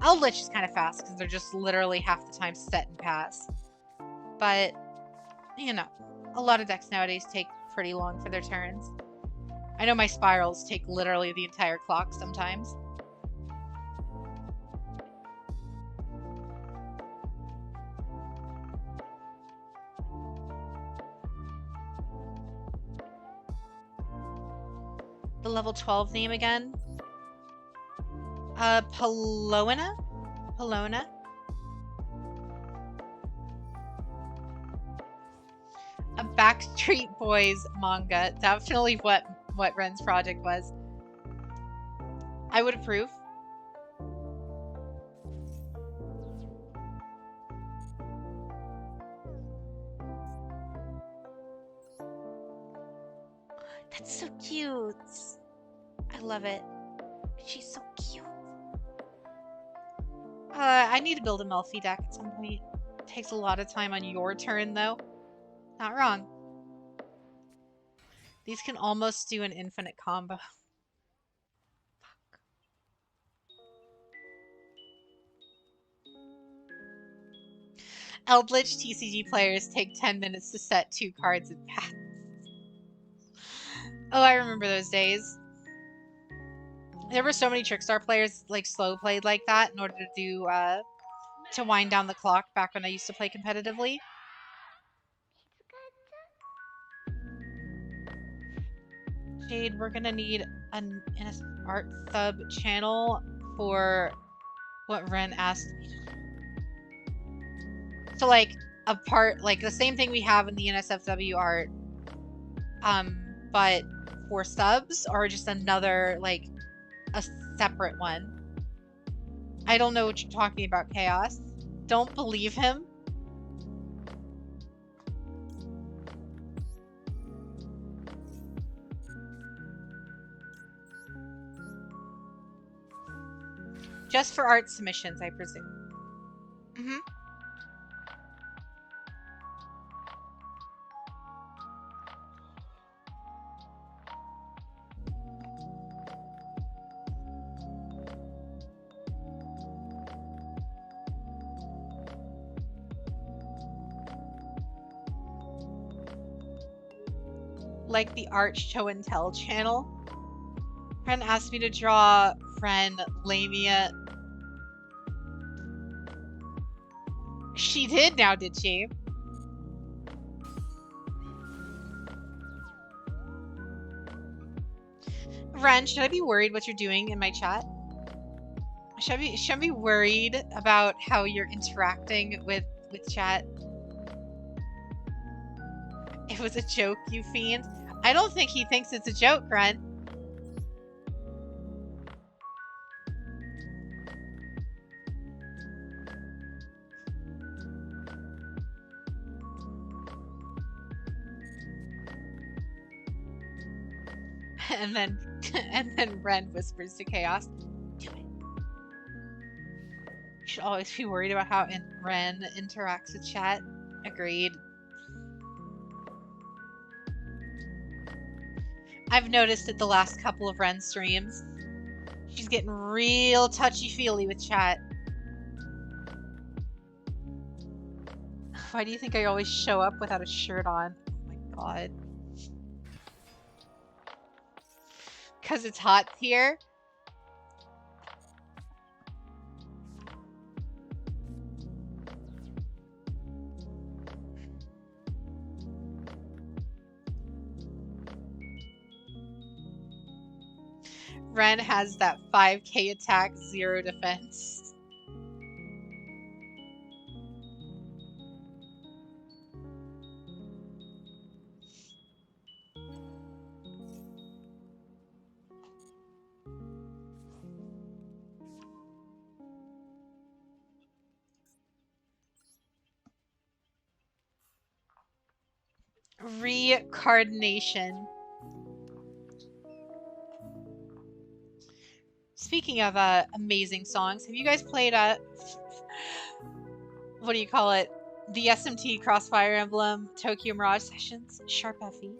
Eldritch is kind of fast because they're just literally half the time set and pass. But, you know, a lot of decks nowadays take pretty long for their turns. I know my spirals take literally the entire clock sometimes. The level 12 name again? Palona? Palona? A Backstreet Boys manga. Definitely what Ren's project was. I would approve. That's so cute. I love it. She's so cute. I need to build a Melfi deck at some point. It takes a lot of time on your turn, though. Not wrong. These can almost do an infinite combo. Fuck. Eldritch TCG players take 10 minutes to set 2 cards and pass. Oh, I remember those days. There were so many Trickstar players, like, slow played like that in order to do, to wind down the clock back when I used to play competitively. Jade, we're gonna need an art sub channel for what Ren asked me. So like a part, like the same thing we have in the NSFW art, but for subs, or just another, like a separate one. I don't know what you're talking about, Chaos. Don't believe him. Just for art submissions, I presume. Mm-hmm. Like the art show and tell channel. Ren asked me to draw Ren Lamia. She did now, did she? Ren, should I be worried what you're doing in my chat? Should I be worried about how you're interacting with chat? It was a joke, you fiend. I don't think he thinks it's a joke, Ren. And then Ren whispers to Chaos, "Do it." You should always be worried about how Ren interacts with chat. Agreed. I've noticed it the last couple of Ren streams. She's getting real touchy-feely with chat. Why do you think I always show up without a shirt on? Oh my god. Because it's hot here? Ren has that 5k attack, 0 defense. Recardination. Speaking of amazing songs, have you guys played what do you call it? The SMT Crossfire Emblem Tokyo Mirage Sessions? Sharp FE.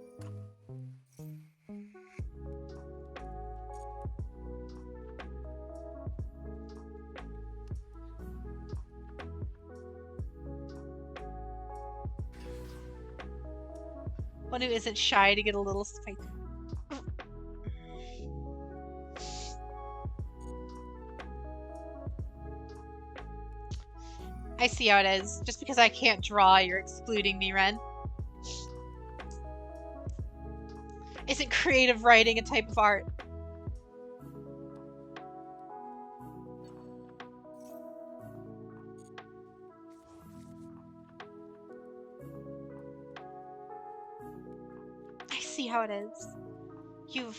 One who isn't shy to get a little spicy. I see how it is. Just because I can't draw, you're excluding me, Ren. Isn't creative writing a type of art? I see how it is. You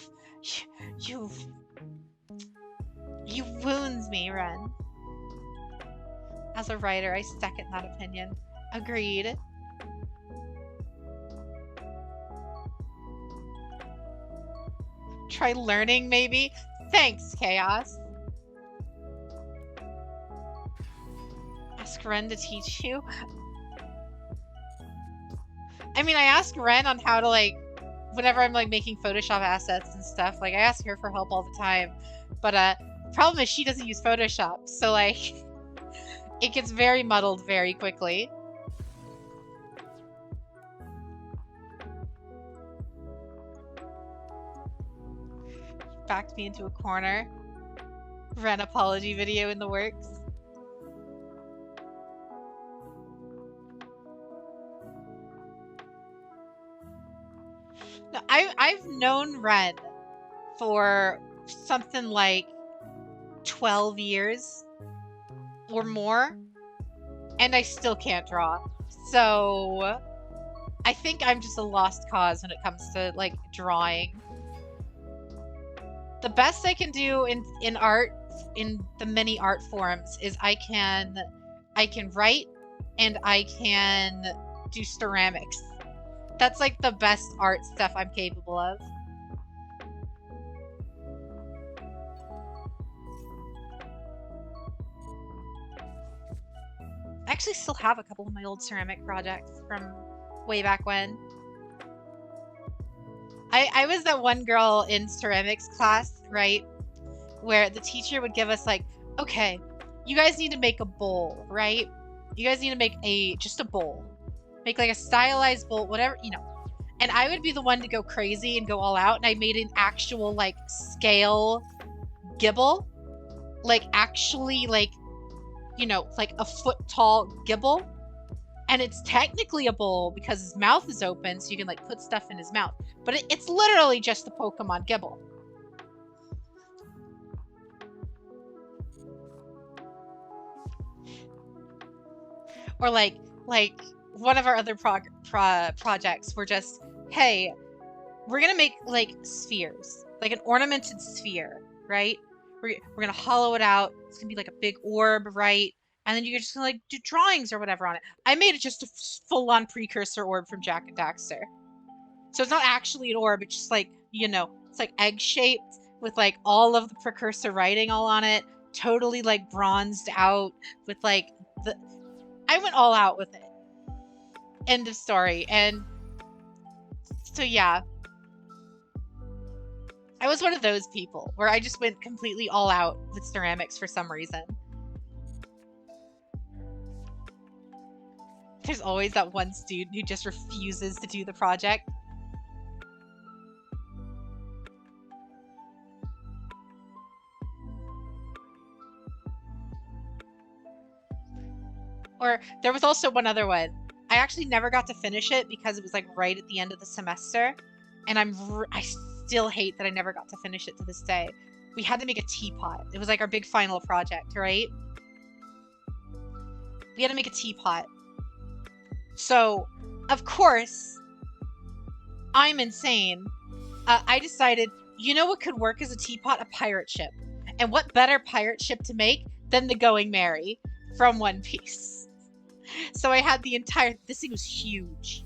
wounds me, Ren. As a writer, I second that opinion. Agreed. Try learning, maybe? Thanks, Chaos. Ask Ren to teach you? I mean, I ask Ren on how to, like, whenever I'm, like, making Photoshop assets and stuff, like, I ask her for help all the time. But, the problem is she doesn't use Photoshop, so, like, it gets very muddled very quickly. Backed me into a corner. Ren apology video in the works. I've known Ren for something like 12 years or more, and I still can't draw. So I think I'm just a lost cause when it comes to like drawing. The best I can do in art, in the many art forms, is I can write and I can do ceramics. That's like the best art stuff I'm capable of. I actually still have a couple of my old ceramic projects from way back when. I was that one girl in ceramics class, right? Where the teacher would give us like, okay, you guys need to make a bowl, right? You guys need to make just a bowl. Make like a stylized bowl, whatever, you know. And I would be the one to go crazy and go all out, and I made an actual like scale gibble. Like actually like, you know, like a foot tall gibble. And it's technically a bowl because his mouth is open, so you can like put stuff in his mouth. But it's literally just the Pokemon gibble. Or like one of our other projects were just, hey, we're gonna make like spheres, like an ornamented sphere, right? We're gonna hollow it out. It's gonna be like a big orb, right? And then you're just gonna like do drawings or whatever on it. I made it just a full-on precursor orb from Jak and Daxter. So it's not actually an orb, it's just like, you know, it's like egg-shaped with like all of the precursor writing all on it, totally like bronzed out with like I went all out with it. End of story. And so yeah. I was one of those people where I just went completely all out with ceramics for some reason. There's always that one student who just refuses to do the project. Or there was also one other one. I actually never got to finish it because it was like right at the end of the semester. And I still hate that I never got to finish it to this day. We had to make a teapot. It was like our big final project, right? We had to make a teapot. So, of course, I'm insane. I decided, you know what could work as a teapot? A pirate ship. And what better pirate ship to make than the Going Merry from One Piece? So I had the entire, this thing was huge.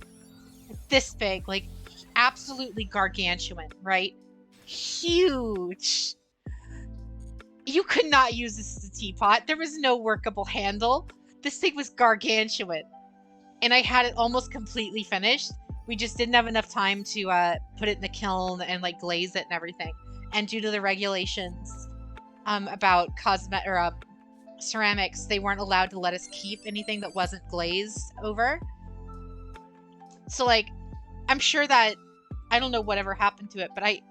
This big, like absolutely gargantuan, right? Huge. You could not use this as a teapot. There was no workable handle. This thing was gargantuan. And I had it almost completely finished. We just didn't have enough time to put it in the kiln and like glaze it and everything. And due to the regulations about ceramics, they weren't allowed to let us keep anything that wasn't glazed over. So like, I'm sure that, I don't know whatever happened to it, but I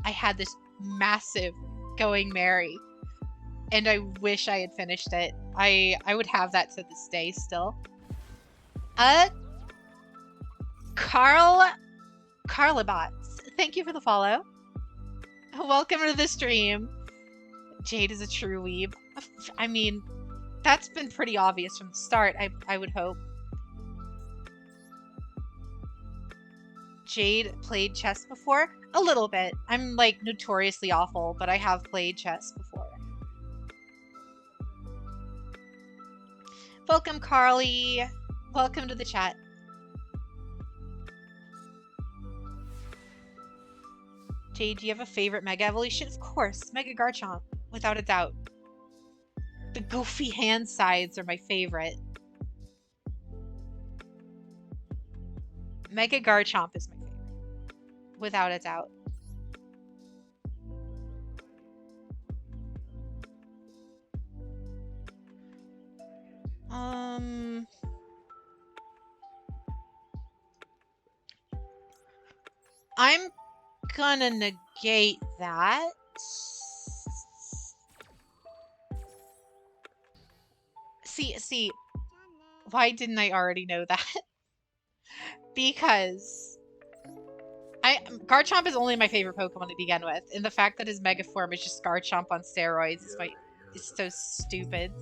had this massive Going Merry, and I wish I had finished it. I would have that to this day still. Carlabots, thank you for the follow. Welcome to the stream. Jade is a true weeb. I mean, that's been pretty obvious from the start, I would hope. Jade played chess before? A little bit. I'm like notoriously awful, but I have played chess before. Welcome, Carly. Welcome to the chat. Jade, do you have a favorite Mega Evolution? Of course, Mega Garchomp, without a doubt. The goofy hand sides are my favorite. Mega Garchomp is my favorite, without a doubt. I'm gonna negate that. See, why didn't I already know that? Because Garchomp is only my favorite Pokemon to begin with, and the fact that his Mega form is just Garchomp on steroids is so stupid.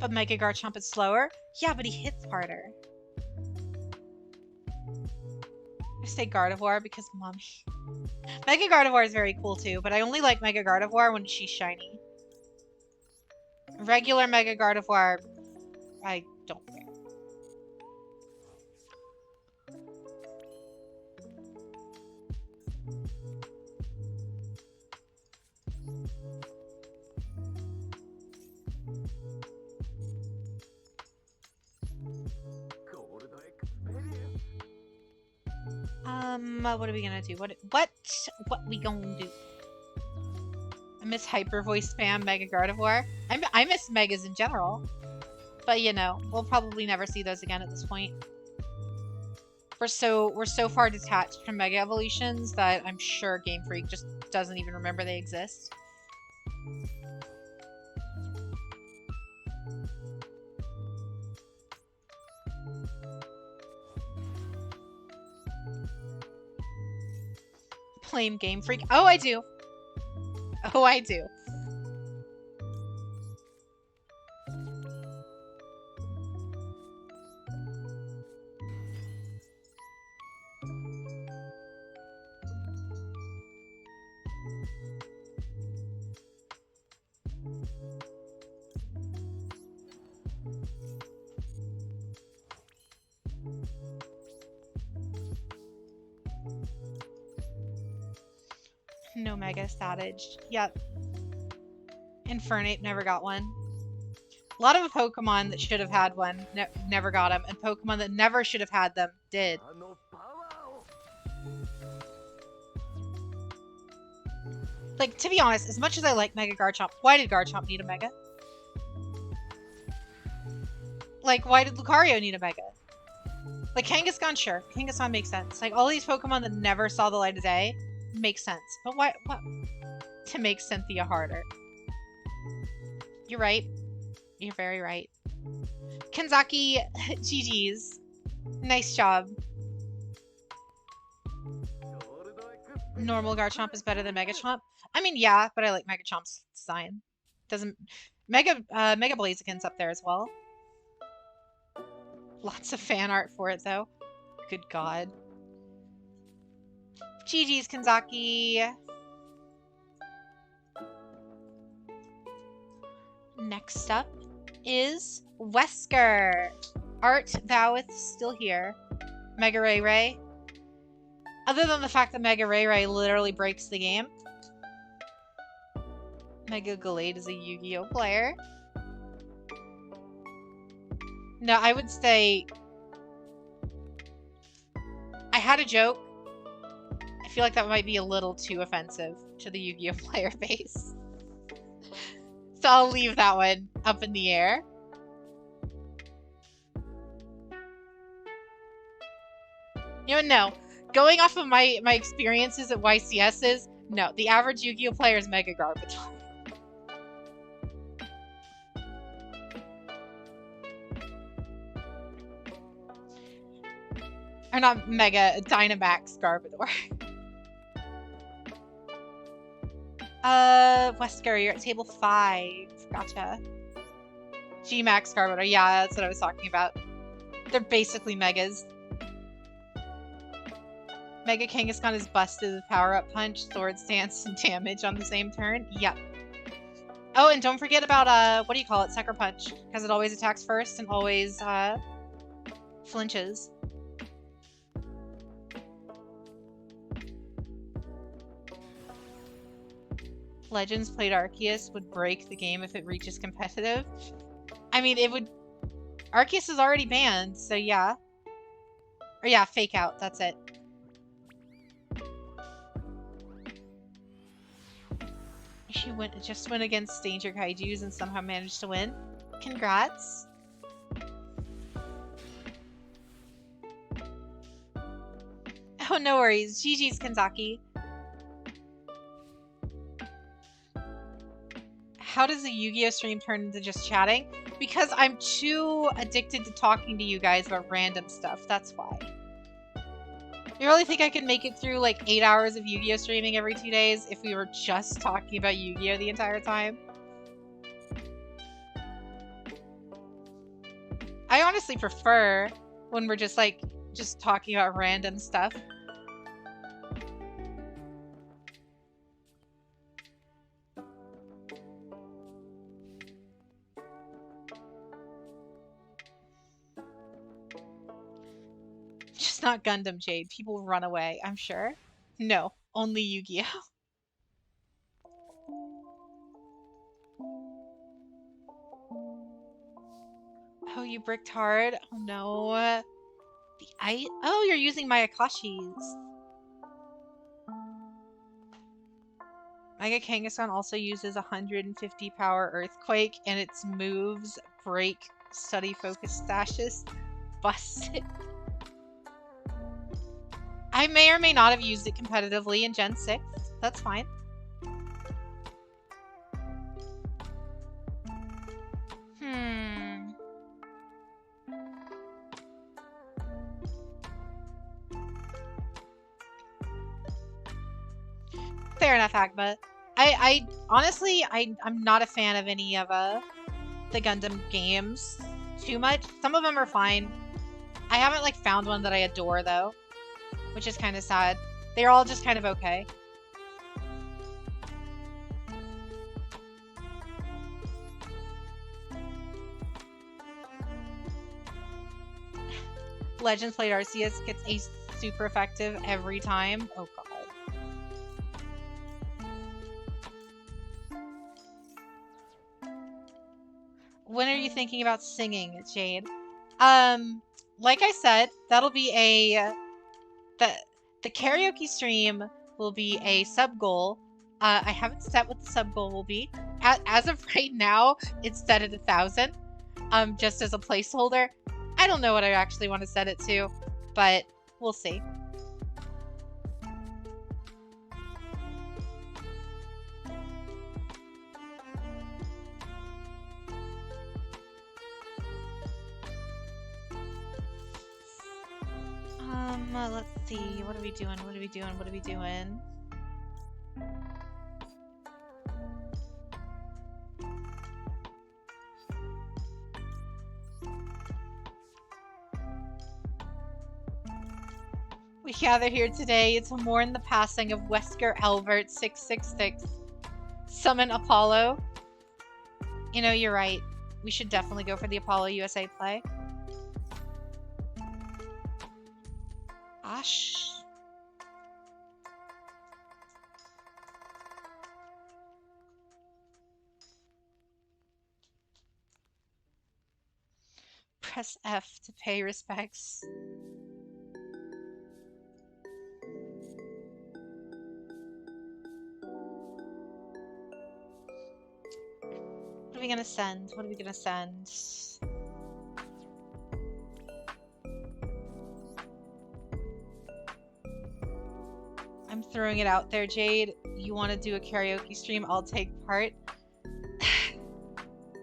But Mega Garchomp is slower? Yeah, but he hits harder. I say Gardevoir because mommy. Mega Gardevoir is very cool too, but I only like Mega Gardevoir when she's shiny. Regular Mega Gardevoir, I don't care. What are we gonna do? What we gonna do? I miss Hyper Voice spam Mega Gardevoir. I miss Megas in general. But you know, we'll probably never see those again at this point. We're so far detached from Mega Evolutions that I'm sure Game Freak just doesn't even remember they exist. Blame Game Freak. Oh, I do. Oh, I do. No Mega Statage. Yep. Infernape never got one. A lot of Pokemon that should have had one never got them, and Pokemon that never should have had them did. Like, to be honest, as much as I like Mega Garchomp, why did Garchomp need a Mega? Like, why did Lucario need a Mega? Like, Kangaskhan, sure. Kangaskhan makes sense. Like, all these Pokemon that never saw the light of day makes sense. But why? What? To make Cynthia harder. You're right. You're very right. Kanzaki, GG's. Nice job. Normal Garchomp is better than Megachomp. I mean, yeah, but I like Megachomp's design. Doesn't Mega Blaziken's up there as well. Lots of fan art for it though. Good God. GG's Kanzaki. Next up is Wesker. Art Thou'th still here. Mega Ray Ray. Other than the fact that Mega Ray Ray literally breaks the game. Mega Gallade is a Yu-Gi-Oh player. No, I would say... I had a joke. I feel like that might be a little too offensive to the Yu-Gi-Oh player base. So I'll leave that one up in the air. You know, no. Going off of my experiences at YCS's, no, the average Yu-Gi-Oh player is Mega Garbage. Or not Mega, Dynamax Garbodor. Wesker, you're at table 5. Gotcha. G-Max Garbodor, yeah, that's what I was talking about. They're basically Megas. Mega Kangaskhan is busted with Power-Up Punch, Sword Stance, and damage on the same turn. Yep. Oh, and don't forget about, what do you call it? Sucker Punch. Because it always attacks first and always, flinches. Legends played Arceus would break the game if it reaches competitive. I mean, it would... Arceus is already banned, so yeah. Or yeah, Fake Out, that's it. She just went against Danger Kaijus and somehow managed to win. Congrats. Oh, no worries. GG's, Kanzaki. How does a Yu-Gi-Oh stream turn into just chatting? Because I'm too addicted to talking to you guys about random stuff. That's why. You really think I could make it through like 8 hours of Yu-Gi-Oh streaming every 2 days if we were just talking about Yu-Gi-Oh the entire time? I honestly prefer when we're just talking about random stuff. Just not Gundam, Jade. People run away, I'm sure. No, only Yu-Gi-Oh. Oh, you bricked hard? Oh no. The ice? Oh, you're using my Akashis. Mega Kangaskhan also uses 150 power Earthquake, and its moves break study focus stashes. Busted. I may or may not have used it competitively in Gen 6. That's fine. Fair enough, Agba. I honestly, I'm not a fan of any of the Gundam games too much. Some of them are fine. I haven't like found one that I adore though, which is kind of sad. They're all just kind of okay. Legends played Arceus gets ace super effective every time. Oh god. When are you thinking about singing, Jade? Like I said, that'll be the karaoke stream will be a sub goal. I haven't set what the sub goal will be. As of right now, it's set at 1,000. Just as a placeholder. I don't know what I actually want to set it to, but we'll see. Let's see. What are we doing? What are we doing? What are we doing? We gather here today to mourn the passing of Wesker Elbert 666. Summon Apollo. You know, you're right. We should definitely go for the Apollo USA play. Gosh. Press F to pay respects. What are we gonna send? What are we gonna send? I'm throwing it out there, Jade. You want to do a karaoke stream? I'll take part.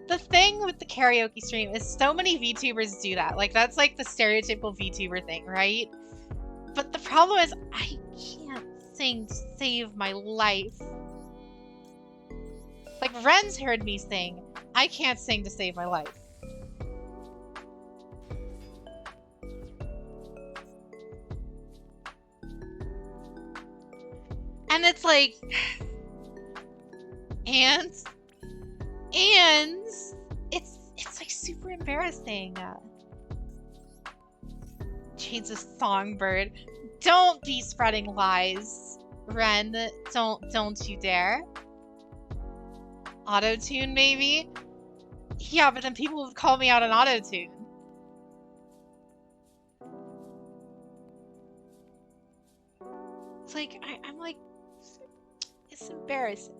The thing with the karaoke stream is so many VTubers do that. Like, that's like the stereotypical VTuber thing, right? But the problem is, I can't sing to save my life. Like, Ren's heard me sing. I can't sing to save my life. And it's like... And it's like super embarrassing. Jade's a songbird. Don't be spreading lies, Ren. Don't you dare. Auto-tune, maybe? Yeah, but then people would call me out on auto-tune. It's like, I'm like, it's embarrassing.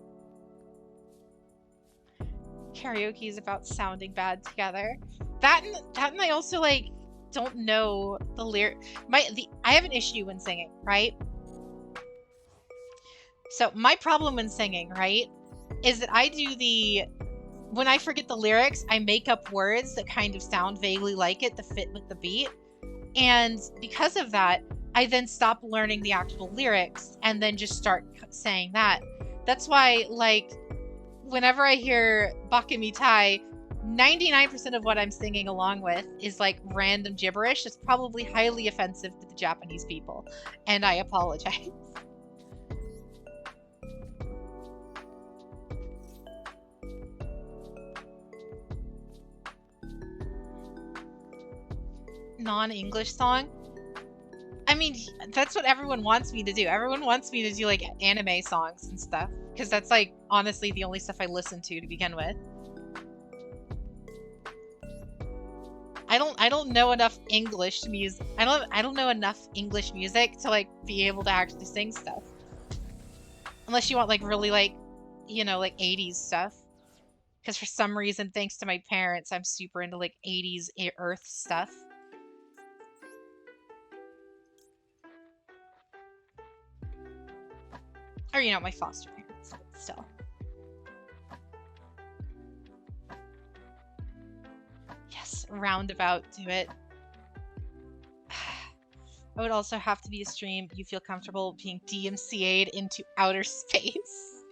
Karaoke is about sounding bad together. That and I also like don't know the lyric. I have an issue when singing, right? So my problem when singing, right, is that I do the when I forget the lyrics, I make up words that kind of sound vaguely like it to fit with the beat. And because of that, I then stop learning the actual lyrics and then just start saying that. That's why, like, whenever I hear Bakamitai, 99% of what I'm singing along with is like random gibberish. It's probably highly offensive to the Japanese people, and I apologize. Non-English song? I mean, that's what everyone wants me to do. Everyone wants me to do like anime songs and stuff, because that's like honestly the only stuff I listen to begin with. I don't know enough English music. I don't know enough English music to like be able to actually sing stuff. Unless you want like really like, you know, like 80s stuff. Because for some reason, thanks to my parents, I'm super into like 80s Earth stuff. Or, you know, my foster parents, but still. Yes, roundabout, do it. I would also have to be a stream you feel comfortable being DMCA'd into outer space.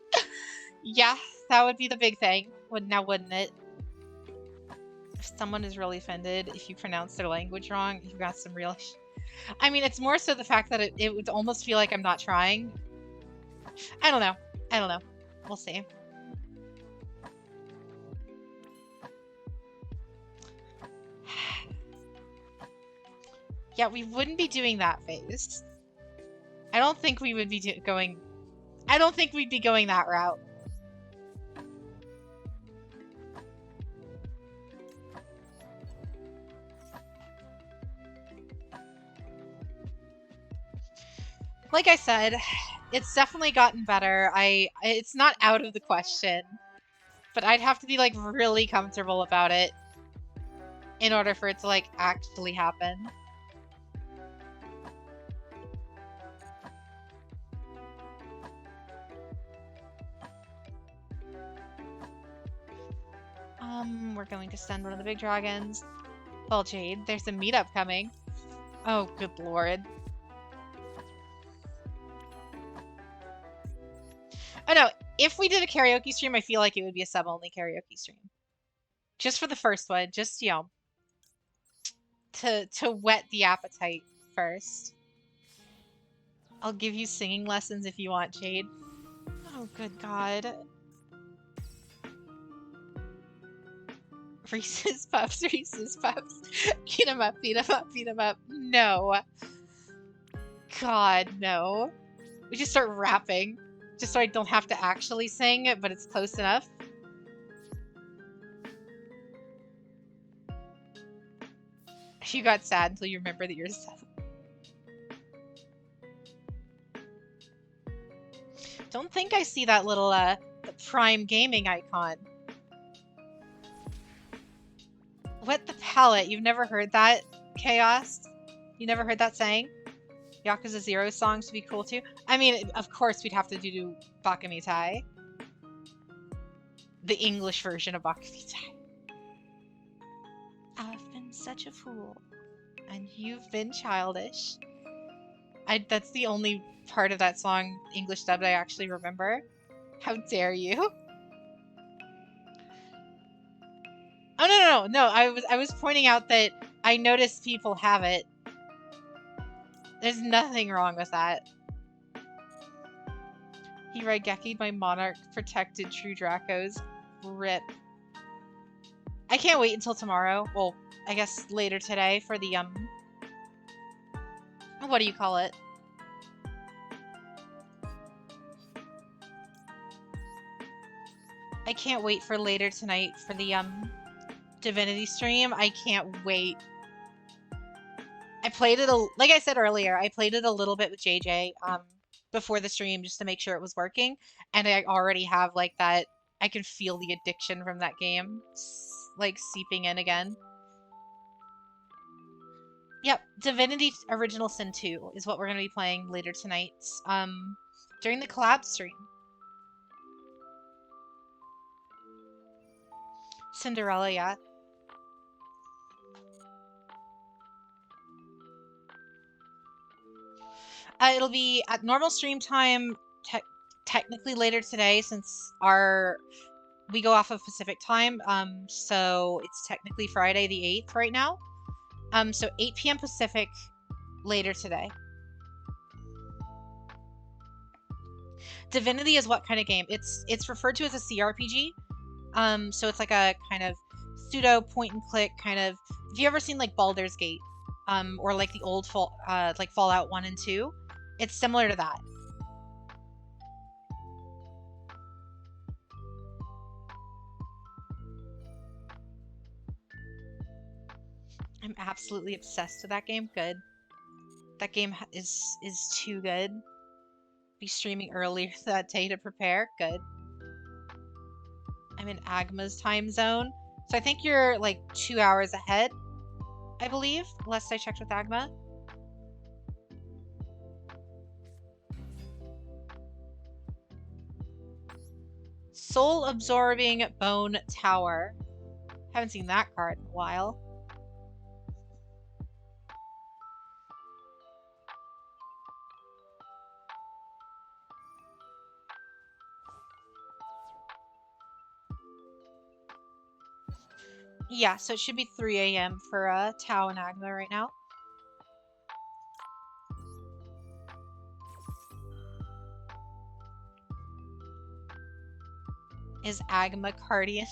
Yeah, that would be the big thing. Wouldn't it? If someone is really offended if you pronounce their language wrong, you've got some real... I mean, it's more so the fact that it would almost feel like I'm not trying. I don't know. I don't know. We'll see. Yeah, we wouldn't be doing that phase. I don't think we would be going... I don't think we'd be going that route. Like I said, it's definitely gotten better. It's not out of the question, but I'd have to be like really comfortable about it in order for it to like actually happen. We're going to send one of the big dragons. Well, Jade, there's a meetup coming. Oh, good lord. Oh no, if we did a karaoke stream, I feel like it would be a sub-only karaoke stream. Just for the first one, just, you know, to whet the appetite first. I'll give you singing lessons if you want, Jade. Oh, good god. Reese's Puffs, Reese's Puffs. Beat 'em up, beat 'em up, beat 'em up. No. God, no. We just start rapping. Just so I don't have to actually sing, but it's close enough. You got sad until you remember that you're sad. Don't think I see that little, the Prime Gaming icon. Wet the palate. You've never heard that, Chaos? You never heard that saying? Yakuza 0 songs would be cool too. I mean, of course we'd have to do Bakamitai. The English version of Bakamitai. I've been such a fool. And you've been childish. That's the only part of that song, English dubbed, I actually remember. How dare you? Oh, no. I was pointing out that I noticed people have it. There's nothing wrong with that. He Raigeki'd my monarch protected true Dracos. RIP. I can't wait until tomorrow. Well, I guess later today for the, what do you call it? I can't wait for later tonight for the, Divinity stream. I can't wait. I played it, like I said earlier, I played it a little bit with JJ, before the stream just to make sure it was working, and I already have, like, that, I can feel the addiction from that game, like, seeping in again. Yep, Divinity Original Sin 2 is what we're going to be playing later tonight, during the collab stream. Cinderella, yeah. It'll be at normal stream time, technically later today, since we go off of Pacific time. So it's technically Friday the 8th right now. So 8 p.m. Pacific later today. Divinity is what kind of game? It's referred to as a CRPG. So it's like a kind of pseudo point and click kind of. Have you ever seen like Baldur's Gate, or like the old like Fallout 1 and 2? It's similar to that. I'm absolutely obsessed with that game. Good. That game is too good. Be streaming earlier that day to prepare. Good. I'm in Agma's time zone. So I think you're like 2 hours ahead, I believe. Last I checked with Agma. Soul Absorbing Bone Tower. Haven't seen that card in a while. Yeah, so it should be 3 a.m. for Tau and Agma right now. Is Agma Cardian?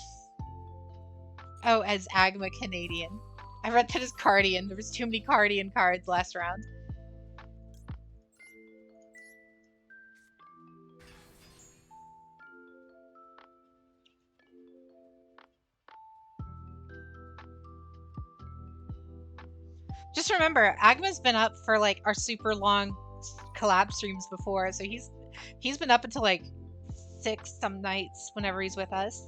Oh, as Agma Canadian. I read that as Cardian. There was too many Cardian cards last round. Just remember, Agma's been up for like our super long collab streams before, so he's been up until like 6 some nights whenever he's with us.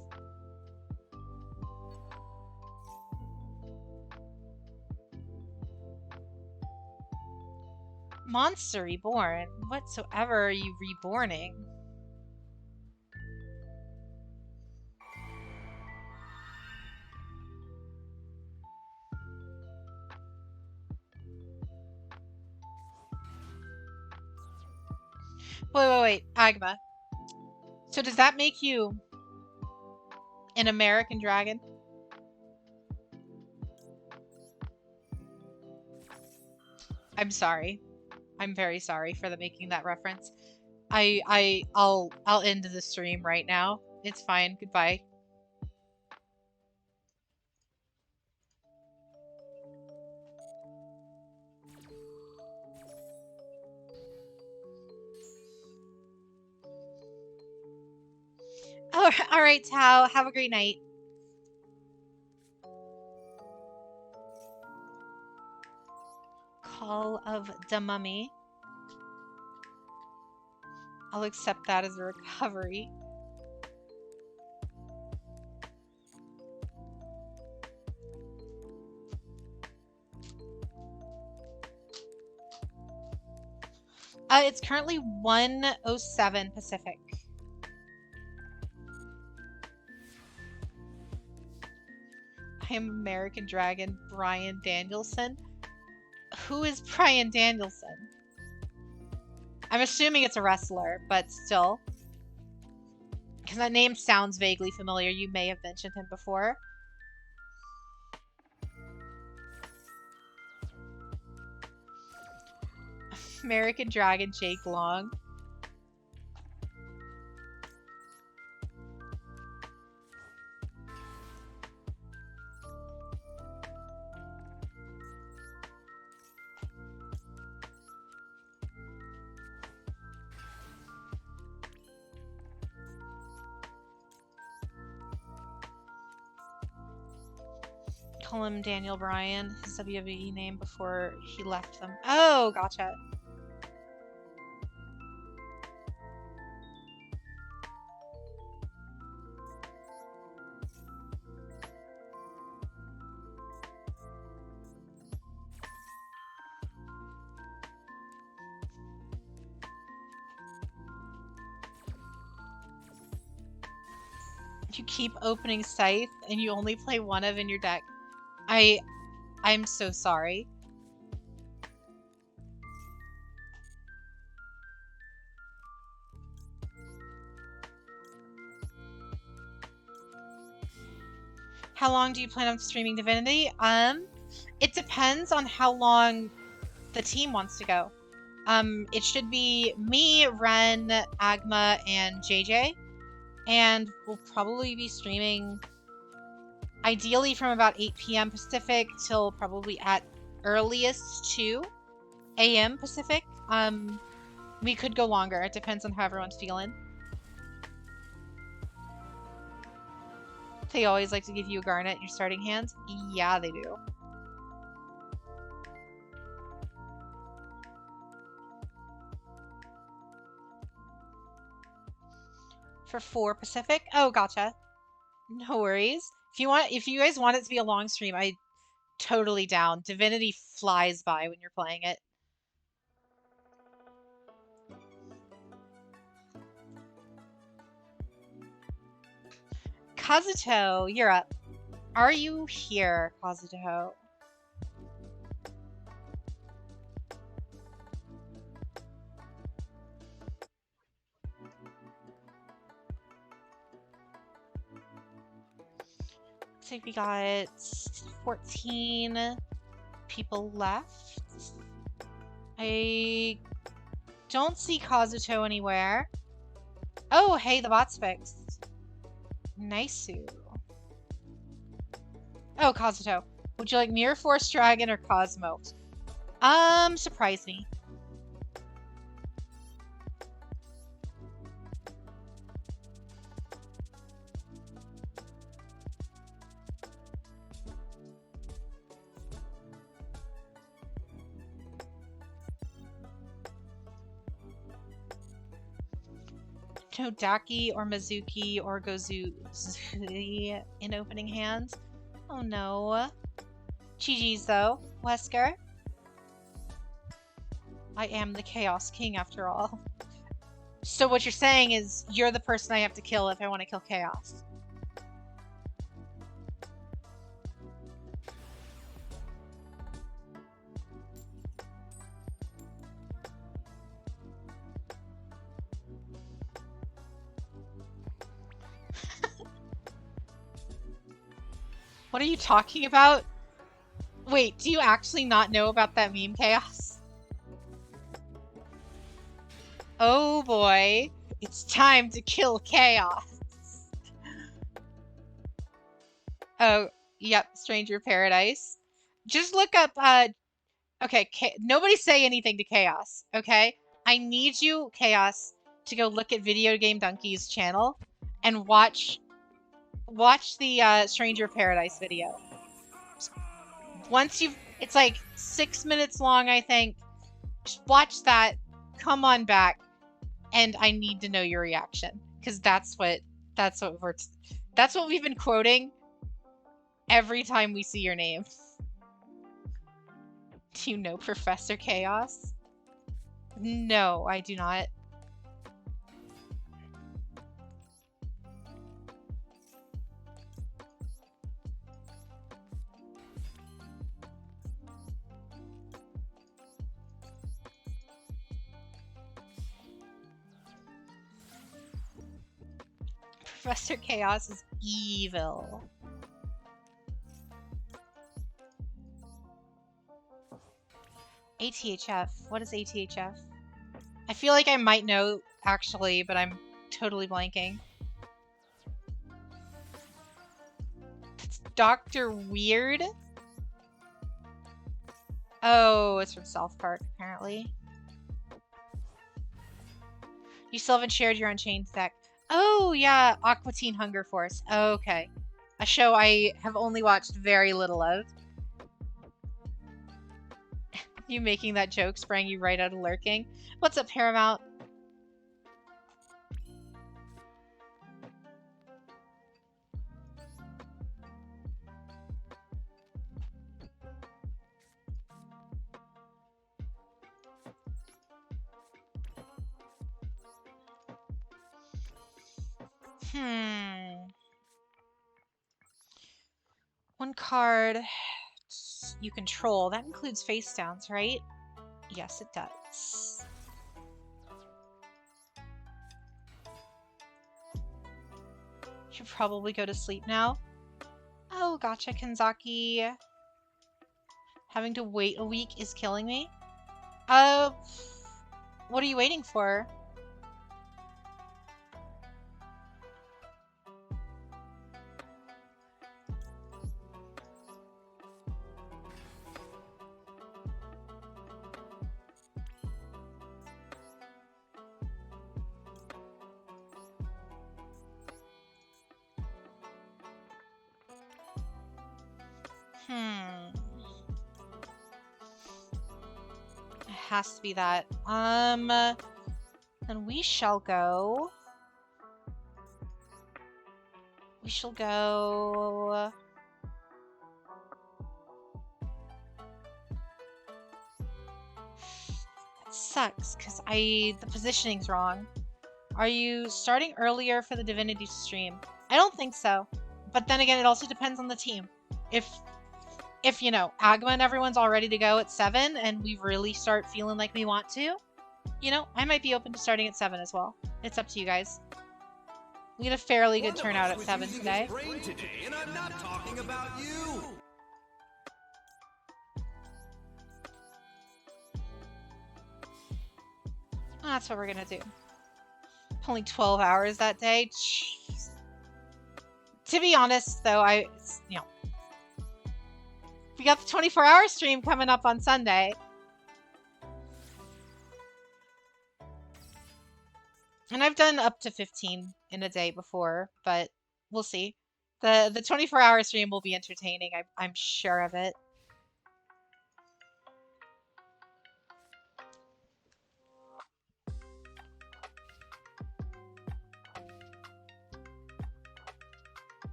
Monster Reborn? Whatsoever are you reborning? Wait, Agma. So does that make you an American dragon? I'm sorry. I'm very sorry for making that reference. I'll end the stream right now. It's fine. Goodbye. Oh, all right, Tao. Have a great night. Call of the Mummy. I'll accept that as a recovery. It's currently 1:07 Pacific. I am American Dragon Brian Danielson. Who is Brian Danielson? I'm assuming it's a wrestler, but still. Because that name sounds vaguely familiar. You may have mentioned him before. American Dragon Jake Long. Call him Daniel Bryan, his WWE name before he left them. Oh, gotcha. You keep opening Scythe and you only play one of in your deck. I'm so sorry. How long do you plan on streaming Divinity? It depends on how long the team wants to go. It should be me, Ren, Agma, and JJ. And we'll probably be streaming ideally from about 8 p.m. Pacific till probably at earliest 2 a.m. Pacific. We could go longer. It depends on how everyone's feeling. They always like to give you a Garnet in your starting hand. Yeah, they do. For 4 Pacific? Oh, gotcha. No worries. If you guys want it to be a long stream, I totally down. Divinity flies by when you're playing it. Kazuto, you're up. Are you here, Kazuto? Looks like we got 14 people left. I don't see Kazuto anywhere. Oh, hey, the bot's fixed. Nice. Oh, Kazuto. Would you like Mirror Force Dragon or Cosmo? Surprise me. No Daki or Mizuki or Gozu in opening hands. Oh no. GG's though. Wesker. I am the Chaos King after all. So what you're saying is you're the person I have to kill if I want to kill Chaos. What are you talking about? Wait, do you actually not know about that meme, Chaos? Oh boy, it's time to kill Chaos. Oh, yep, Stranger Paradise. Just look up, okay, nobody say anything to Chaos, okay? I need you, Chaos, to go look at Video Game Donkey's channel and watch the Stranger Paradise video. Once it's like 6 minutes long, I think. Just watch that, come on back, and I need to know your reaction, because that's what we've been quoting every time we see your name. Do you know Professor Chaos? No, I do not. Professor Chaos is evil. ATHF. What is ATHF? I feel like I might know, actually, but I'm totally blanking. It's Dr. Weird? Oh, it's from South Park, apparently. You still haven't shared your Unchained deck. Oh, yeah, Aqua Teen Hunger Force. Okay. A show I have only watched very little of. You making that joke sprang you right out of lurking. What's up, Paramount? card you control. That includes face downs, right? Yes, it does. Should probably go to sleep now. Oh, gotcha, Kanzaki. Having to wait a week is killing me. What are you waiting for? It has to be that. Then we shall go. We shall go. That sucks, because the positioning's wrong. Are you starting earlier for the Divinity stream? I don't think so. But then again, it also depends on the team. If you know, Agma and everyone's all ready to go at 7 and we really start feeling like we want to, you know, I might be open to starting at 7 as well. It's up to you guys. We had a fairly good turnout at 7 today. And I'm not talking about you. That's what we're gonna do. Only 12 hours that day. Jeez. To be honest, though, you know, we got the 24-hour stream coming up on Sunday. And I've done up to 15 in a day before, but we'll see. The 24-hour stream will be entertaining. I'm sure of it.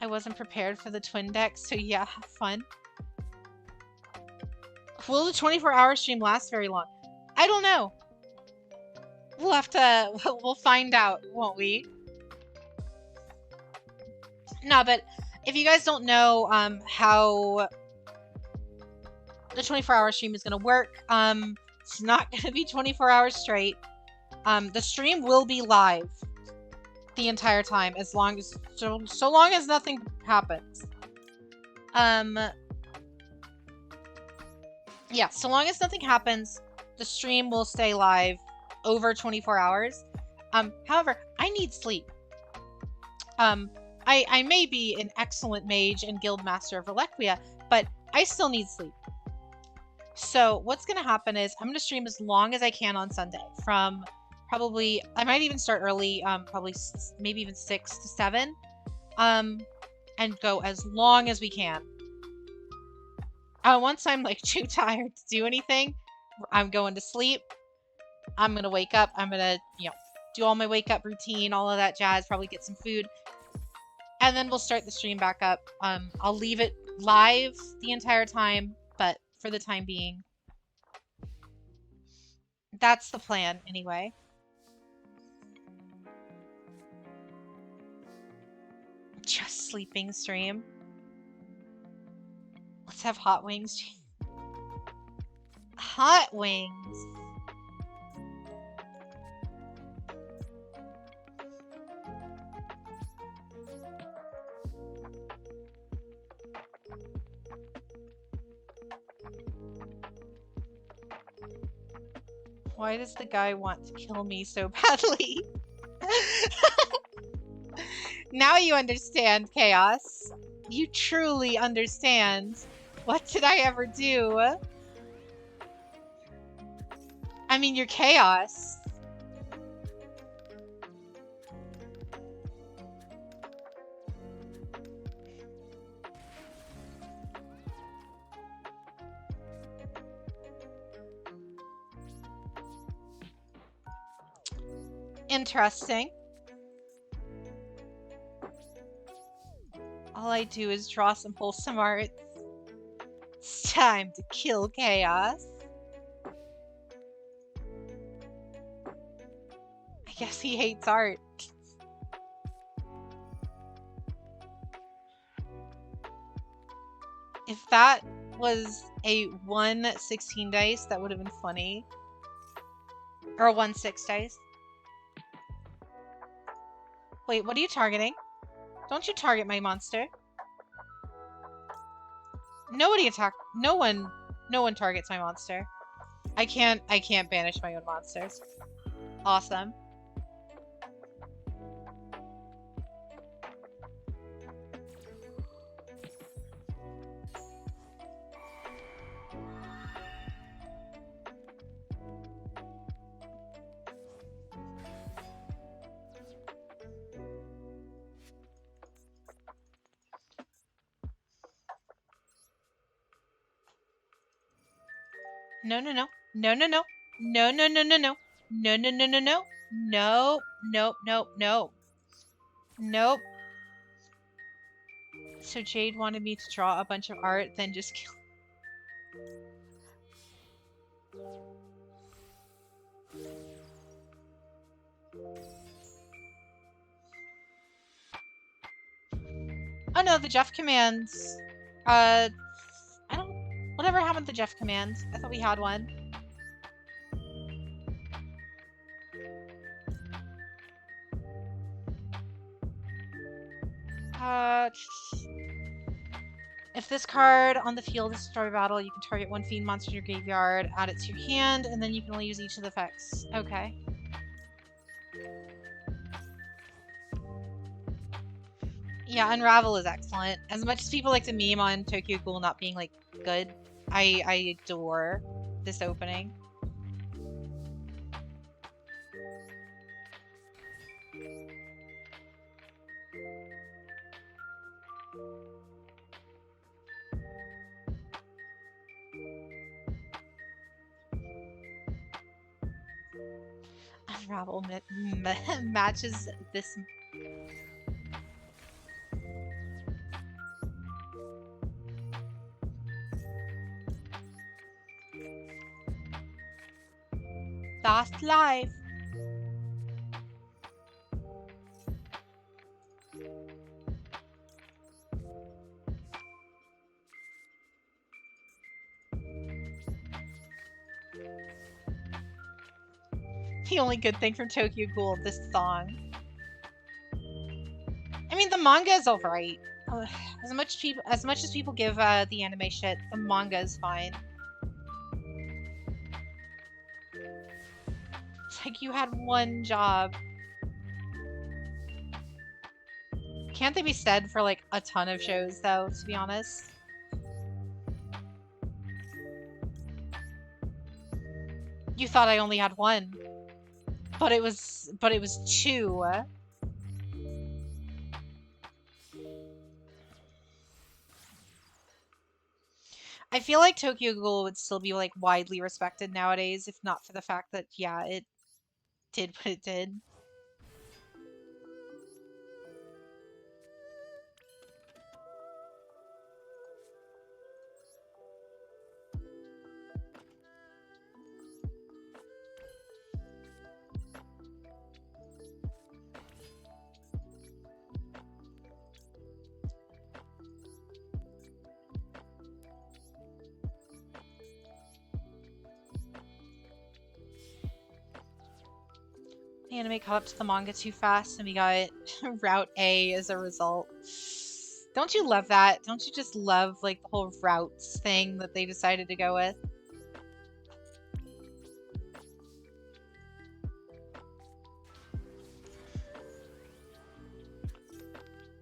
I wasn't prepared for the twin deck, so yeah, have fun. Will the 24-hour stream last very long? I don't know. We'll have to, we'll find out, won't we? No, but if you guys don't know how the 24-hour stream is going to work, it's not going to be 24 hours straight. The stream will be live the entire time, as long as so long as nothing happens. Yeah, so long as nothing happens, the stream will stay live over 24 hours. However, I need sleep. I may be an excellent mage and guild master of Reliquia, but I still need sleep. So what's going to happen is I'm going to stream as long as I can on Sunday, from probably, I might even start early, probably maybe even 6 to 7, and go as long as we can. Once I'm like too tired to do anything, I'm going to sleep. I'm gonna wake up. I'm gonna, you know, do all my wake up routine, all of that jazz, probably get some food, and then we'll start the stream back up. I'll leave it live the entire time, but for the time being, that's the plan anyway. Just sleeping stream. Let's have hot wings. Hot wings. Why does the guy want to kill me so badly? Now you understand, Chaos. You truly understand. What did I ever do? I mean, you're Chaos. Interesting. All I do is draw some wholesome art. It's time to kill Chaos. I guess he hates art. If that was a 1/16 dice, that would have been funny. Or a 1/6 dice. Wait, what are you targeting? Don't you target my monster. Nobody attack. No one targets my monster. I can't banish my own monsters. Awesome. No, no, no. No, no, no. No, no, no, no, no. No, no, no, no, no. No, nope, nope, no. Nope. So Jade wanted me to draw a bunch of art, then just kill. Oh no, the Jeff commands. I don't. Whatever happened to the Jeff commands? I thought we had one. If this card on the field is a story battle, you can target one fiend monster in your graveyard, add it to your hand, and then you can only use each of the effects. Okay. Yeah, Unravel is excellent. As much as people like to meme on Tokyo Ghoul not being, like, good, I adore this opening. Unravel matches this. Fast life. The only good thing from Tokyo Ghoul, this song. I mean, the manga is alright. As much as people give the anime shit, the manga is fine. It's like you had one job. Can't they be said for like a ton of shows though, to be honest? You thought I only had one. But it was two. I feel like Tokyo Ghoul would still be like widely respected nowadays, if not for the fact that yeah, it did what it did. The anime caught up to the manga too fast, and we got Route A as a result. Don't you love that? Don't you just love like the whole routes thing that they decided to go with?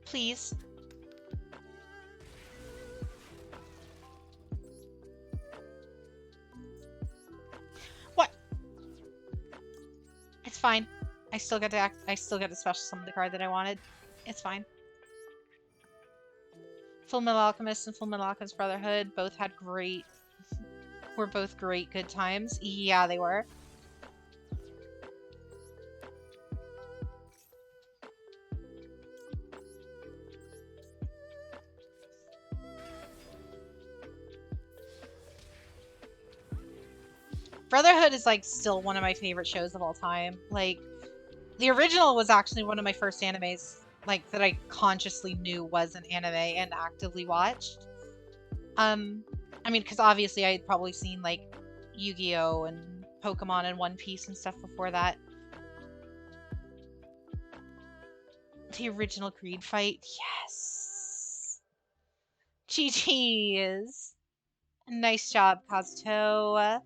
Please. What? It's fine. I still get to special summon the card that I wanted. It's fine. Full Metal Alchemist and Full Metal Alchemist Brotherhood both had were both great good times. Yeah, they were. Brotherhood is like still one of my favorite shows of all time. Like, the original was actually one of my first animes, like, that I consciously knew was an anime and actively watched. I mean, because obviously I had probably seen like Yu-Gi-Oh and Pokemon and One Piece and stuff before that. The original Greed fight, yes. GG's. Nice job, Kazuto.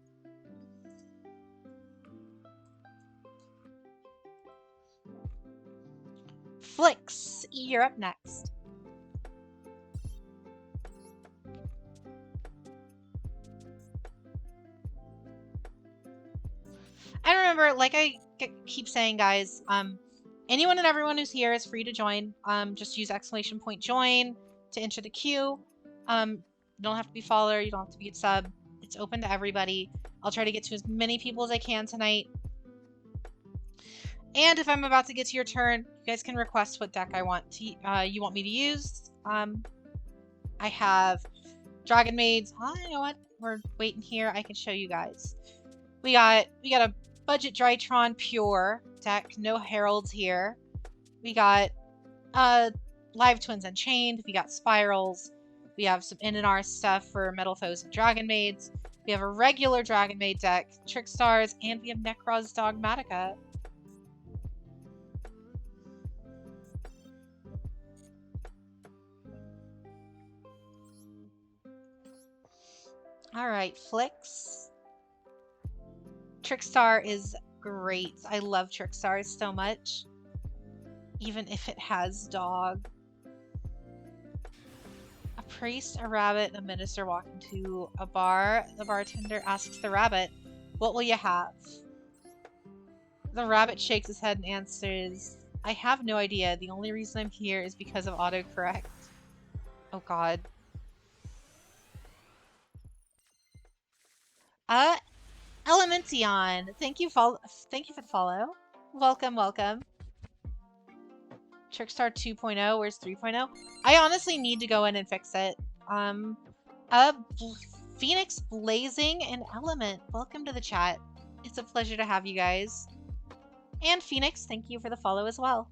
Flix, you're up next. And remember, like I keep saying, guys, anyone and everyone who's here is free to join. Just use !join to enter the queue. You don't have to be follower, you don't have to be a sub. It's open to everybody. I'll try to get to as many people as I can tonight. And if I'm about to get to your turn, you guys can request what deck I want to you want me to use. I have Dragon Maids. You know what? We're waiting here. I can show you guys. We got a budget Drytron Pure deck. No Heralds here. We got Live Twins Unchained. We got Spirals. We have some N&R stuff for Metal Foes and Dragon Maids. We have a regular Dragon Maid deck, Trickstars, and we have Necros Dogmatica. Alright, Flix. Trickstar is great. I love Trickstars so much. Even if it has dog. A priest, a rabbit, and a minister walk into a bar. The bartender asks the rabbit, "What will you have?" The rabbit shakes his head and answers, "I have no idea. The only reason I'm here is because of autocorrect." Oh god. Elemention, thank you for the follow. Welcome, welcome. Trickstar 2.0, where's 3.0? I honestly need to go in and fix it. Phoenix Blazing and Element, welcome to the chat. It's a pleasure to have you guys. And Phoenix, thank you for the follow as well.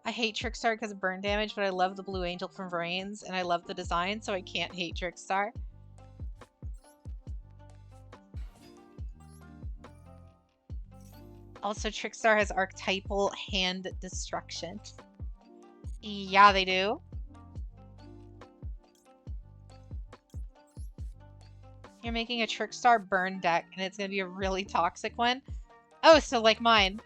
I hate Trickstar because of burn damage, but I love the Blue Angel from Vrains, and I love the design, so I can't hate Trickstar. Also, Trickstar has archetypal hand destruction. Yeah, they do. You're making a Trickstar burn deck, and it's going to be a really toxic one. Oh, so like mine.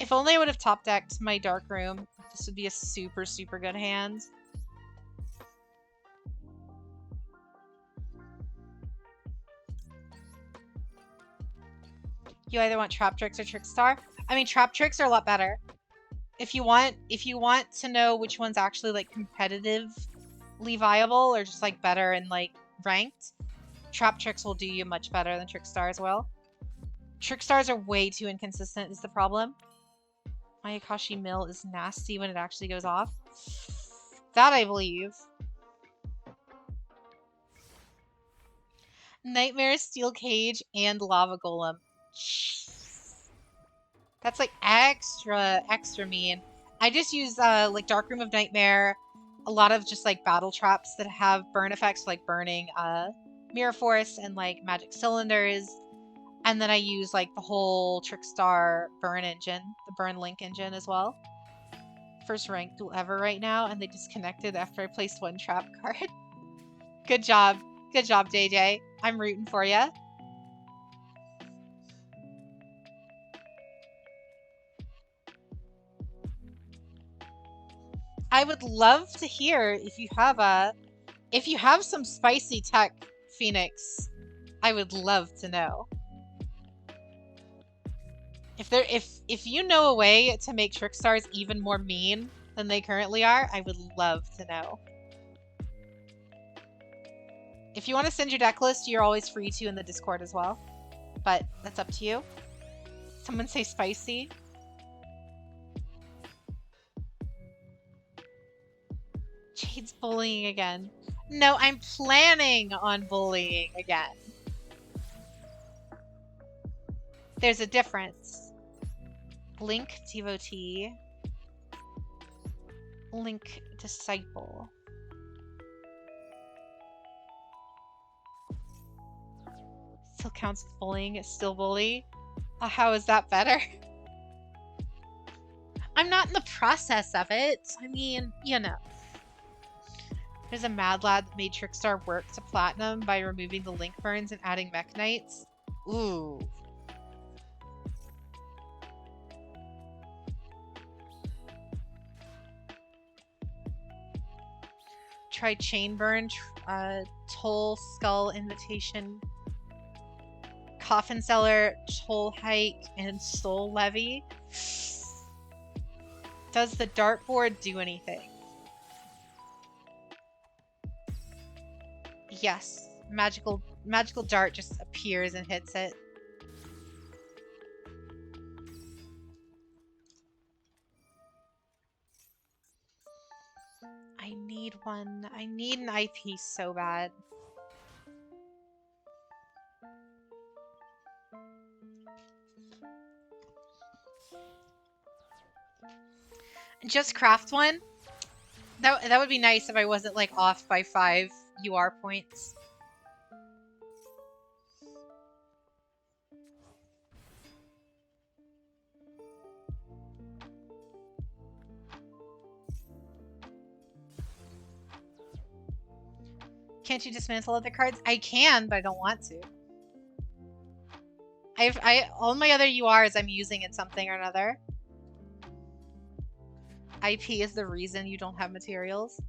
If only I would have top decked my Dark Room. This would be a super, super good hand. You either want Trap Tricks or Trickstar. I mean, Trap Tricks are a lot better. If you want to know which one's actually like competitively viable or just like better and like ranked, Trap Tricks will do you much better than Trickstar as well. Trickstars are way too inconsistent is the problem. Ayakashi Mill is nasty when it actually goes off. That I believe. Nightmare, Steel Cage, and Lava Golem. That's like extra mean. I just use like Dark Room of Nightmare, a lot of just like battle traps that have burn effects like burning Mirror Force and like magic cylinders. And then I use like the whole Trickstar burn engine, the burn link engine as well. First ranked duel ever right now, and they disconnected after I placed one trap card. Good job. Good job, JJ. I'm rooting for you. I would love to hear if you have some spicy tech, Phoenix. I would love to know. If you know a way to make Trickstars even more mean than they currently are, I would love to know. If you want to send your deck list, you're always free to in the Discord as well. But that's up to you. Someone say spicy. Jade's bullying again. No, I'm planning on bullying again. There's a difference. Link devotee. Link disciple. Still counts as bullying. It's still bully. How is that better? I'm not in the process of it. I mean, you know. There's a mad lad that made Trickstar work to platinum by removing the link burns and adding mech knights. Ooh. Try chain burn, toll, skull, invitation, coffin cellar, toll hike, and soul levy. Does the dartboard do anything? Yes. Magical dart just appears and hits it. I need one. I need an eyepiece so bad. Just craft one? That would be nice if I wasn't like off by 5 UR points. Can't you dismantle other cards? I can, but I don't want to. All my other URs I'm using in something or another. IP is the reason you don't have materials.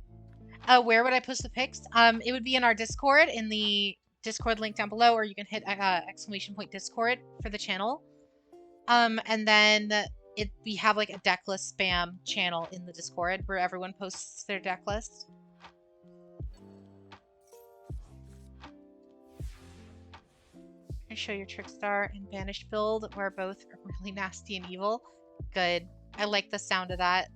Where would I post the pics? It would be in our Discord, in the Discord link down below, or you can hit !Discord for the channel. And then we have like a deck list spam channel in the Discord where everyone posts their deck list. I show your Trickstar and Banished build where both are really nasty and evil. Good. I like the sound of that.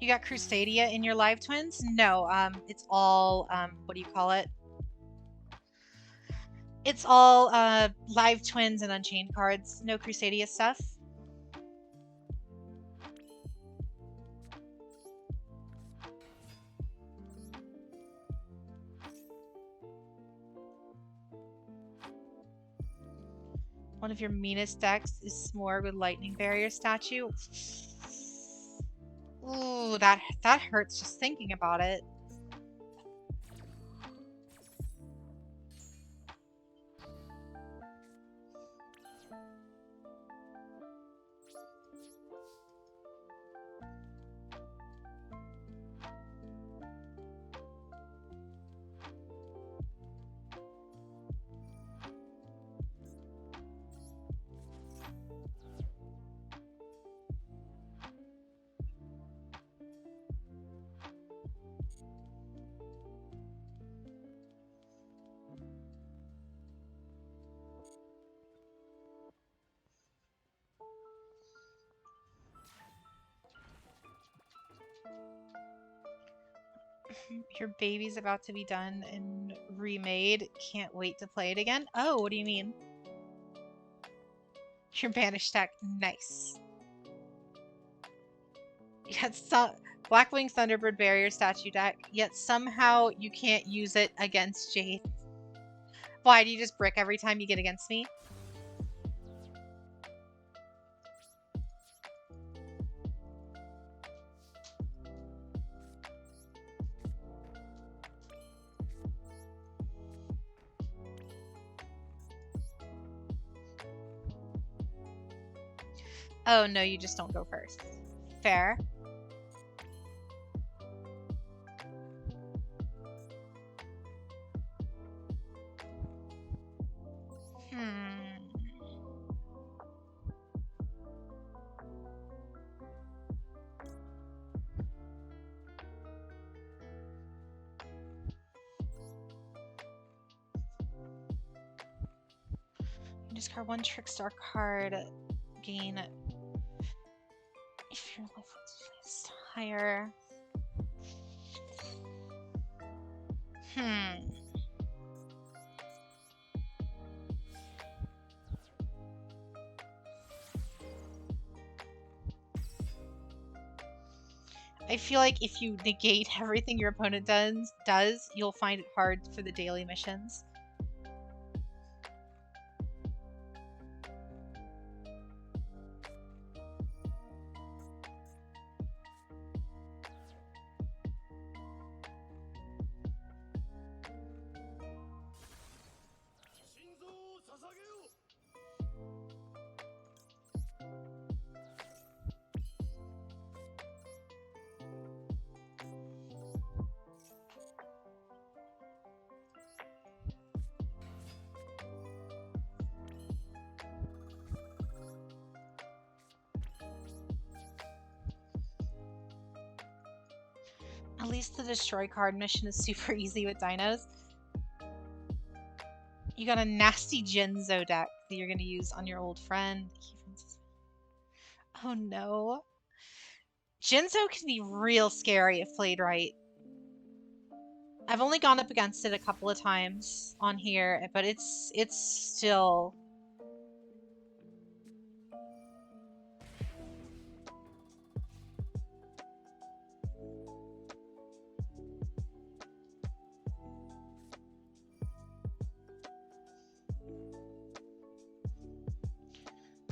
You got Crusadia in your live twins? No, it's all, what do you call it? It's all, live twins and Unchained cards. No Crusadia stuff. One of your meanest decks is Smorg with Lightning Barrier statue. Ooh, that hurts just thinking about it. Your baby's about to be done and remade. Can't wait to play it again. Oh, what do you mean? Your banished deck. Nice. Yet Blackwing Thunderbird Barrier statue deck, yet somehow you can't use it against Jade. Why, do you just brick every time you get against me? Oh, no, you just don't go first. Fair. Discard one Trickstar card. Gain. If your life is higher. I feel like if you negate everything your opponent does, you'll find it hard for the daily missions. At least the destroy card mission is super easy with dinos. You got a nasty Jinzo deck that you're going to use on your old friend. Oh no. Jinzo can be real scary if played right. I've only gone up against it a couple of times on here, but it's still...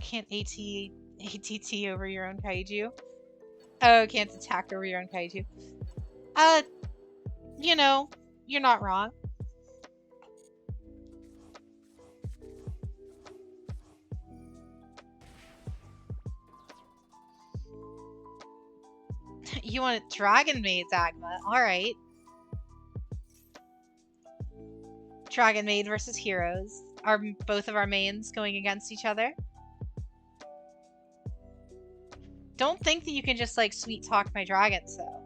Can't ATT over your own kaiju? Oh, can't attack over your own kaiju. You know, you're not wrong. You want a Dragon Maid, Agma. Alright. Dragon Maid versus Heroes. Are both of our mains going against each other? Don't think that you can just, like, sweet talk my dragons, though.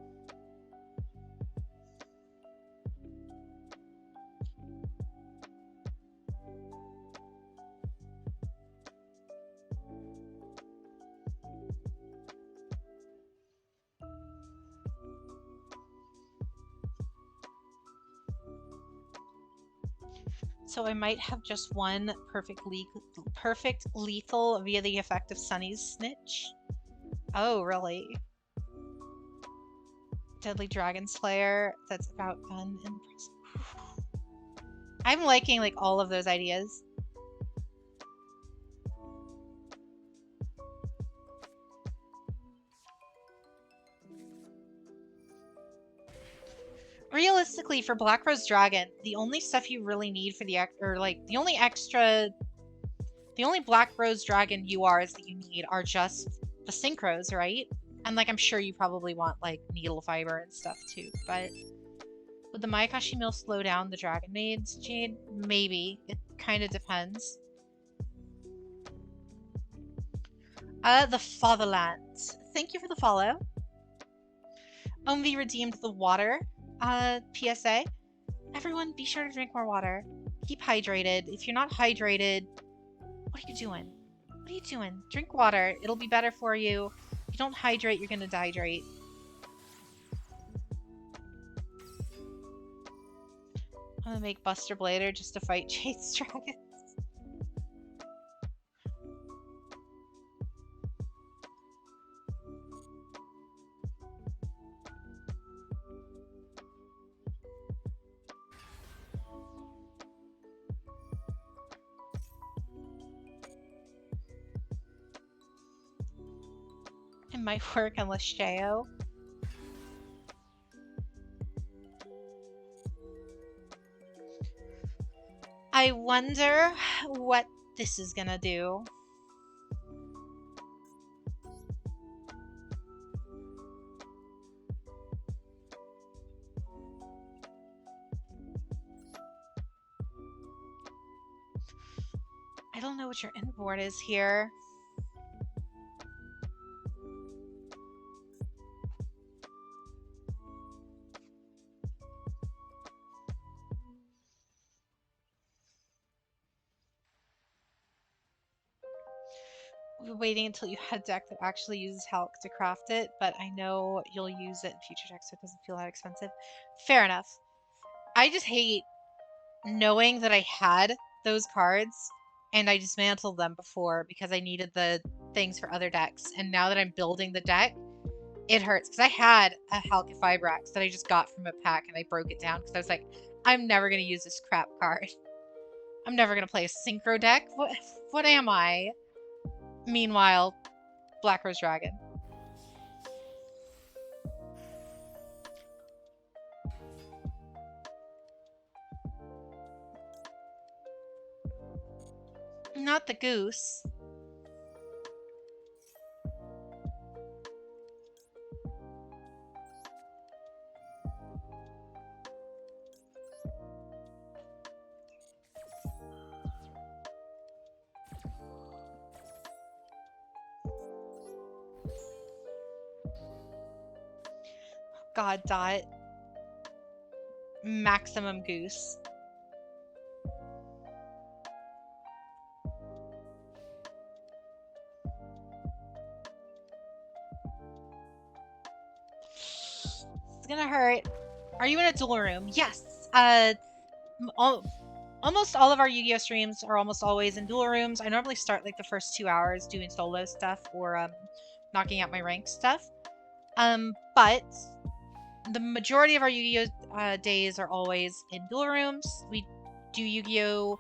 So I might have just one perfect lethal via the effect of Sunny's Snitch. Oh, really? Deadly Dragon Slayer. That's about done in the present. I'm liking, like, all of those ideas. Realistically, for Black Rose Dragon, the only stuff you really need for the only Black Rose Dragon URs that you need are just the synchros, right? And, like, I'm sure you probably want, like, needle fiber and stuff too, but would the Mayakashi Mill slow down the Dragon Maids, Jade? Maybe. It kind of depends. The Fatherland. Thank you for the follow. Omvi redeemed the water. PSA. Everyone, be sure to drink more water. Keep hydrated. If you're not hydrated, what are you doing? What are you doing? Drink water. It'll be better for you. If you don't hydrate, you're gonna dehydrate. I'm gonna make Buster Blader just to fight Jade's dragons. It might work on YuGiOh. I wonder what this is gonna do. I don't know what your inboard is here. We're waiting until you had a deck that actually uses Hulk to craft it, but I know you'll use it in future decks so it doesn't feel that expensive. Fair enough. I just hate knowing that I had those cards and I dismantled them before because I needed the things for other decks, and now that I'm building the deck, it hurts because I had a Halka Fibrax that I just got from a pack and I broke it down because I was like, I'm never going to use this crap card. I'm never going to play a Synchro deck. What am I? Meanwhile, Black Rose Dragon. Not the goose. God, Dot. Maximum goose. It's gonna hurt. Are you in a duel room? Yes. Almost all of our Yu-Gi-Oh streams are almost always in duel rooms. I normally start like the first 2 hours doing solo stuff or knocking out my rank stuff. But the majority of our Yu-Gi-Oh days are always in duel rooms. We do Yu-Gi-Oh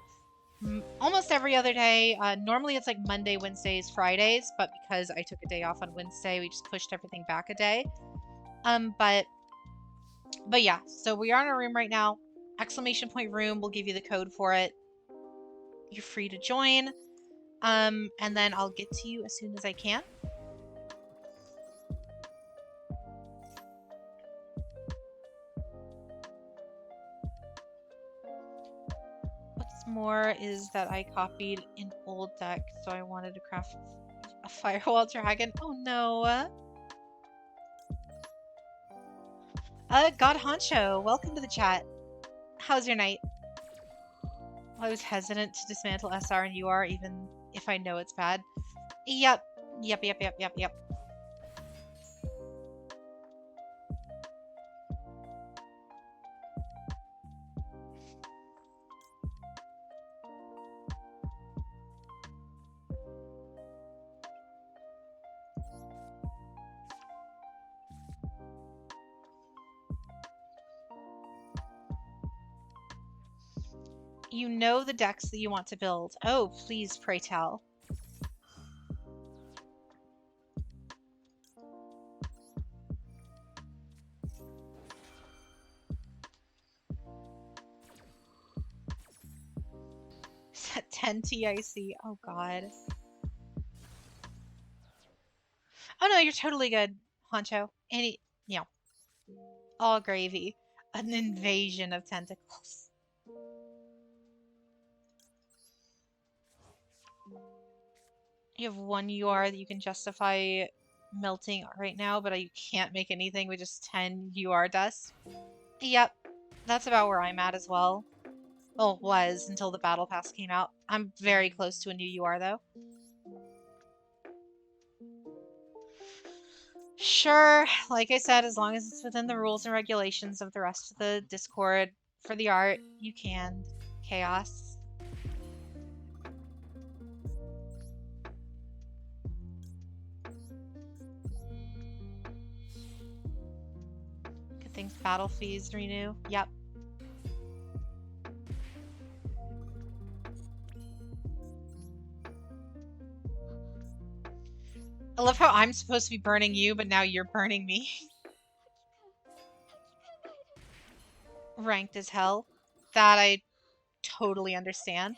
almost every other day. Normally it's like Monday, Wednesdays, Fridays, but because I took a day off on Wednesday, we just pushed everything back a day. But yeah, so we are in a room right now. Exclamation point room, we'll give you the code for it. You're free to join. And then I'll get to you as soon as I can. What's more is that I copied an old deck, so I wanted to craft a Firewall Dragon. Oh no. God Honcho, welcome to the chat. How's your night? I was hesitant to dismantle SR and UR even if I know it's bad. Yep. You know the decks that you want to build. Oh, please, pray tell. Set 10 TIC. Oh, God. Oh, no, you're totally good, Honcho. All gravy. An invasion of tentacles. You have 1 UR that you can justify melting right now, but you can't make anything with just 10 UR dust. Yep, that's about where I'm at as well. Well, was until the battle pass came out. I'm very close to a new UR though. Sure, like I said, as long as it's within the rules and regulations of the rest of the Discord for the art, you can. Chaos. Good things battle fees renew. Yep. I love how I'm supposed to be burning you, but now you're burning me. Ranked as hell. That I totally understand.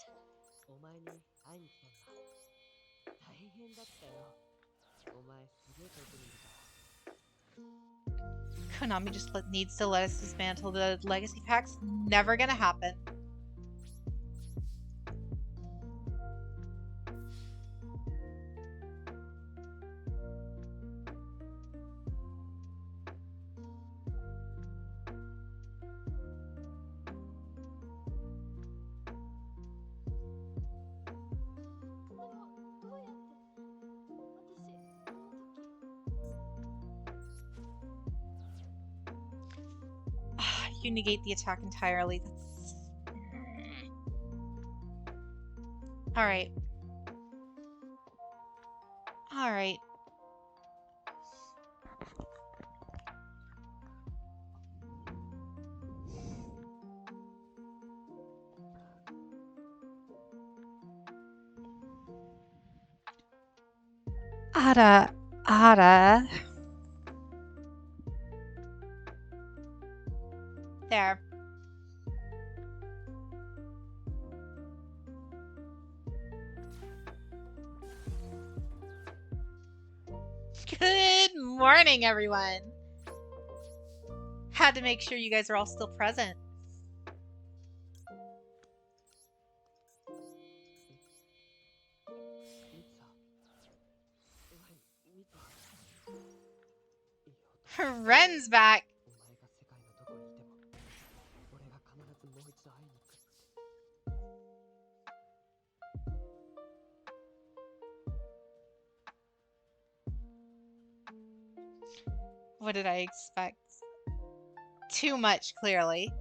Konami just needs to let us dismantle the legacy packs. Never gonna happen. you negate the attack entirely. That's... Alright. Alright. Ada. There. Good morning, everyone. Had to make sure you guys are all still present. Ren's back. What did I expect? Too much, clearly.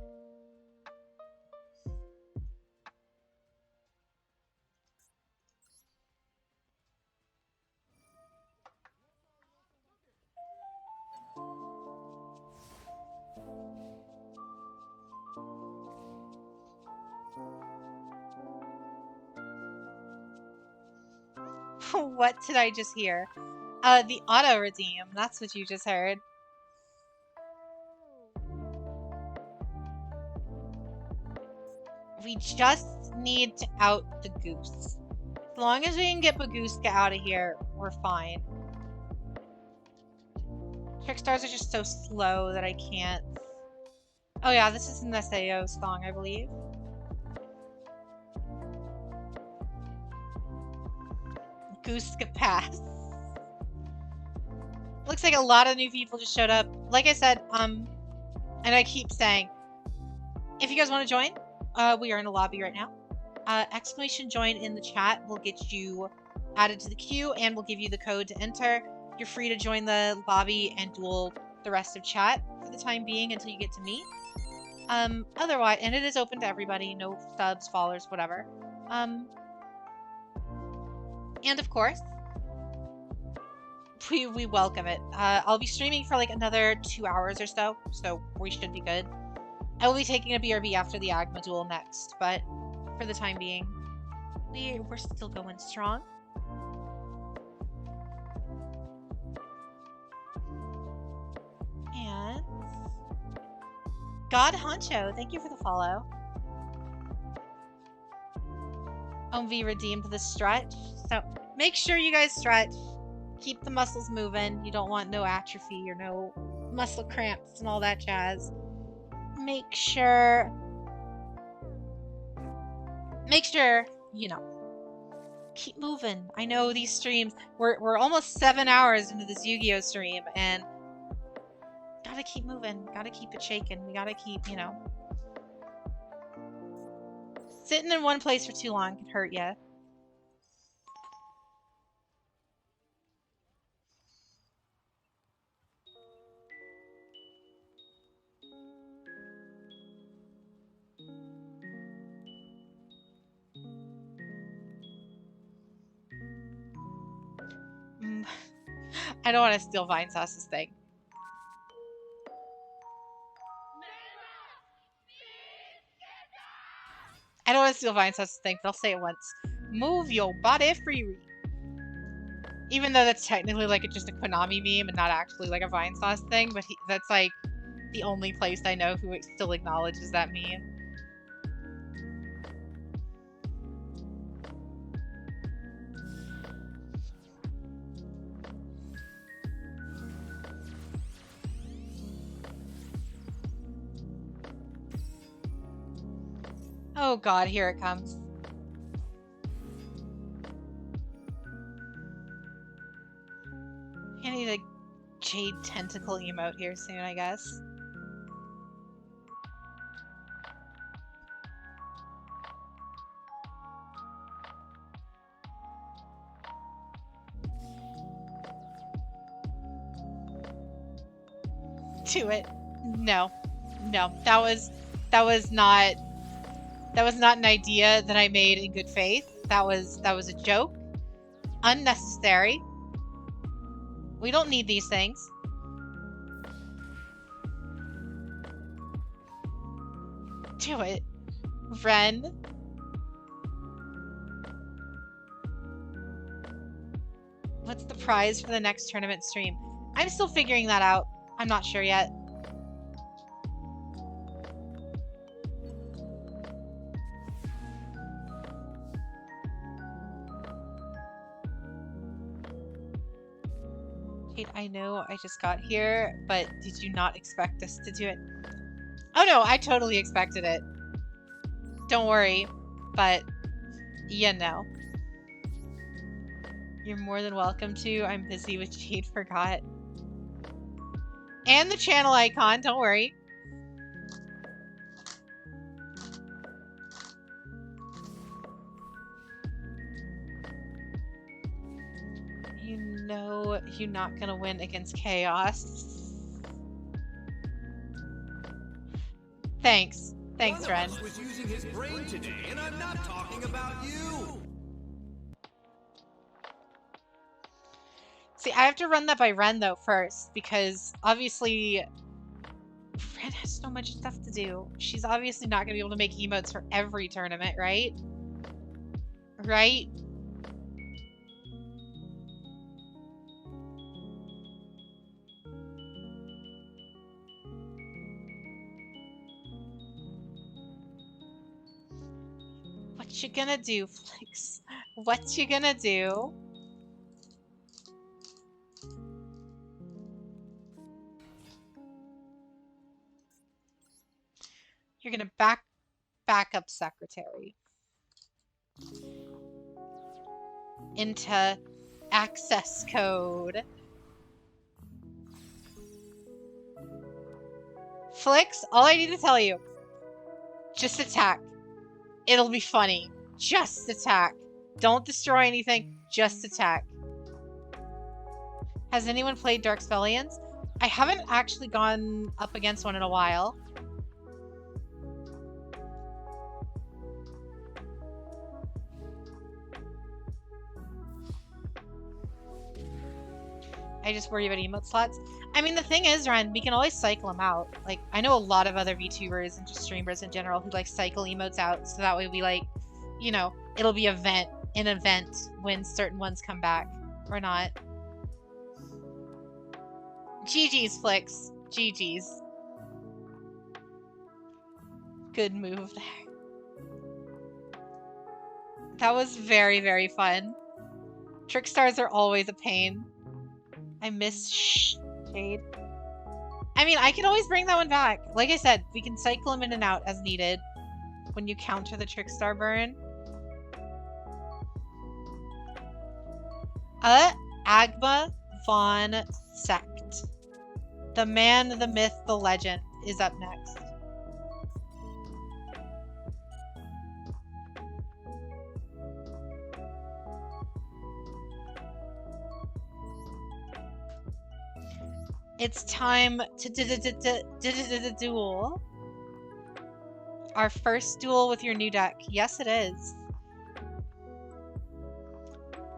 What did I just hear? The auto redeem. That's what you just heard. We just need to out the goose. As long as we can get Bagooska out of here, we're fine. Trickstars are just so slow that I can't. Oh yeah, this is an SAO song, I believe. Gooska Pass. Looks like a lot of new people just showed up. Like I said, and I keep saying, if you guys want to join, we are in a lobby right now. Exclamation join in the chat will get you added to the queue and will give you the code to enter. You're free to join the lobby and duel the rest of chat for the time being until you get to me. Otherwise, and it is open to everybody, no subs, followers, whatever. And of course, we welcome it. I'll be streaming for like another 2 hours or so we should be good. I will be taking a BRB after the Agma duel next, but for the time being, we're still going strong. And God Honcho, thank you for the follow. OMV redeemed the stretch, so make sure you guys stretch. Keep the muscles moving. You don't want no atrophy or no muscle cramps and all that jazz. Make sure, you know, keep moving. I know these streams, we're almost 7 hours into this YuGiOh stream, and gotta keep moving. Gotta keep it shaking. We gotta keep, you know. Sitting in one place for too long can hurt ya. I don't want to steal Vine Sauce's thing. I don't want to steal Vine Sauce's thing, but I'll say it once. Move your body freely. Even though that's technically like just a Konami meme and not actually like a Vine Sauce thing, but that's like the only place I know who still acknowledges that meme. Oh god, here it comes. I need a Jade Tentacle emote here soon, I guess. Do it. No. No, that was not an idea that I made in good faith. That was a joke. Unnecessary. We don't need these things. Do it. Ren. What's the prize for the next tournament stream? I'm still figuring that out. I'm not sure yet. Kate, I know I just got here, but did you not expect us to do it? Oh no, I totally expected it. Don't worry, but you know. You're more than welcome to. I'm busy with Jade Forgot. And the channel icon, don't worry. You know you're not gonna win against Chaos. Thanks. Thanks, Ren. One of us was using his brain today, and I'm not talking about you. See, I have to run that by Ren, though, first, because obviously Ren has so much stuff to do. She's obviously not going to be able to make emotes for every tournament, right? Right? What you gonna do, Flix? What you gonna do? You're gonna back up secretary into access code. Flix, all I need to tell you, just attack. It'll be funny. Just attack. Don't destroy anything. Just attack. Has anyone played Dark Spellions? I haven't actually gone up against one in a while. I just worry about emote slots. I mean, the thing is, Ren, we can always cycle them out. Like, I know a lot of other VTubers and just streamers in general who, like, cycle emotes out, so that way we, like, you know, it'll be an event when certain ones come back. Or not. GG's, Flix. GG's. Good move there. That was very, very fun. Trick stars are always a pain. I miss Shade. I mean, I can always bring that one back. Like I said, we can cycle him in and out as needed when you counter the Trickstar burn. Agma Von Sect. The man, the myth, the legend is up next. It's time to duel. Our first duel with your new deck. Yes, it is.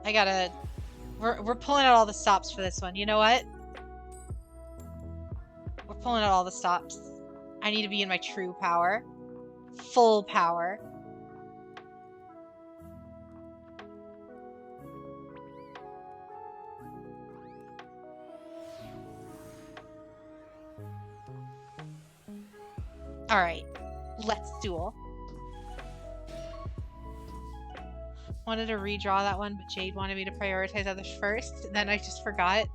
I gotta... We're pulling out all the stops for this one. You know what? We're pulling out all the stops. I need to be in my true power. Full power. Alright, let's duel. Wanted to redraw that one, but Jade wanted me to prioritize others first. Then I just forgot.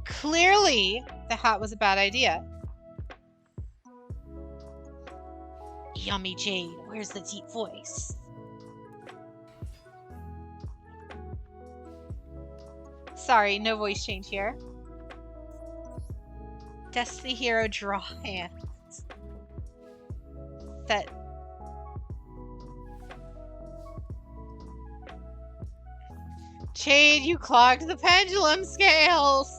Clearly, the hat was a bad idea. Yummy Jade, where's the deep voice? Sorry, no voice change here. Destiny Hero draw hands. That. Jade, you clogged the pendulum scales!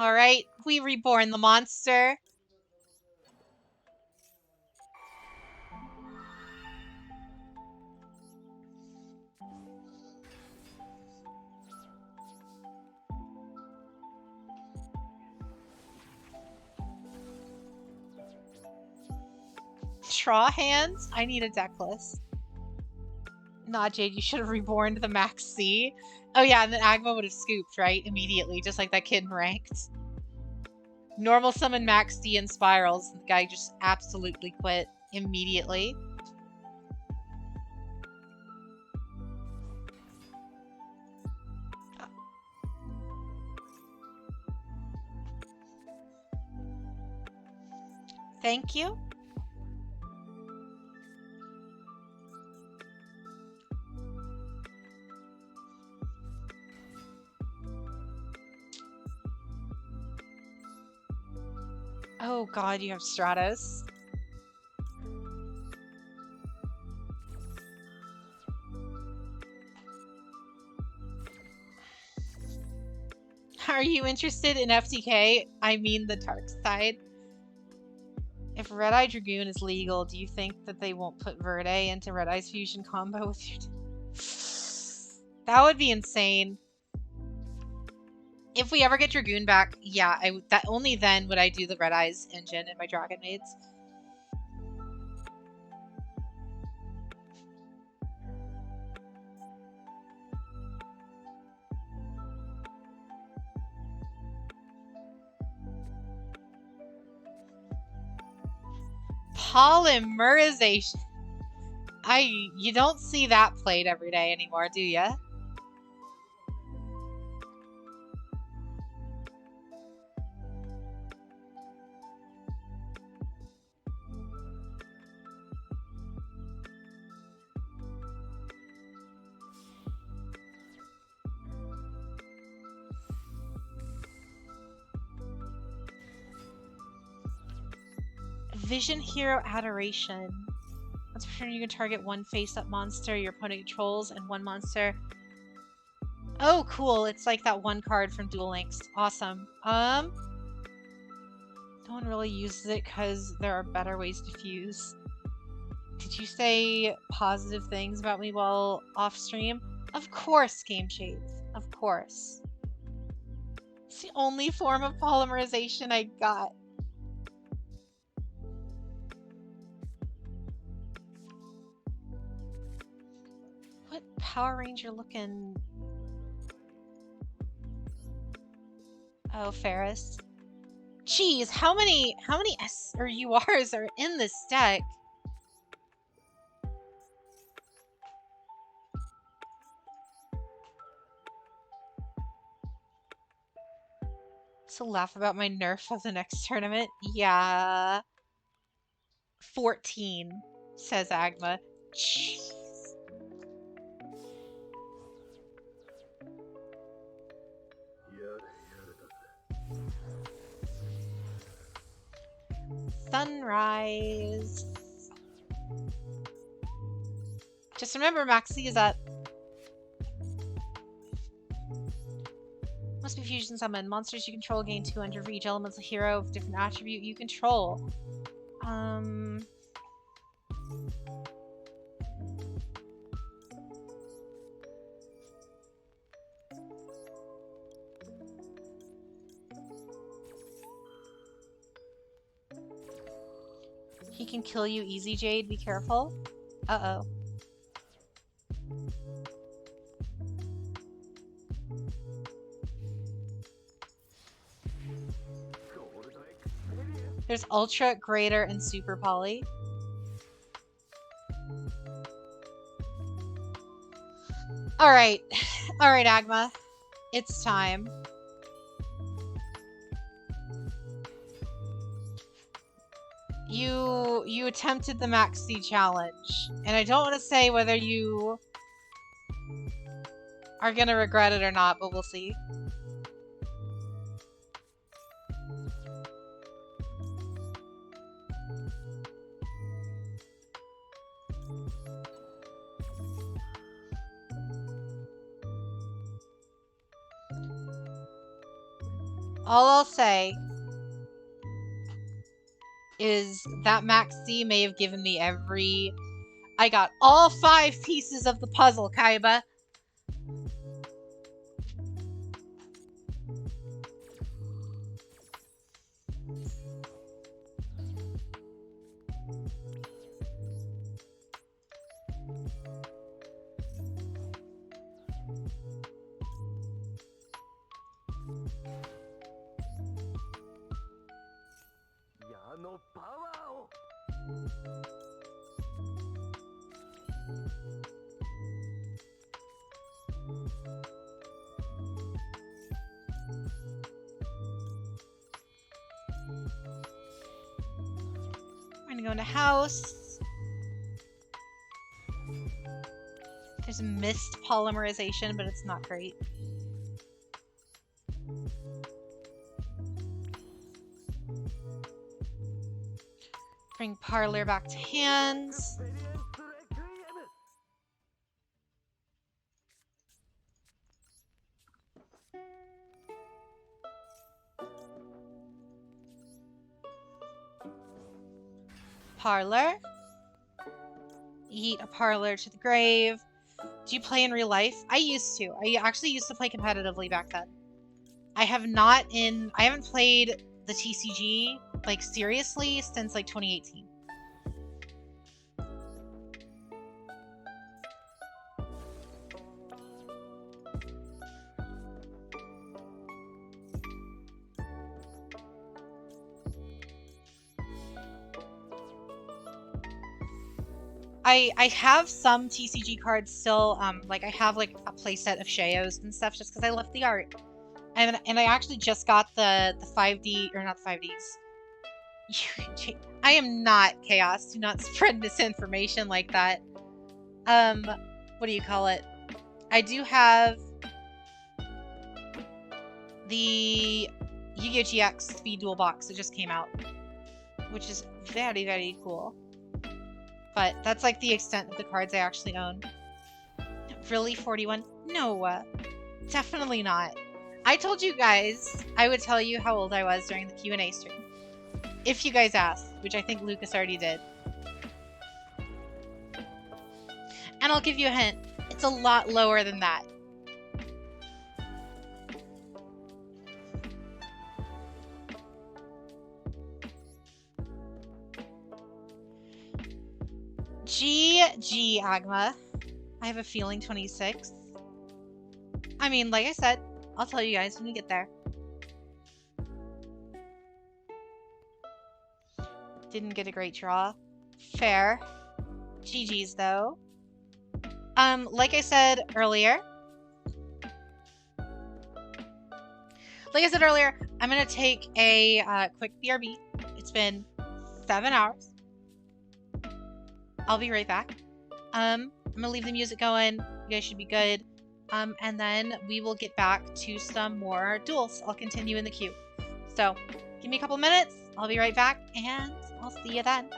Alright, we reborn the monster. Draw hands? I need a deck list. Nah, Jade, you should have reborn the Max C. Oh yeah, and then Agma would have scooped, right? Immediately, just like that kid in Ranked. Normal summon Max D and Spirals. The guy just absolutely quit immediately. Thank you. Oh god, you have Stratos. Are you interested in FTK? I mean the dark side. If Red Eye Dragoon is legal, do you think that they won't put Verde into Red Eye's fusion combo with your... That would be insane. If we ever get Dragoon back, yeah, that only then would I do the Red Eyes engine in my Dragon Maids. Polymerization. You don't see that played every day anymore, do ya? Vision Hero Adoration. Once per turn, you can target one face-up monster your opponent controls and one monster. Oh, cool. It's like that one card from Duel Links. Awesome. No one really uses it because there are better ways to fuse. Did you say positive things about me while off stream? Of course, Game Shades. Of course. It's the only form of polymerization I got. What Power Ranger looking? Oh, Ferris. Jeez, how many S or URs are in this deck? So laugh about my nerf of the next tournament? Yeah. 14, says Agma. Jeez. Sunrise. Just remember, Maxi is up. Must be fusion summon. Monsters you control gain 200 for each elemental hero of different attribute you control. He can kill you easy, Jade. Be careful. Uh-oh. There's Ultra, Greater, and Super Poly. Alright. Alright, Agma. It's time. You attempted the Max C challenge, and I don't want to say whether you are gonna regret it or not, but we'll see. All I'll say is that Max C may have given me every... I got all 5 pieces of the puzzle, Kaiba. We're gonna go into house. There's mist polymerization, but it's not great. Bring Parlor back to hands. Parlor. Eat a Parlor to the grave. Do you play in real life? I used to. I actually used to play competitively back then. I haven't played the TCG, like, seriously since, like, 2018. I have some TCG cards still, like, I have, like, a playset of Sheos and stuff just because I love the art. And I actually just got the 5D, or not the 5Ds. I am not Chaos. Do not spread misinformation like that. What do you call it? I do have the YuGiOh GX Speed Duel box that just came out, which is very, very cool. But that's like the extent of the cards I actually own. Really, 41? No, definitely not. I told you guys I would tell you how old I was during the Q&A stream. If you guys asked, which I think Lucas already did. And I'll give you a hint. It's a lot lower than that. GG, Agma. I have a feeling 26. I mean, like I said, I'll tell you guys when we get there. Didn't get a great draw. Fair. GG's, though. Like I said earlier, I'm gonna take a quick BRB. It's been 7 hours. I'll be right back. I'm gonna leave the music going. You guys should be good. And then we will get back to some more duels. I'll continue in the queue. So, give me a couple minutes. I'll be right back, and I'll see you then.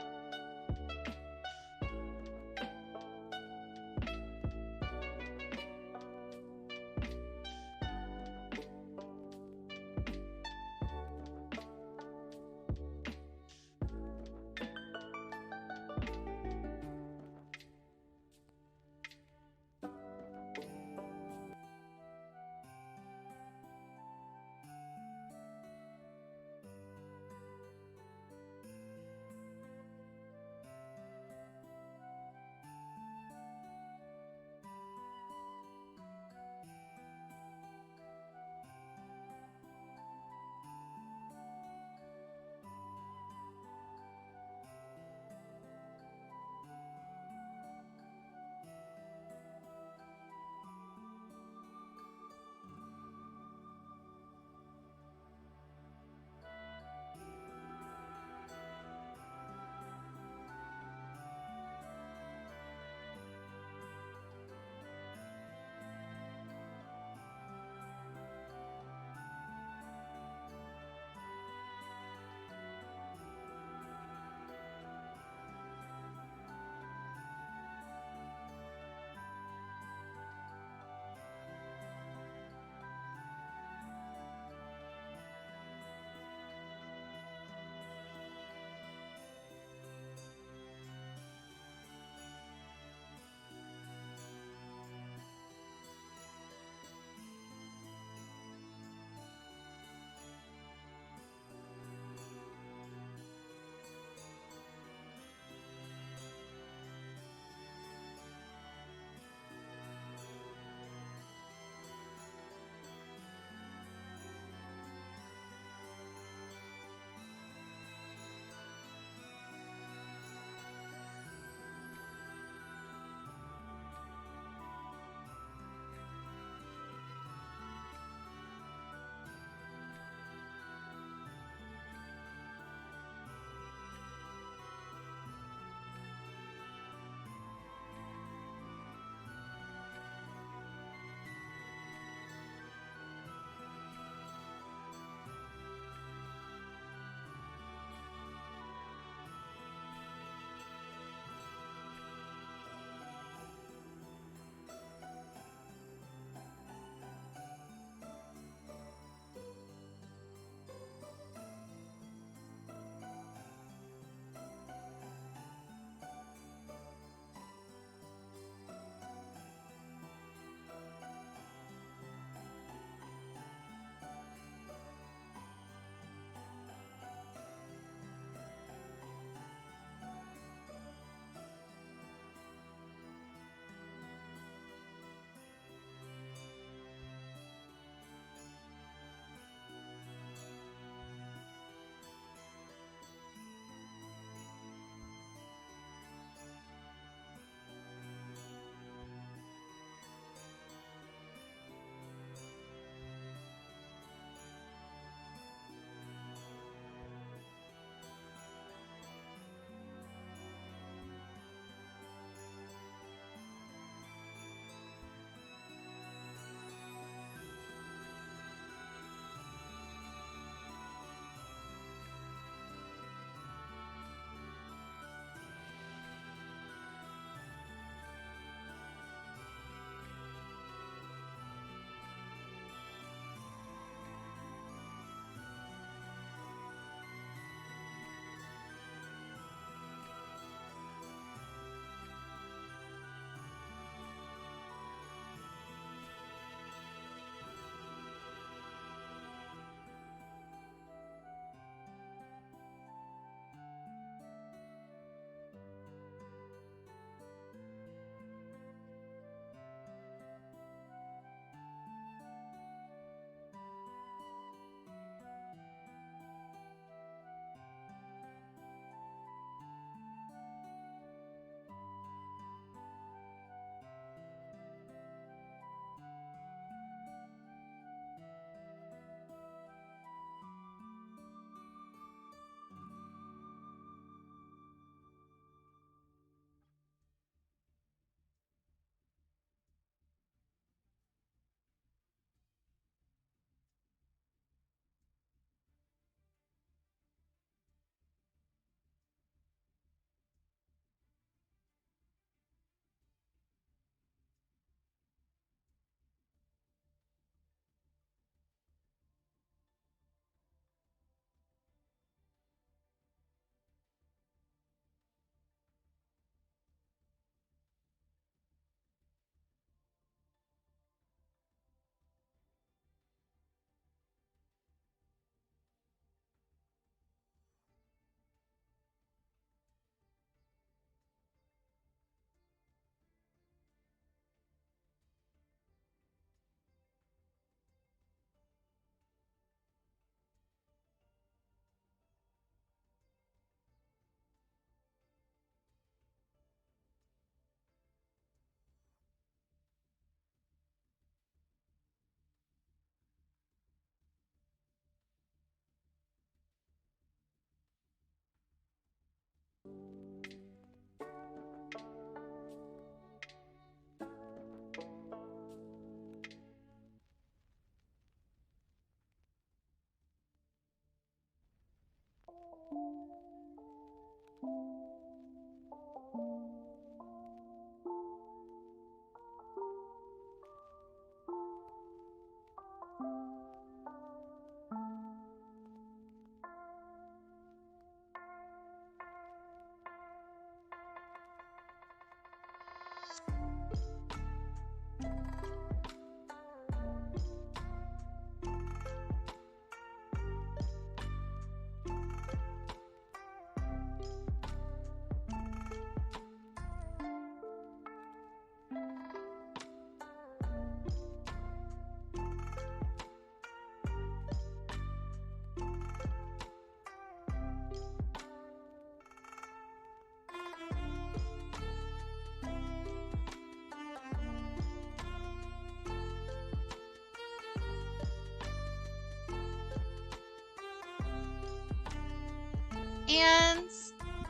And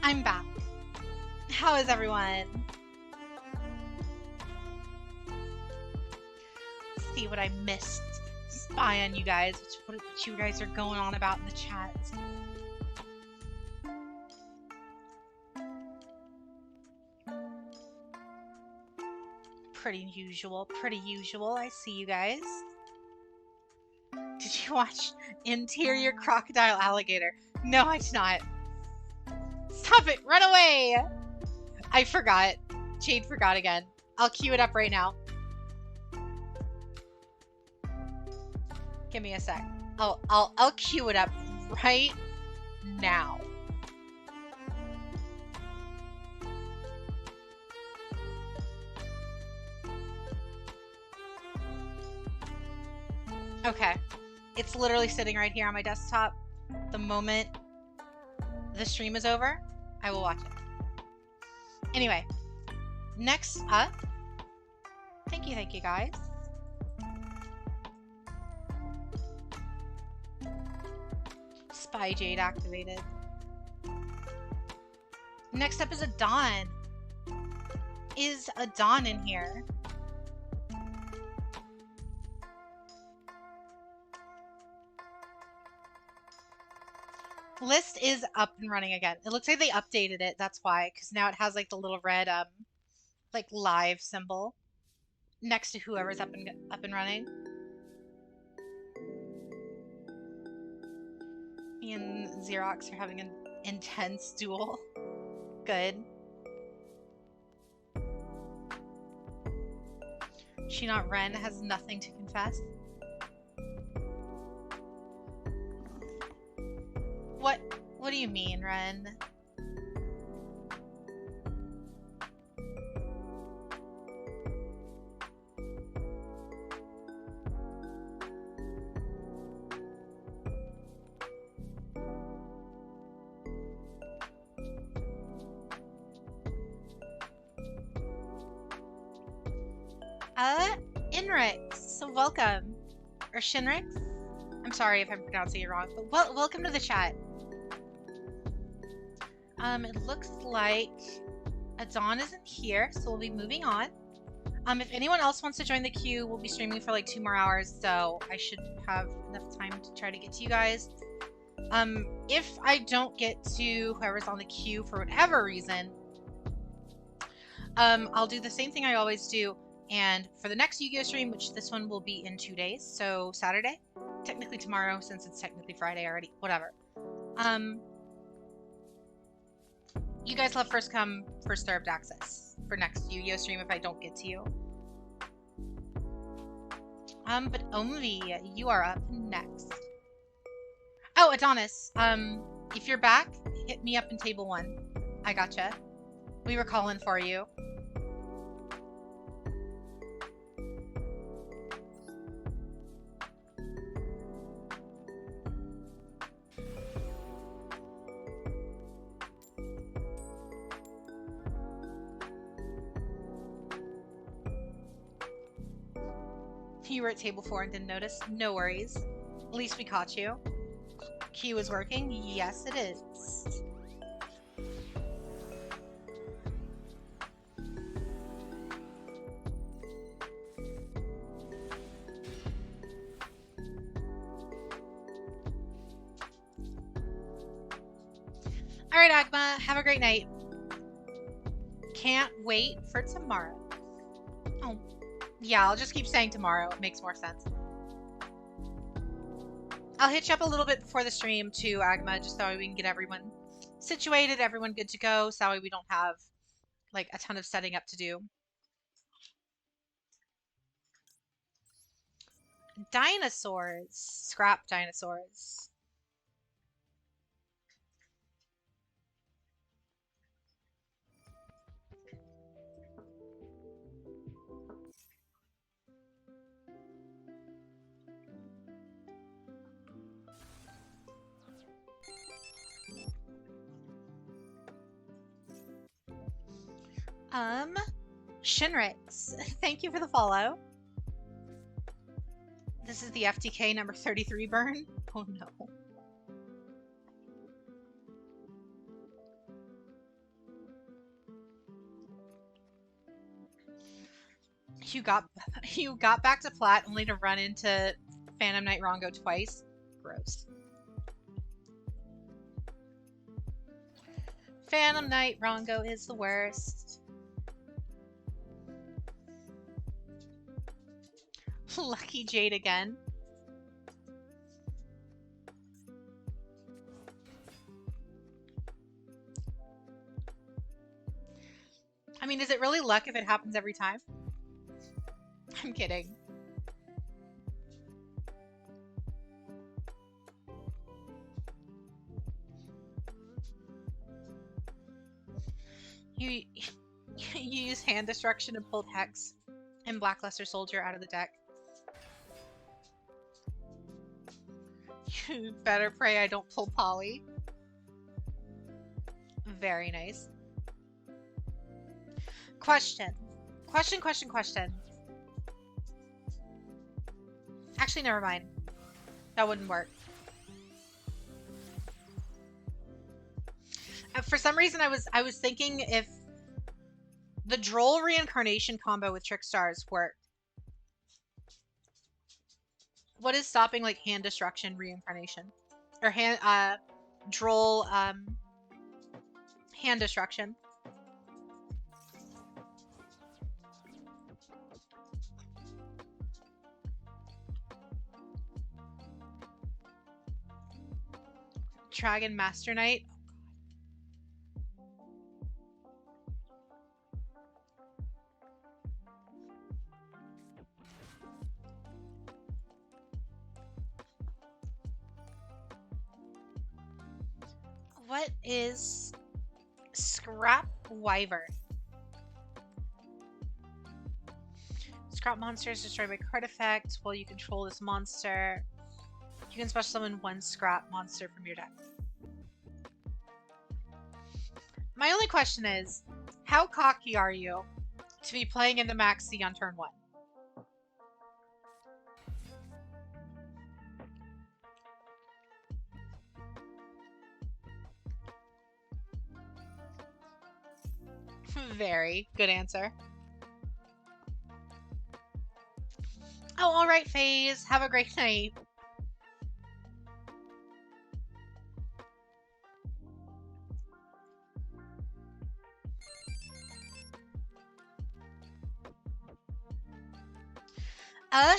I'm back. How is everyone? Let's see what I missed. Spy on you guys, what you guys are going on about in the chat. Pretty usual. I see you guys. Did you watch Interior Crocodile Alligator? No, I did not. Stop it! Run away! I forgot. Jade forgot again. I'll cue it up right now. Give me a sec. I'll cue it up right now. Okay. It's literally sitting right here on my desktop. The moment the stream is over, I will watch it. Anyway, next up. Thank you guys. Spy Jade activated. Next up is a Dawn. Is a Dawn in here? List is up and running again. It looks like they updated it. That's why, because now it has like the little red like live symbol next to whoever's up and running. Me and Xerox are having an intense duel. Good. She not Ren has nothing to confess. What do you mean, Ren? Inrix, so welcome. Or Shinrix? I'm sorry if I'm pronouncing it wrong, but welcome to the chat. It looks like Adon isn't here, so we'll be moving on. If anyone else wants to join the queue, we'll be streaming for like 2 more hours, so I should have enough time to try to get to you guys. If I don't get to whoever's on the queue for whatever reason, I'll do the same thing I always do, and for the next YuGiOh stream, which this one will be in 2 days, so Saturday, technically tomorrow, since it's technically Friday already, whatever. You guys will have first come, first served access for next YuGiOh stream if I don't get to you. But Omvi, you are up next. Oh, Adonis, if you're back, hit me up in table 1. I gotcha. We were calling for you. You were at table 4 and didn't notice? No worries. At least we caught you. Q is working? Yes, it is. Alright, Agma. Have a great night. Can't wait for tomorrow. Oh. Yeah, I'll just keep saying tomorrow. It makes more sense. I'll hit you up a little bit before the stream too, Agma, just so we can get everyone situated, everyone good to go, so that way we don't have like a ton of setting up to do. Dinosaurs. Scrap dinosaurs. Shinrix, thank you for the follow. This is the FTK number 33 burn. Oh no. You got you got back to plat only to run into Phantom Knight Rongo twice. Gross. Phantom Knight Rongo is the worst. Lucky Jade again. I mean, is it really luck if it happens every time? I'm kidding. You use hand destruction and pulled Hex and Blackluster Soldier out of the deck. You better pray I don't pull Polly. Very nice. Question. Question. Actually, never mind. That wouldn't work. For some reason, I was thinking if the Droll reincarnation combo with Trickstars worked. What is stopping like hand destruction reincarnation? Or hand Droll hand destruction? Dragon Master Knight. What is Scrap Wyvern? Scrap monster is destroyed by card effect. While you control this monster, you can special summon one scrap monster from your deck. My only question is, how cocky are you to be playing into Max C on turn 1? Very good answer. Oh, alright, FaZe. Have a great night.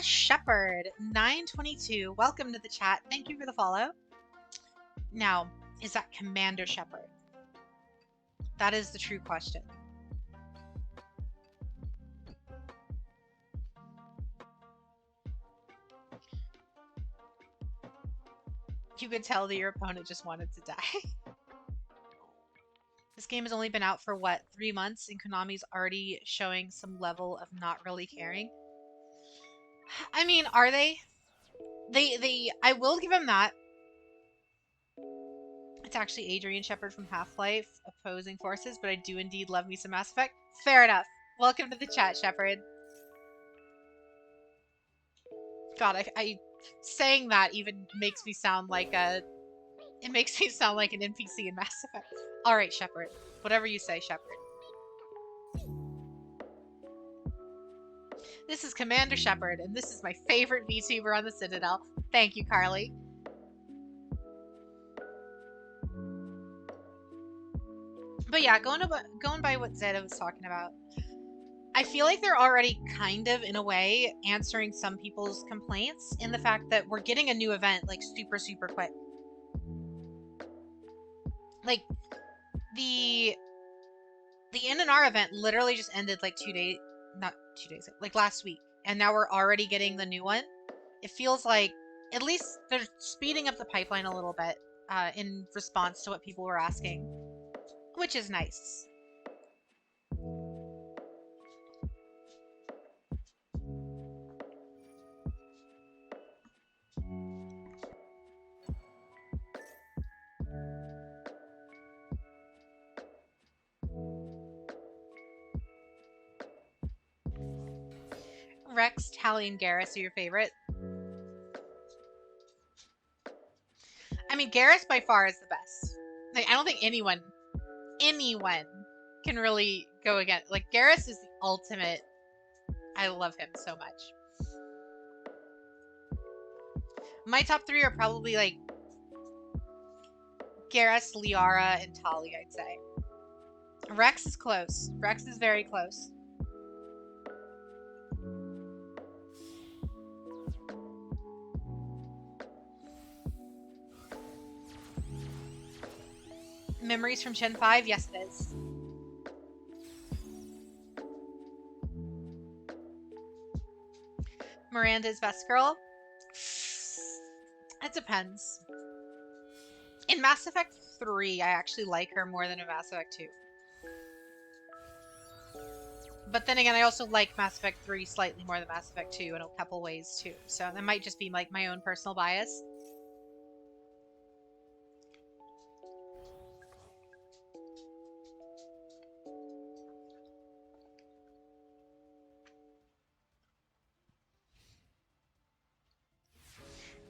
Shepherd 922. Welcome to the chat. Thank you for the follow. Now, is that Commander Shepherd? That is the true question. You could tell that your opponent just wanted to die. This game has only been out for what, 3 months, and Konami's already showing some level of not really caring. I mean, are they? I will give them that. It's actually Adrian Shepard from Half-Life, opposing forces, but I do indeed love me some Mass Effect. Fair enough. Welcome to the chat, Shepard. God, I saying that even makes me sound like it makes me sound like an NPC in Mass Effect. Alright, Shepard. Whatever you say, Shepard. This is Commander Shepard, and this is my favorite VTuber on the Citadel. Thank you, Carly. But yeah, going by what Zeta was talking about, I feel like they're already kind of, in a way, answering some people's complaints in the fact that we're getting a new event, like, super, super quick. Like, the NNR event literally just ended, like, not 2 days, like, last week. And now we're already getting the new one. It feels like, at least, they're speeding up the pipeline a little bit, in response to what people were asking. Which is nice. Rex, Tally, and Garrus are your favorite. I mean, Garrus by far is the best. Like, I don't think anyone can really go against. Like, Garrus is the ultimate I love him so much. My top 3 are probably like Garrus, Liara, and Tali, I'd say. Rex is close. Rex is very close. Memories from Gen 5? Yes, it is. Miranda's best girl? It depends. In Mass Effect 3, I actually like her more than in Mass Effect 2. But then again, I also like Mass Effect 3 slightly more than Mass Effect 2 in a couple ways too. So that might just be like my own personal bias.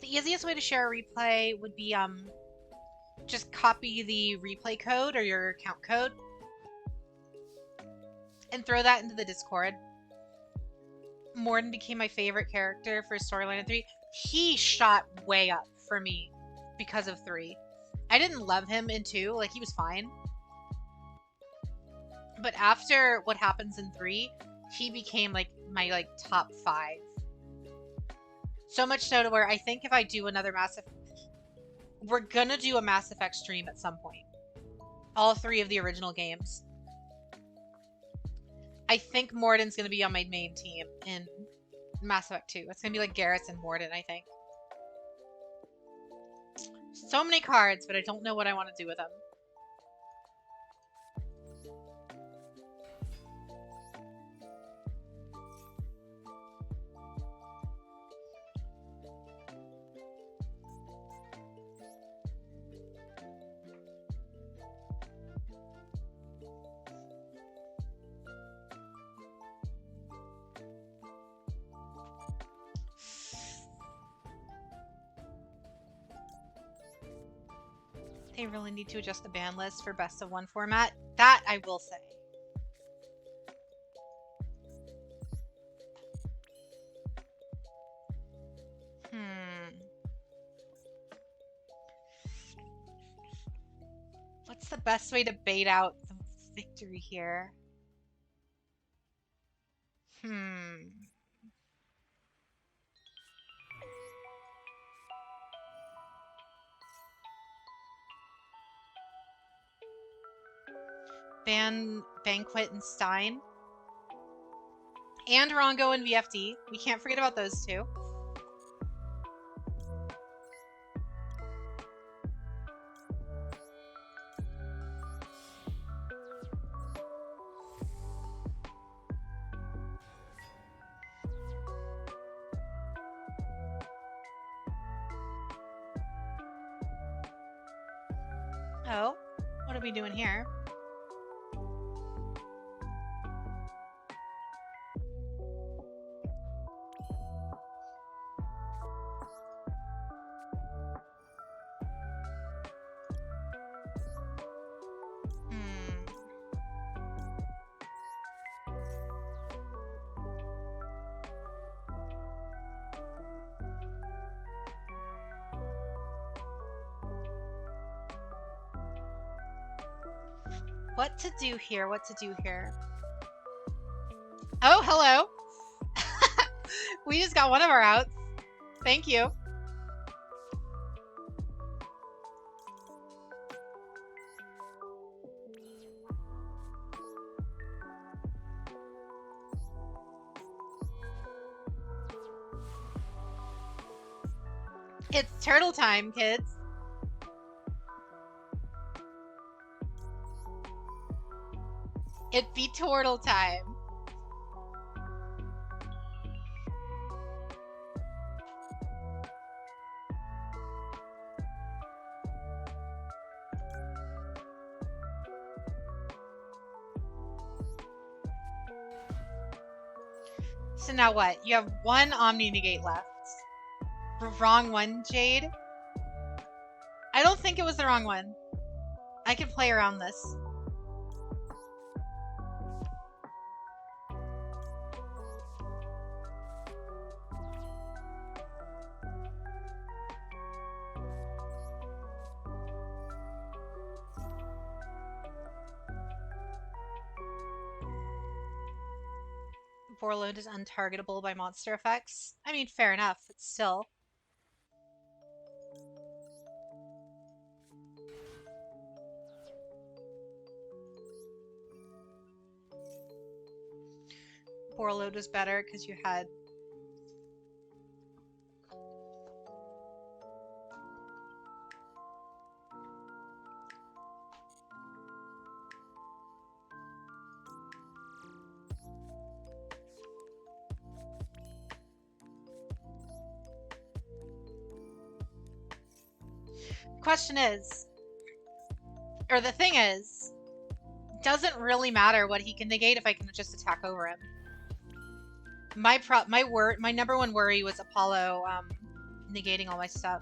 The easiest way to share a replay would be just copy the replay code or your account code and throw that into the Discord. Morden became my favorite character for storyline in 3. He shot way up for me because of 3. I didn't love him in 2, like he was fine. But after what happens in 3, he became like my top 5. So much so to where I think if I do another Mass Effect, we're gonna do a Mass Effect stream at some point. All 3 of the original games. I think Morden's gonna be on my main team in Mass Effect 2. It's gonna be like Garrus and Morden, I think. So many cards, but I don't know what I want to do with them. They really need to adjust the ban list for best of 1 format. That I will say. What's the best way to bait out the victory here? Banquet and Stein. And Rongo and VFD. We can't forget about those two. Oh, what are we doing here? What to do here? What to do here? Oh, hello. We just got one of our outs. Thank you. It's turtle time, kids. It be turtle time. So now what? You have one Omni Negate left. Wrong one, Jade? I don't think it was the wrong one. I can play around this. Borload is untargetable by monster effects. I mean, fair enough, but still. Borload was better because you had... Question is, or the thing is, doesn't really matter what he can negate if I can just attack over him. My number one worry was Apollo negating all my stuff.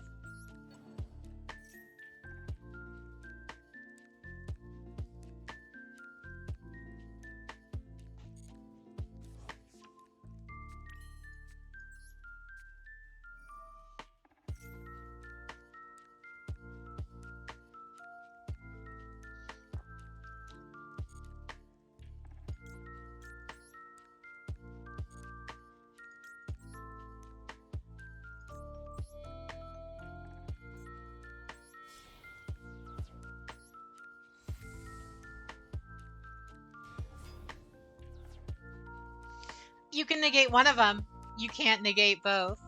You can negate one of them. You can't negate both.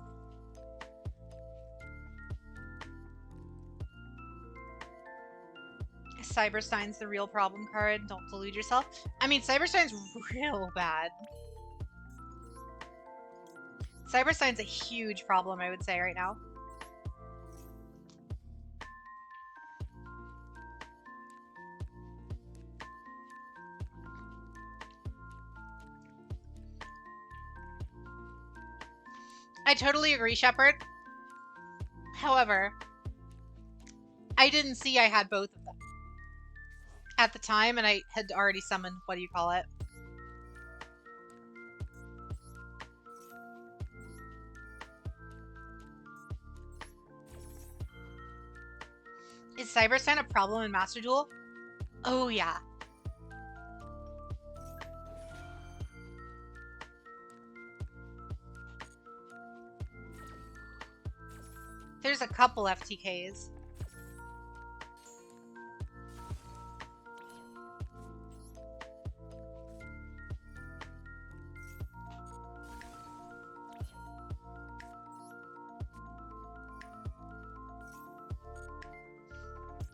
Cyberstein's the real problem card. Don't delude yourself. I mean, Cyberstein's real bad. Cyberstein's a huge problem, I would say, right now. I totally agree, Shepard. However, I didn't see I had both of them at the time, and I had already summoned, what do you call it? Is Cyberstein a problem in Master Duel? Oh, yeah. There's a couple FTKs.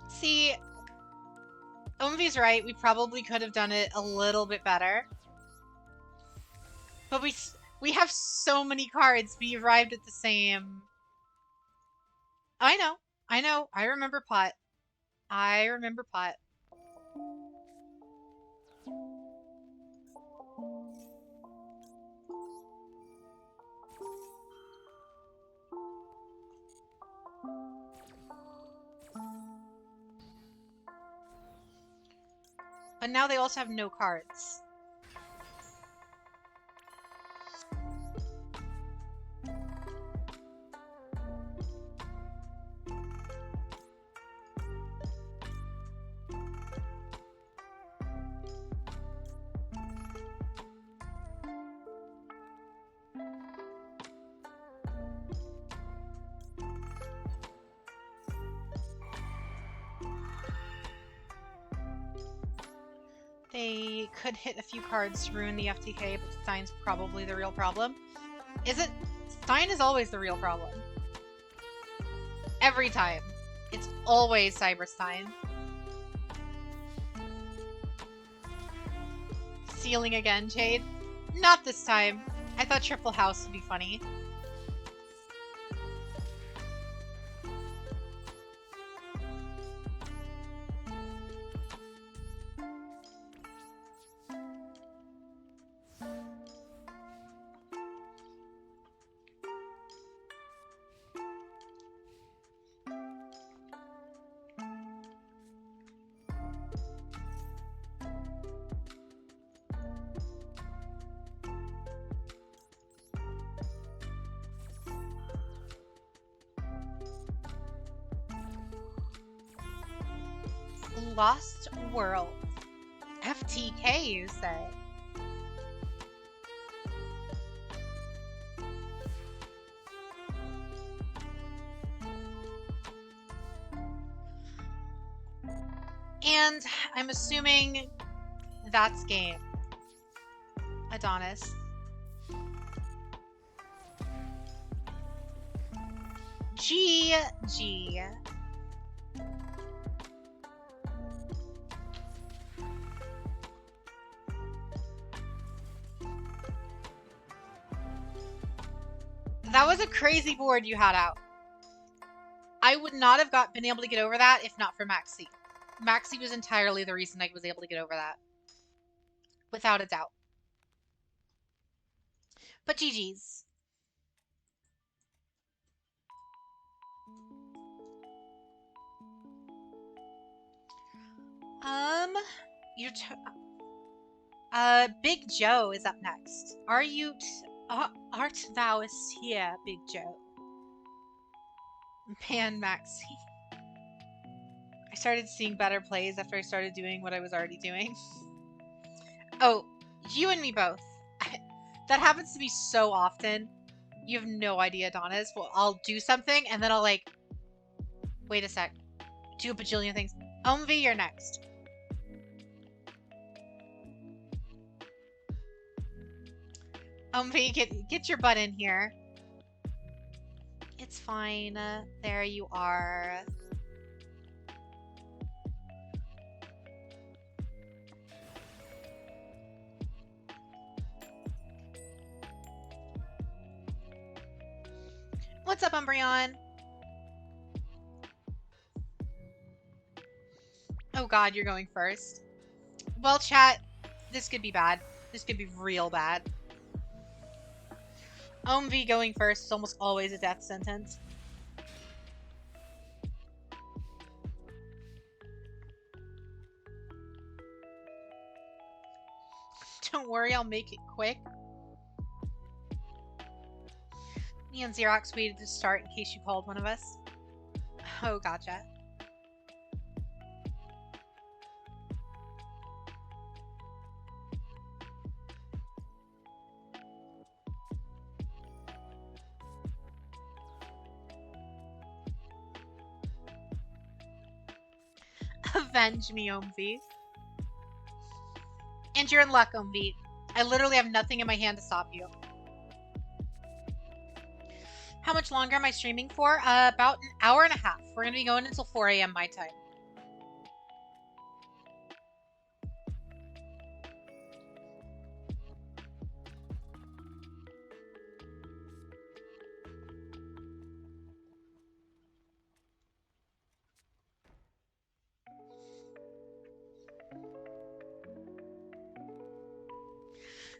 See, Omvi's right. We probably could have done it a little bit better. But we have so many cards. We arrived at the same... I know. I remember Pot. I remember Pot. But now they also have no cards. They could hit a few cards to ruin the FTK, but Stein's probably the real problem. Is it? Stein is always the real problem. Every time. It's always Cyberstein. Sealing again, Jade? Not this time. I thought Triple House would be funny. Lost World. FTK, you say? And I'm assuming that's game. Adonis. GG. That was a crazy board you had out. I would not have been able to get over that if not for Maxi. Maxi was entirely the reason I was able to get over that. Without a doubt. But GG's. Your Big Joe is up next. Art thou is here, Big Joe? Man, Maxi. I started seeing better plays after I started doing what I was already doing. Oh, you and me both. That happens to me so often. You have no idea, Adonis. Well, I'll do something and then I'll like, wait a sec. Do a bajillion things. Omvi, you're next. Omvi, get your butt in here. It's fine. There you are. What's up, Umbreon? Oh god, you're going first. Well, chat, this could be bad. This could be real bad. OMV going first is almost always a death sentence. Don't worry, I'll make it quick. Me and Xerox waited to start in case you called one of us. Oh, gotcha. Avenge me, Omvi. And you're in luck, Omvi. I literally have nothing in my hand to stop you. How much longer am I streaming for? About an hour and a half. We're going to be going until 4 a.m. my time.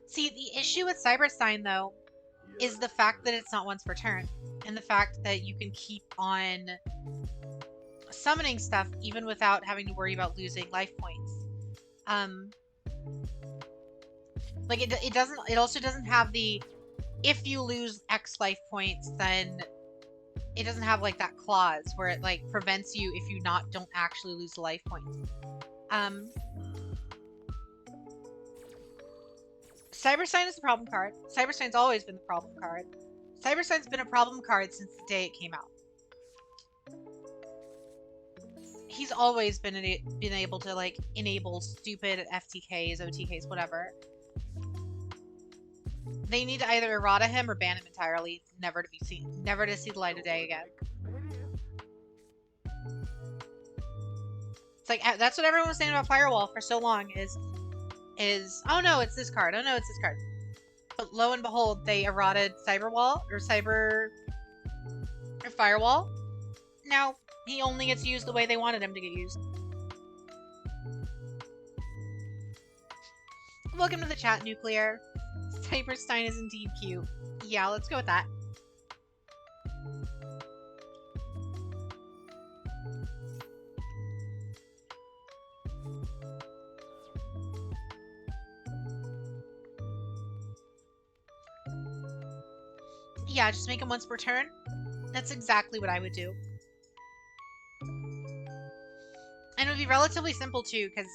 See, the issue with Cyberstein, though, is the fact that it's not once per turn. And the fact that you can keep on summoning stuff even without having to worry about losing life points. Like, it also doesn't have the, if you lose X life points, then it doesn't have, like, that clause where it, like, prevents you if you don't actually lose the life points. Cyberstein is the problem card. Cyberstein's always been the problem card. Cyberstein's been a problem card since the day it came out. He's always been able to, like, enable stupid FTKs, OTKs, whatever. They need to either errata him or ban him entirely, never to be seen, never to see the light of day again. It's like, that's what everyone was saying about Firewall for so long, is oh no, it's this card. Oh no, it's this card. But lo and behold, they errated Cyberwall or Firewall. Now he only gets used the way they wanted him to get used. Welcome to the chat, Nuclear. Cyberstein is indeed cute. Yeah, let's go with that. Yeah, just make him once per turn. That's exactly what I would do. And it would be relatively simple too, because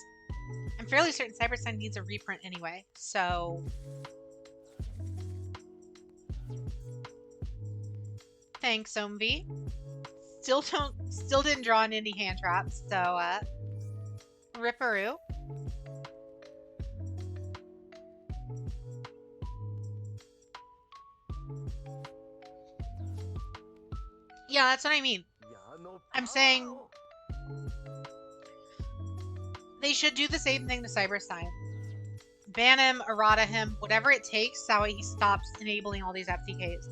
I'm fairly certain Cyberstein needs a reprint anyway, so... Thanks, Omvi. Still didn't draw in any hand traps, so, Ripperoo. Yeah, that's what I mean. I'm saying they should do the same thing to Cyberstein. Ban him, errata him, whatever it takes, so he stops enabling all these FTKs.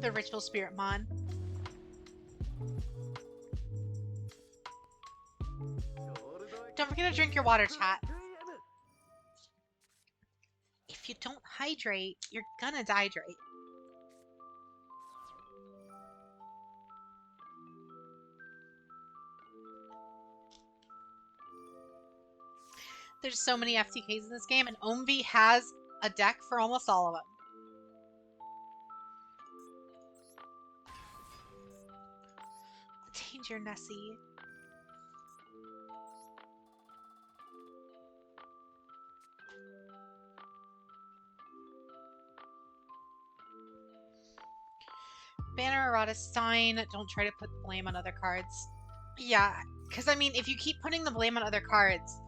The Ritual Spirit Mon. Don't forget to drink your water, chat. If you don't hydrate, you're gonna dehydrate. There's so many FTKs in this game, and Omvi has a deck for almost all of them. Danger, Nessie. Banner, errata, Stein. Don't try to put blame on other cards. Yeah, because I mean, if you keep putting the blame on other cards,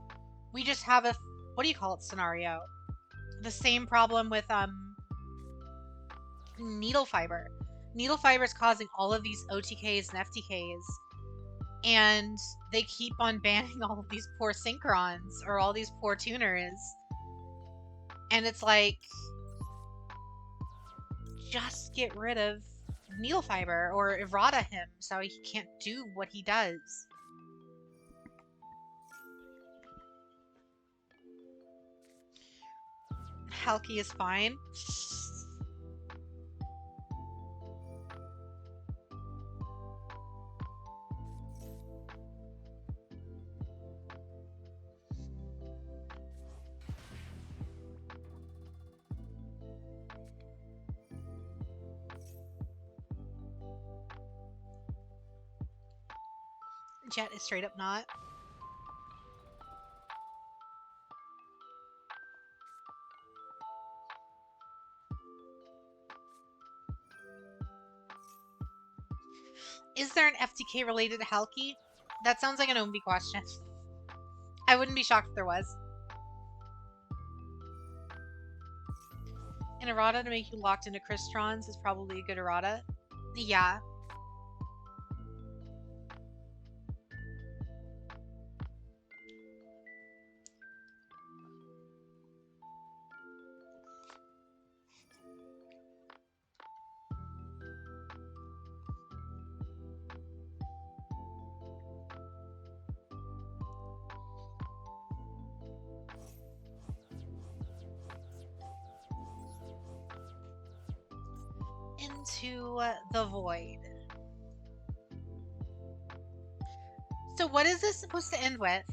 we just have a, what do you call it, scenario? The same problem with needle fiber. Needle fiber is causing all of these OTKs and FTKs, and they keep on banning all of these poor Synchron's or all these poor tuners. And it's like, just get rid of needle fiber or errata him so he can't do what he does. Halki is fine. Jet is straight up not. Is there an FTK related to Halki? That sounds like an Ombi question. I wouldn't be shocked if there was. An errata to make you locked into Crystron's is probably a good errata. Yeah. Into the void. So what is this supposed to end with?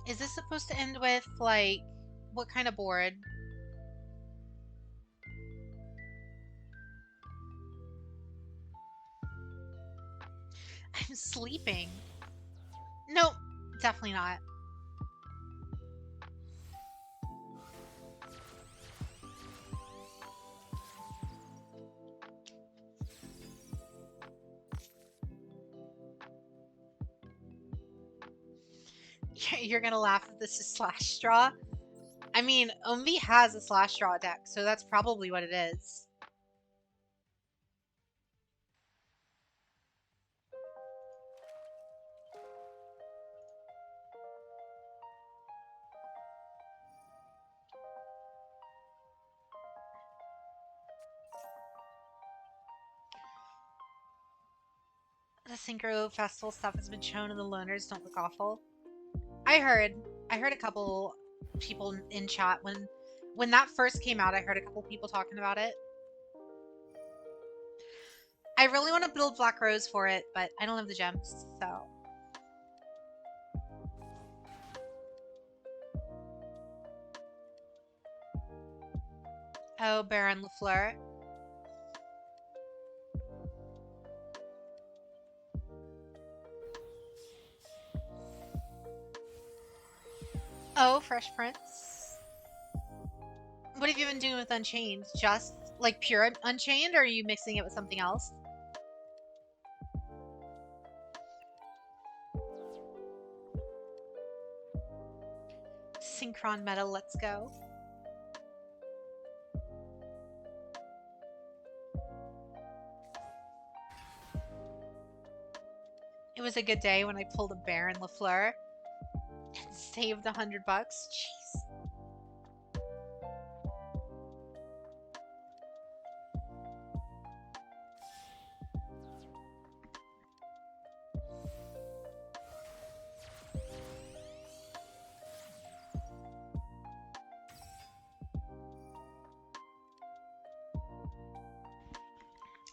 Is this supposed to end with, like, what kind of board? I'm sleeping. Nope, definitely not. You're gonna laugh if this is Slash Straw. I mean, Omvi has a Slash Straw deck, so that's probably what it is. The Synchro Festival stuff has been shown and the loners don't look awful. I heard a couple people in chat when that first came out, I heard a couple people talking about it. I really want to build Black Rose for it, but I don't have the gems, so. Oh, Baron LaFleur. Fresh Prince. What have you been doing with Unchained? Just like pure Unchained, or are you mixing it with something else? Synchron meta, let's go. It was a good day when I pulled a Baron LaFleur and saved $100. Jeez.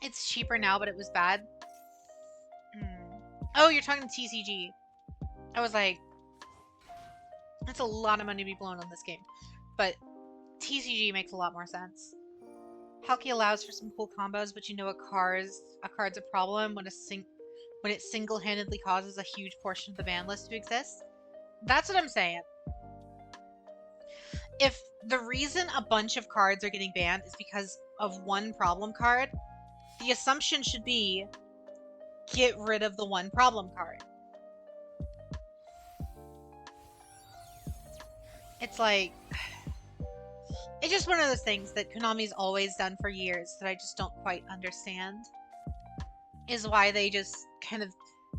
It's cheaper now, but it was bad. Oh, you're talking TCG. I was like, that's a lot of money to be blown on this game. But TCG makes a lot more sense. Halki allows for some cool combos, but you know a card's a problem when it single-handedly causes a huge portion of the ban list to exist. That's what I'm saying. If the reason a bunch of cards are getting banned is because of one problem card, the assumption should be get rid of the one problem card. It's like, it's just one of those things that Konami's always done for years that I just don't quite understand. Is why they just kind of,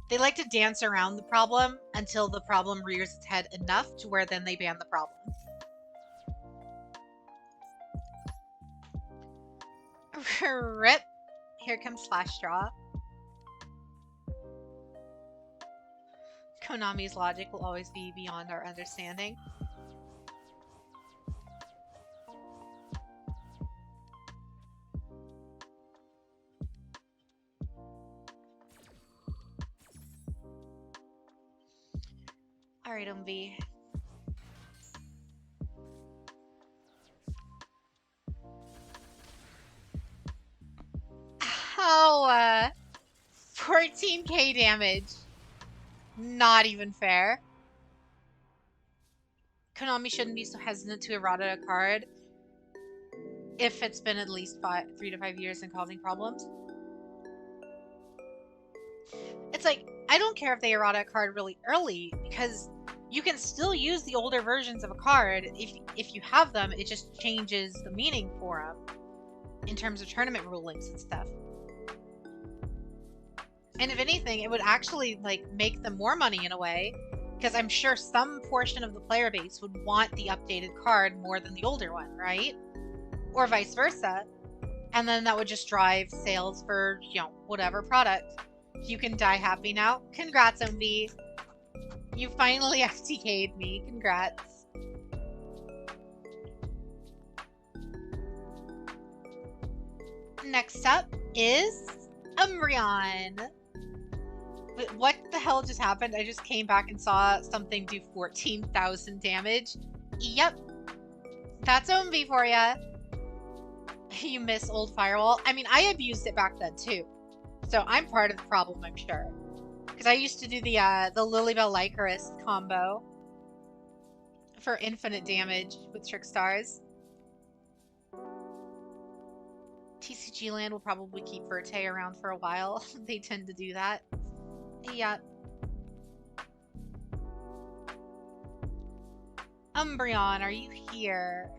they like to dance around the problem until the problem rears its head enough to where then they ban the problem. Rip. Here comes Slash Draw. Konami's logic will always be beyond our understanding. Alright, MV. How, 14k damage. Not even fair. Konami shouldn't be so hesitant to errata a card if it's been at least 3 to 5 years and causing problems. It's like, I don't care if they errata a card really early, because you can still use the older versions of a card. If you have them, it just changes the meaning for them in terms of tournament rulings and stuff. And if anything, it would actually like make them more money in a way, because I'm sure some portion of the player base would want the updated card more than the older one, right? Or vice versa. And then that would just drive sales for, you know, whatever product. You can die happy now. Congrats, MV. You finally FTK'd me. Congrats. Next up is Umbreon. What the hell just happened? I just came back and saw something do 14,000 damage. Yep. That's OMV for ya. You miss old Firewall. I mean, I abused it back then too. So I'm part of the problem, I'm sure. Because I used to do the Lilybell Lycaris combo for infinite damage with Trick Stars. TCG Land will probably keep Verte around for a while. They tend to do that. Yeah. Umbreon, are you here?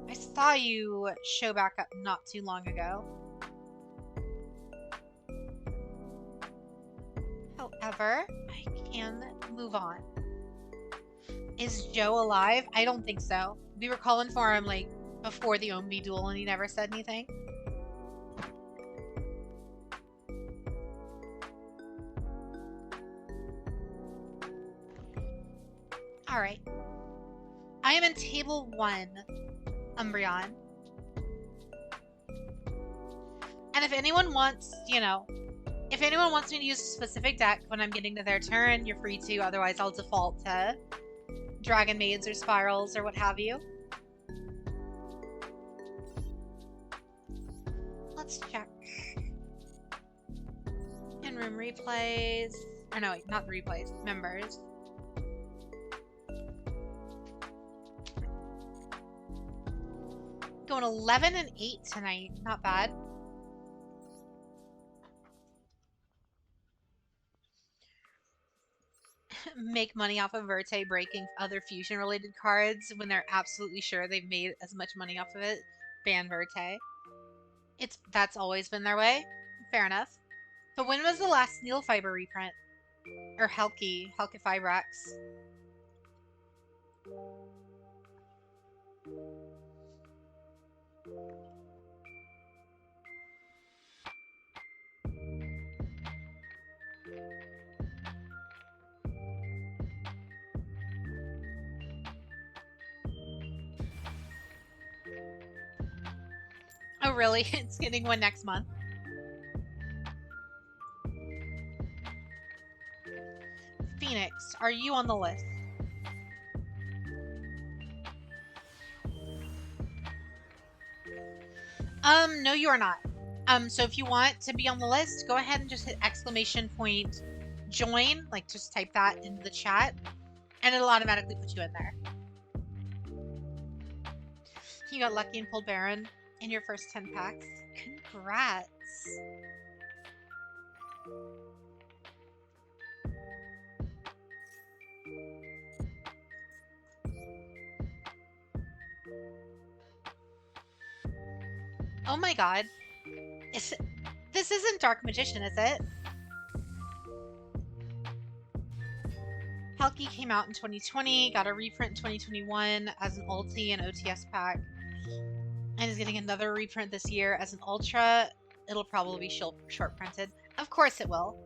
I saw you show back up not too long ago. However, I can move on. Is Joe alive? I don't think so. We were calling for him like before the Ombi duel and he never said anything. Alright. I am in table 1, Umbreon. And if anyone wants, you know, if anyone wants me to use a specific deck when I'm getting to their turn, you're free to. Otherwise, I'll default to Dragon Maids or Spirals or what have you. Let's check. In-room replays. Or no, wait, not the replays. Members. Going 11 and 8 tonight. Not bad. Make money off of Verte breaking other fusion related cards when they're absolutely sure they've made as much money off of it. Ban Verte. That's always been their way. Fair enough. But when was the last Neil Fiber reprint? Or Helke Fibrax? Oh really? It's getting one next month. Phoenix, are you on the list? No you are not. So if you want to be on the list, go ahead and just hit ! join, like just type that into the chat, and it'll automatically put you in there. You got lucky and pulled Baron in your first 10 packs. Congrats. Oh my god. This isn't Dark Magician, is it? Helke came out in 2020, got a reprint in 2021 as an ulti and OTS pack, and is getting another reprint this year as an ultra. It'll probably be short printed. Of course it will.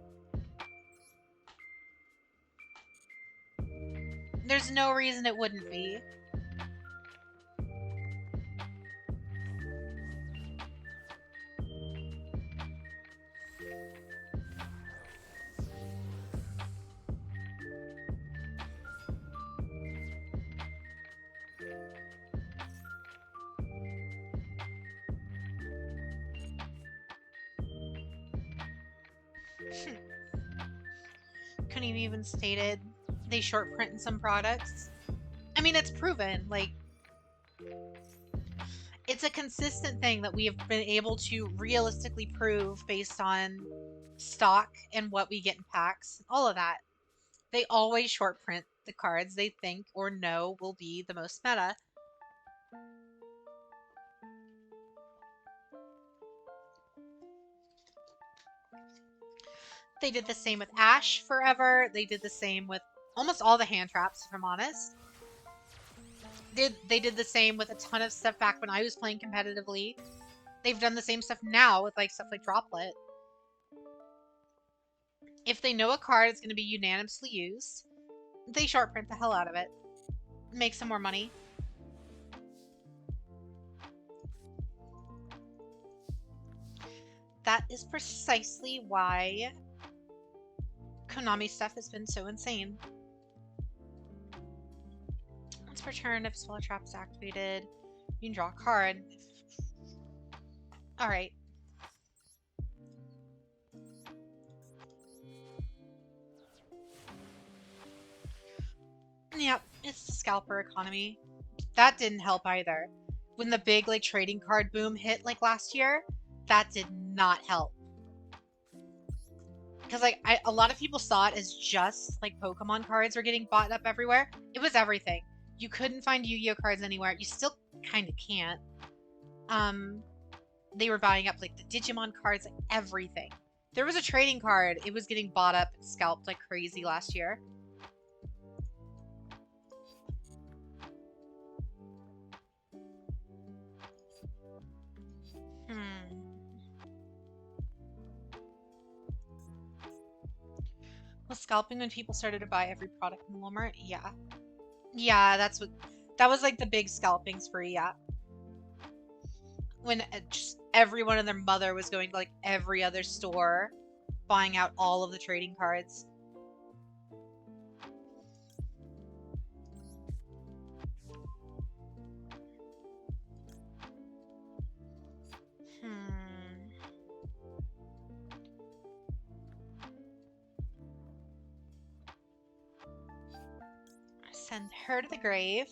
There's no reason it wouldn't be. Couldn't have even stated they short print in some products. I mean, it's proven. Like, it's a consistent thing that we have been able to realistically prove based on stock and what we get in packs. All of that. They always short print the cards they think or know will be the most meta. They did the same with Ash forever. They did the same with almost all the hand traps, if I'm honest. They did the same with a ton of stuff back when I was playing competitively. They've done the same stuff now with like stuff like Droplet. If they know a card is going to be unanimously used, they short print the hell out of it. Make some more money. That is precisely why Konami stuff has been so insane. Once per turn, if Spell Trap is activated, you can draw a card. Alright. Yep, it's the scalper economy. That didn't help either. When the big like trading card boom hit like last year, that did not help. Because like a lot of people saw it as just like Pokemon cards were getting bought up everywhere. It was everything. You couldn't find Yu-Gi-Oh cards anywhere. You still kind of can't. They were buying up like the Digimon cards, like everything. There was a trading card. It was getting bought up and scalped like crazy last year. Was scalping when people started to buy every product in Walmart? Yeah. Yeah, that was like the big scalping spree, yeah. When just everyone and their mother was going to like every other store, buying out all of the trading cards. Send her to the grave.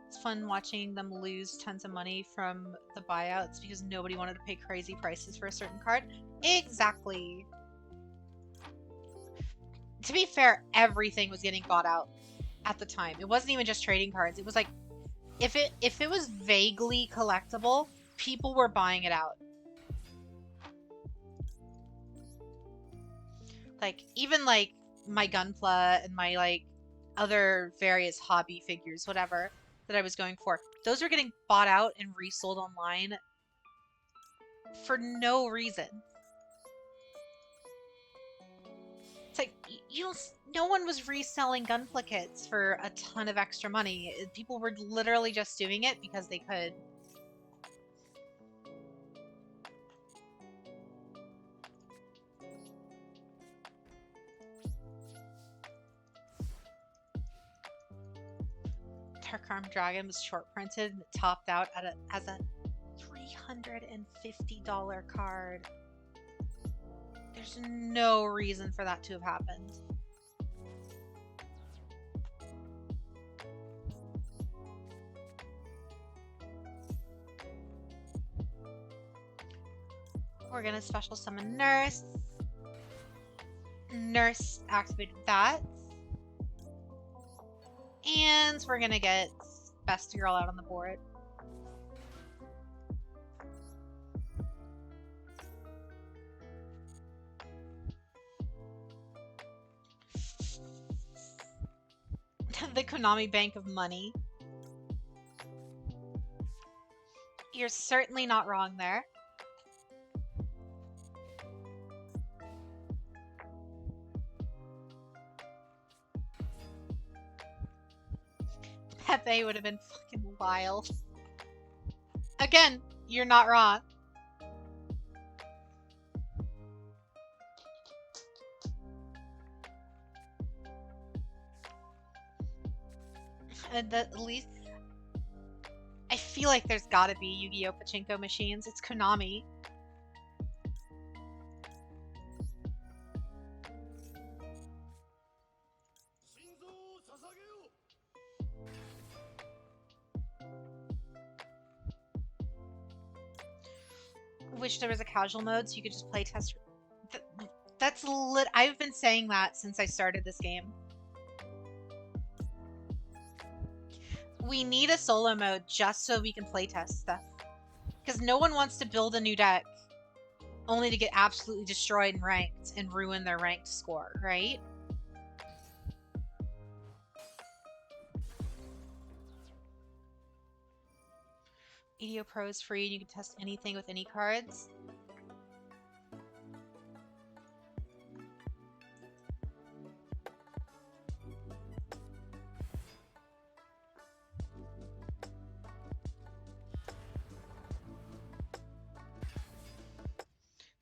It's fun watching them lose tons of money from the buyouts because nobody wanted to pay crazy prices for a certain card. Exactly. To be fair, everything was getting bought out at the time. It wasn't even just trading cards. It was like if it was vaguely collectible, people were buying it out. Like even like my Gunpla and my like other various hobby figures, whatever, that I was going for, those are getting bought out and resold online for no reason. It's like no one was reselling Gunpla kits for a ton of extra money. People were literally just doing it because they could. Dark Arm Dragon was short printed and it topped out at as a $350 card. There's no reason for that to have happened. We're gonna special summon Nurse. Nurse activated that. And we're gonna get Best Girl out on the board. The Konami Bank of Money. You're certainly not wrong there. Pepe would have been fucking wild. Again, you're not wrong. And at least I feel like there's gotta be Yu-Gi-Oh! Pachinko machines. It's Konami. Wish there was a casual mode so you could just play test. That's lit. I've been saying that since I started this game. We need a solo mode just so we can playtest stuff. Because no one wants to build a new deck only to get absolutely destroyed in ranked and ruin their ranked score, right? EDO Pro is free and you can test anything with any cards.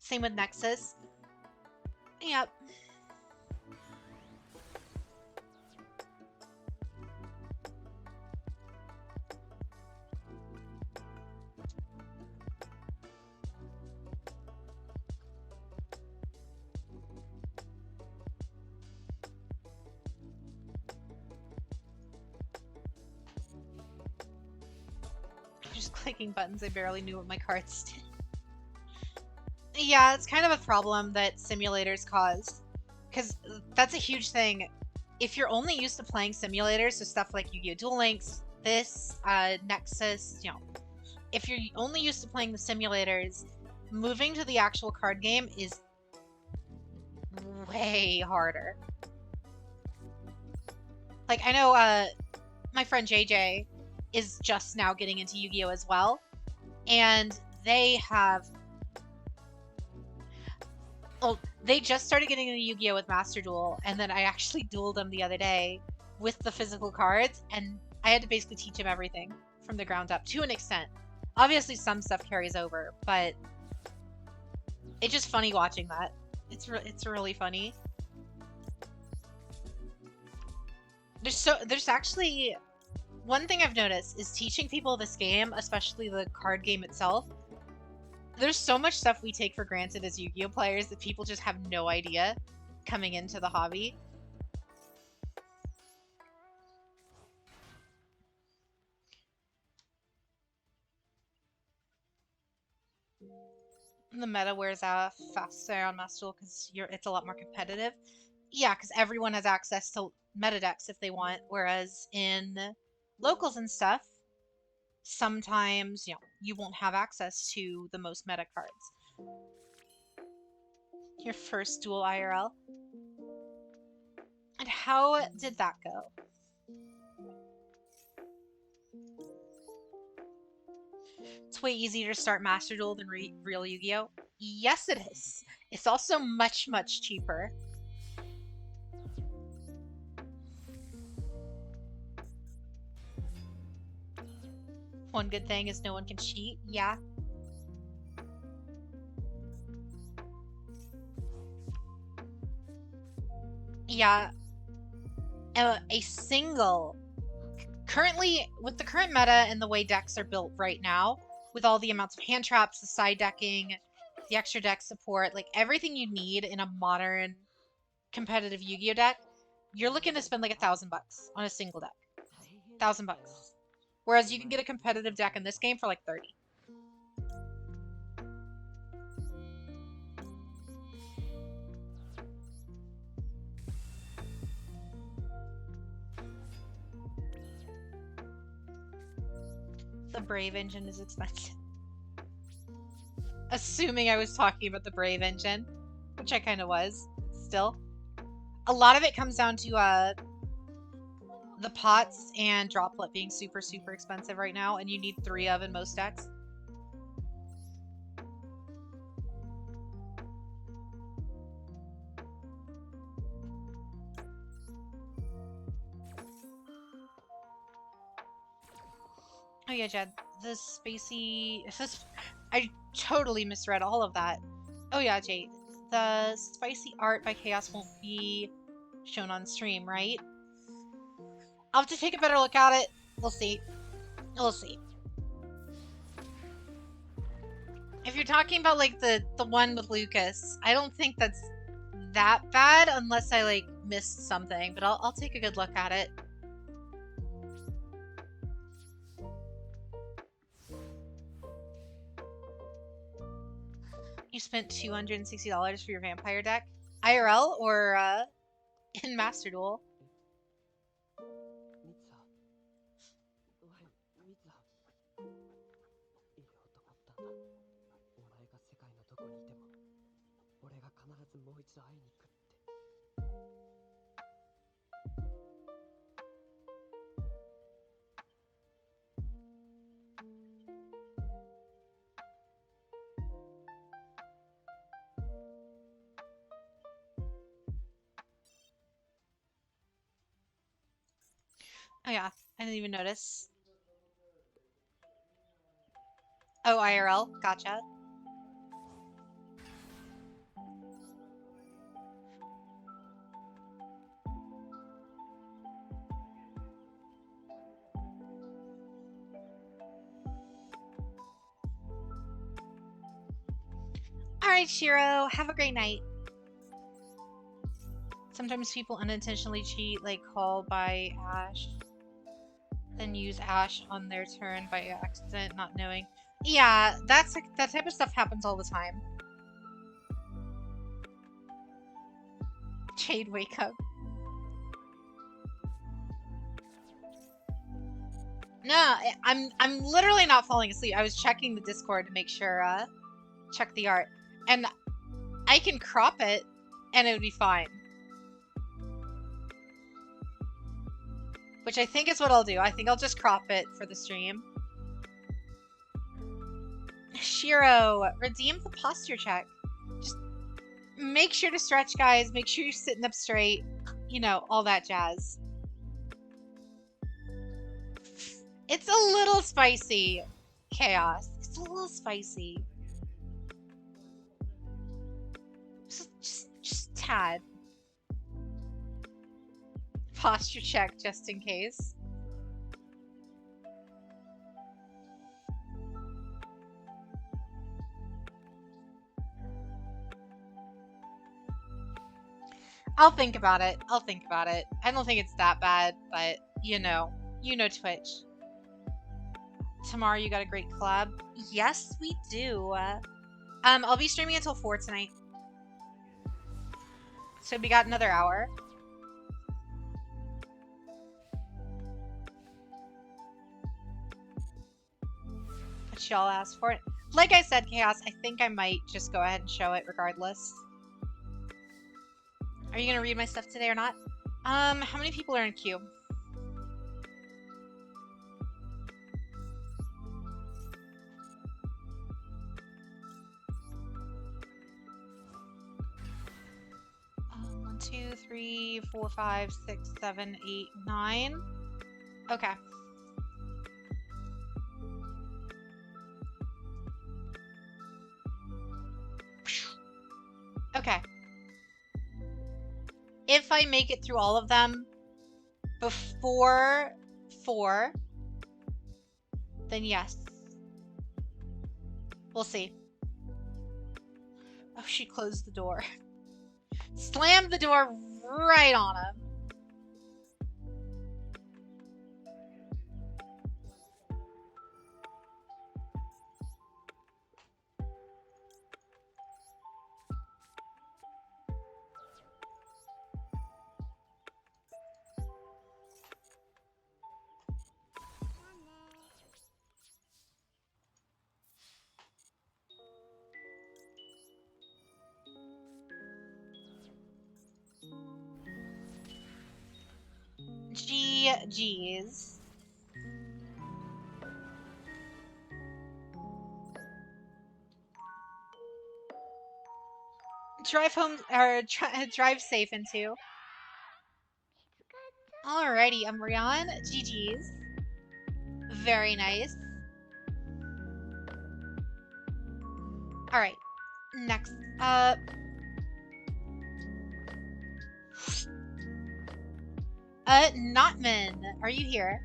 Same with Nexus. Yep. Just clicking buttons, I barely knew what my cards did. Yeah, it's kind of a problem that simulators cause. Because that's a huge thing. If you're only used to playing simulators, so stuff like Yu-Gi-Oh! Duel Links, this, Nexus, you know, if you're only used to playing the simulators, moving to the actual card game is way harder. Like, I know, my friend JJ is just now getting into Yu-Gi-Oh! As well, and they have... Oh, they just started getting into Yu-Gi-Oh! With Master Duel, and then I actually dueled them the other day with the physical cards, and I had to basically teach him everything from the ground up, to an extent. Obviously, some stuff carries over, but it's just funny watching that. It's really funny. There's actually... One thing I've noticed is teaching people this game, especially the card game itself, there's so much stuff we take for granted as Yu-Gi-Oh! Players that people just have no idea coming into the hobby. The meta wears out faster on Master Duel because it's a lot more competitive. Yeah, because everyone has access to meta decks if they want, whereas in locals and stuff, sometimes you won't have access to the most meta cards. Your first duel IRL. And how did that go? It's way easier to start Master Duel than real Yu-Gi-Oh! Yes, it is. It's also much, much cheaper. One good thing is no one can cheat. Yeah. Yeah. A single... Currently, with the current meta and the way decks are built right now, with all the amounts of hand traps, the side decking, the extra deck support, like everything you need in a modern competitive Yu-Gi-Oh deck, you're looking to spend like $1,000 on a single deck. $1,000. Whereas you can get a competitive deck in this game for like 30. The Brave engine is expensive. Assuming I was talking about the Brave engine, which I kind of was, still. A lot of it comes down to the pots and droplet being super, super expensive right now, and you need 3 of in most decks. Oh yeah, Jed, the spacey... I totally misread all of that. Oh yeah, Jade, the spicy art by Chaos won't be shown on stream, right? I'll have to take a better look at it. We'll see. We'll see. If you're talking about like the one with Lucas, I don't think that's that bad unless I like missed something, but I'll take a good look at it. You spent $260 for your vampire deck? IRL or in Master Duel? Oh yeah, I didn't even notice. Oh, IRL, gotcha. Alright, Shiro, have a great night. Sometimes people unintentionally cheat, like call by Ash, then use Ash on their turn by accident, not knowing. Yeah, that type of stuff happens all the time. Jade, wake up. No, I'm literally not falling asleep. I was checking the Discord to make sure, check the art. And I can crop it, and it would be fine. Which I think is what I'll do. I think I'll just crop it for the stream. Shiro, redeem the posture check. Just make sure to stretch, guys. Make sure you're sitting up straight. You know, all that jazz. It's a little spicy, Chaos. It's a little spicy. Just tad. Posture check just in case. I'll think about it. I'll think about it. I don't think it's that bad, but you know Twitch. Tomorrow you got a great collab? Yes, we do. I'll be streaming until 4 tonight. So we got another hour. But y'all asked for it. Like I said, Chaos, I think I might just go ahead and show it regardless. Are you gonna read my stuff today or not? How many people are in queue? One, two, three, 4, 5, 6, 7, 8, 9. Okay. Okay. If I make it through all of them before 4, then yes. We'll see. Oh, she closed the door. Slammed the door right on him. GG's. Drive home, or drive safe into. Alrighty, Umbreon. GG's. Very nice. Alright. Next up. Notman, are you here?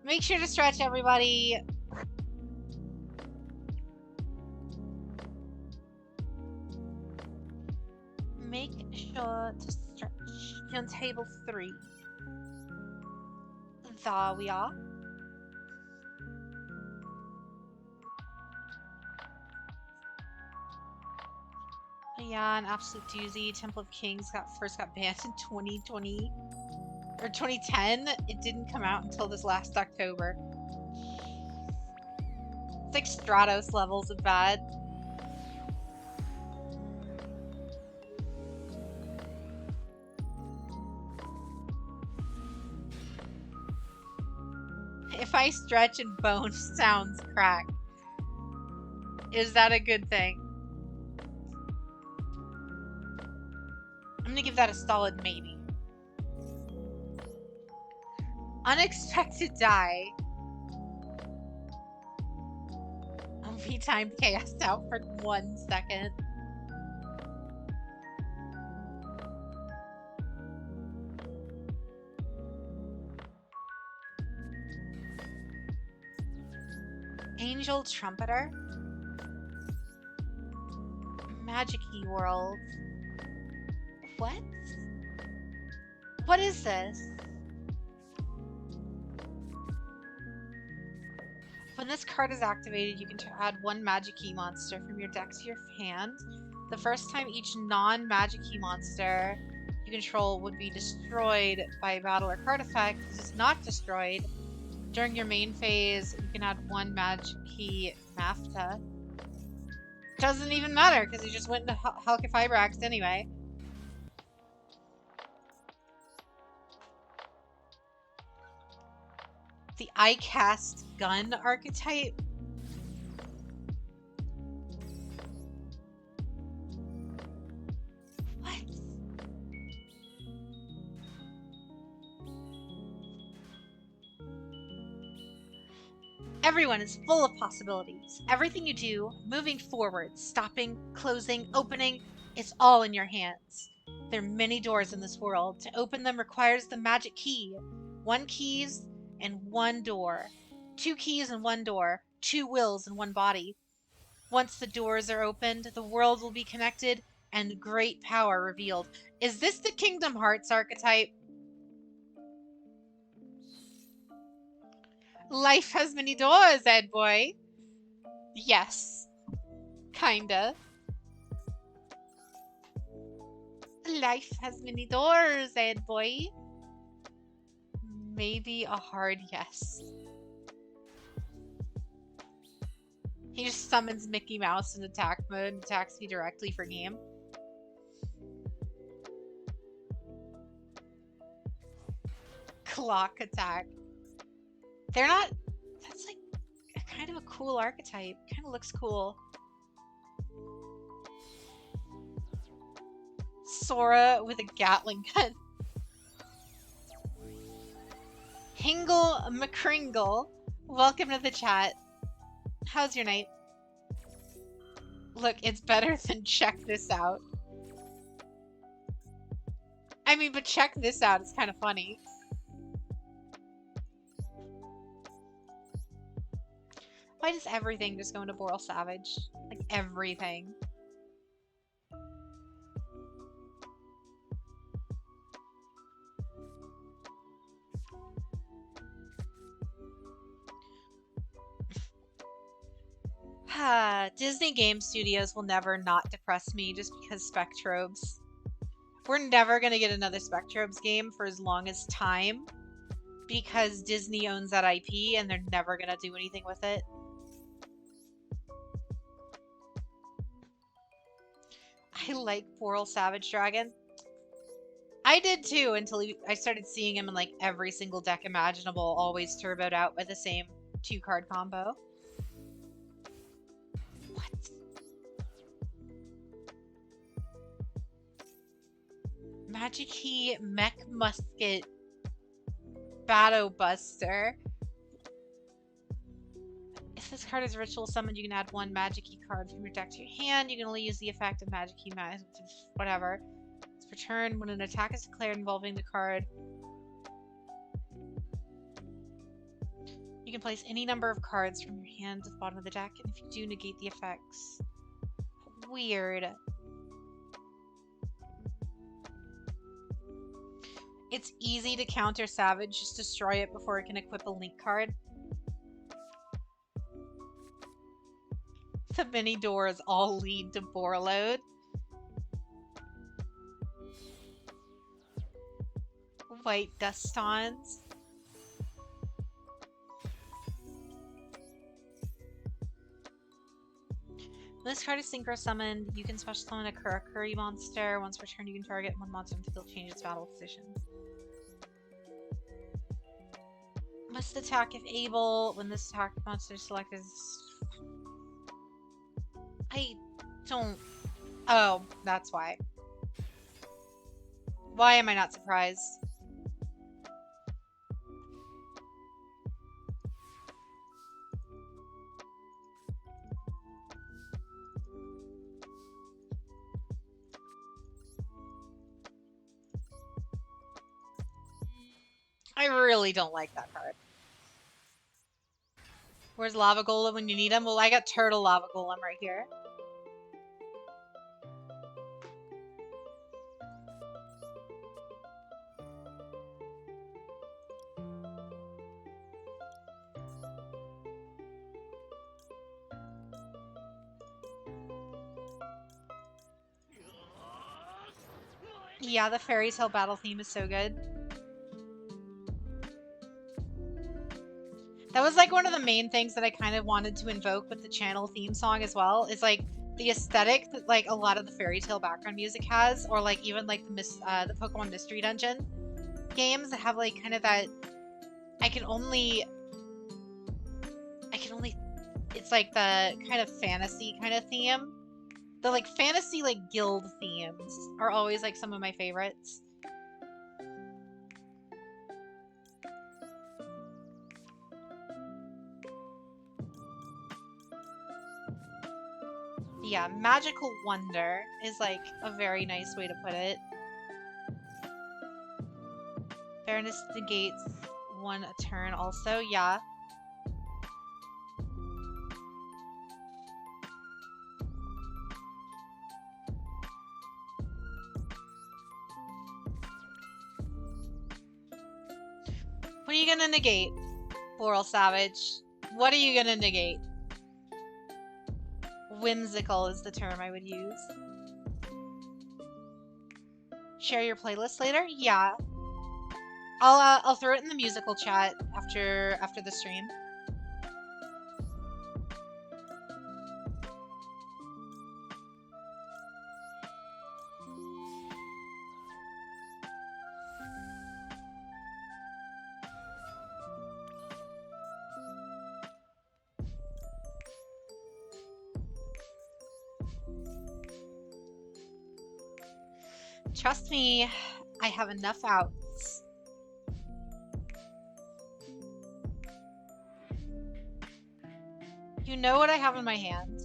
Make sure to stretch, everybody. Make sure to stretch. You're on table 3. There we are. Yeah, an absolute doozy. Temple of Kings first got banned in 2020 or 2010. It didn't come out until this last October. It's like Stratos levels of bad. If I stretch and bone sounds crack, is that a good thing? I'm gonna give that a solid maybe. Unexpected die. We timed Chaos out for 1 second. Angel Trumpeter. Magic-y World. What? What is this? When this card is activated, you can add 1 Magic Key monster from your deck to your hand. The first time each non-Magic Key monster you control would be destroyed by a battle or card effect. If it is not destroyed, during your main phase, you can add 1 Magic Key Mafta. Doesn't even matter, because he just went into Halqifibrax anyway. The I-Cast Gun archetype? What? Everyone is full of possibilities. Everything you do, moving forward, stopping, closing, opening, it's all in your hands. There are many doors in this world. To open them requires the magic key. 1 keys and 1 door. 2 keys and 1 door. 2 wills and 1 body. Once the doors are opened, the world will be connected and great power revealed. Is this the Kingdom Hearts archetype? Life has many doors, Ed boy. Yes. Kinda. Life has many doors, Ed boy. Maybe a hard yes. He just summons Mickey Mouse in attack mode and attacks me directly for game. Clock attack. They're not... That's like kind of a cool archetype. Kind of looks cool. Sora with a Gatling gun. Hingle McCringle. Welcome to the chat. How's your night? Look, it's better than check this out. I mean, but check this out. It's kind of funny. Why does everything just go into Boral Savage? Like, everything. Disney Game Studios will never not depress me just because Spectrobes. We're never going to get another Spectrobes game for as long as time because Disney owns that IP and they're never going to do anything with it. I like Boral Savage Dragon. I did too until I started seeing him in like every single deck imaginable, always turboed out by the same 2-card combo. What? Magic Key Mech Musket Battle Buster. If this card is ritual summoned, you can add 1 Magic Key card from your deck to your hand. You can only use the effect of Magic Key whatever. It's per turn. When an attack is declared involving the card, you can place any number of cards from your hand to the bottom of the deck, and if you do, negate the effects. Weird. It's easy to counter Savage, just destroy it before it can equip a Link card. The many doors all lead to Borreload. White Dustons. When this card is synchro summoned, you can special summon a Kurakuri monster. Once per turn, you can target 1 monster until it changes its battle position. Must attack if able. When this attack monster selected is... I don't... Oh, that's why. Why am I not surprised? I really don't like that card. Where's Lava Golem when you need him? Well, I got Turtle Lava Golem right here. Yeah, the Fairy Tale battle theme is so good. That was like one of the main things that I kind of wanted to invoke with the channel theme song as well, is like the aesthetic that like a lot of the Fairy Tale background music has, or like even like the Pokemon Mystery Dungeon games that have like kind of that I can only it's like the kind of fantasy kind of theme. The like fantasy like guild themes are always like some of my favorites. Yeah, Magical Wonder is like a very nice way to put it. Fairness negates 1 a turn also, yeah. What are you gonna negate? Boral Savage. What are you gonna negate? Whimsical is the term I would use. Share your playlist later? Yeah. I'll throw it in the musical chat after the stream. Trust me, I have enough outs. You know what I have in my hand.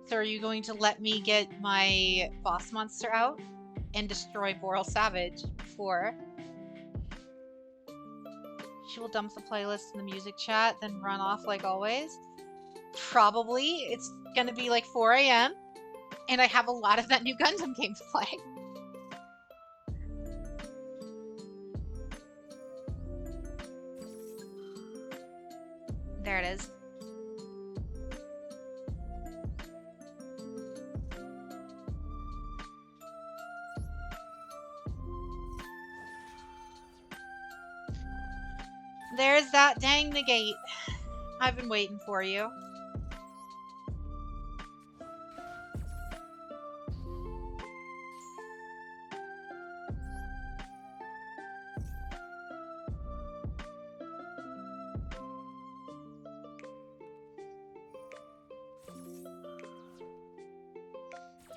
So are you going to let me get my boss monster out and destroy Boral Savage before? She will dump the playlist in the music chat, then run off like always. Probably. It's gonna be like 4 AM, and I have a lot of that new Gundam game to play. There it is. There's that dang negate. I've been waiting for you.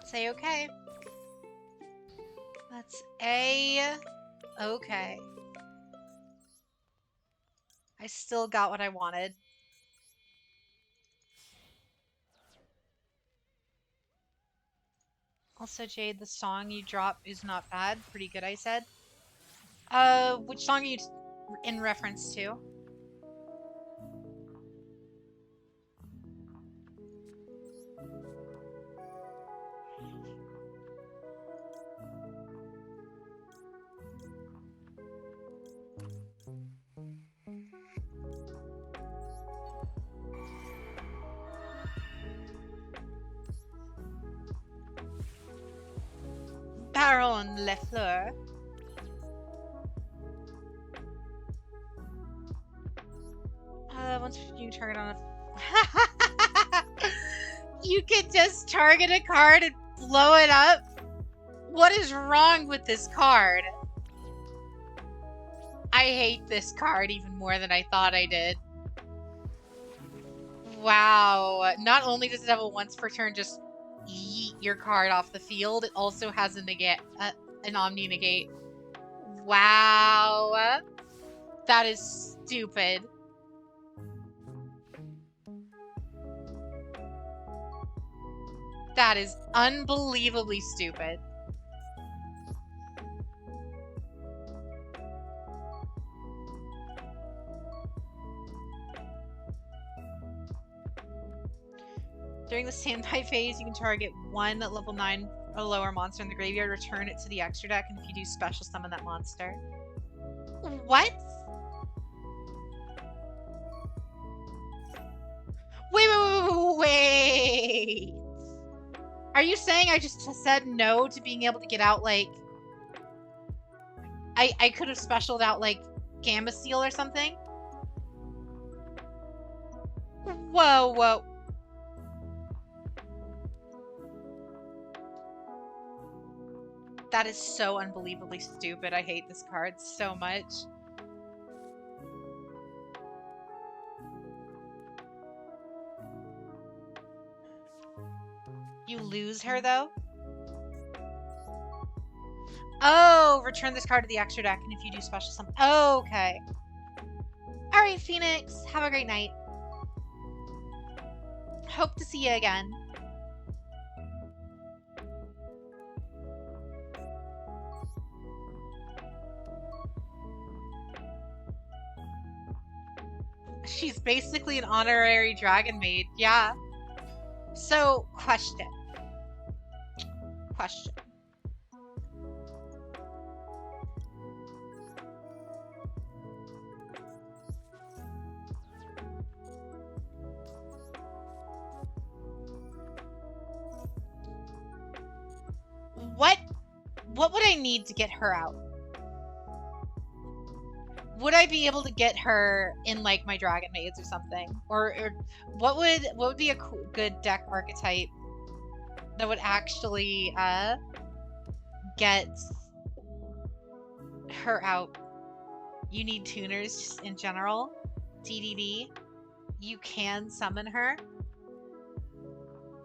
Say okay. That's okay. I still got what I wanted. Also, Jade, the song you dropped is not bad. Pretty good, I said. Which song are you in reference to? Baron Lefleur. Once you target on a... You could just target a card and blow it up? What is wrong with this card? I hate this card even more than I thought I did. Wow. Not only does it have a once per turn just yeet your card off the field, it also has a negate, an Omni negate. Wow. That is stupid. That is unbelievably stupid. During the standby phase, you can target one level 9 or lower monster in the graveyard, return it to the extra deck, and if you do, special summon that monster. What? Wait. Are you saying I just said no to being able to get out, like... I could have specialed out, like, Gamma Seal or something? Whoa. That is so unbelievably stupid. I hate this card so much. You lose her, though? Oh, return this card to the extra deck, and if you do special summon... Oh, okay. Alright, Phoenix. Have a great night. Hope to see you again. She's basically an honorary dragon maid. Yeah. So, question. What would I need to get her out? Would I be able to get her in like my Dragon Maids or something? Or what would be a good deck archetype that would actually get her out? You need tuners just in general. DDD. You can summon her.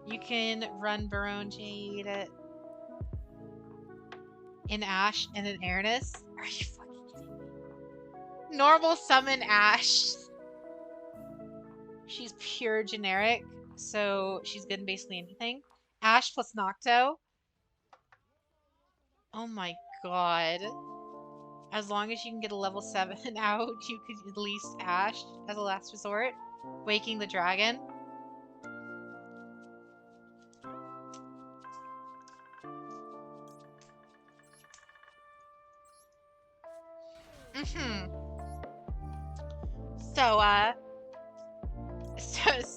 You can run Barone Jade in Ash and in Airness. Are you fucking kidding me? Normal summon Ash. She's pure generic, so she's good in basically anything. Ash plus Nocto. Oh my god. As long as you can get a level 7 out, you could at least Ash as a last resort. Waking the Dragon.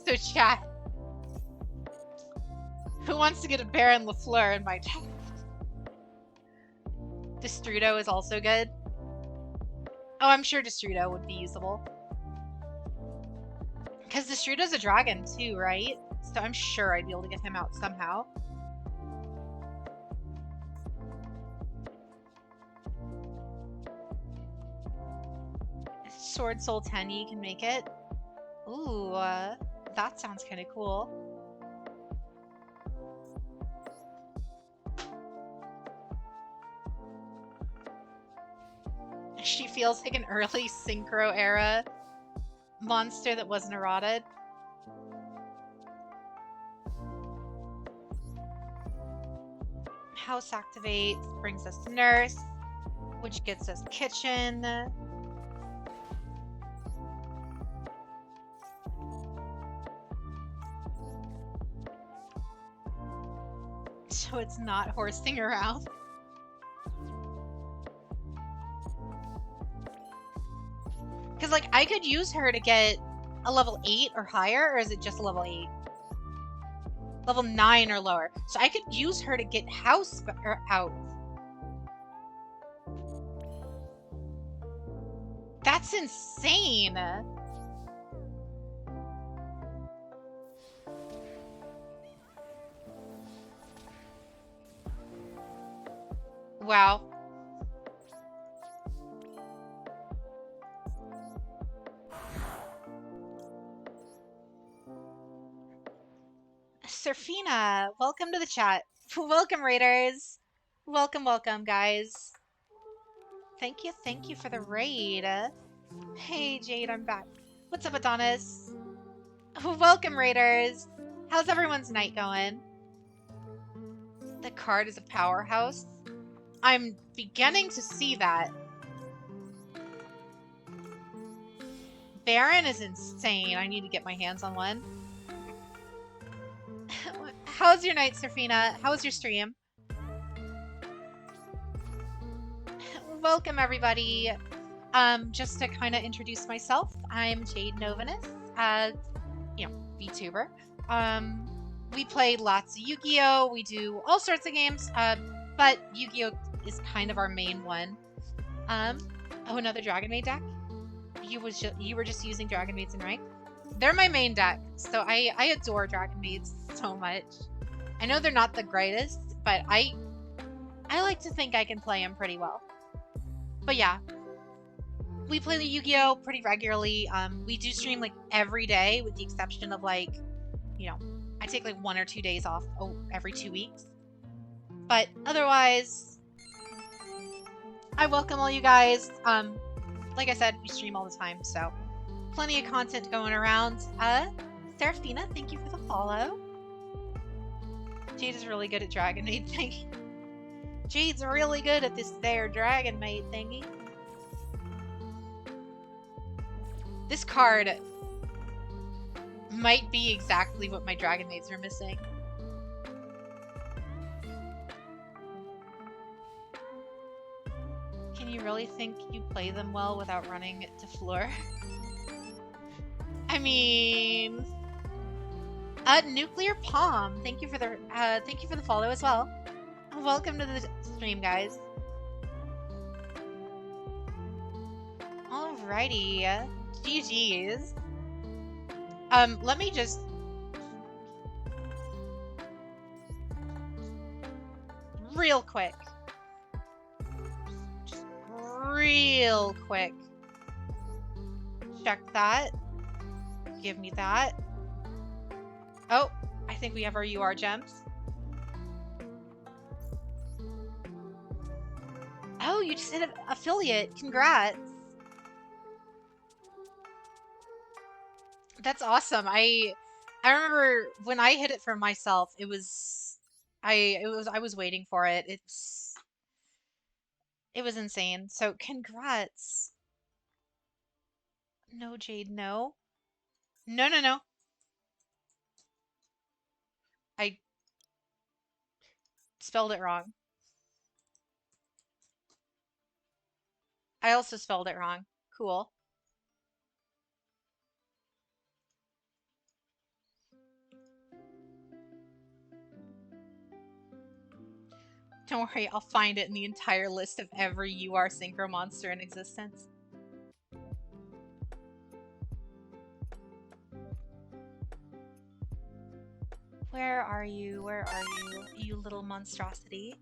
So chat. Who wants to get a Baron LaFleur in my deck? Destrudo is also good. Oh, I'm sure Destrudo would be usable. Because Destrudo's a dragon too, right? So I'm sure I'd be able to get him out somehow. Sword Soul Tenyi can make it. Ooh, that sounds kind of cool. She feels like an early Synchro era monster that wasn't eroded. House activates, brings us Nurse, which gets us Kitchen. So it's not horsing around. Because, like, I could use her to get a level 8 or higher, or is it just a level 8? Level 9 or lower. So I could use her to get House out. That's insane! Wow. Serfina, welcome to the chat. Welcome, Raiders. Welcome, welcome, guys. Thank you for the raid. Hey, Jade, I'm back. What's up, Adonis? Welcome, Raiders. How's everyone's night going? The card is a powerhouse. I'm beginning to see that. Baron is insane. I need to get my hands on one. How's your night, Serfina? How was your stream? Welcome, everybody. Just to kind of introduce myself, I'm Jade Novanus, VTuber. We play lots of Yu-Gi-Oh! We do all sorts of games, but Yu-Gi-Oh! Is kind of our main one. Oh, another Dragon Maid deck? You were just using Dragon Maids in rank? They're my main deck, so I adore Dragon Maids so much. I know they're not the greatest, but I like to think I can play them pretty well. But yeah, we play the Yu-Gi-Oh! Pretty regularly. We do stream like every day, with the exception of like, I take like 1 or 2 days off every 2 weeks. But otherwise, I welcome all you guys. Like I said, we stream all the time, so plenty of content going around. Serafina, thank you for the follow. Jade is really good at Dragon Maid thingy. Jade's really good at this there Dragon Maid thingy. This card might be exactly what my Dragon Maids are missing. Can you really think you play them well without running it to floor? I mean, Nuclear Palm, thank you for the follow as well. Welcome to the stream, guys. Alrighty. GG's. Let me just... Real quick. Just real quick. Check that. Give me that. Oh, I think we have our UR gems. Oh, you just hit an affiliate. Congrats. That's awesome. I remember when I hit it for myself, I was waiting for it. It was insane. So congrats. No, Jade, no. No, no, no. I spelled it wrong. I also spelled it wrong. Cool. Don't worry, I'll find it in the entire list of every UR synchro monster in existence. Where are you? Where are you, you little monstrosity?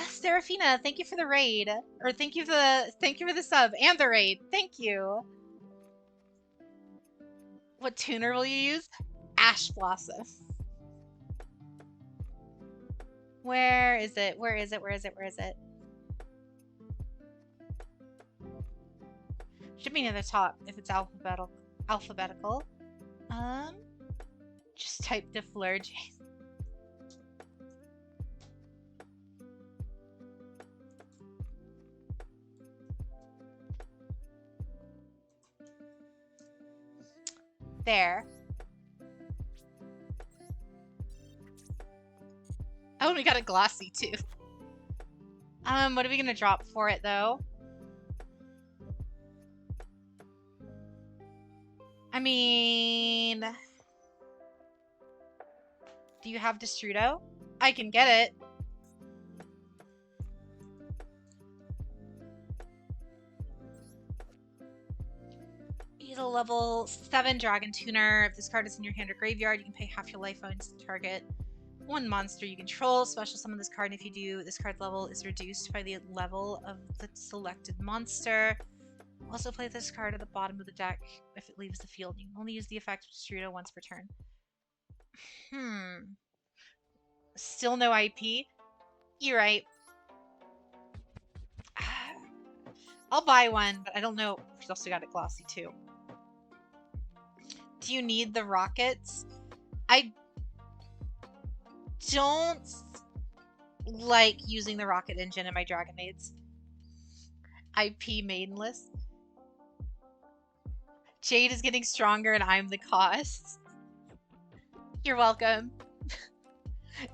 Serafina, thank you for the raid. Or thank you for the sub and the raid. Thank you. What tuner will you use? Ash Blossom. Where is it? Where is it? Where is it? Where is it? Should be near the top if it's alphabetical. Just type Defleur. There. Oh, and we got a glossy too. What are we gonna drop for it though? I mean, do you have Destrudo? I can get it. He's a level 7 Dragon Tuner. If this card is in your hand or graveyard, you can pay half your life points to target one monster you control. Special summon this card, and if you do, this card's level is reduced by the level of the selected monster. Also play this card at the bottom of the deck if it leaves the field. You can only use the effect of Destrudo once per turn. Still no IP? You're right. I'll buy one, but I don't know. He's also got it glossy too. Do you need the rockets? I don't like using the rocket engine in my Dragon Maids. IP maidenless. Jade is getting stronger and I'm the cost. You're welcome.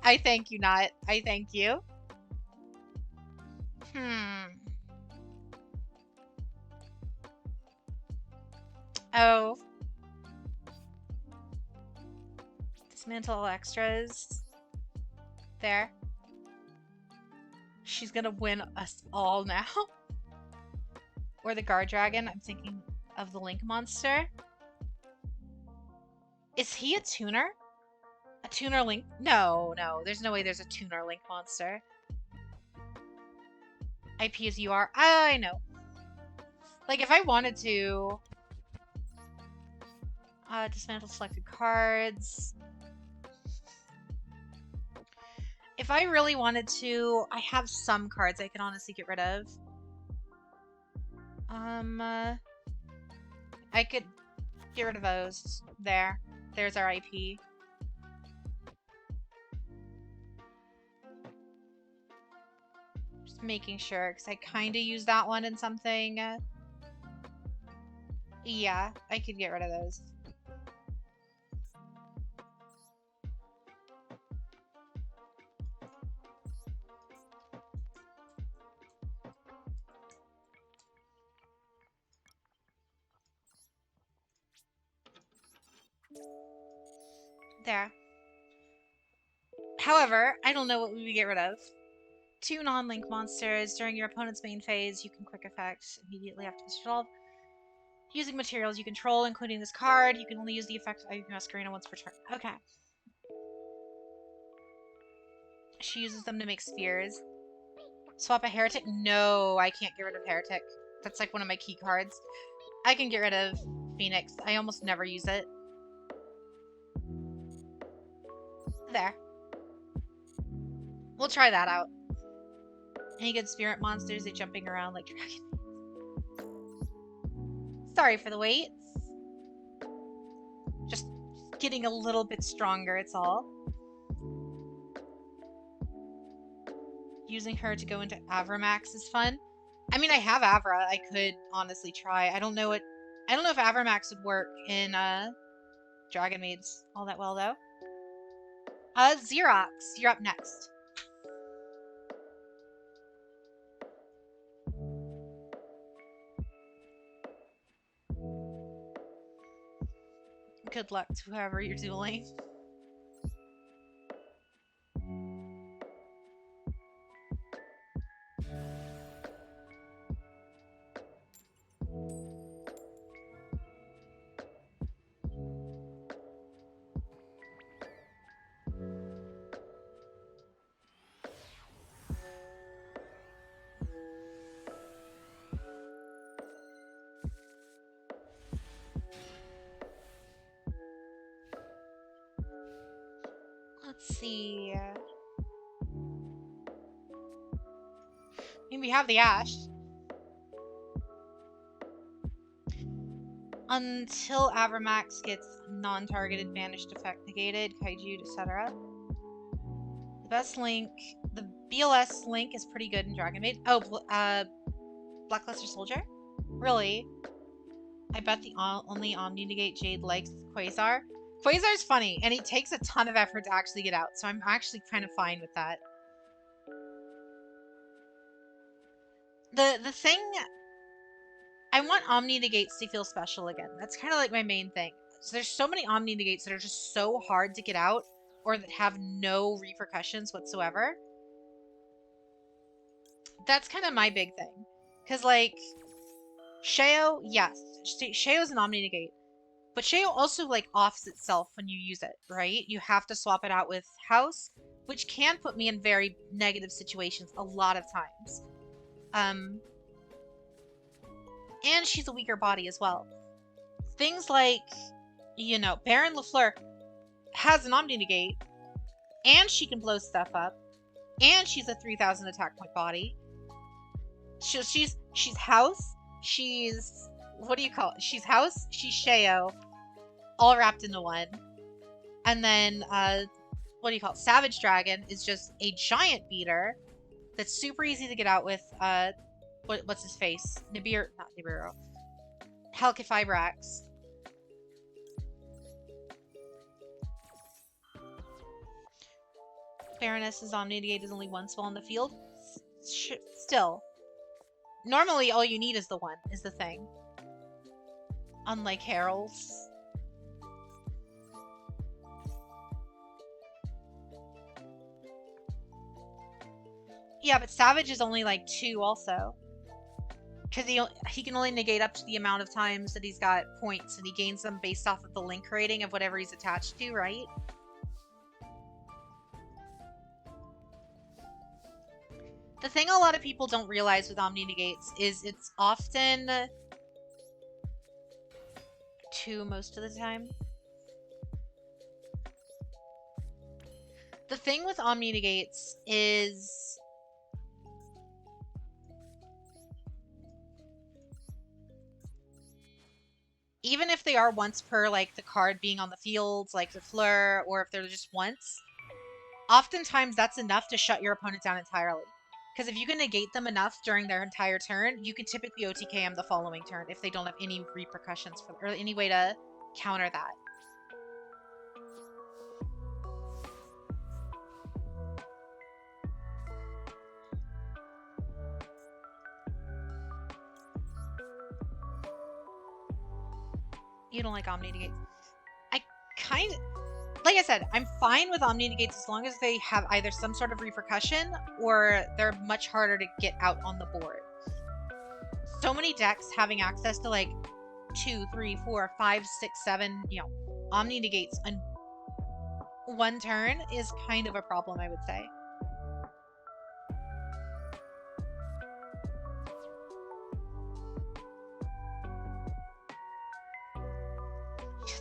I thank you, not. I thank you. Oh. Dismantle all extras. There. She's gonna win us all now. Or the guard dragon. I'm thinking of the Link monster. Is he a tuner? A tuner Link? No, no. There's no way there's a tuner Link monster. IP is UR. I know. Like, if I wanted to... dismantle selected cards. If I really wanted to, I have some cards I can honestly get rid of. I could get rid of those. There. There's our IP. Just making sure, because I kind of use that one in something. Yeah, I could get rid of those. There. However, I don't know what we would get rid of. 2 non-link monsters. During your opponent's main phase, you can quick effect immediately after this resolve. Using materials you control, including this card, you can only use the effect of Masquerena once per turn. Okay. She uses them to make spheres. Swap a Heretic? No, I can't get rid of Heretic. That's like one of my key cards. I can get rid of Phoenix. I almost never use it. There. We'll try that out. Any good spirit monsters? They're jumping around like dragon. Sorry for the wait. Just getting a little bit stronger, it's all. Using her to go into Avramax is fun. I mean, I have Avra. I could honestly try. I don't know if Avramax would work in Dragon Maids all that well though. Xerox, you're up next. Good luck to whoever you're dueling. Let's see. I mean, we have the Ash. Until Avramax gets non-targeted banished effect negated, Kaiju, etc. The best link, the BLS link is pretty good in Dragon Maid. Oh, Blackluster Soldier? Really? I bet the only Omni Negate Jade likes Quasar. Quasar's funny, and he takes a ton of effort to actually get out, so I'm actually kind of fine with that. The thing... I want Omni Negates to feel special again. That's kind of like my main thing. So there's so many Omni Negates that are just so hard to get out, or that have no repercussions whatsoever. That's kind of my big thing. Because, like, YuGiOh, yes. YuGiOh's an Omni Negate. But YuGiOh also, like, offs itself when you use it, right? You have to swap it out with House, which can put me in very negative situations a lot of times. And she's a weaker body as well. Things like, you know, Baron Lafleur has an Omni Negate, and she can blow stuff up, and she's a 3,000 attack point body. She's House, she's, what do you call it? She's House, she's YuGiOh, all wrapped into one. And then, what do you call it? Savage Dragon is just a giant beater that's super easy to get out with, what's his face? Not Nibiru. Halqifibrax. Baroness's Omni Negate is only one spell on the field. Still. Normally, all you need is the one, is the thing. Unlike Herald's. Yeah, but Savage is only like 2 also. Because he can only negate up to the amount of times that he's got points, and he gains them based off of the link rating of whatever he's attached to, right? The thing a lot of people don't realize with Omni Negates is it's often 2 most of the time. The thing with Omni Negates is even if they are once per, like, the card being on the field, like the Fleur, or if they're just once, oftentimes that's enough to shut your opponent down entirely. Because if you can negate them enough during their entire turn, you can typically OTK them the following turn if they don't have any repercussions or any way to counter that. You don't like Omni Negate. I kind of... Like, I said, I'm fine with Omni Negates as long as they have either some sort of repercussion or they're much harder to get out on the board. So many decks having access to like 2, 3, 4, 5, 6, 7, Omni Negates on one turn is kind of a problem, I would say.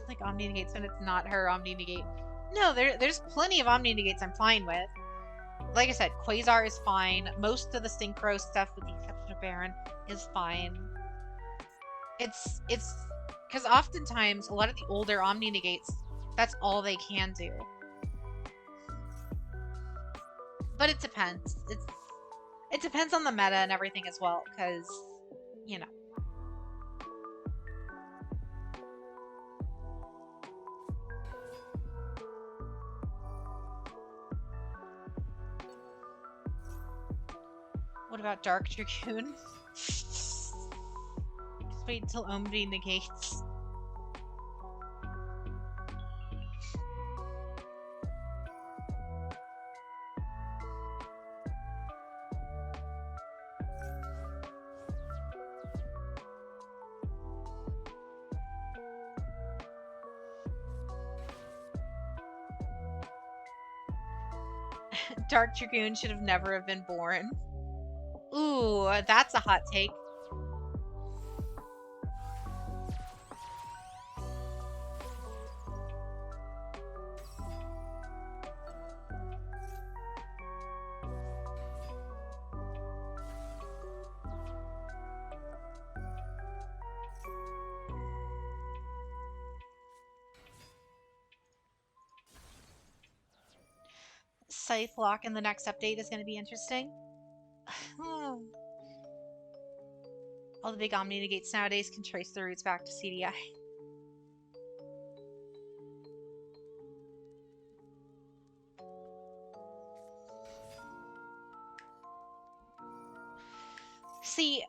Like Omni Negates when it's not her Omni Negate. No, there's plenty of Omni Negates I'm fine with. Like I said, Quasar is fine. Most of the Synchro stuff, with the exception of Baron, is fine. It's because oftentimes a lot of the older Omni Negates, that's all they can do. But it depends. It depends on the meta and everything as well, because, you know. What about Dark Dragoon? Just wait until Omni negates. Dark Dragoon should have never have been born. Ooh, that's a hot take. Scythe lock in the next update is going to be interesting. All the big Omni Negates nowadays can trace their roots back to CDI. See,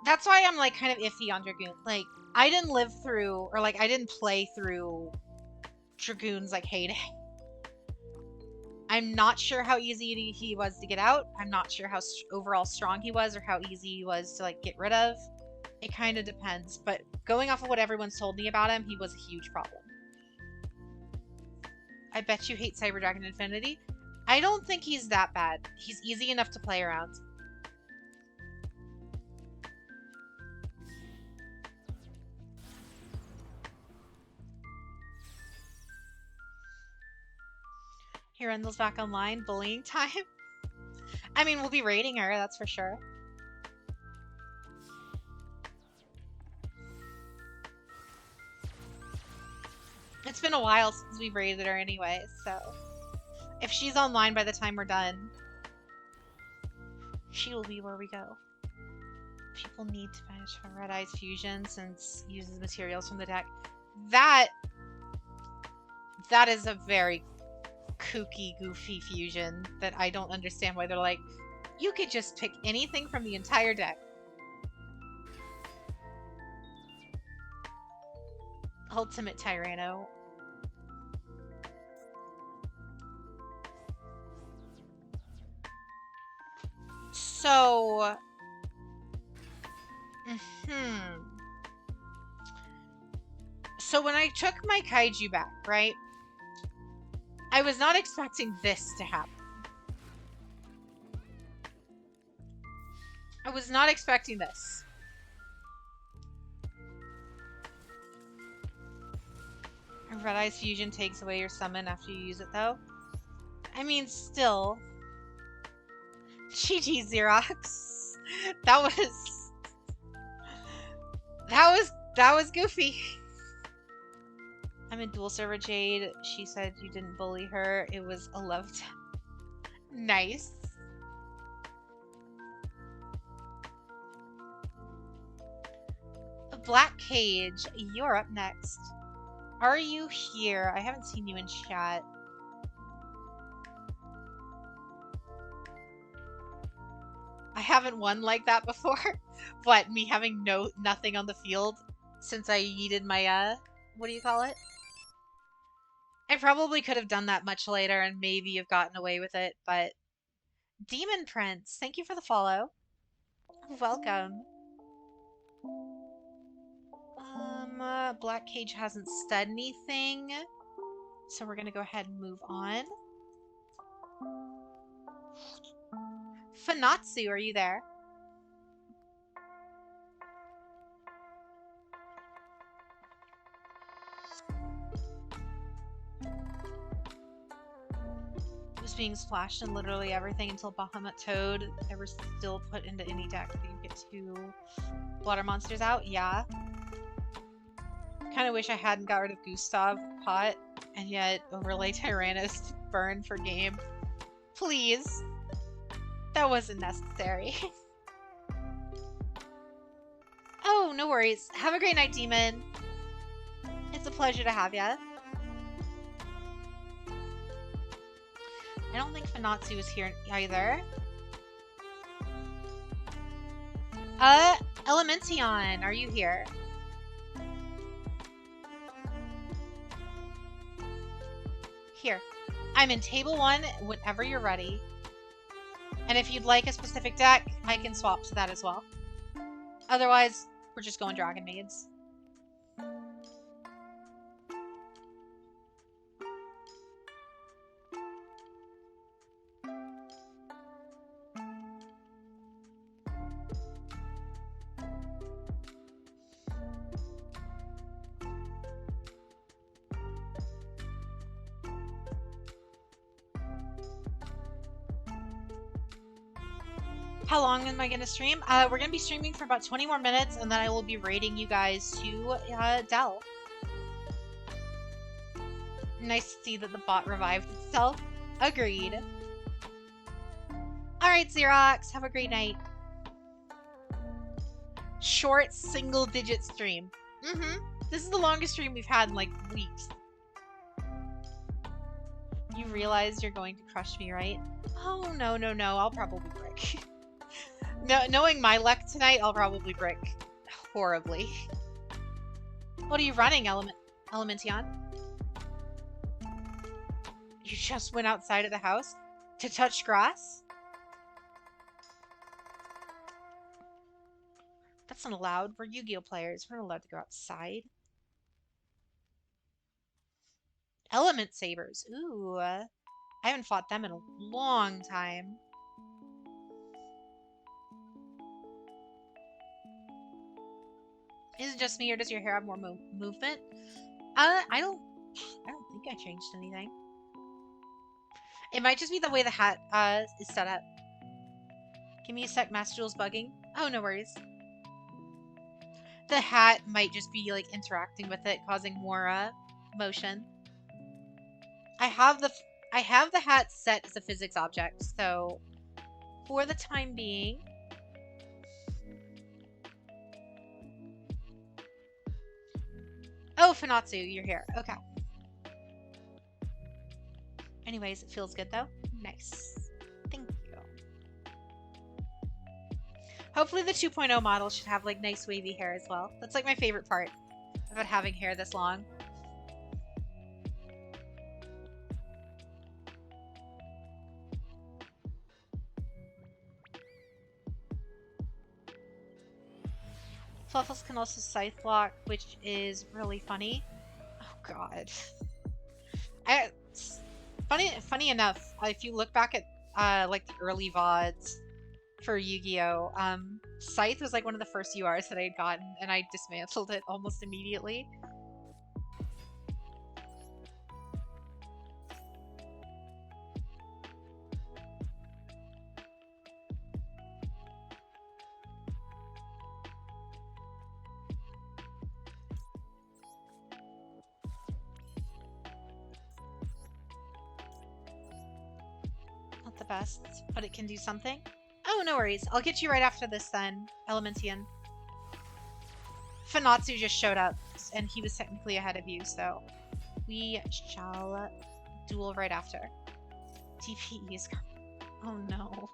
that's why I'm like kind of iffy on Dragoon. Like, I didn't live through, or like I didn't play through Dragoon's like heyday. I'm not sure how easy he was to get out. I'm not sure how overall strong he was or how easy he was to like get rid of. It kind of depends, but going off of what everyone's told me about him, he was a huge problem. I bet you hate Cyber Dragon Infinity. I don't think he's that bad. He's easy enough to play around. Here, Rendell's back online. Bullying time. I mean, we'll be raiding her, that's for sure. It's been a while since we've raided her anyway, so if she's online by the time we're done, she will be where we go. People need to banish from Red Eye's fusion since it uses materials from the deck. That is a very kooky, goofy fusion that I don't understand why they're like, you could just pick anything from the entire deck. Ultimate Tyranno. So... So when I took my kaiju back, right? I was not expecting this to happen. I was not expecting this. Red Eye's fusion takes away your summon after you use it, though. I mean, still. GG Xerox. That was goofy. I'm in dual server Jade. She said you didn't bully her. It was a love tap. Nice. Black Cage, you're up next. Are you here? I haven't seen you in chat. I haven't won like that before. What, me having nothing on the field since I yeeted my what do you call it? I probably could have done that much later and maybe have gotten away with it, but Demon Prince, thank you for the follow. Welcome. Black Cage hasn't said anything, so we're gonna go ahead and move on. Fanatsu, are you there? It was being splashed in literally everything until Bahamut Toad ever still put into any deck. You get 2 water monsters out? Yeah. Kind of wish I hadn't got rid of Gustav Pot and yet overlay Tyrannus burn for game. Please. That wasn't necessary. Oh, no worries. Have a great night, Demon. It's a pleasure to have ya. I don't think Fanatsu is here either. Elemention, are you here? Here. I'm in table 1 whenever you're ready. And if you'd like a specific deck, I can swap to that as well. Otherwise, we're just going Dragon Maids. How long am I going to stream? We're going to be streaming for about 20 more minutes, and then I will be raiding you guys to Dell. Nice to see that the bot revived itself. Agreed. Alright, Xerox. Have a great night. Short, single-digit stream. This is the longest stream we've had in, like, weeks. You realize you're going to crush me, right? Oh, no, no, no. I'll probably break. No, knowing my luck tonight, I'll probably break horribly. What are you running, Elemention? You just went outside of the house to touch grass? That's not allowed. We're YuGiOh players. We're not allowed to go outside. Element Sabers. Ooh. I haven't fought them in a long time. Is it just me, or does your hair have more movement? I don't think I changed anything. It might just be the way the hat is set up. Give me a sec, Master Duel's bugging. Oh, no worries. The hat might just be like interacting with it, causing more motion. I have the hat set as a physics object, so for the time being. Oh, Fanatsu, you're here. Okay. Anyways, it feels good though. Nice. Thank you. Hopefully the 2.0 model should have like nice wavy hair as well. That's like my favorite part about having hair this long. Fluffles can also scythe block, which is really funny. Oh god. Funny enough, if you look back at like the early VODs for Yu-Gi-Oh, Scythe was like one of the first URs that I had gotten, and I dismantled it almost immediately. Not the best, but it can do something. Oh, no worries. I'll get you right after this then, Elementian. Fanatsu just showed up, and he was technically ahead of you, so we shall duel right after. TPE is coming. Oh no.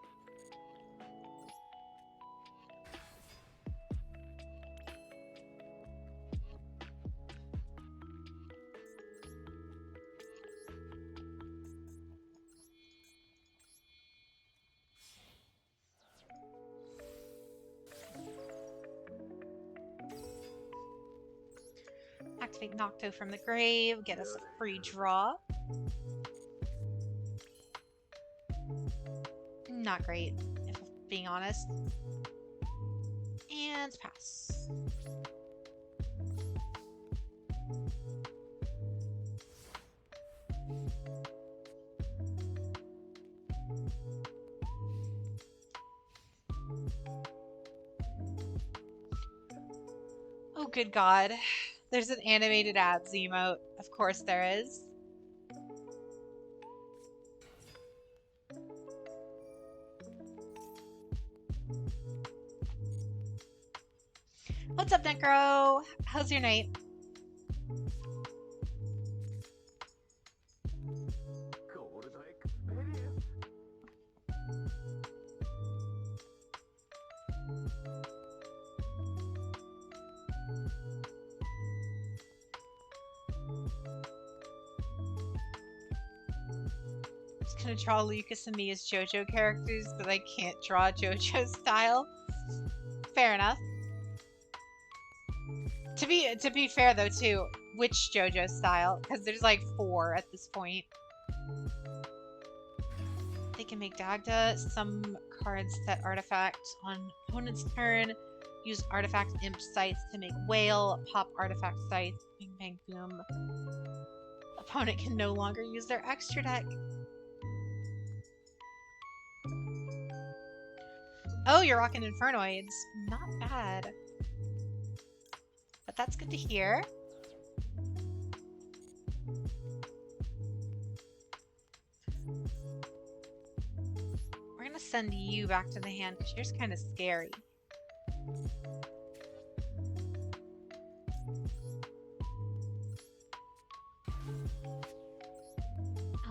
Activate Nocto from the grave. Get us a free draw. Not great, if I'm being honest. And pass. Oh, good God. There's an animated abs emote. Of course there is. What's up, Necro? How's your night? Gonna draw Lucas and me as JoJo characters, but I can't draw JoJo style. Fair enough. To be fair though, too, which JoJo style? Because there's like 4 at this point. They can make Dagda. Some cards set artifact on opponent's turn. Use artifact imp sights to make whale. Pop artifact sights. Bing bang boom. Opponent can no longer use their extra deck. Oh, you're rocking Infernoids. Not bad. But that's good to hear. We're gonna send you back to the hand because you're just kind of scary.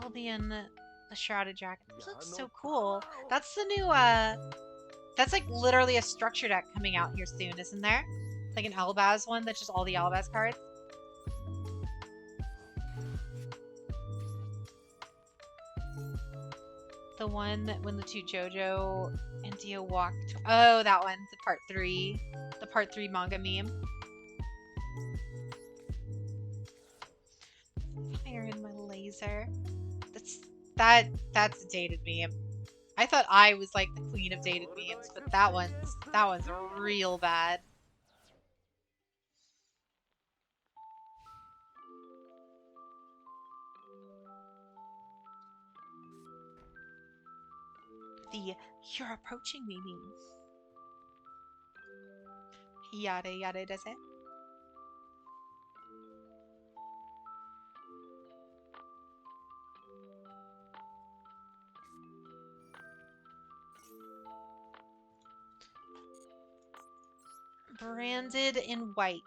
Albion, the Shrouded Dragon. This looks so cool. That's the new, that's like literally a structure deck coming out here soon, isn't there? Like an Albaz one that's just all the Albaz cards. The one that when the 2 JoJo and Dio walked. Oh, that one. The part 3. The part 3 manga meme. Fire in my laser. That's a dated meme. I thought I was like the queen of dated memes, but that one's real bad. The "you're approaching me" memes. Yada yada does it. Branded in white.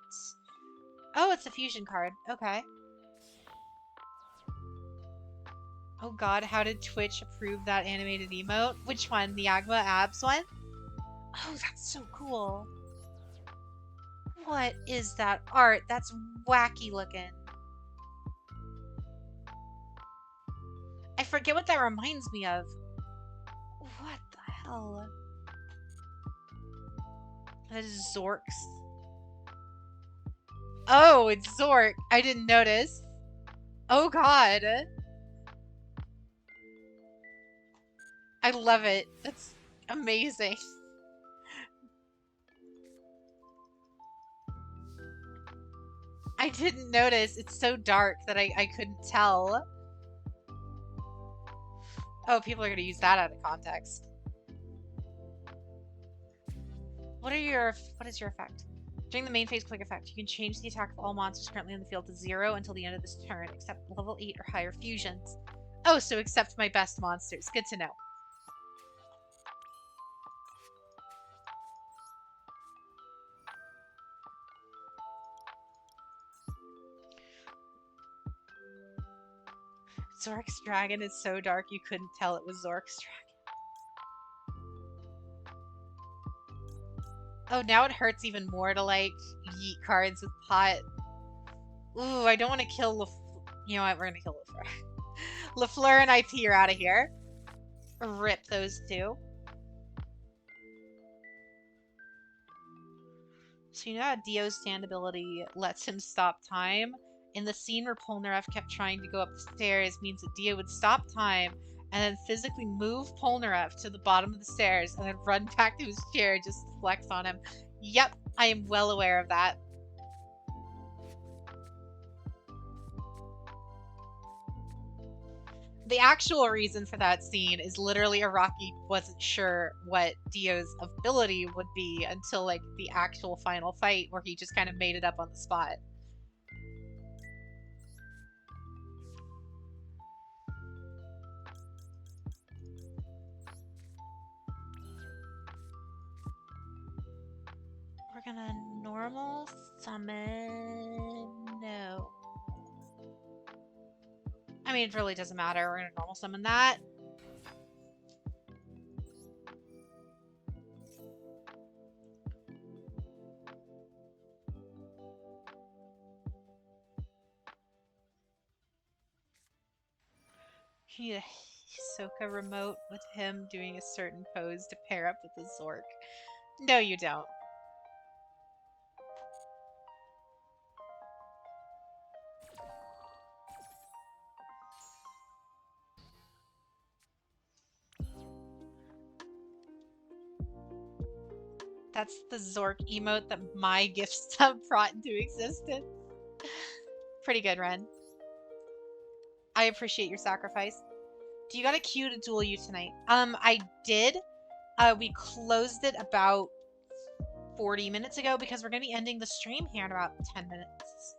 Oh, it's a fusion card. Okay. Oh god, how did Twitch approve that animated emote? Which one? The Agma Abs one? Oh, that's so cool. What is that art? That's wacky looking. I forget what that reminds me of. What the hell? That is Zorks. Oh, it's Zork. I didn't notice. Oh god. I love it. That's amazing. I didn't notice. It's so dark that I couldn't tell. Oh, people are going to use that out of context. What is your effect? During the main phase quick effect, you can change the attack of all monsters currently in the field to 0 until the end of this turn, except level 8 or higher fusions. Oh, so except my best monsters. Good to know. Zork's Dragon is so dark you couldn't tell it was Zork's Dragon. Oh, now it hurts even more to, like, yeet cards with pot. Ooh, I don't want to kill you know what? We're going to kill LaFleur. LaFleur and IP are out of here. Rip those two. So you know how Dio's stand ability lets him stop time? In the scene where Polnareff kept trying to go up the stairs means that Dio would stop time and then physically move Polnareff to the bottom of the stairs and then run back to his chair just to flex on him. Yep, I am well aware of that. The actual reason for that scene is literally Araki wasn't sure what Dio's ability would be until like the actual final fight where he just kind of made it up on the spot. We're gonna normal summon... No. I mean, it really doesn't matter. We're gonna normal summon that. You need a Hisoka remote with him doing a certain pose to pair up with the Zork. No, you don't. That's the Zork emote that my gift stub brought into existence. Pretty good, Ren. I appreciate your sacrifice. Do you got a queue to duel you tonight? I did. We closed it about 40 minutes ago because we're going to be ending the stream here in about 10 minutes.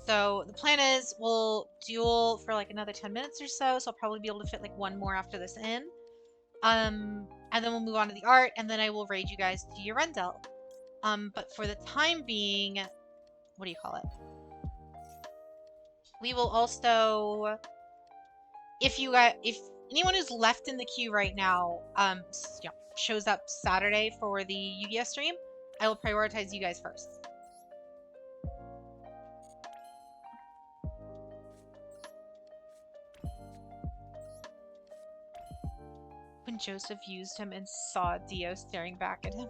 So the plan is we'll duel for like another 10 minutes or so. So I'll probably be able to fit like one more after this in. And then we'll move on to the art, and then I will raid you guys to your Rendell. But for the time being, what do you call it? We will also, if anyone who's left in the queue right now, shows up Saturday for the YuGiOh stream, I will prioritize you guys first. When Joseph used him and saw Dio staring back at him.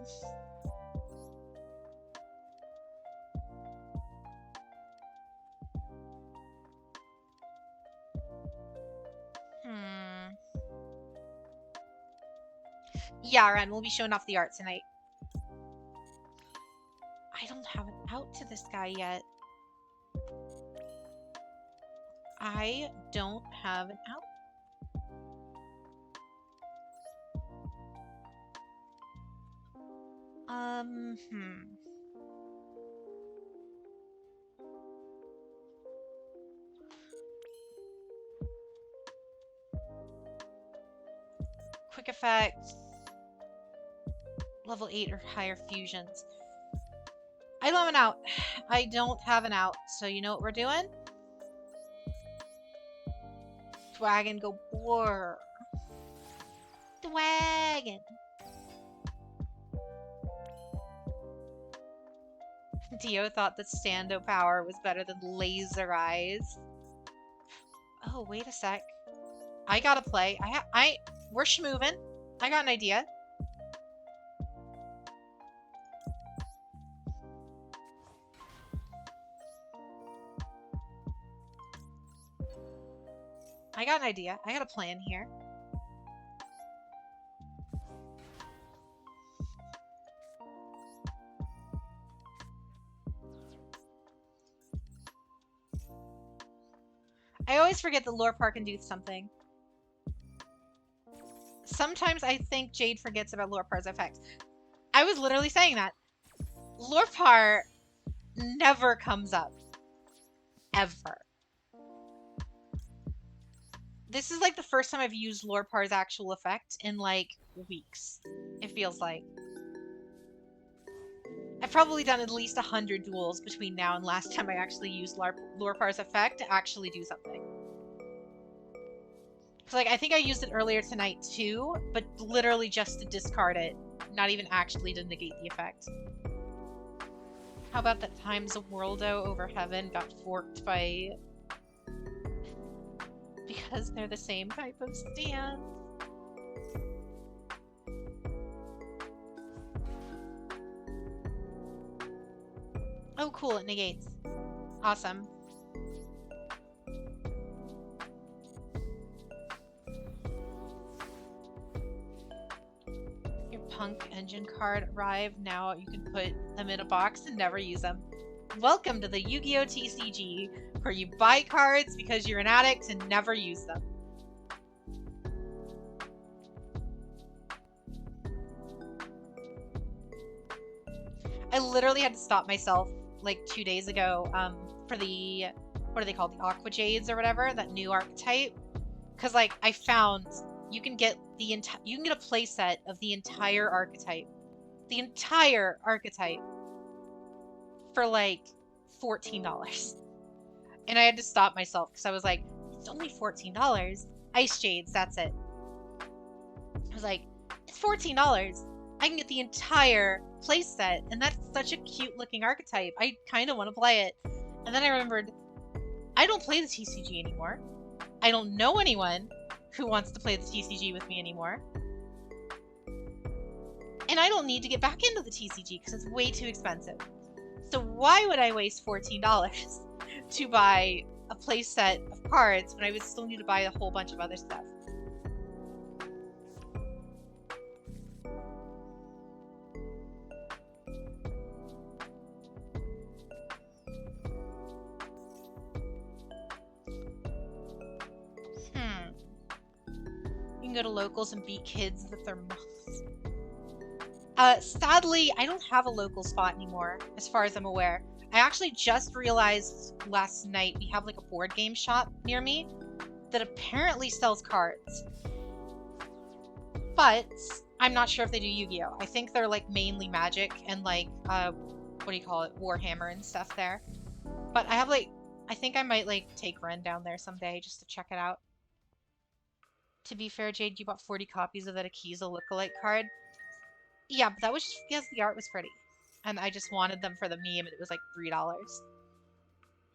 Yeah, Ren, we'll be showing off the art tonight. I don't have an out to this guy yet. I don't have an out. Quick effect. Level 8 or higher fusions. I don't have an out. I don't have an out. So you know what we're doing? Dwagon go blur. Dwagon. Dio thought that Stando power was better than laser eyes. Oh, wait a sec. I gotta play. We're schmoovin'. I got an idea. I got a plan here. I always forget that Lore Park can do something. Sometimes I think Jade forgets about Lore Park's effect. I was literally saying that. Lore Park never comes up. Ever. This is like the first time I've used Lore Par's actual effect in like weeks. It feels like. I've probably done at least 100 duels between now and last time I actually used Lore Par's effect to actually do something. So like, I think I used it earlier tonight too, but literally just to discard it. Not even actually to negate the effect. How about that times a Worldo over Heaven got forked by... Because they're the same type of stand. Oh, cool. It negates. Awesome. Your punk engine card arrived. Now you can put them in a box and never use them. Welcome to the Yu-Gi-Oh! TCG, where you buy cards because you're an addict and never use them. I literally had to stop myself like 2 days ago for the, what are they called? The Aqua Jades or whatever, that new archetype. Because like I found you can get a play set of the entire archetype. The entire archetype for like $14. And I had to stop myself because I was like, it's only $14. Ice Jades, that's it. I was like, it's $14. I can get the entire playset, and that's such a cute looking archetype. I kind of want to play it. And then I remembered, I don't play the TCG anymore. I don't know anyone who wants to play the TCG with me anymore. And I don't need to get back into the TCG because it's way too expensive. So why would I waste $14 to buy a playset of cards when I would still need to buy a whole bunch of other stuff? You can go to locals and beat kids with their mouths. Sadly, I don't have a local spot anymore, as far as I'm aware. I actually just realized last night we have like a board game shop near me that apparently sells cards. But I'm not sure if they do Yu-Gi-Oh! I think they're like mainly Magic and like, what do you call it? Warhammer and stuff there. But I have like, I think I might like take Ren down there someday just to check it out. To be fair, Jade, you bought 40 copies of that Akiza lookalike card. Yeah, but that was just because the art was pretty. And I just wanted them for the meme, and it was like $3.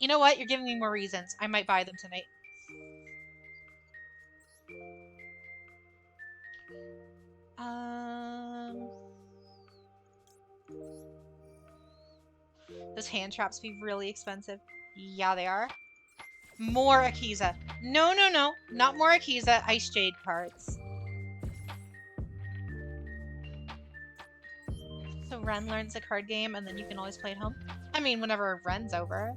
You know what? You're giving me more reasons. I might buy them tonight. Those hand traps be really expensive. Yeah, they are. More Akiza. No, no, no. Not more Akiza. Ice Jade cards. So Ren learns the card game, and then you can always play at home? I mean, whenever Ren's over.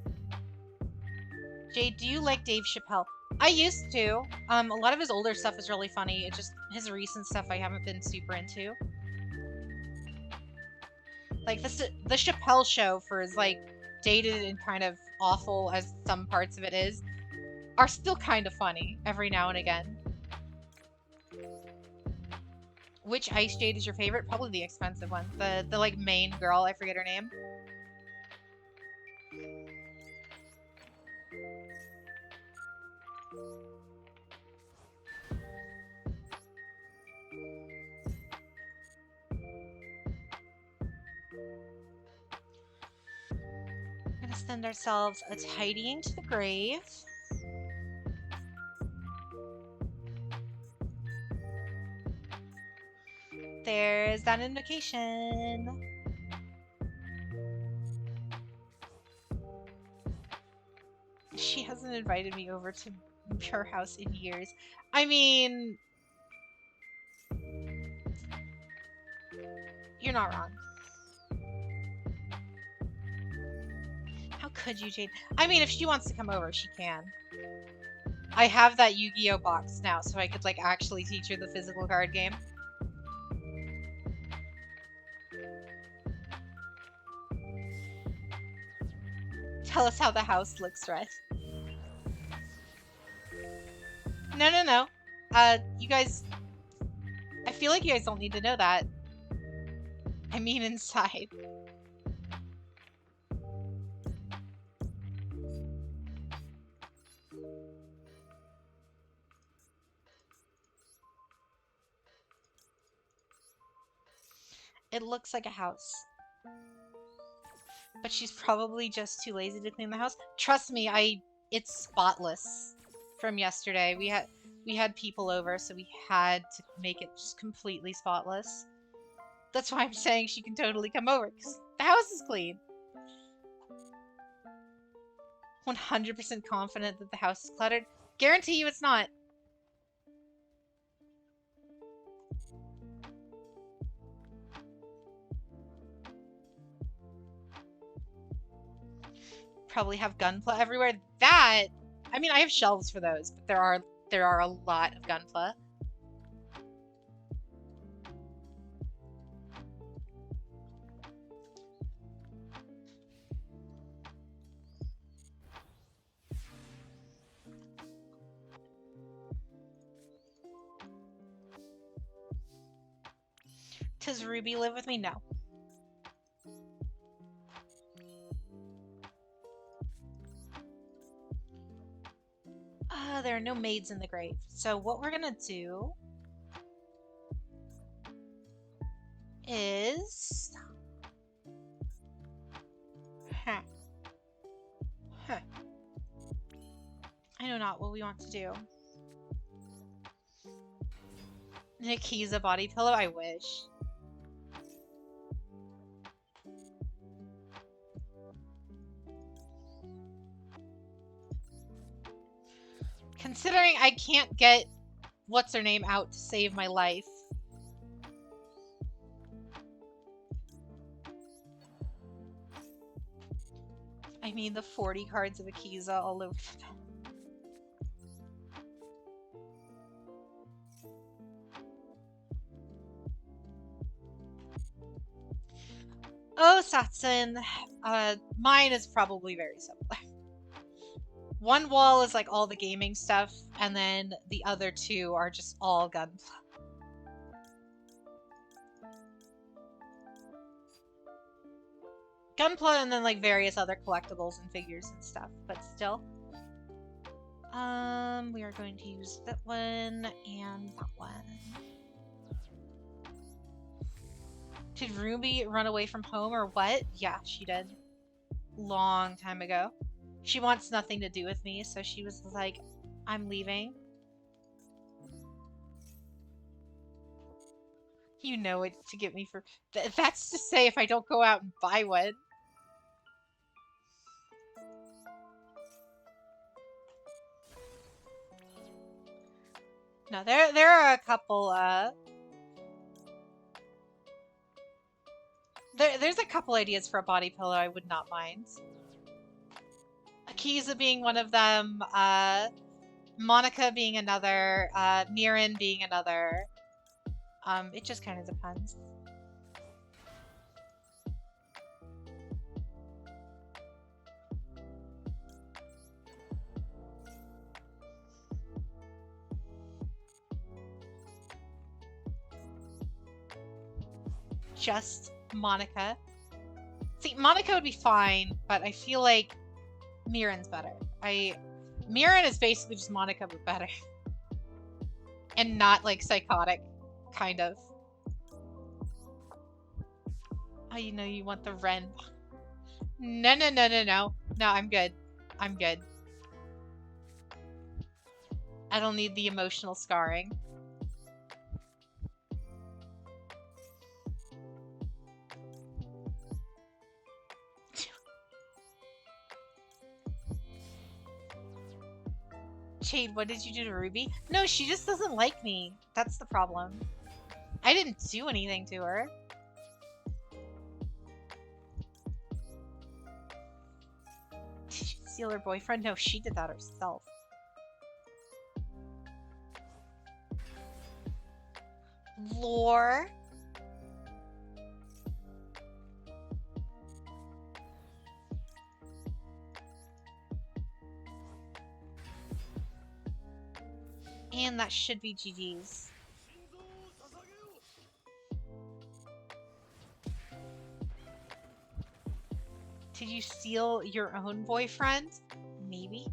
Jade, do you like Dave Chappelle? I used to. A lot of his older stuff is really funny. It's just his recent stuff I haven't been super into. Like, the Chappelle Show, for as, like, dated and kind of awful as some parts of it is, are still kind of funny every now and again. Which Ice Jade is your favorite? Probably the expensive one. The like, main girl. I forget her name. We're gonna send ourselves a tidying to the grave. There's that invocation. She hasn't invited me over to her house in years. I mean, you're not wrong. How could you, Jade? I mean, if she wants to come over, she can. I have that Yu-Gi-Oh box now, so I could, like, actually teach her the physical card game. Tell us how the house looks, Red. No, no, no. You guys... I feel like you guys don't need to know that. I mean inside. It looks like a house. But she's probably just too lazy to clean the house. Trust me, it's spotless from yesterday. We had people over, so we had to make it just completely spotless. That's why I'm saying she can totally come over, because the house is clean. 100% confident that the house is cluttered. Guarantee you it's not. Probably have gunpla everywhere. That, I mean, I have shelves for those, but there are a lot of gunpla. Does Ruby live with me? No. There are no maids in the grave. So what we're gonna do is... Huh. Huh. I know not what we want to do. Nikiza body pillow? I wish. Considering I can't get what's-her-name out to save my life. I mean the 40 cards of Akiza all over the map. Oh, Satsun. Mine is probably very similar. One wall is like all the gaming stuff, and then the other two are just all gunpla. Gunpla and then like various other collectibles and figures and stuff, but still. We are going to use that one and that one. Did Ruby run away from home or what? Yeah, she did. Long time ago. She wants nothing to do with me, so she was like, I'm leaving. You know it to get me for... That's to say if I don't go out and buy one. No, there are a couple, There's a couple ideas for a body pillow I would not mind. Akiza being one of them, Monica being another, Mirin being another. It just kind of depends. Just Monica. See, Monica would be fine, but I feel like Mirin's better. Mirin is basically just Monica, but better. And not, like, psychotic, kind of. Oh, you know you want the Ren. No, no, no, no, no. No, I'm good. I'm good. I don't need the emotional scarring. Jade, what did you do to Ruby? No, she just doesn't like me. That's the problem. I didn't do anything to her. Did you steal her boyfriend? No, she did that herself. Lore. And that should be GG's. Did you steal your own boyfriend? Maybe.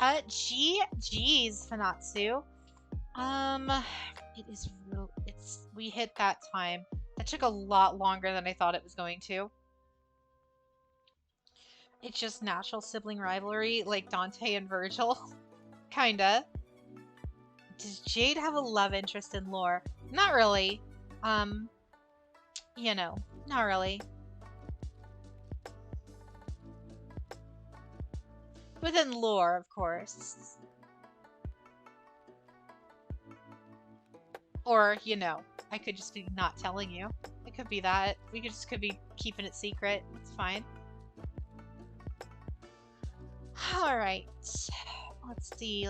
GG's, Fanatsu. It is real. We hit that time. That took a lot longer than I thought it was going to. It's just natural sibling rivalry, like Dante and Virgil. Kinda. Does Jade have a love interest in lore? Not really. Um, you know, not really. Within lore, of course. Or, you know, I could just be not telling you. It could be that. We could be keeping it secret. It's fine. Alright. Let's see.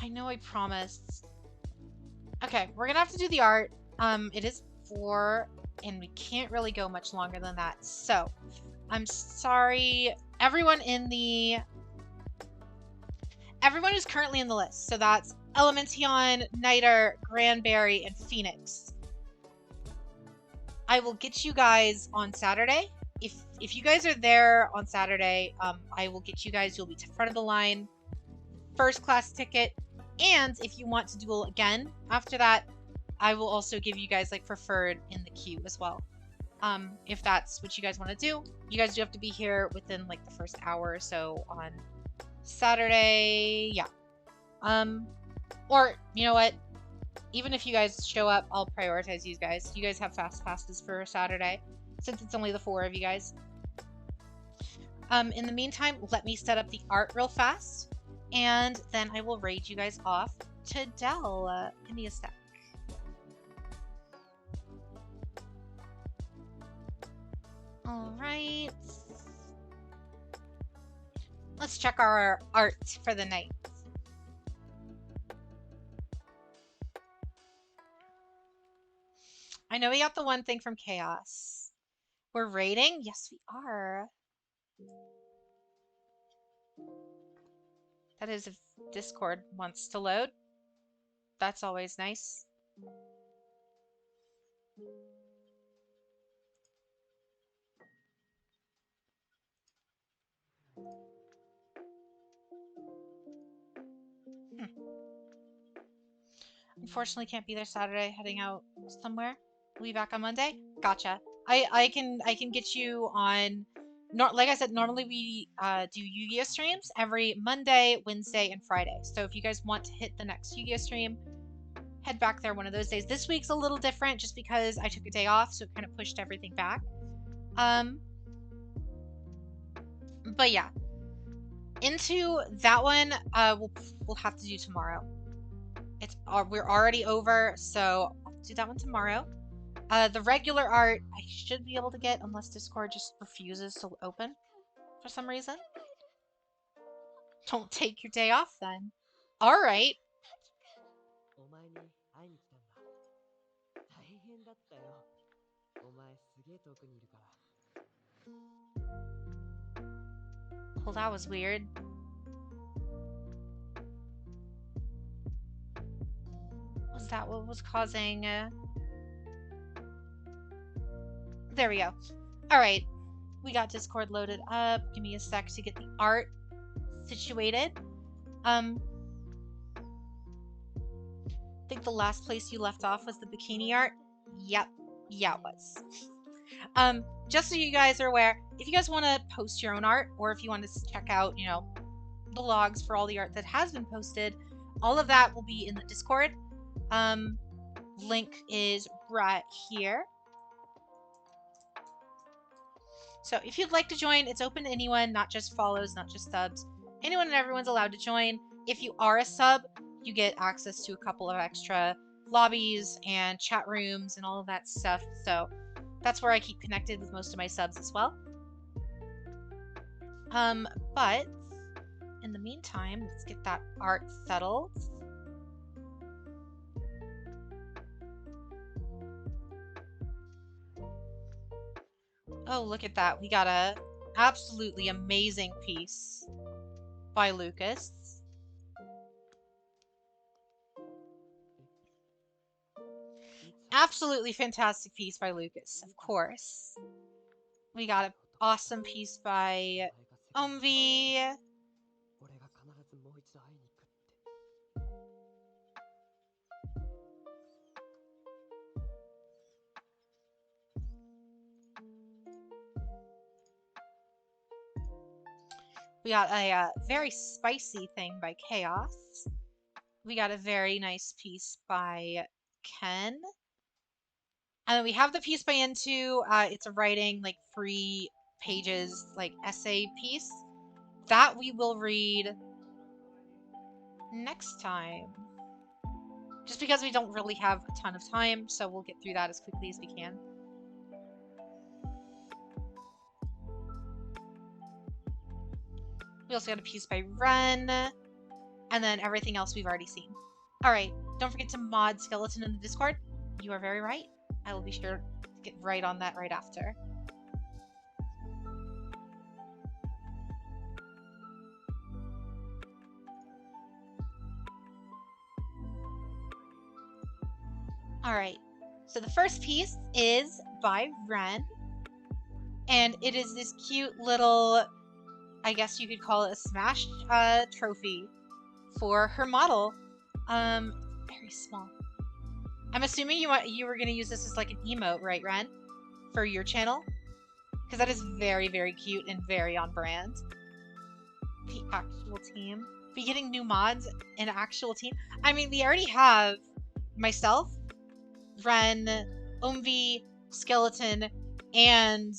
I know I promised. Okay, we're gonna have to do the art. It is 4, and we can't really go much longer than that. So, I'm sorry. Everyone who's currently in the list. So that's Elemention, Niter, Granberry, and Phoenix. I will get you guys on Saturday. If you guys are there on Saturday, I will get you guys. You'll be front of the line, first class ticket. And if you want to duel again after that, I will also give you guys like preferred in the queue as well. If that's what you guys want to do. You guys do have to be here within like the first hour or so on Saturday. Yeah. Or you know what? Even if you guys show up, I'll prioritize you guys. You guys have fast passes for Saturday, since it's only the 4 of you guys. In the meantime, let me set up the art real fast, and then I will raid you guys off to Dell. Give me a sec. Alright. Let's check our art for the night. I know we got the one thing from Chaos. We're raiding? Yes, we are. That is if Discord wants to load. That's always nice. Unfortunately, can't be there Saturday. Heading out somewhere. We'll be back on Monday. Gotcha. I can get you on. Like I said, normally we do YuGiOh streams every Monday, Wednesday, and Friday. So if you guys want to hit the next YuGiOh stream, head back there one of those days. This week's a little different just because I took a day off, so it kind of pushed everything back. But yeah, into that one, we'll have to do tomorrow. We're already over, so I'll do that one tomorrow. The regular art I should be able to get unless Discord just refuses to open for some reason. Don't take your day off then. All right. Well, that was weird. Was that what was causing... There we go. Alright. We got Discord loaded up. Give me a sec to get the art situated. I think the last place you left off was the bikini art. Yep. Yeah, it was. Just so you guys are aware, if you guys want to post your own art, or if you want to check out, you know, the logs for all the art that has been posted, all of that will be in the Discord. Link is right here. So if you'd like to join, it's open to anyone, not just follows, not just subs. Anyone and everyone's allowed to join. If you are a sub, you get access to a couple of extra lobbies and chat rooms and all of that stuff. So that's where I keep connected with most of my subs as well. But in the meantime, let's get that art settled. Oh, look at that. We got a absolutely amazing piece by Lucas. Absolutely fantastic piece by Lucas, of course. We got an awesome piece by Omvi. We got a very spicy thing by Chaos. We got a very nice piece by Ken. And then we have the piece by Into. It's a writing, like, 3 pages, like, essay piece. That we will read next time. Just because we don't really have a ton of time, so we'll get through that as quickly as we can. We also got a piece by Ren, and then everything else we've already seen. Alright, don't forget to mod Skeleton in the Discord. You are very right. I will be sure to get right on that right after. Alright, so the first piece is by Ren, and it is this cute little, I guess you could call it a Smash trophy for her model. Very small. I'm assuming you were gonna use this as like an emote, right, Ren? For your channel? Because that is very, very cute and very on brand. The actual team. Be getting new mods in actual team. I mean, we already have myself, Ren, Umvi, Skeleton, and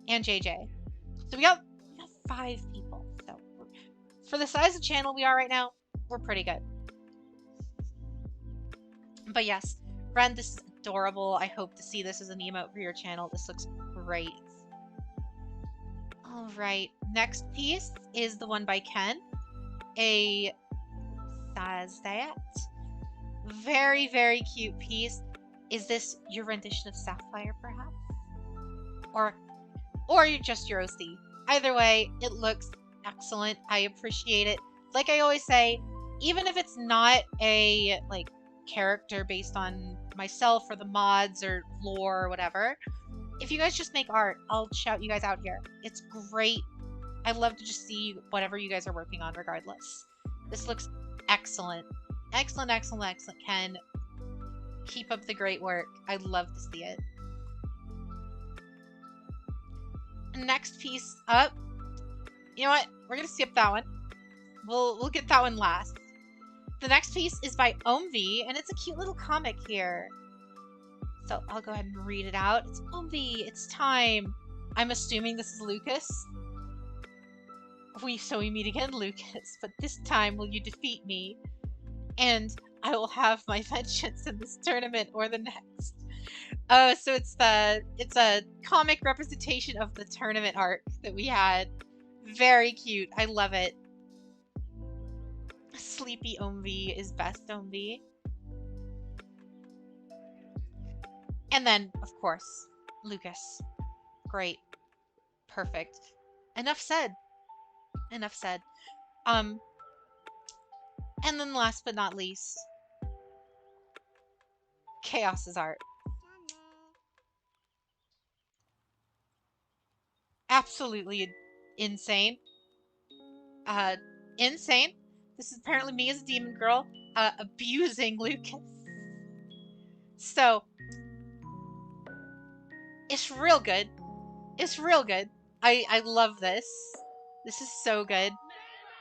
JJ. So we got 5 people. So for the size of channel we are right now, we're pretty good. But yes, Ren, this is adorable. I hope to see this as an emote for your channel. This looks great. Alright, next piece is the one by Ken. A Sazat. Very, very cute piece. Is this your rendition of Sapphire, perhaps? Or just your OC? Either way, it looks excellent. I appreciate it. Like I always say, even if it's not a, like, character based on myself or the mods or lore or whatever, if you guys just make art, I'll shout you guys out here. It's great. I love to just see whatever you guys are working on regardless. This looks excellent. Excellent, excellent, excellent, Ken. Keep up the great work. I'd love to see it. Next piece up. You know what? We're gonna skip that one. We'll get that one last. The next piece is by Omvi, and it's a cute little comic here. So I'll go ahead and read it out. It's Omvi, it's time. I'm assuming this is Lucas. So we meet again, Lucas, but this time will you defeat me? And I will have my vengeance in this tournament or the next. So it's a comic representation of the tournament arc that we had. Very cute. I love it. Sleepy Omvi is best Omvi. And then, of course, Lucas. Great. Perfect. Enough said. Enough said. And then last but not least, Chaos's art. Absolutely insane. Insane. This is apparently me as a demon girl, abusing Lucas. So, it's real good. It's real good. I love this. This is so good.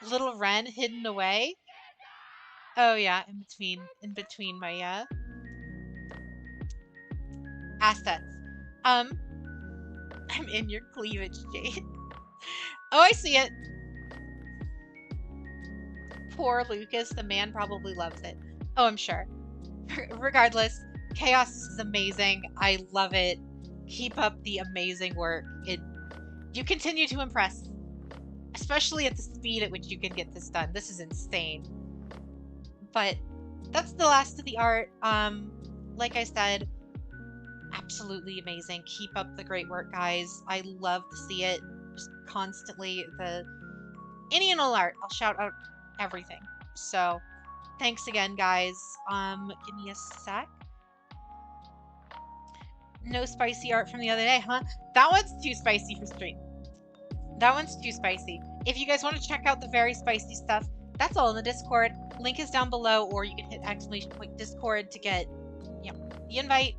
Little Ren hidden away. Oh yeah, in between my assets. I'm in your cleavage, Jade. Oh, I see it. Poor Lucas, the man probably loves it. Oh, I'm sure. Regardless, Chaos is amazing. I love it. Keep up the amazing work. You continue to impress. Especially at the speed at which you can get this done. This is insane. But that's the last of the art. Like I said, absolutely amazing. Keep up the great work, guys. I love to see it. Just constantly. Any and all art. I'll shout out everything. So, thanks again, guys. Give me a sec. No spicy art from the other day, huh? That one's too spicy for stream. That one's too spicy. If you guys want to check out the very spicy stuff, that's all in the Discord. Link is down below, or you can hit ! Discord to get, the invite.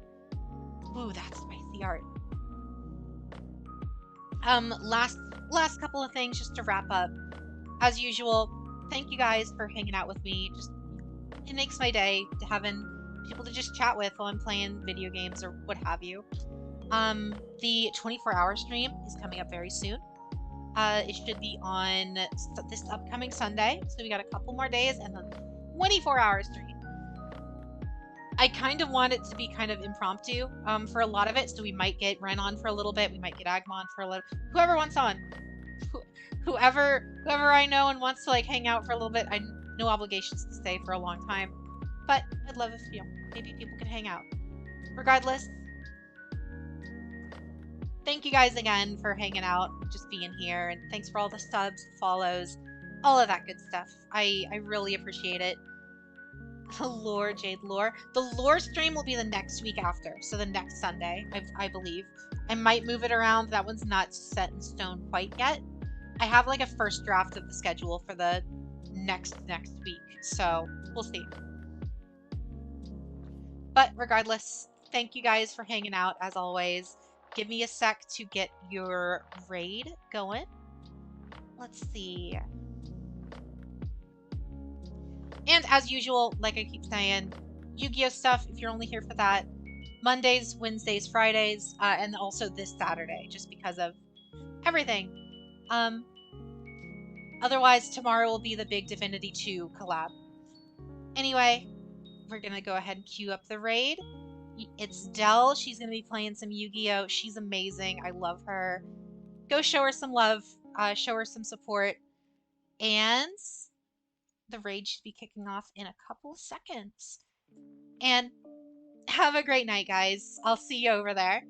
Ooh, that's spicy art. Last last couple of things just to wrap up. As usual, thank you guys for hanging out with me. Just it makes my day to having people to just chat with while I'm playing video games or what have you. The 24-hour stream is coming up very soon. It should be on this upcoming Sunday, so we got a couple more days and then 24-hour stream. I kind of want it to be kind of impromptu for a lot of it, so we might get Ren on for a little bit, we might get Agma on for a little. Whoever wants on, whoever I know and wants to like hang out for a little bit. I no obligations to stay for a long time, but I'd love if maybe people could hang out. Regardless, thank you guys again for hanging out, just being here, and thanks for all the subs, follows, all of that good stuff. I really appreciate it. Lore, Jade Lore. The lore stream will be the next week after, so the next Sunday, I believe. I might move it around. That one's not set in stone quite yet. I have like a first draft of the schedule for the next week, so we'll see. But regardless, thank you guys for hanging out as always. Give me a sec to get your raid going. Let's see. And as usual, like I keep saying, Yu-Gi-Oh stuff, if you're only here for that, Mondays, Wednesdays, Fridays, and also this Saturday, just because of everything. Otherwise, tomorrow will be the big Divinity 2 collab. Anyway, we're going to go ahead and queue up the raid. It's Dell. She's going to be playing some Yu-Gi-Oh! She's amazing. I love her. Go show her some love. Show her some support. And the raid should be kicking off in a couple of seconds. And have a great night, guys. I'll see you over there.